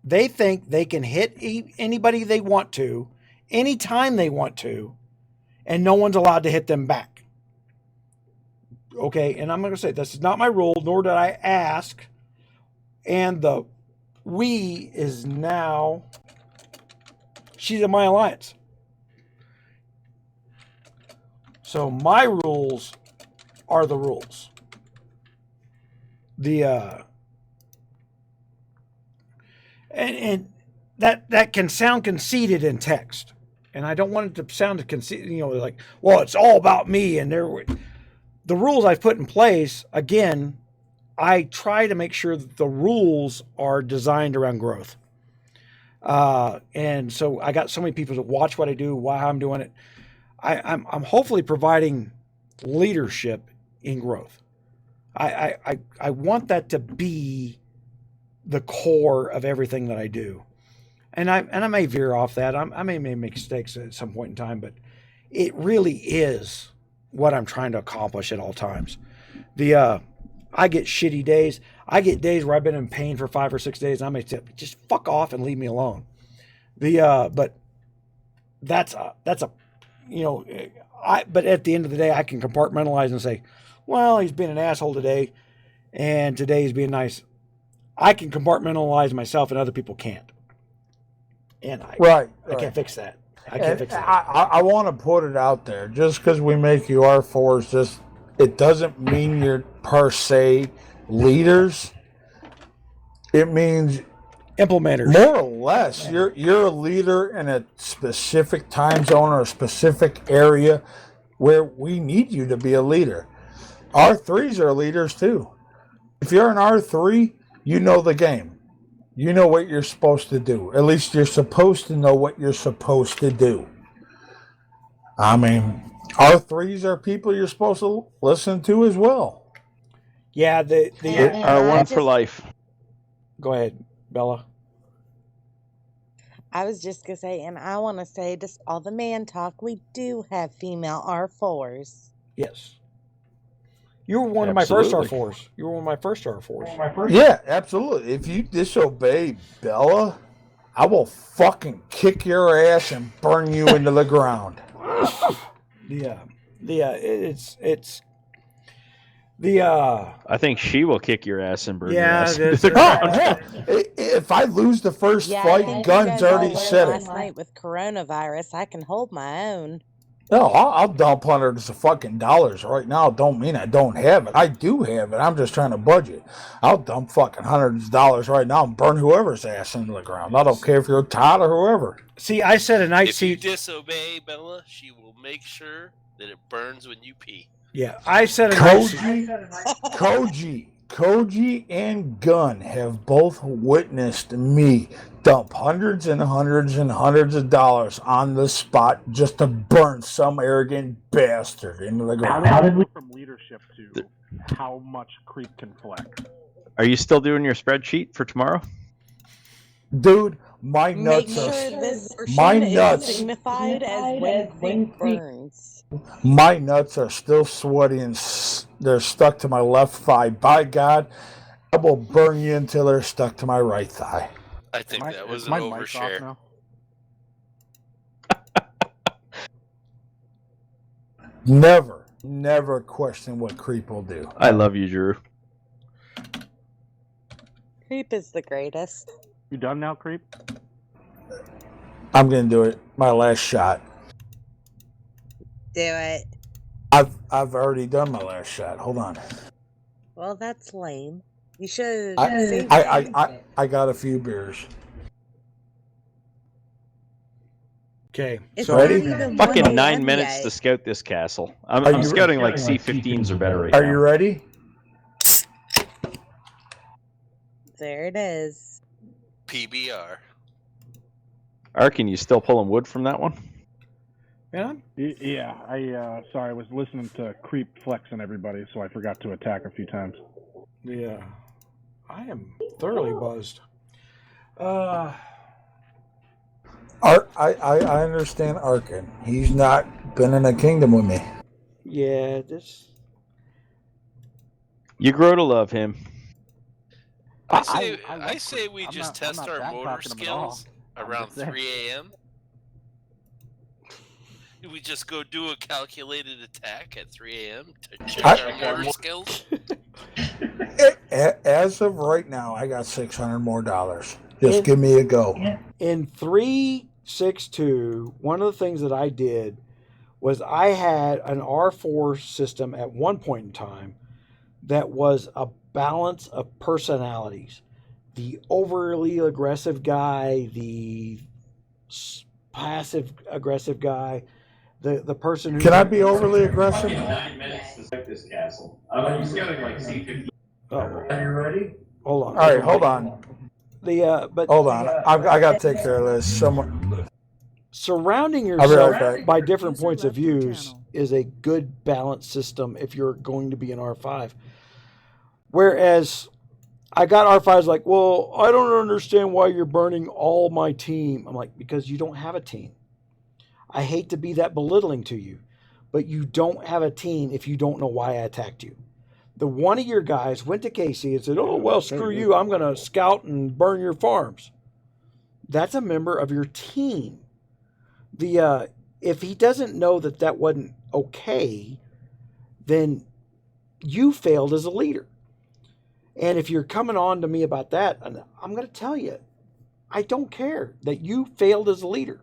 They think they can hit anybody they want to, anytime they want to, and no one's allowed to hit them back. Okay, and I'm going to say, this is not my rule, nor did I ask. And the we is now, she's in my alliance. So my rules are the rules. And that can sound conceited in text, and I don't want it to sound conceited. Like, well, it's all about me. And the rules I've put in place. Again, I try to make sure that the rules are designed around growth. And so I got so many people that watch what I do, why I'm doing it. I'm hopefully providing leadership in growth. I want that to be the core of everything that I do. And I may veer off that. I may make mistakes at some point in time, but it really is what I'm trying to accomplish at all times. I get shitty days. I get days where I've been in pain for 5 or 6 days. And I may say, just fuck off and leave me alone. But that's a but at the end of the day, I can compartmentalize and say, well, he's been an asshole today, and today he's being nice. I can compartmentalize myself, and other people can't. And I can't fix that. I can't fix that. I want to put it out there. Just because we make you R4s, it doesn't mean you're per se leaders. It means implementers. More or less, you're a leader in a specific time zone or a specific area where we need you to be a leader. R3s are leaders too. If you're an R3, you know the game. You know what you're supposed to do. At least you're supposed to know what you're supposed to do. I mean, R3s are people you're supposed to listen to as well. Yeah, the R1 for life. Go ahead, Bella. I was just going to say, and I want to say, just all the man talk, we do have female R4s. Yes. You were one of my first R4s. You were one of my first R4s. Yeah, absolutely. If you disobey Bella, I will fucking kick your ass and burn you into the ground. I think she will kick your ass and burn your Yeah, ass. that's into the ground. If I lose the first Yeah, I fight, think Guns you guys already all said last it. night with coronavirus, I can hold my own. No, I'll dump hundreds of fucking dollars right now. Don't mean I don't have it. I do have it. I'm just trying to budget. I'll dump fucking hundreds of dollars right now and burn whoever's ass into the ground. I don't care if you're Todd or whoever. See, I said a night If you seat. disobey Bella, she will make sure that it burns when you pee. Yeah, I said a night seat. Koji and Gunn have both witnessed me dump hundreds and hundreds and hundreds of dollars on the spot just to burn some arrogant bastard into the ground. How did we from leadership to how much creep can flex? Are you still doing your spreadsheet for tomorrow? Dude, My Make nuts sure are this my portion is nuts. signified as when Creep burns. My nuts are still sweaty and they're stuck to my left thigh. By God, I will burn you until they're stuck to my right thigh. I think that was Is an my mic off overshare. now? Never question what Creep will do. I love you, Drew. Creep is the greatest. You done now, Creep? I'm gonna do it. My last shot. Do it. I've already done my last shot. Hold on. Well, that's lame. You should I save I got a few beers. Okay. It's So not Ready? even 1 Fucking 9 a.m. minutes yet. to scout this castle. Are I'm you- scouting like C-15s are better right now. Are you ready? There it is. PBR. Arkin, you still pulling wood from that one? yeah, Yeah, sorry, I was listening to Creep flexing everybody, so I forgot to attack a few times. yeah. I am thoroughly buzzed. I understand Arkin. He's not been in a kingdom with me. Yeah, this. You grow to love him. I say we I'm just not- I'm test not our back motor talking him at all. skills I'm around just saying. 3 a.m. We just go do a calculated attack at 3 a.m. to check our motor skills. As of right now, I got $600 more. Just give me a go. In 3.6.2, one of the things that I did was I had an R4 system at one point in time that was a balance of personalities. The overly aggressive guy, the passive aggressive guy, the person who... Can I be overly aggressive? 9 minutes to set this castle. I'm scouting like C-15. Are you ready? Hold on. All right, hold on. But Hold on. I got to take care of this. Someone. Surrounding I'll be yourself right back. by different points of views is a good balanced system if you're going to be an R5. Whereas I got R5s like, well, I don't understand why you're burning all my team. I'm like, because you don't have a team. I hate to be that belittling to you, but you don't have a team if you don't know why I attacked you. The one of your guys went to Casey and said, oh, well, screw you. I'm going to scout and burn your farms. That's a member of your team. If he doesn't know that that wasn't okay, then you failed as a leader. And if you're coming on to me about that, I'm going to tell you, I don't care that you failed as a leader.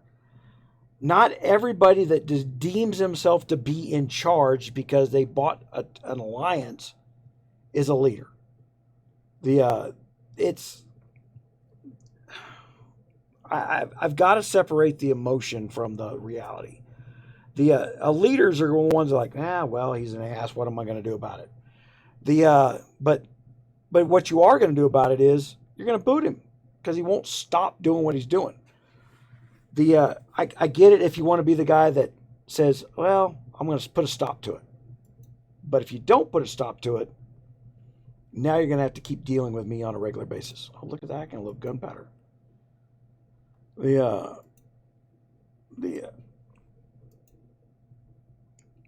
Not everybody that deems himself to be in charge because they bought an alliance is a leader. I've got to separate the emotion from the reality. The leaders are the ones that are like, well, he's an ass. What am I going to do about it? But what you are going to do about it is you're going to boot him because he won't stop doing what he's doing. I get it if you want to be the guy that says, well, I'm going to put a stop to it. But if you don't put a stop to it, now you're going to have to keep dealing with me on a regular basis. Oh, look at that. I can load gunpowder.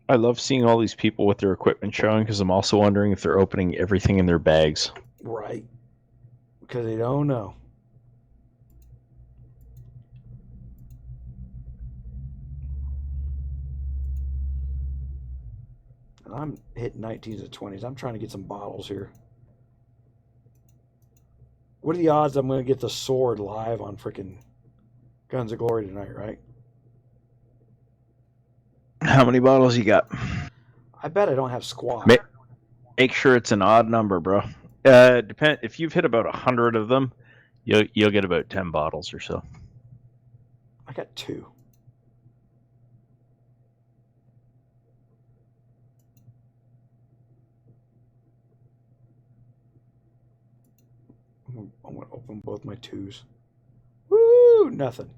I love seeing all these people with their equipment showing because I'm also wondering if they're opening everything in their bags. Right. Because they don't know. And I'm hitting 19s and 20s. I'm trying to get some bottles here. What are the odds I'm going to get the sword live on freaking Guns of Glory tonight, right? How many bottles you got? I bet I don't have squat. Make sure it's an odd number, bro. Depend if you've hit about 100 of them, you'll get about 10 bottles or so. I got 2. I'm going to open both my 2s. Woo! Nothing.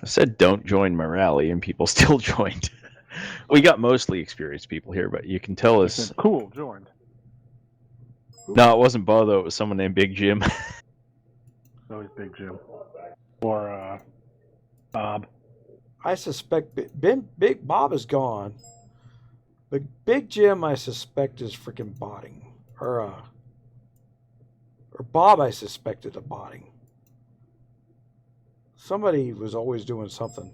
I said don't join my rally, and people still joined. We got mostly experienced people here, but you can tell us. Cool joined. No, it wasn't Bo though. It was someone named Big Jim. Always Big Jim. Or Bob. I suspect Big Bob is gone. But Big Jim, I suspect, is freaking botting. Or Bob, I suspected of botting. Somebody was always doing something.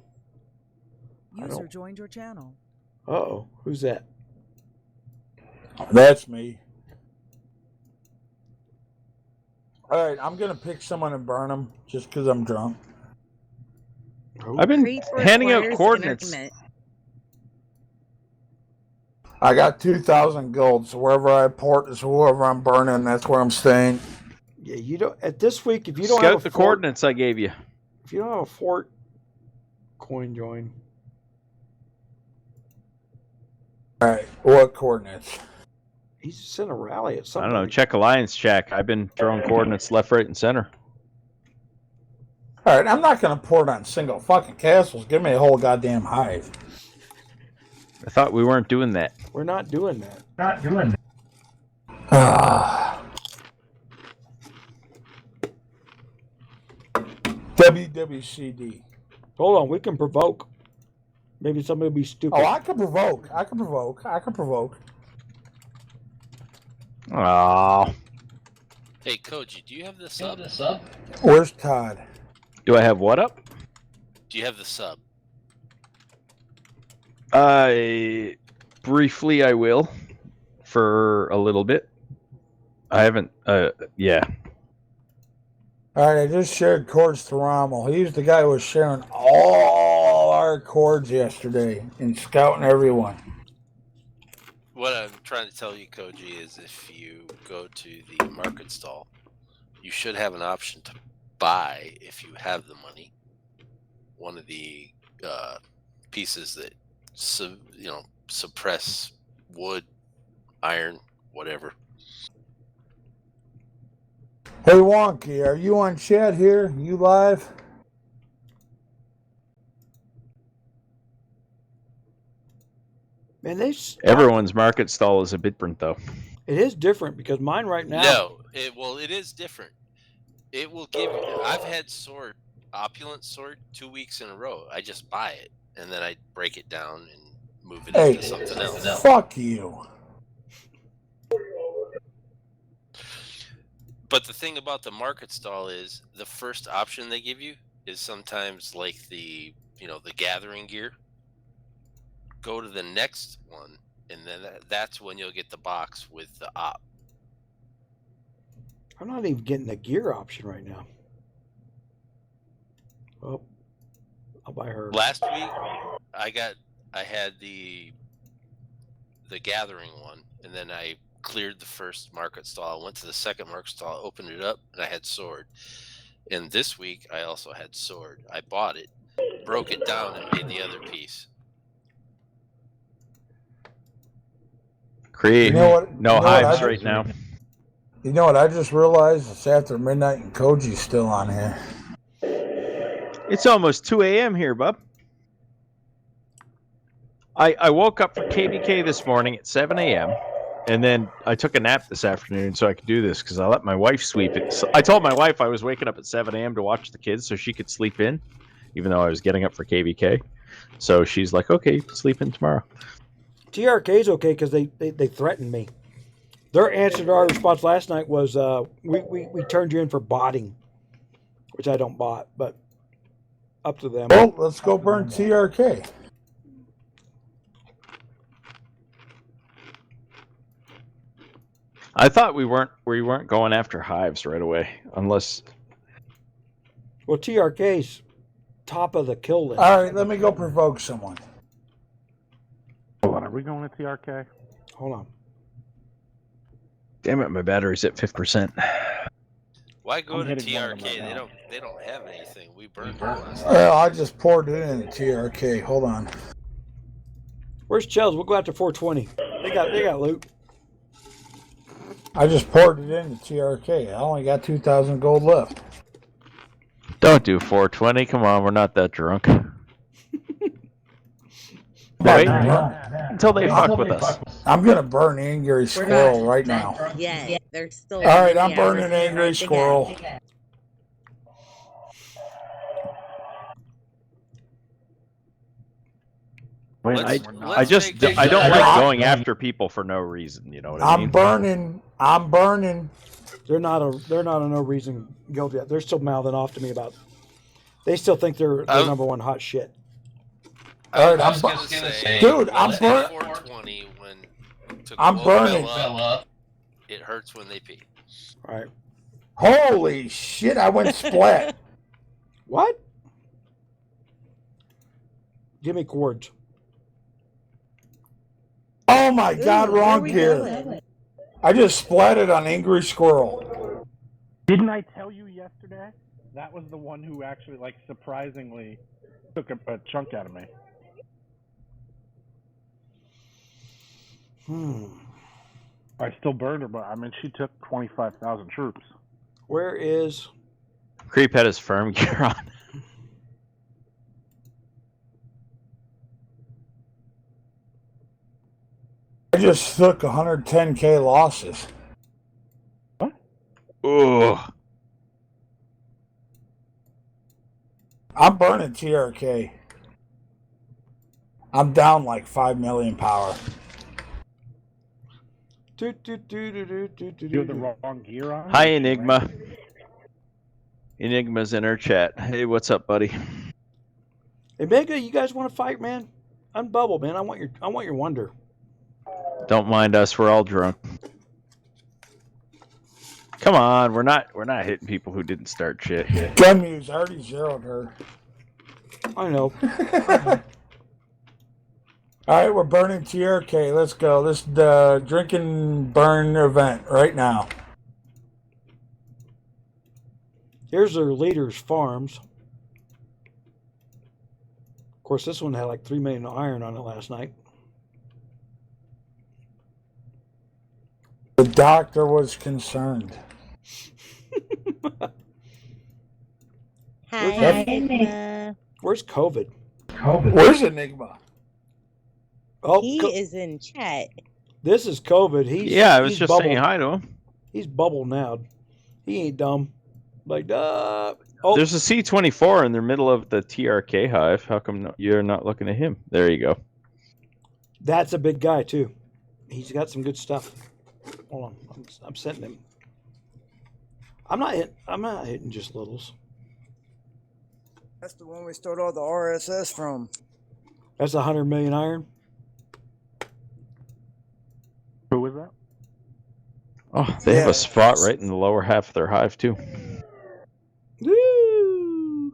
User joined your channel. Uh-oh. Who's that? That's me. All right, I'm going to pick someone and burn them just because I'm drunk. I've been handing out coordinates. I got 2,000 gold, so wherever I port is whoever I'm burning, that's where I'm staying. Yeah, you don't. At this week, if you don't Scout have a the fort, coordinates I gave you. if you don't have a fort, coin join. All right, what coordinates? He's sent a rally at some I don't know. point. Check Alliance check. I've been throwing coordinates left, right, and center. All right, I'm not going to port on single fucking castles. Give me a whole goddamn hive. I thought we weren't doing that. We're not doing that. Not doing that. WWCD. Hold on, we can provoke. Maybe somebody will be stupid. Oh, I can provoke. I can provoke. I can provoke. Oh. Hey, Koji, do you have the sub? Where's Todd? Do I have what up? Do you have the sub? Briefly, I will. For a little bit. I haven't. Yeah. All right, I just shared chords to Rommel. He's the guy who was sharing all our chords yesterday and scouting everyone. What I'm trying to tell you, Koji, is if you go to the market stall, you should have an option to buy, if you have the money, one of the pieces that suppress wood, iron, whatever. Hey, Wonky, are you on chat here? You live? Man, everyone's market stall is a bit different, though. It is different because mine right now. No, it is different. It will give you. I've had opulent sword 2 weeks in a row. I just buy it and then I break it down and move it into something else. Fuck you. But the thing about the market stall is the first option they give you is sometimes like the gathering gear. Go to the next one, and then that's when you'll get the box with the op. I'm not even getting the gear option right now. Oh, I'll buy her. Last week, I had the gathering one, and then I cleared the first market stall. I went to the second market stall, opened it up, and I had sword. And this week, I also had sword. I bought it, broke it down, and made the other piece. Create no hives right now. You know what I just realized? It's after midnight and Koji's still on here. It's almost 2 a.m. here, bub. I woke up for KVK this morning at 7 a.m. and then I took a nap this afternoon so I could do this because I let my wife sweep it. So I told my wife I was waking up at 7 a.m. to watch the kids so she could sleep in, even though I was getting up for KVK. So she's like, okay, sleep in tomorrow. TRK's okay because they threatened me. Their answer to our response last night was, we turned you in for botting, which I don't bot, but up to them. Well, let's go burn TRK. I thought we weren't going after hives right away, unless. Well, TRK's top of the kill list. All right, let me go provoke someone. Hold on, are we going to TRK? Hold on. Damn it, my battery's at 5%. Why go to TRK? They don't have anything. We burned it last I just poured it in TRK. Hold on. Where's Chels? We'll go after 420. They got loot. I just poured it into TRK. I only got 2,000 gold left. Don't do 420. Come on, we're not that drunk. Well, wait to until they fuck with us. I'm gonna burn Angry Squirrel right now. Yeah, they're still. All right, I'm yeah, burning we're Angry right Squirrel. again. I don't like going after people for no reason. You know what I mean? I'm burning. They're not a no reason guilty yet. They're still mouthing off to me about. They still think they're number one hot shit. All right, I'm burning. 420 when to I'm blow burning. Bella, it hurts when they pee. All right. Holy shit! I went splat. What? Give me cords. Oh my God! Wrong gear. I just splatted on Angry Squirrel. Didn't I tell you yesterday? That was the one who actually, like, surprisingly took a chunk out of me. I still burned her, but I mean, she took 25,000 troops. Where is Creep had his firm gear on. I just took 110K losses. Ooh. I'm burning TRK. I'm down like 5 million power. You have the wrong gear on? Hi, Enigma. Enigma's in our chat. Hey, what's up, buddy? Hey, Mega, you guys want to fight, man? Unbubble, man. I want your wonder. Don't mind us. We're all drunk. Come on, we're not hitting people who didn't start shit. Gunmuse already zeroed her. I know. All right, we're burning TRK. Let's go. This is the drink and burn event right now. Here's their leaders' farms. Of course, this one had like 3 million iron on it last night. The doctor was concerned. Hi, Enigma. Where's COVID? Where's Enigma? Oh, he is in chat. This is COVID. I was just saying hi to him. He's bubble now. He ain't dumb. Like, There's a C-24 in the middle of the TRK hive. How come you're not looking at him? There you go. That's a big guy too. He's got some good stuff. Hold on, I'm sending him. I'm not hitting just littles. That's the one we stole all the RSS from. That's 100 million iron. Who was that? Oh, they have a spot right in the lower half of their hive too. Woo!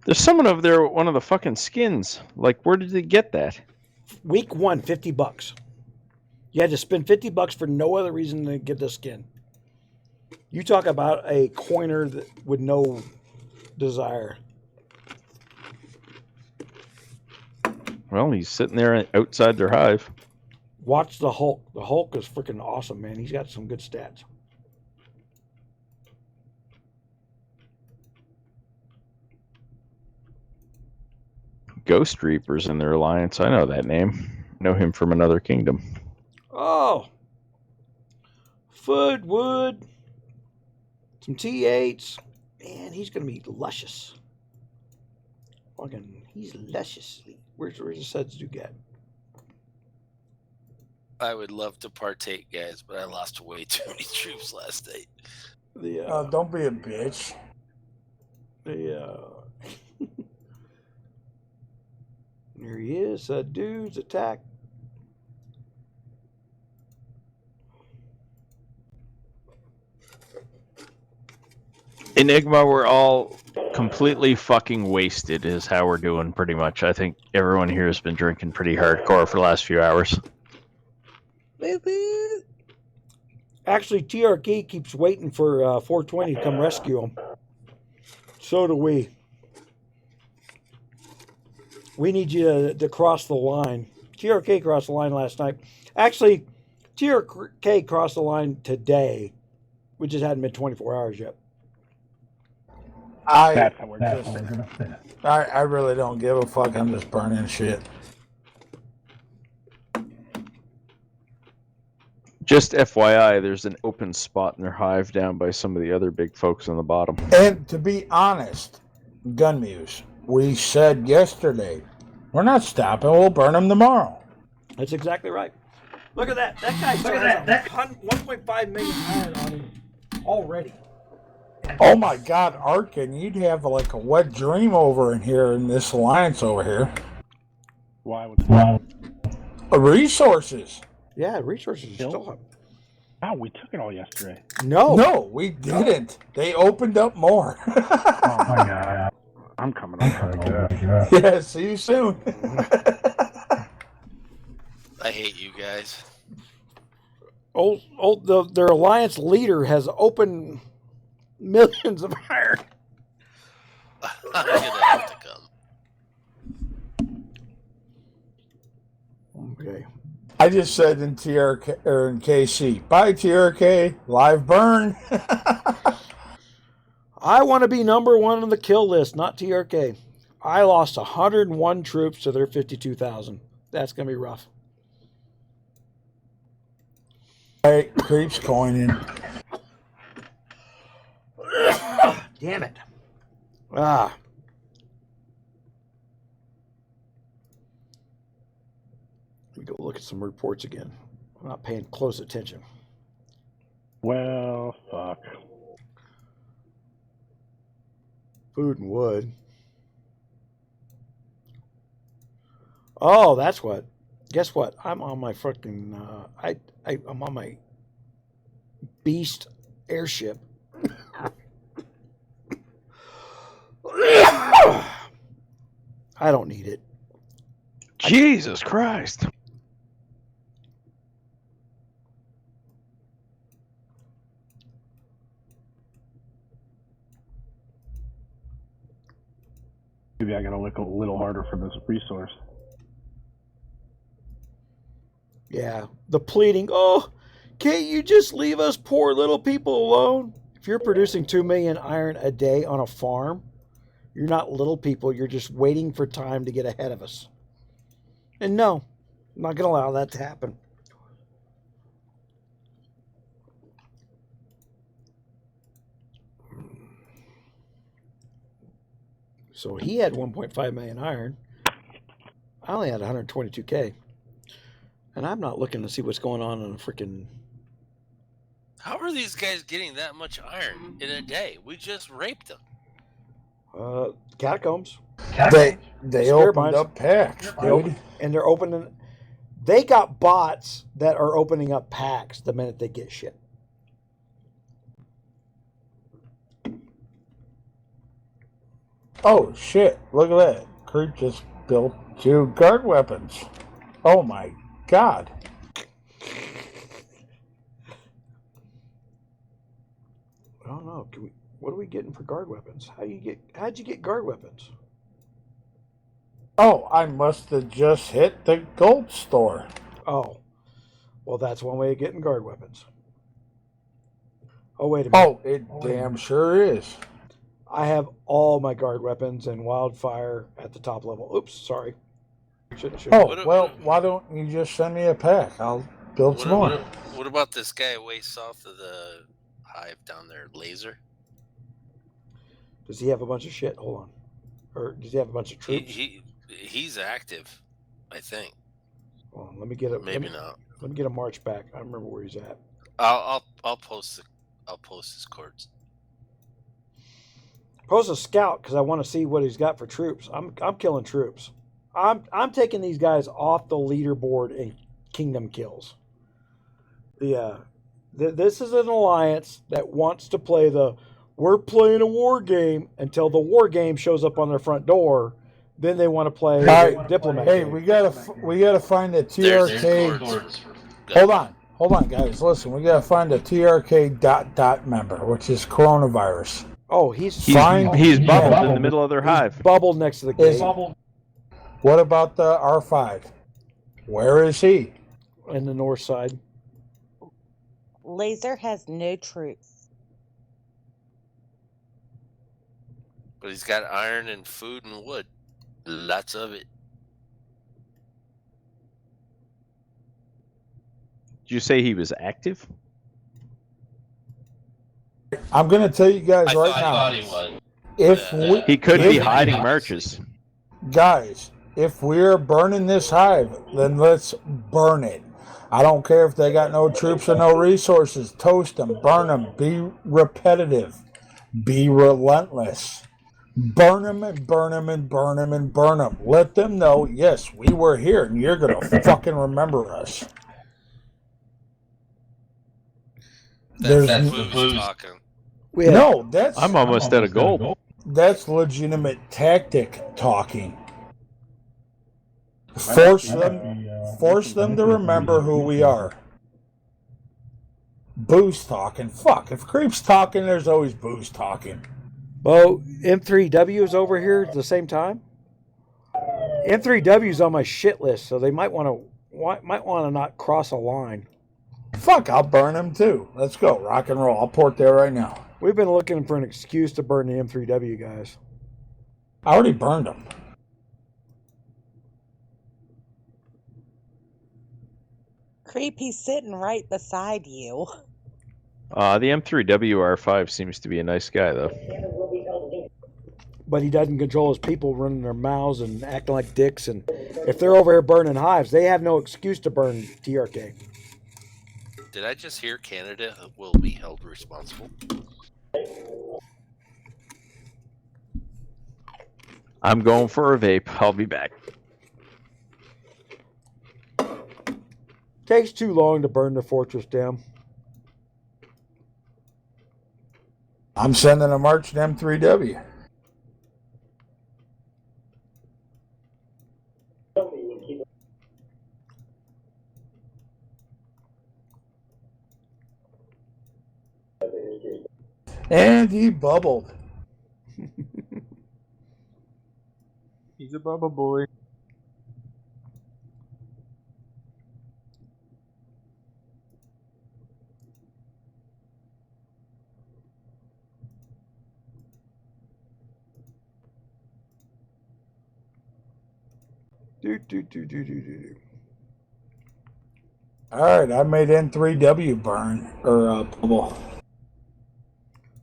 There's someone over there with one of the fucking skins. Like, where did they get that? Week 1, $50. You had to spend $50 for no other reason than to get the skin. You talk about a coiner with no desire. Well, he's sitting there outside their hive. Watch the Hulk. The Hulk is freaking awesome, man. He's got some good stats. Ghost Reaper's in their alliance. I know that name. Know him from another kingdom. Oh. Food, wood. Some T8s. Man, he's going to be luscious. Fucking, he's luscious. Where's the suds you get? I would love to partake, guys, but I lost way too many troops last night. Don't be a bitch. There he is. Dudes attack. Enigma, we're all completely fucking wasted is how we're doing pretty much. I think everyone here has been drinking pretty hardcore for the last few hours. Actually, TRK keeps waiting for 420 to come rescue him. So do we. We need you to cross the line. TRK crossed the line last night. Actually, TRK crossed the line today. We just hadn't been 24 hours yet. That's how we're gonna fit. I really don't give a fuck. I'm just burning shit. Just FYI, there's an open spot in their hive down by some of the other big folks on the bottom. And to be honest, Gunmuse, we said yesterday, we're not stopping. We'll burn them tomorrow. That's exactly right. Look at that. That guy still has 1.5 million iron on him already. Oh my God, Arkin, you'd have like a wet dream over in here in this alliance over here. Why would that? Resources. Yeah, resources are still up. Wow, we took it all yesterday. No, we didn't. They opened up more. Oh my God. I'm coming up. Yeah, see you soon. I hate you guys. Their alliance leader has opened millions of iron. I'm gonna have to come. Okay. I just said in TRK or in KC, bye TRK, live burn. I want to be number one on the kill list, not TRK. I lost 101 troops to their 52,000. That's gonna be rough. Hey, creeps coining. Damn it. Ah. Let me go look at some reports again. I'm not paying close attention. Well, fuck. Food and wood. Oh, that's what. Guess what? I'm on my fucking. I'm on my beast airship. I don't need it. Jesus Christ. Maybe I gotta look a little harder for this resource. Yeah, the pleading, oh, can't you just leave us poor little people alone? If you're producing 2 million iron a day on a farm, you're not little people, you're just waiting for time to get ahead of us. And no, I'm not going to allow that to happen. So he had 1.5 million iron. I only had 122K. And I'm not looking to see what's going on in a freaking... How are these guys getting that much iron in a day? We just raped them. Catacombs. They Spirit opened mines. up packs, dude. And they're opening... They got bots that are opening up packs the minute they get shit. Oh shit! Look at that. Creep just built 2 guard weapons. Oh my God! I don't know. What are we getting for guard weapons? How'd you get guard weapons? Oh, I must have just hit the gold store. Oh, well, that's one way of getting guard weapons. Oh, wait a minute. Oh, it damn sure is. I have all my guard weapons and wildfire at the top level. Oops, sorry. Shouldn't. Oh, well, why don't you just send me a pack? I'll build some more. What about this guy way south of the hive down there, Laser? Does he have a bunch of shit? Hold on. Or does he have a bunch of troops? He's active, I think. Hold on, let me get a Maybe not. Let me get a march back. I remember where he's at. I'll post his cords. Post a scout because I want to see what he's got for troops. I'm killing troops. I'm taking these guys off the leaderboard in kingdom kills. This is an alliance that wants to play we're playing a war game until the war game shows up on their front door. Then they want to play diplomat. Hey, game. we gotta find a TRK. Hold on, guys. Listen, we gotta find a TRK ... member, which is coronavirus. Oh, he's bubbled in the middle of their hive. Bubbled next to the gate. What about the R5? Where is he? In the north side. Laser has no troops. But he's got iron and food and wood. Lots of it. Did you say he was active? I'm going to tell you guys I right thought now. he was. If He could be hiding merches. Guys, if we're burning this hive, then let's burn it. I don't care if they got no troops or no resources. Toast them, burn them, be repetitive, be relentless. Burn them and burn them and burn them and burn them. Let them know, yes, we were here and you're going to fucking remember us. That's Boo's talking. No, that's... I'm almost at a goal. That's legitimate tactic talking. Force them to remember who we are. Boo's talking. Fuck, if Creep's talking, there's always Boo's talking. Well, M3W is over here at the same time. M3W is on my shit list, so they might want to not cross a line. Fuck, I'll burn him too. Let's go, rock and roll. I'll port there right now. We've been looking for an excuse to burn the M3W guys. I already burned them. Creepy sitting right beside you. The M3WR5 seems to be a nice guy, though. But he doesn't control his people running their mouths and acting like dicks. And if they're over here burning hives, they have no excuse to burn TRK. Did I just hear Canada will be held responsible? I'm going for a vape. I'll be back. Takes too long to burn the fortress down. I'm sending a march to M3W. And he bubbled. He's a bubble boy. All right, I made N3W burn or bubble.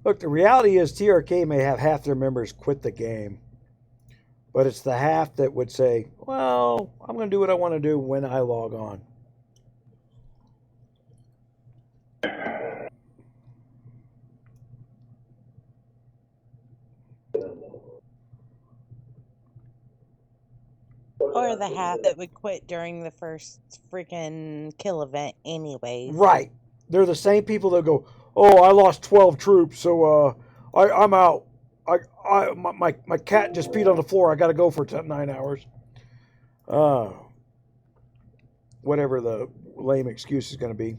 Look, the reality is TRK may have half their members quit the game, but it's the half that would say, well, I'm going to do what I want to do when I log on. Or the half that would quit during the first freaking kill event anyway. Right. They're the same people that go, oh, I lost 12 troops, so I'm out. My cat just peed on the floor. I got to go for 9 hours. Whatever the lame excuse is going to be.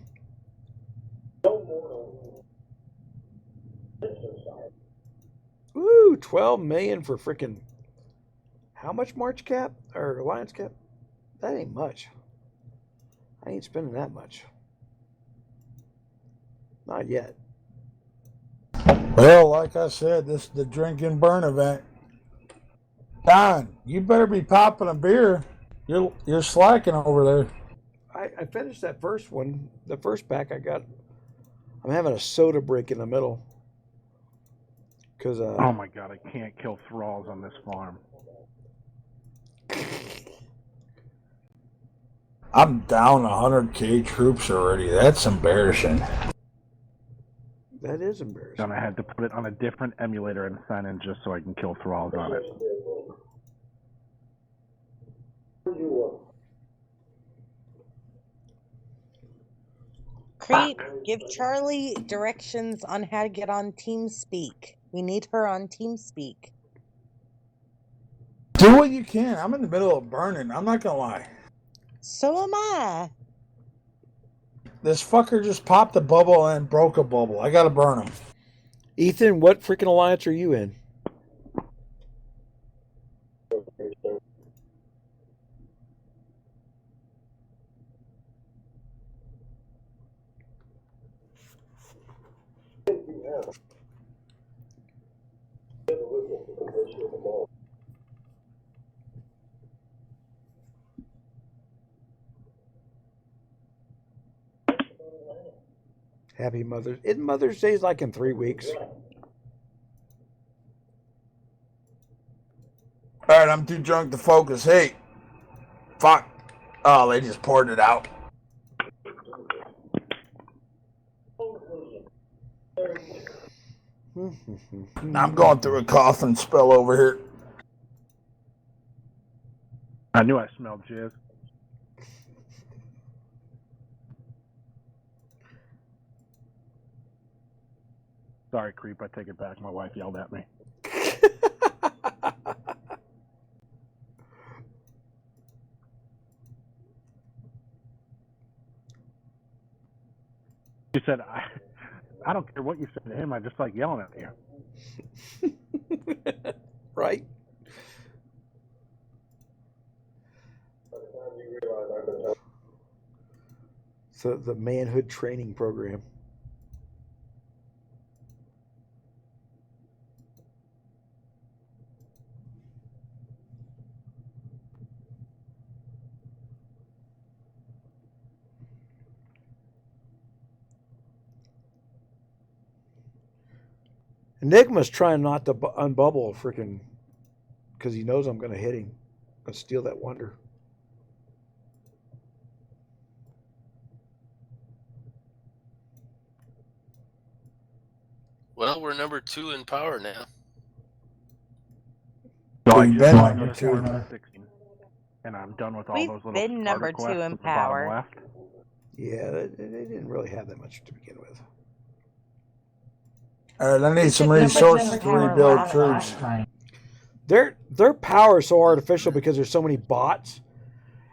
Woo, 12 million for freaking how much March cap or Alliance cap? That ain't much. I ain't spending that much. Not yet. Well, like I said, this is the drink and burn event. Don, you better be popping a beer. You're slacking over there. I finished that first one. The first pack I got. I'm having a soda break in the middle. Cause oh my god, I can't kill thralls on this farm. I'm down 100k troops already. That's embarrassing. That is embarrassing. And I had to put it on a different emulator and sign in just so I can kill thralls on it. Creep, give Charlie directions on how to get on TeamSpeak. We need her on TeamSpeak. Do what you can. I'm in the middle of burning. I'm not gonna lie. So am I. This fucker just popped a bubble and broke a bubble. I gotta burn him. Ethan, what freaking alliance are you in? Happy Mother's. Isn't Mother's Day is like in 3 weeks? All right, I'm too drunk to focus. Hey, fuck. Oh, they just poured it out. I'm going through a coughing spell over here. I knew I smelled jizz. Sorry, creep. I take it back. My wife yelled at me. She said, I don't care what you said to him. I just like yelling at you. Right? So the manhood training program. Enigma's trying not to unbubble freaking because he knows I'm going to hit him. I'm going to steal that wonder. Well, we're number 2 in power now. We've been number 2. And I'm done with all We've those little been number starter 2 quests in at the bottom power. left. Yeah, they didn't really have that much to begin with. All right, I need some resources to rebuild troops. Their power is so artificial because there's so many bots.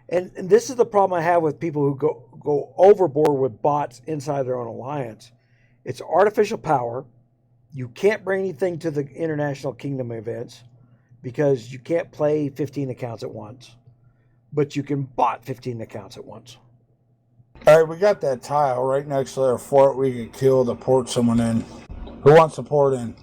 And this is the problem I have with people who go overboard with bots inside their own alliance. It's artificial power. You can't bring anything to the International Kingdom events because you can't play 15 accounts at once. But you can bot 15 accounts at once. All right, we got that tile right next to their fort we can kill to port someone in. Who wants to port in?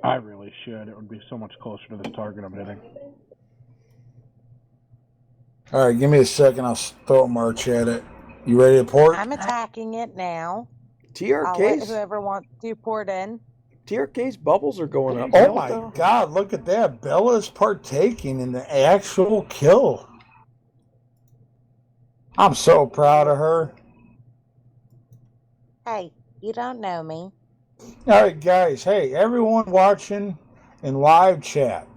I really should. It would be so much closer to this target I'm hitting. All right, give me a second. I'll throw a march at it. You ready to port? I'm attacking it now. I'll let TRK's whoever wants to port in. TRK's bubbles are going up. Oh my God, look at that. Bella's partaking in the actual kill. I'm so proud of her. Hey, you don't know me. All right, guys. Hey, everyone watching in live chat,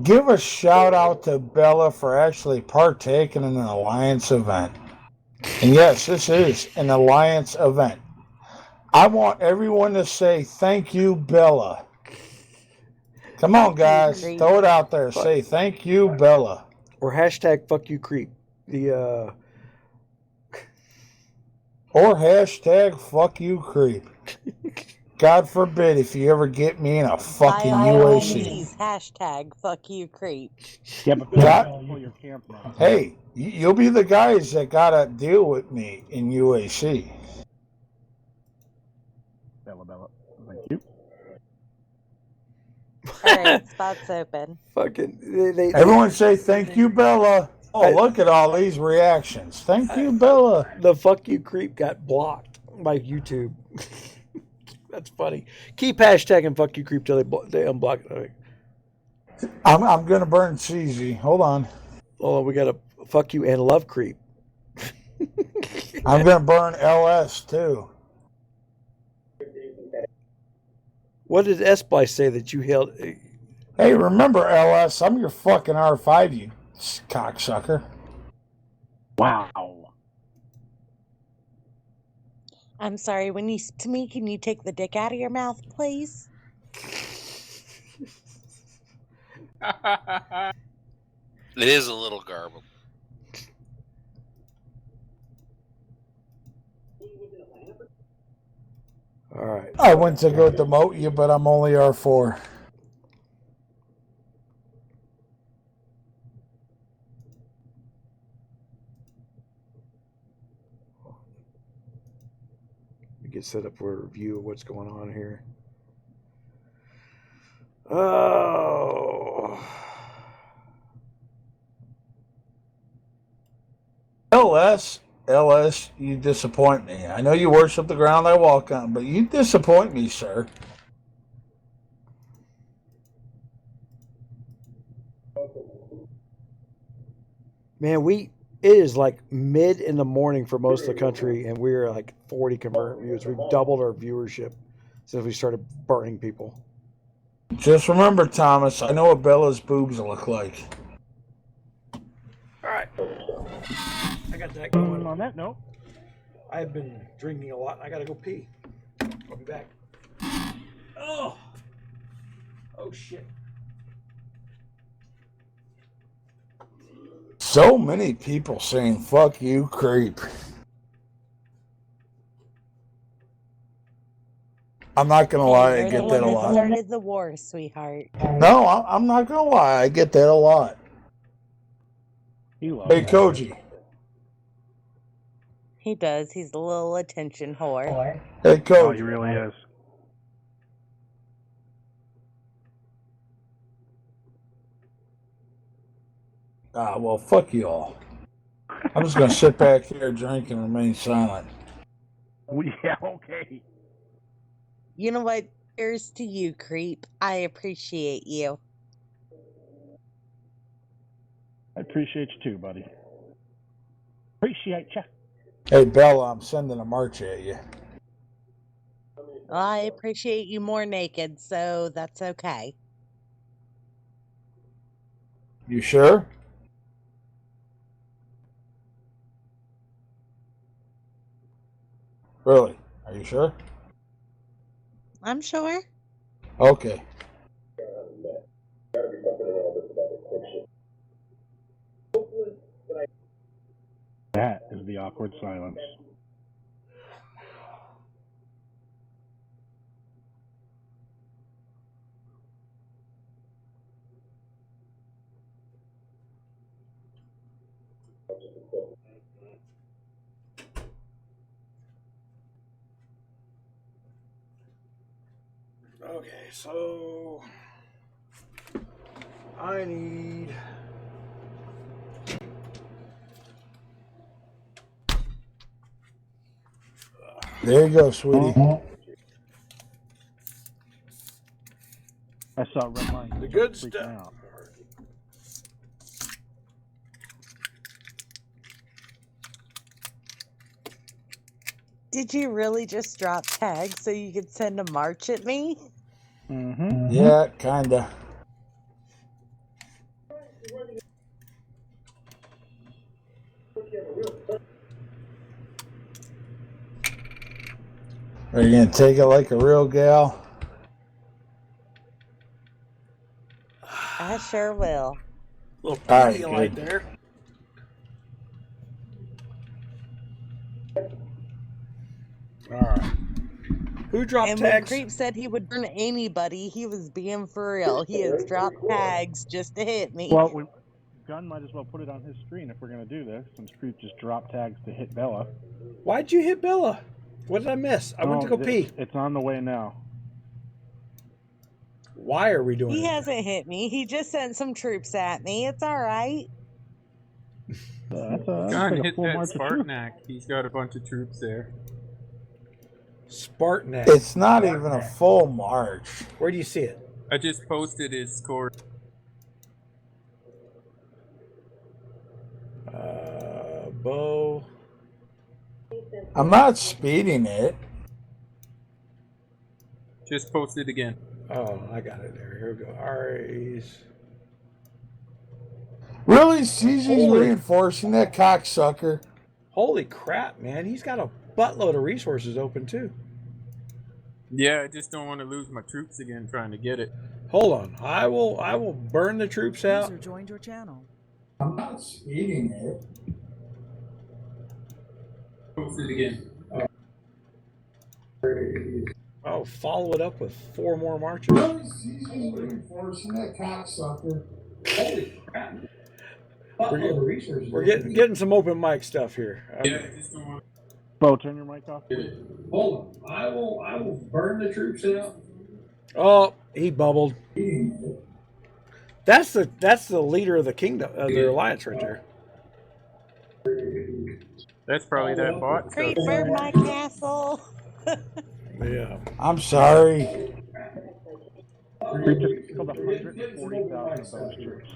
give a shout out to Bella for actually partaking in an alliance event. And yes, this is an alliance event. I want everyone to say thank you, Bella. Come on, guys. Throw it out there. Say thank you, Bella. Or hashtag fuck you creep. Or hashtag fuck you creep. God forbid if you ever get me in a fucking UAC. Please, hashtag fuck you creep. Yeah, but pull your camp now. Hey, you'll be the guys that gotta deal with me in UAC. Bella. Thank you. Alright, spot's open. Fucking Everyone say thank you, Bella. Oh, look at all these reactions. Thank you, Bella. The fuck you creep got blocked by YouTube. That's funny. Keep hashtagging fuck you creep till they unblock it. I'm gonna burn CZ. Hold on. Oh, we got a fuck you and love creep. I'm gonna burn LS too. What did S-Splice say that you held? Hey, remember LS? I'm your fucking R5, you cocksucker. Wow. I'm sorry, when you to me, can you take the dick out of your mouth, please? It is a little garbled. All right. I went to go demote you, but I'm only R4. We get set up for a review of what's going on here. Oh. LS, you disappoint me. I know you worship the ground I walk on, but you disappoint me, sir. Man, it is like mid in the morning for most of the country, and we're like 40 concurrent views. We've doubled our viewership since we started burning people. Just remember, Thomas, I know what Bella's boobs look like. All right. I got that going. On that note, I've been drinking a lot, and I got to go pee. I'll be back. Oh shit. So many people saying, fuck you, creep. I'm not going to lie, I get that a lot. Started the war, sweetheart. No, I'm not going to lie, I get that a lot. Hey, Koji. He does. He's a little attention whore. Hey, Koji. Oh, he really is. Well, fuck you all. I'm just going to sit back here, drink, and remain silent. Yeah, okay. You know what? Cheers to you, creep. I appreciate you. I appreciate you too, buddy. Appreciate you. Hey, Bella, I'm sending a march at you. Well, I appreciate you more naked, so that's okay. You sure? Really? Are you sure? I'm sure. Okay. That is the awkward silence. Okay, so I need There you go, sweetie. I saw red line. the good Freaking stuff. out. Did you really just drop tags so you could send a march at me? Mm-hmm. Yeah, kinda. Are you gonna take it like a real gal? I sure will. Little All right, party light good. there. All right. Who dropped And when tags? Creep said he would burn anybody, he was being for real. He has dropped tags just to hit me. Well, Gunn might as well put it on his screen if we're going to do this, since Creep just dropped tags to hit Bella. Why'd you hit Bella? What did I miss? I went to go pee. It's on the way now. Why are we doing He it? hasn't hit me. He just sent some troops at me. It's all right. That's Gunn like a hit full that march of troops. Spartanak. He's got a bunch of troops there. Spartanak. It's not even a full march. Where do you see it? I just posted his score. Bo. I'm not speeding it. Just posted again. Oh, I got it there. Here we go. Aries. Really? CZ's reinforcing that cocksucker? Holy crap, man. He's got a buttload of resources open, too. Yeah, I just don't want to lose my troops again trying to get it. Hold on. I will burn the troops out. User joined your channel. I'm not speeding it. Posted again. I'll follow it up with 4 more marches. Really? CZ's reinforcing that cocksucker? Holy crap. We're getting some open mic stuff here. Yeah, I just don't want Bo, turn your mic off. Hold on. I will burn the troops out. Oh, he bubbled. That's the leader of the kingdom, of the alliance right there. That's probably that bot. Creep burn my castle. Yeah. I'm sorry. We just killed 140,000 of those troops.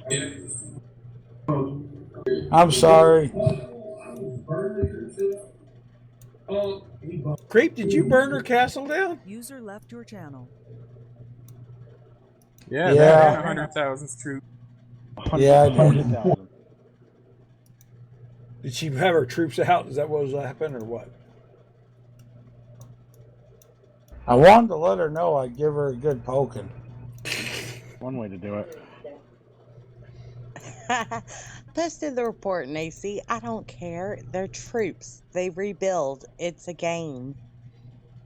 I'm sorry. Creep, did you burn her castle down? User left your channel. Yeah, Yeah. that and 100,000 troops. Yeah, I did. 100,000. Did she have her troops out? Is that what was happening or what? I wanted to let her know I'd give her a good poking. One way to do it. Posted the report in AC. I don't care. They're troops. They rebuild. It's a game.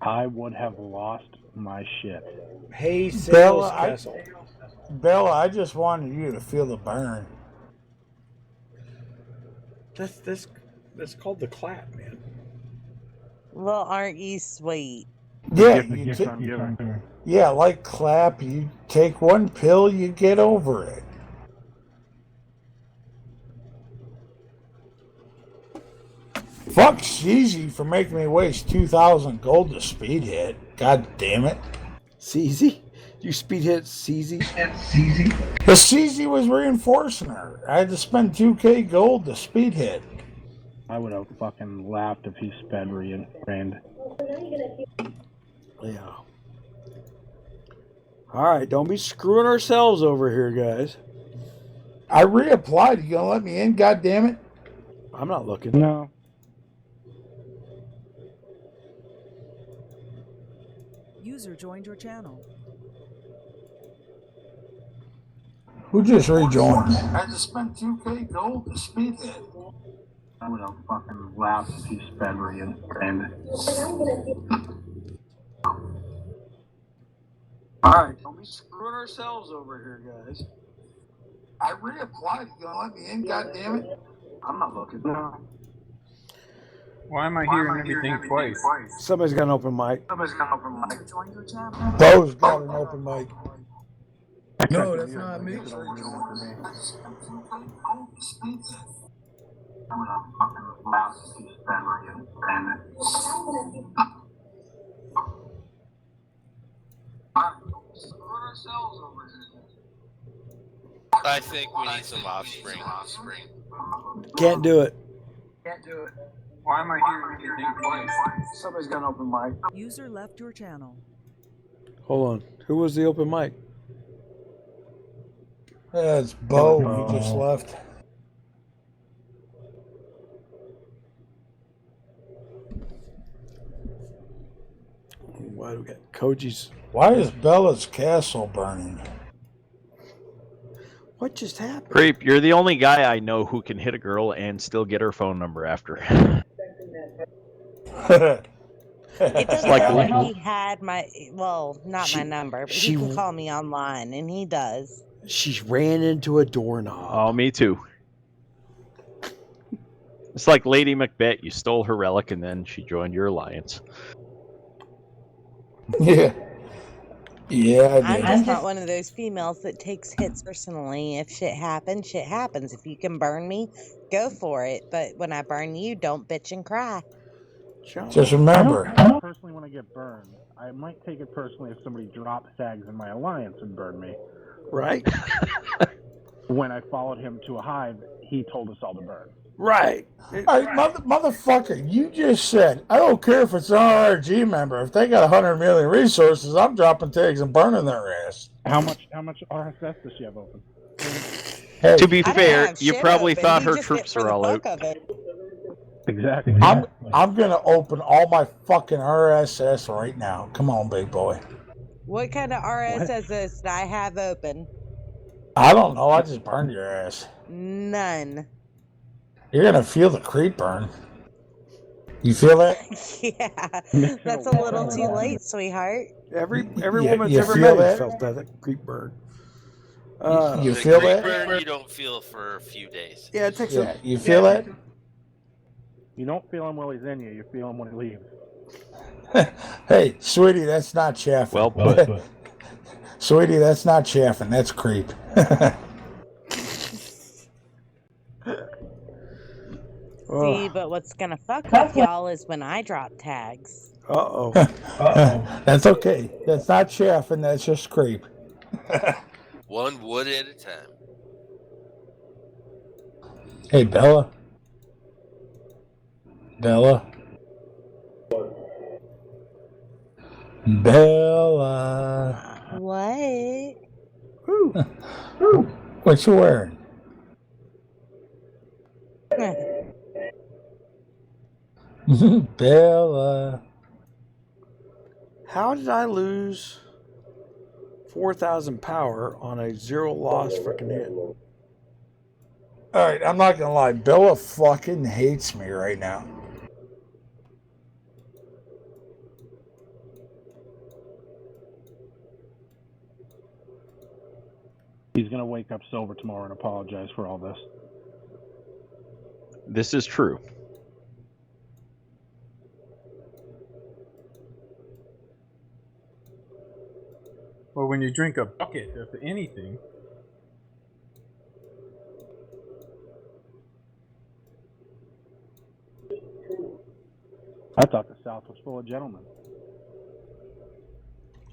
I would have lost my shit. Hey, Sales Bella, Castle. Bella, I just wanted you to feel the burn. That's called the clap, man. Well, aren't you sweet? Yeah, Gift, the gift I'm giving. yeah, like clap. You take one pill, you get over it. Fuck CZ for making me waste 2,000 gold to speed hit. God damn it. CZ? You speed hit CZ? The CZ was reinforcing her. I had to spend 2k gold to speed hit. I would have fucking laughed if he sped ran. Yeah. Alright, don't be screwing ourselves over here, guys. I reapplied. You gonna let me in, God damn it? I'm not looking. No. User joined your channel. Who just rejoined? I had to spend 2k gold to speed hit. I would have fucking laughed if he sped ran. Alright, don't be screwing ourselves over here, guys. I reapplied. You gonna let me in, God damn it? I'm not looking. No. Why am I hearing everything twice? Somebody's got an open mic. User joined your channel. Bo's got an open mic. No, that's not me. I think we need some offspring. Can't do it. Why am I hearing everything twice? Somebody's got an open mic. User left your channel. Hold on. Who was the open mic? Yeah, it's Bo. He just left. Why do we got Koji's? Why is Bella's castle burning? What just happened? Creep, you're the only guy I know who can hit a girl and still get her phone number after. It doesn't like sound like legal. he had my, well, not my number, but she- he can call me online, and he does. She ran into a doorknob. Oh, me too. It's like Lady Macbeth. You stole her relic and then she joined your alliance. Yeah. Yeah, I I'm did. just not one of those females that takes hits personally. If shit happens, shit happens. If you can burn me, go for it. But when I burn you, don't bitch and cry. Just remember. I don't personally want to get burned. I might take it personally if somebody drops tags in my alliance and burned me. Right? When I followed him to a hive, he told us all to burn. Right. Hey, motherfucker, you just said, I don't care if it's an RRG member. If they got 100 million resources, I'm dropping tags and burning their ass. How much RSS does she have open? Hey, To be I don't fair, have you shit probably open. thought He her just did troops for were the all fuck out. of it. Exactly. I'm gonna open all my fucking RSS right now. Come on, big boy. What kind of RSS did I have open? I don't know. I just burned your ass. None. You're gonna feel the creep burn. You feel that? Yeah, that's a little too late, sweetheart. Every You- woman's you ever feel met that? felt that creep burn. You The feel creep that? burn you don't feel for a few days. Yeah, it takes Yeah, you feel that? You don't feel him while he's in you. You feel him when he leaves. Hey, sweetie, that's not chaffing. Well put. Sweetie, that's not chaffing. That's creep. See, but what's gonna fuck with y'all is when I drop tags. Uh-oh. That's okay. That's not chaffing, that's just creep. One wood at a time. Hey, Bella. Bella. Bella. What? What you wearing? Bella. How did I lose 4,000 power on a 0 loss freaking hit? Alright, I'm not gonna lie. Bella fucking hates me right now. He's gonna wake up sober tomorrow and apologize for all this. This is true. Well, when you drink a bucket of anything, I thought the South was full of gentlemen.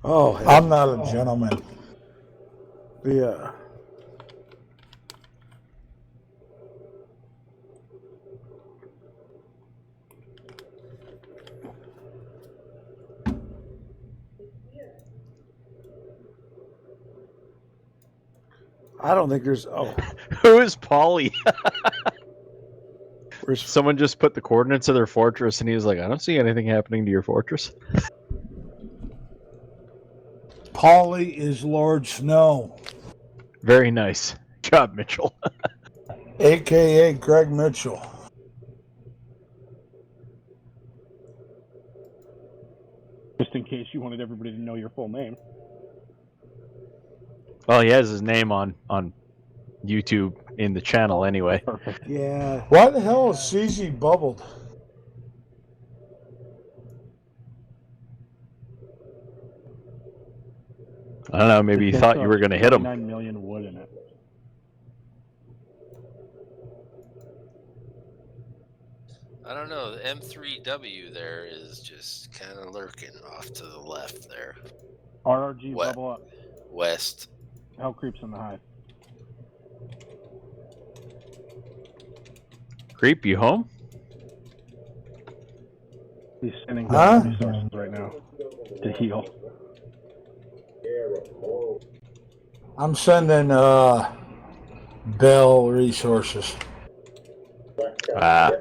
Oh, I'm not a gentleman. Yeah. I don't think there's. Oh, Who is Polly? Someone just put the coordinates of their fortress, and he was like, "I don't see anything happening to your fortress." Polly is Lord Snow, Very nice job, Mitchell. a.k.a. Greg Mitchell. Just in case you wanted everybody to know your full name. Well, he has his name on YouTube in the channel anyway. Perfect. yeah. Why the hell is CZ bubbled? I don't know. Maybe he thought you were going to hit him. 9 million wood in it. I don't know. The M3W there is just kind of lurking off to the left there. RRG What? bubble up. West. Hell creeps in the hive. Creep, you home? He's sending Huh? resources right now to heal. I'm sending Bell resources. Ah.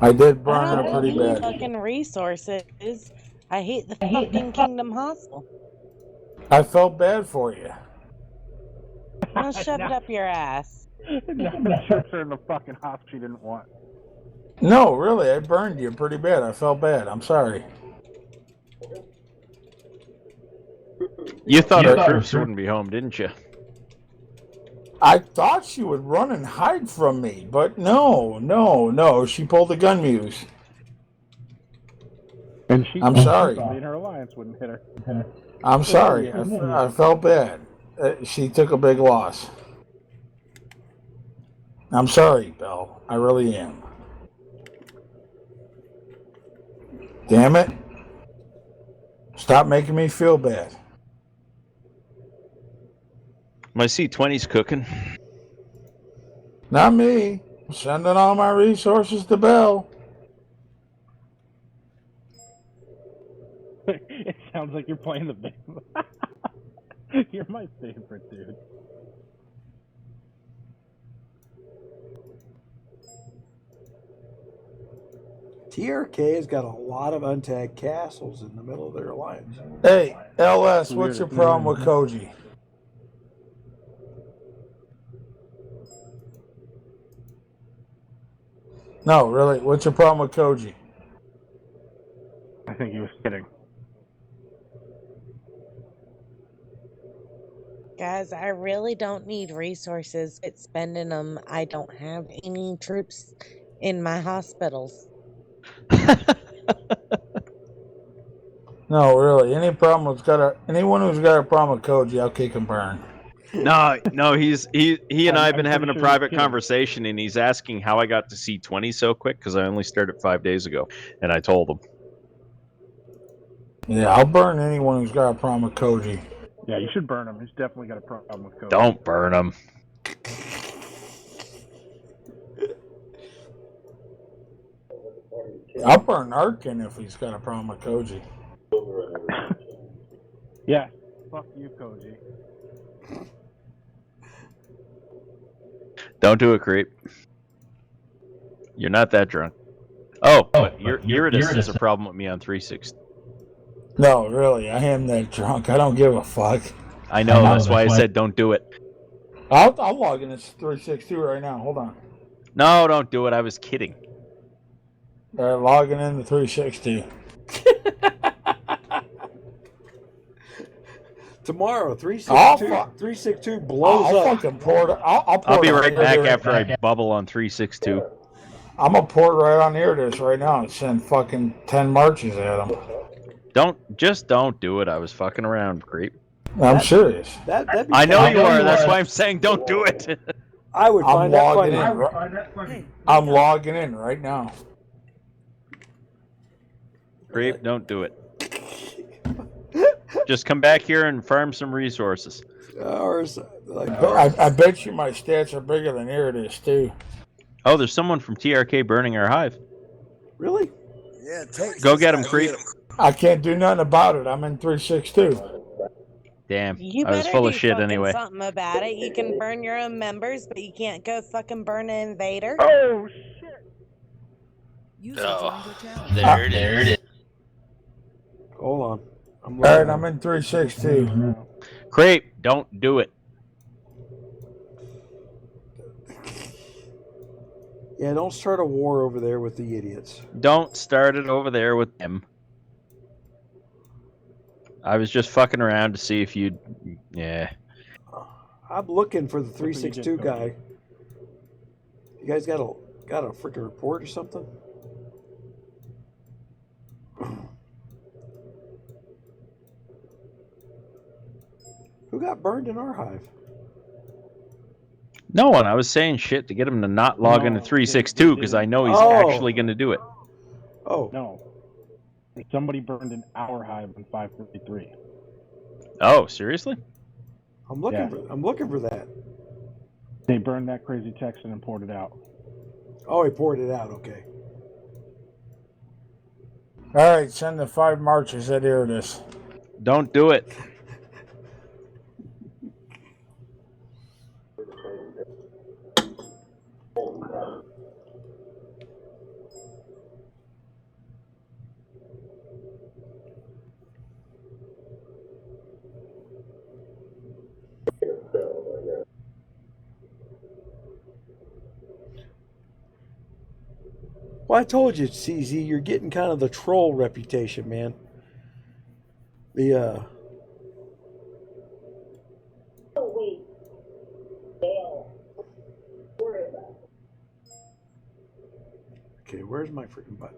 I did I burn her don't pretty need bad. fucking resources. I hate the fucking Kingdom Hostile. I felt bad for you. Now shove it up your ass. No, the troops are in the fucking house she didn't want. No, really, I burned you pretty bad. I felt bad. I'm sorry. You thought our troops wouldn't be home, didn't you? I thought she would run and hide from me, but no. She pulled the gun muse. And she I'm sorry. Somebody in her alliance wouldn't hit her. I'm sorry. I felt bad. She took a big loss. I'm sorry, Belle. I really am. Damn it. Stop making me feel bad. My C20's cooking. Not me. I'm sending all my resources to Belle. It sounds like you're playing the big. You're my favorite, dude. TRK has got a lot of untagged castles in the middle of their alliance. Hey, LS, what's your problem with Koji? No, really, what's your problem with Koji? I think he was kidding. Guys, I really don't need resources. It's spending them. I don't have any troops in my hospitals. No, really, anyone who's got a problem with Koji, I'll kick and burn. No, he and I have been I'm having a pretty sure he's private kidding. conversation, and he's asking how I got to C20 so quick because I only started 5 days ago, and I told him. Yeah, I'll burn anyone who's got a problem with Koji. Yeah, you should burn him. He's definitely got a problem with Koji. Don't burn him. I'll burn Arkin if he's got a problem with Koji. Yeah, fuck you, Koji. Don't do it, creep. You're not that drunk. Oh, but Eurydice has a problem with me on 360. No, really, I am that drunk. I don't give a fuck. I know, that's why I said don't do it. I'll log in this 362 right now. Hold on. No, don't do it. I was kidding. All right, logging in the 360. Tomorrow, 362 blows I'll up. fucking pour it. I'll be right back after I bubble on 362. I'm gonna pour it right on here this right now and send fucking 10 marches at him. Don't do it. I was fucking around, creep. I'm serious. I know you are. That's why I'm saying don't do it. I would find that funny. I'm logging in right now. Creep, don't do it. Just come back here and farm some resources. I bet you my stats are bigger than Eurydice too. Oh, there's someone from TRK burning our hive. Really? Yeah, Texas. Go get him, creep. I can't do nothing about it. I'm in 362. Damn, You I was better full of do shit fucking anyway. something about it. You can burn your own members, but you can't go fucking burn an invader. Oh shit! There it is. Hold on. All right, I'm in 362. Creep, don't do it. Yeah, don't start a war over there with the idiots. Don't start it over there with them. I was just fucking around to see if you'd... Yeah. I'm looking for the 362 guy. You guys got a freaking report or something? Who got burned in our hive? No one. I was saying shit to get him to not log into 362 because I know he's actually going to do it. Oh. No. Somebody burned an hour hive on 553. Oh, seriously? I'm looking for that. They burned that crazy Texan and poured it out. Oh, he poured it out. Okay. All right, send the 5 marches at Eurydice. Don't do it. Well, I told you, CZ, you're getting kind of the troll reputation, man. The Okay, where's my freaking button?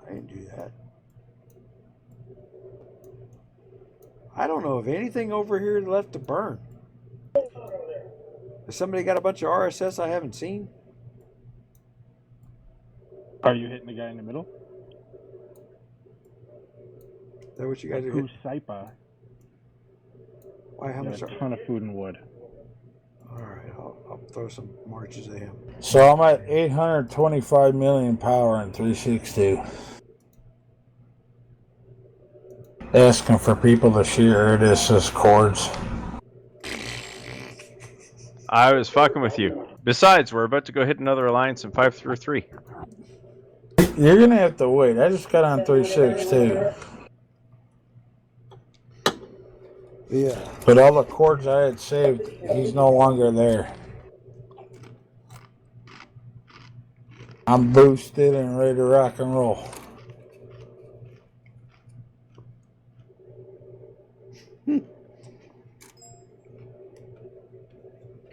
I didn't do that. I don't know of anything over here left to burn. Has somebody got a bunch of RSS I haven't seen? Are you hitting the guy in the middle? Is that what you guys are Who's hitting? Saipa? Why, how much? A ton of food and wood. All right, I'll throw some marches at him. So I'm at 825 million power in 362. Asking for people to share this as chords. I was fucking with you. Besides, we're about to go hit another alliance in 5-3. You're gonna have to wait. I just got on 362. Yeah. But all the chords I had saved, he's no longer there. I'm boosted and ready to rock and roll.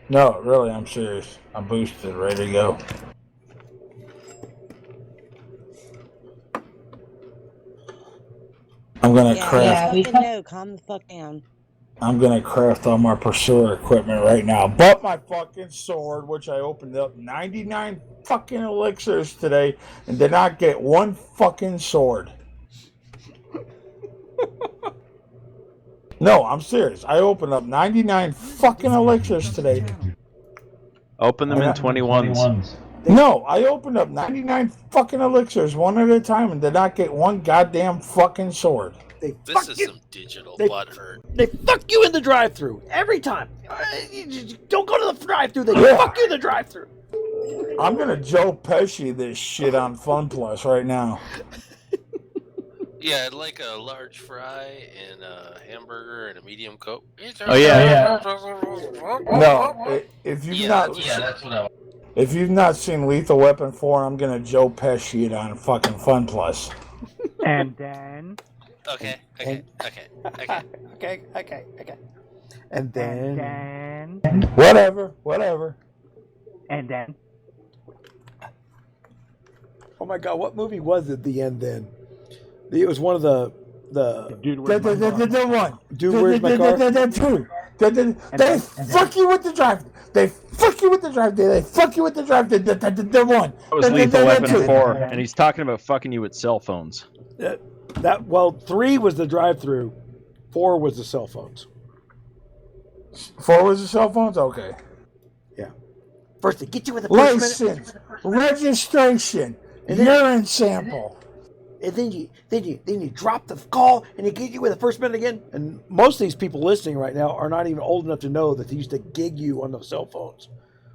No, really, I'm serious. I'm boosted, ready to go. gonna Yeah, craft. we fucking know. Calm the fuck down. I'm gonna craft all my pursuer equipment right now. But my fucking sword, which I opened up 99 fucking elixirs today and did not get one fucking sword. No, I'm serious. I opened up 99 fucking elixirs today. Open them in 21s. No, I opened up 99 fucking elixirs one at a time and did not get one goddamn fucking sword. This is some digital butthurt. They fuck you in the drive-thru every time. You don't go to the drive-thru. They Yeah. fuck you in the drive-thru. I'm gonna Joe Pesci this shit on Fun Plus right now. Yeah, I'd like a large fry and a hamburger and a medium Coke. Oh, yeah. No, if you've Yeah, not, that's what I want. if you've not seen Lethal Weapon 4, I'm gonna Joe Pesci it on fucking Fun Plus. And then. Okay. And then. Whatever. And then. Oh my God, what movie was it? The end. Then it was one of the Dude, the one. Dude, where's my car? They fuck you with the drive. They fuck you with the drive. They fuck you with the drive. The one. That was Lethal Weapon 4, and he's talking about fucking you with cell phones. Well, 3 was the drive-through, 4 was the cell phones. 4 was the cell phones. Okay. Yeah. First, they get you with the first minute. License, registration, urine sample. And then you drop the call and they get you with the first minute again. And most of these people listening right now are not even old enough to know that they used to gig you on the cell phones,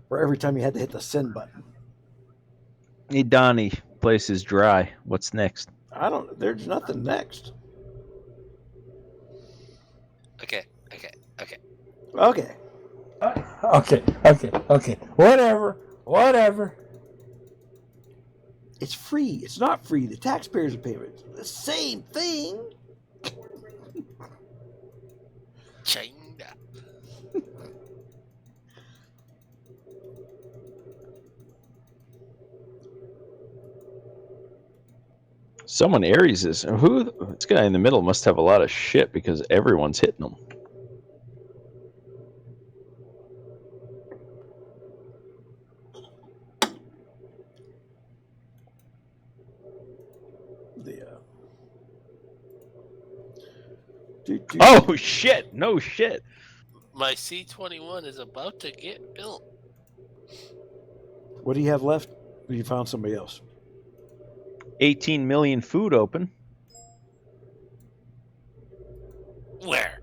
where every time you had to hit the send button. Hey, Donnie, place is dry. What's next? There's nothing next. Okay. Okay. Whatever. It's free. It's not free. The taxpayers are paying it. It's the same thing. China. Someone Aries is. This guy in the middle must have a lot of shit because everyone's hitting him. Oh shit! No shit. My C21 is about to get built. What do you have left? Or you found somebody else? 18 million food open. Where?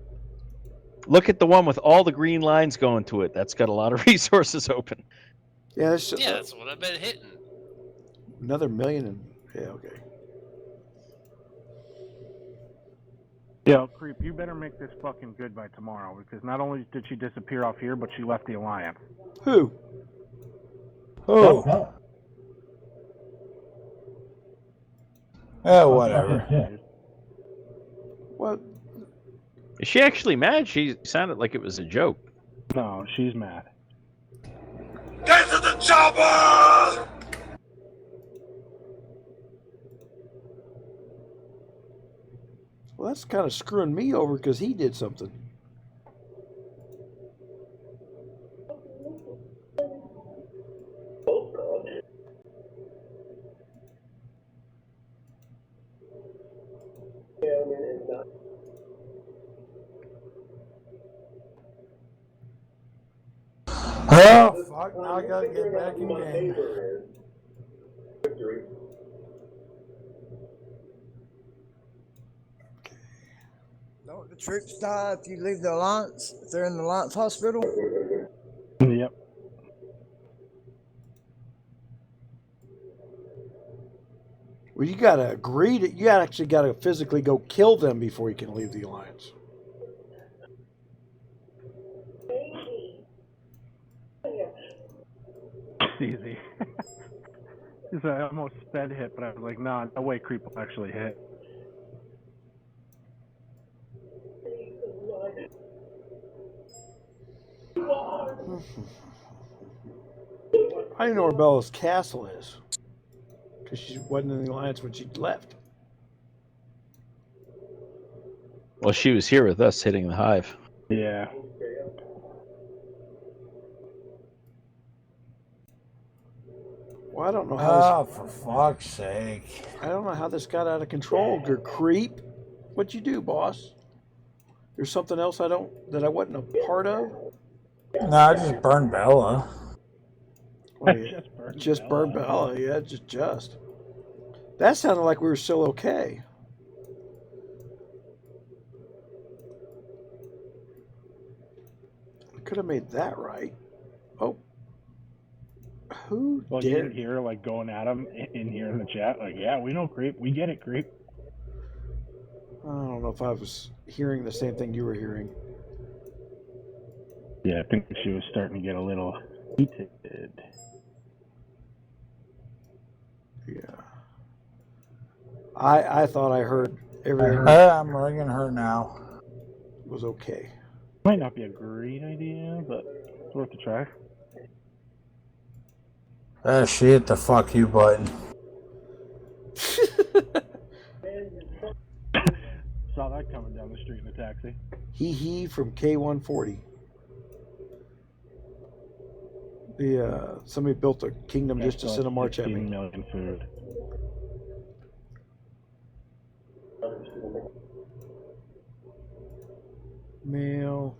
Look at the one with all the green lines going to it. That's got a lot of resources open. Yeah, that's what I've been hitting. Another million and okay. Yo, Creep, you better make this fucking good by tomorrow, because not only did she disappear off here, but she left the Alliance. Who? Oh, whatever. What? Is she actually mad? She sounded like it was a joke. No, she's mad. Get to the chopper! Well, that's kind of screwing me over because he did something. Oh, fuck. Now I gotta get back in game. Don't the troops die if you leave the Alliance? If they're in the Alliance hospital? Yep. Well, you gotta agree that you actually gotta physically go kill them before you can leave the Alliance. Easy. I almost sped hit, but I was like, nah, no way Creep will actually hit. I don't know where Bella's castle is. Because she wasn't in the Alliance when she left. Well, she was here with us hitting the hive. Yeah. Well, I don't know how. Oh, for fuck's sake! I don't know how this got out of control. You creep. What'd you do, boss? There's something else that I wasn't a part of. No, I just burned Bella. Well, yeah, just burned Bella. Yeah, just. That sounded like we were still okay. I could have made that right. Oh. Who well, did? You didn't hear like going at him in here in the chat. Like, yeah, we know creep. We get it, creep. I don't know if I was hearing the same thing you were hearing. Yeah, I think she was starting to get a little heated. Yeah. I thought I heard everything. I'm ringing her now. Was okay. Might not be a great idea, but it's worth a try. She hit the fuck you button. Saw that coming down the street in a taxi. He from K140. Somebody built a kingdom just to send a march at me. 15 million food. Mail.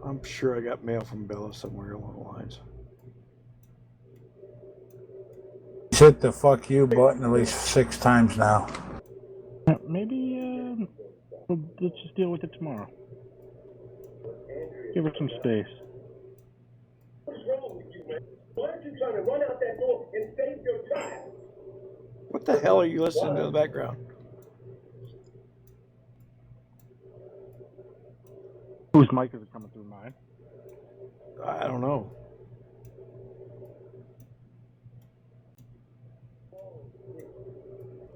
I'm sure I got mail from Bella somewhere along the lines. She's hit the fuck you button at least 6 times now. Maybe let's just deal with it tomorrow. Give her some space. What's wrong with you, man? Why aren't you trying to run out that door and save your child? What the hell are you listening to in the background? Whose mic is it coming through? Mine? I don't know.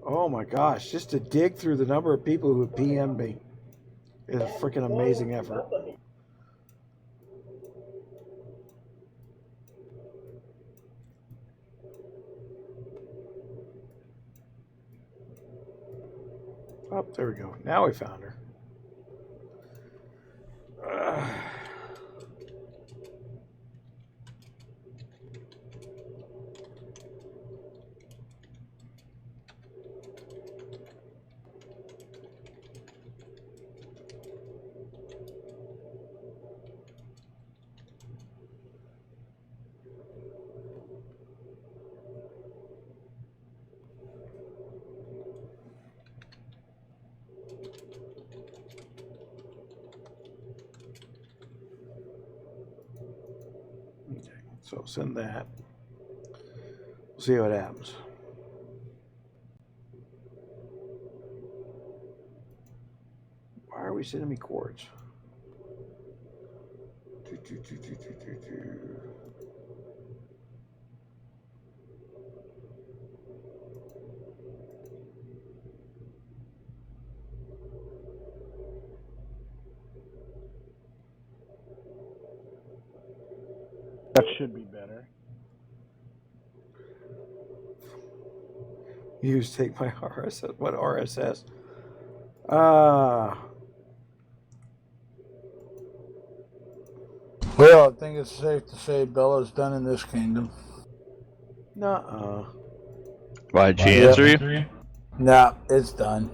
Oh my gosh, just to dig through the number of people who have PM'd me is a freaking amazing effort. Oh, there we go. Now we found her. So send that. We'll see what happens. Why are we sending me chords? That should be better. Use take my RSS. What RSS? Well, I think it's safe to say Bella's done in this kingdom. Nuh-uh. Why did she answer you? Nah, it's done.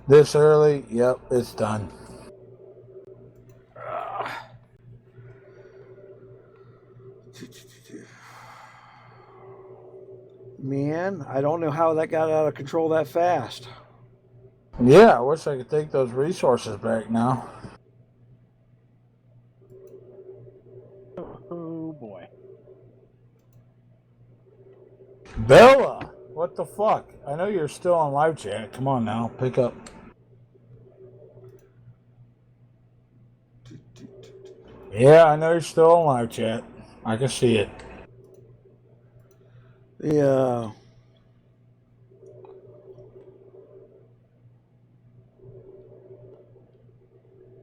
This early? Yep, it's done. Man, I don't know how that got out of control that fast. Yeah, I wish I could take those resources back now. Oh boy. Bella! What the fuck? I know you're still on live chat. Come on now, pick up. Yeah, I know you're still on live chat. I can see it. Yeah.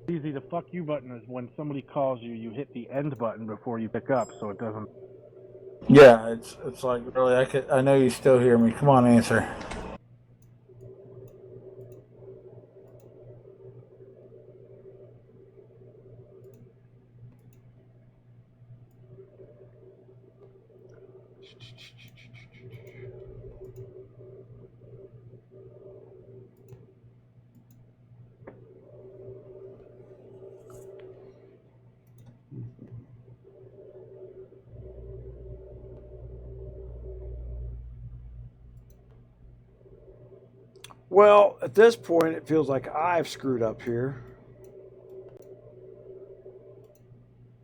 Easy. The fuck you button is when somebody calls you, you hit the end button before you pick up, so it doesn't. Yeah, it's like really. I know you still hear me. Come on, answer. Well, at this point, it feels like I've screwed up here.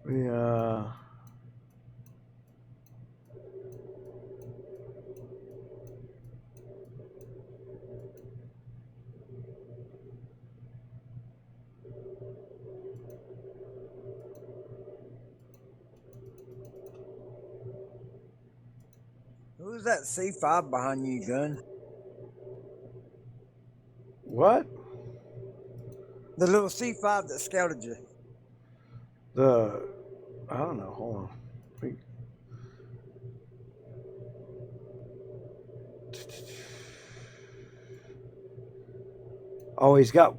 Yeah. Who's that C5 behind you, Gun? What? The little C5 that scouted you. I don't know. Hold on. Wait. Oh, he's got.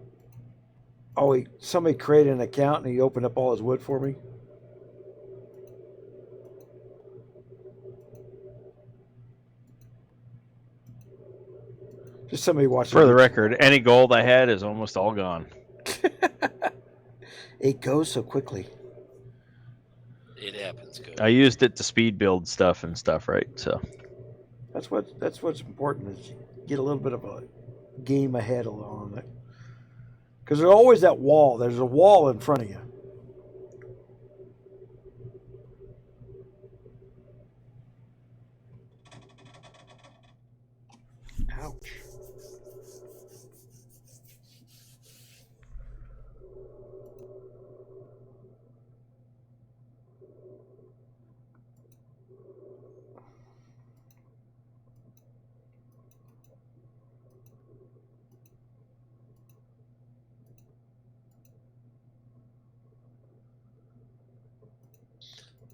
Oh, somebody created an account and he opened up all his wood for me. Just somebody watching. For the record, any gold I had is almost all gone. It goes so quickly. It happens. Good. I used it to speed build stuff and stuff, right? So that's what's important is get a little bit of a game ahead on it. Because there's always that wall. There's a wall in front of you. Ouch.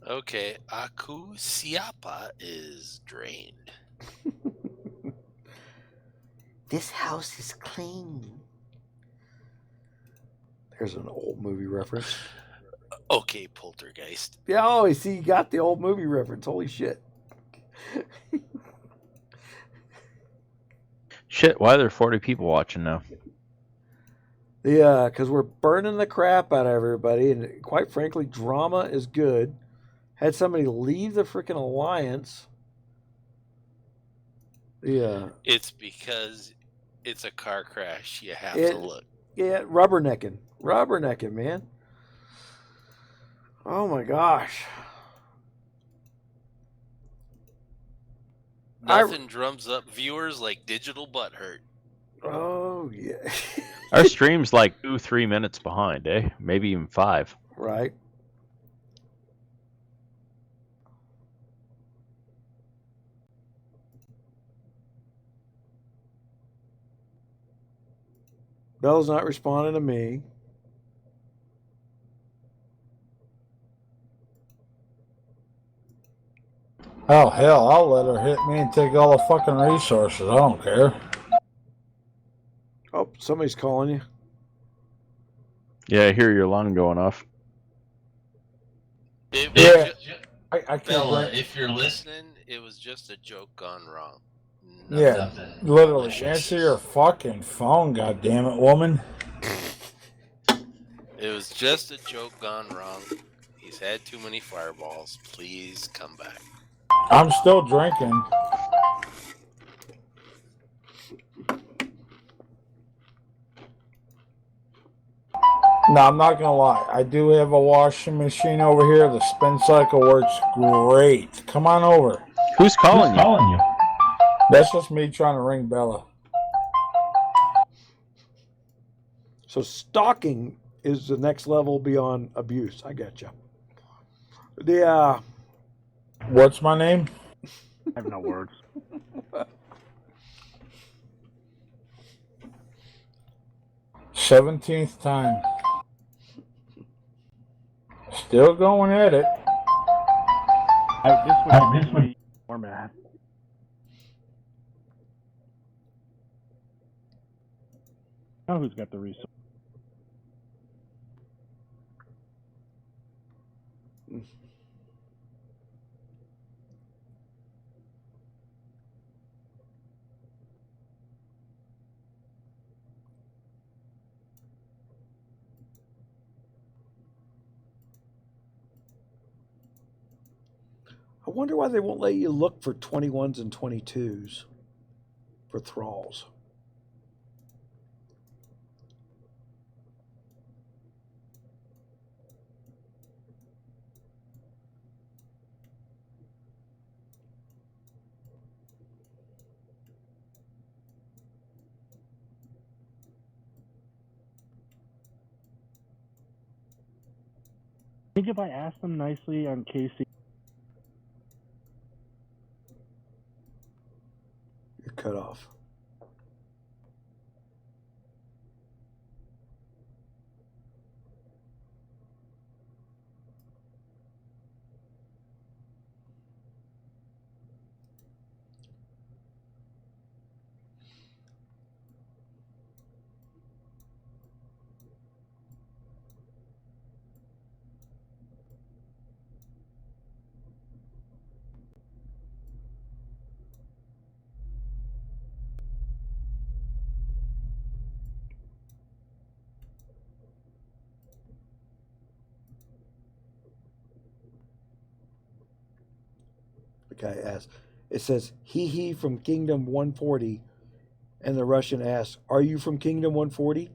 Okay, Aku Siapa is drained. This house is clean. There's an old movie reference. Okay, Poltergeist. Yeah, oh, see, you got the old movie reference. Holy shit. shit. Why are there 40 people watching now? Yeah, because we're burning the crap out of everybody, and quite frankly, drama is good. Had somebody leave the freaking alliance. Yeah. It's because it's a car crash. You have to look. Yeah, rubbernecking, man. Oh my gosh. Nothing drums up viewers like digital butthurt. Oh yeah. Our stream's like 2-3 minutes behind, eh? Maybe even 5. Right. Bell's not responding to me. Oh, hell, I'll let her hit me and take all the fucking resources. I don't care. Oh, somebody's calling you. Yeah, I hear your alarm going off. I can't. Bella, if you're listening, it was just a joke gone wrong. Yeah, literally. Answer your fucking phone, goddammit, woman. It was just a joke gone wrong. He's had too many fireballs. Please come back. I'm still drinking. No, I'm not gonna lie. I do have a washing machine over here. The spin cycle works great. Come on over. Who's calling you? That's just me trying to ring Bella. So stalking is the next level beyond abuse. I got you. Yeah. What's my name? I have no words. 17th time. Still going at it. This would format. Now who's got the resource? I wonder why they won't let you look for 21s and 22s for thralls. I think if I ask them nicely on KC. You're cut off. The guy asks, it says, he from Kingdom 140. And the Russian asks, are you from Kingdom 140?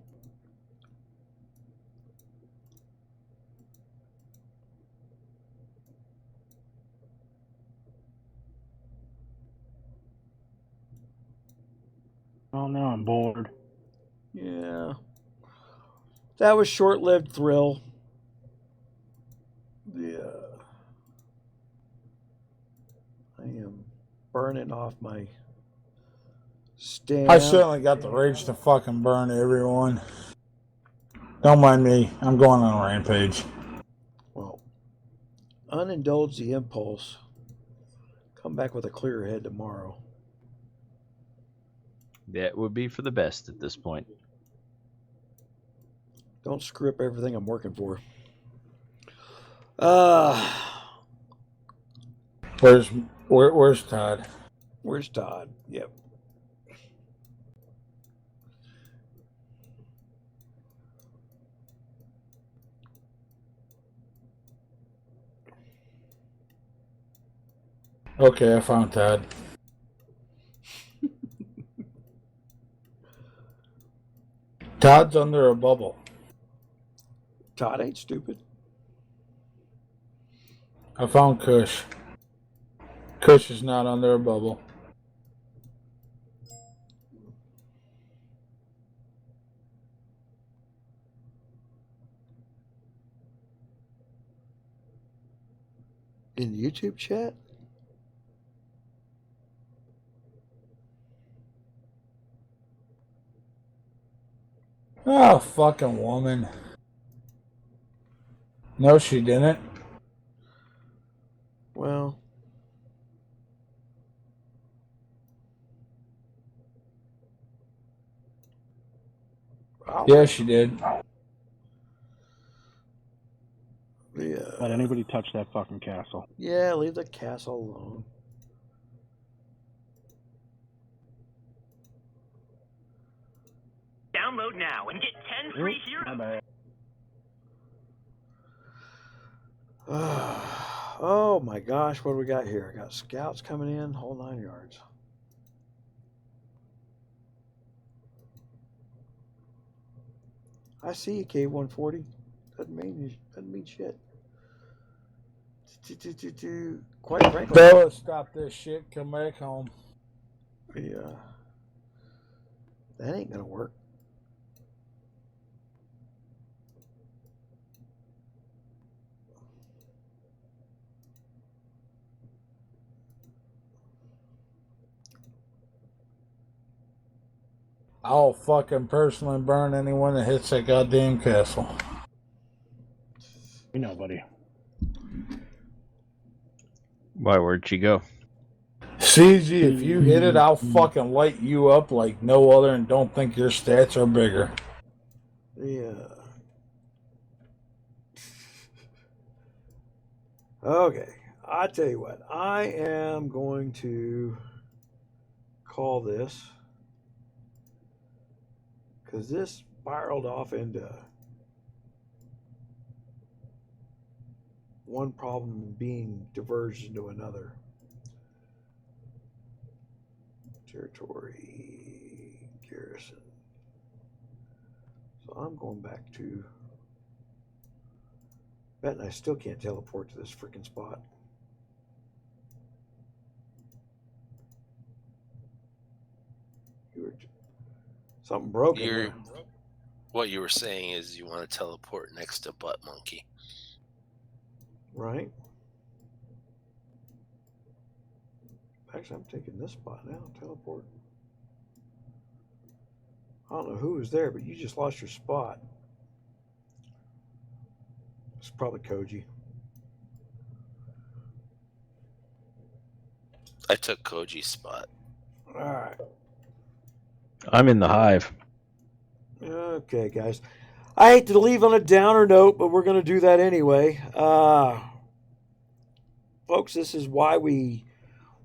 Oh, now I'm bored. Yeah. That was short-lived thrill. Yeah. I am burning off my stamina. I certainly got the rage to fucking burn everyone. Don't mind me. I'm going on a rampage. Well, unindulge the impulse. Come back with a clear head tomorrow. That would be for the best at this point. Don't screw up everything I'm working for. Where's Todd? Where's Todd? Yep. Okay, I found Todd. Todd's under a bubble. Todd ain't stupid. I found Kush. Kush is not under a bubble. In YouTube chat? Oh, fucking woman. No, she didn't. Well. Yeah, she did. Yeah. Let anybody touch that fucking castle. Yeah, leave the castle alone. Download now and get 10 free heroes. Oh my gosh, what do we got here? I got scouts coming in, whole 9 yards. I see you, K140. Doesn't mean shit. Quite frankly. Bella, stop this shit. Come back home. Yeah. That ain't gonna work. I'll fucking personally burn anyone that hits that goddamn castle. You know, buddy. Why, where'd she go? CZ, if you hit it, I'll fucking light you up like no other and don't think your stats are bigger. Yeah. Okay. I tell you what, I am going to call this because this spiraled off into one problem being diverged into another. Territory garrison. So I'm going back to betting I still can't teleport to this freaking spot. Something broken here. What you were saying is you want to teleport next to Butt Monkey. Right. Actually, I'm taking this spot now. Teleport. I don't know who was there, but you just lost your spot. It's probably Koji. I took Koji's spot. All right. I'm in the hive. Okay, guys. I hate to leave on a downer note, but we're going to do that anyway. Folks, this is why we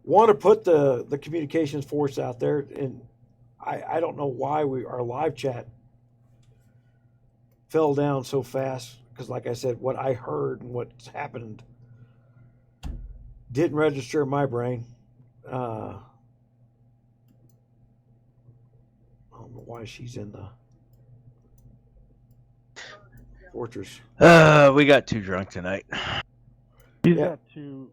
want to put the communications force out there. And I don't know why our live chat fell down so fast. Because like I said, what I heard and what's happened didn't register in my brain. I don't know why she's in the fortress. We got too drunk tonight. He's got two.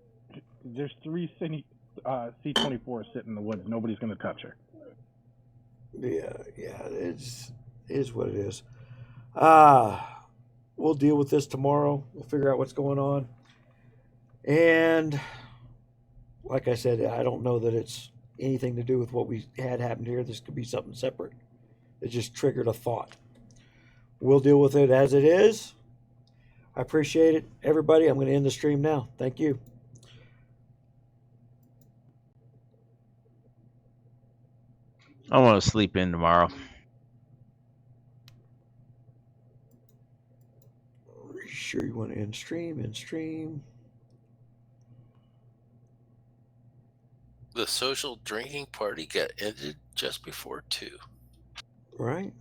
There's 3 C-24s sitting in the woods. Nobody's going to touch her. Yeah, it is what it is. We'll deal with this tomorrow. We'll figure out what's going on. And like I said, I don't know that it's anything to do with what we had happened here. This could be something separate. It just triggered a thought. We'll deal with it as it is. I appreciate it, everybody. I'm going to end the stream now. Thank you. I want to sleep in tomorrow. Sure you want to end stream. The social drinking party got ended just before 2. Right.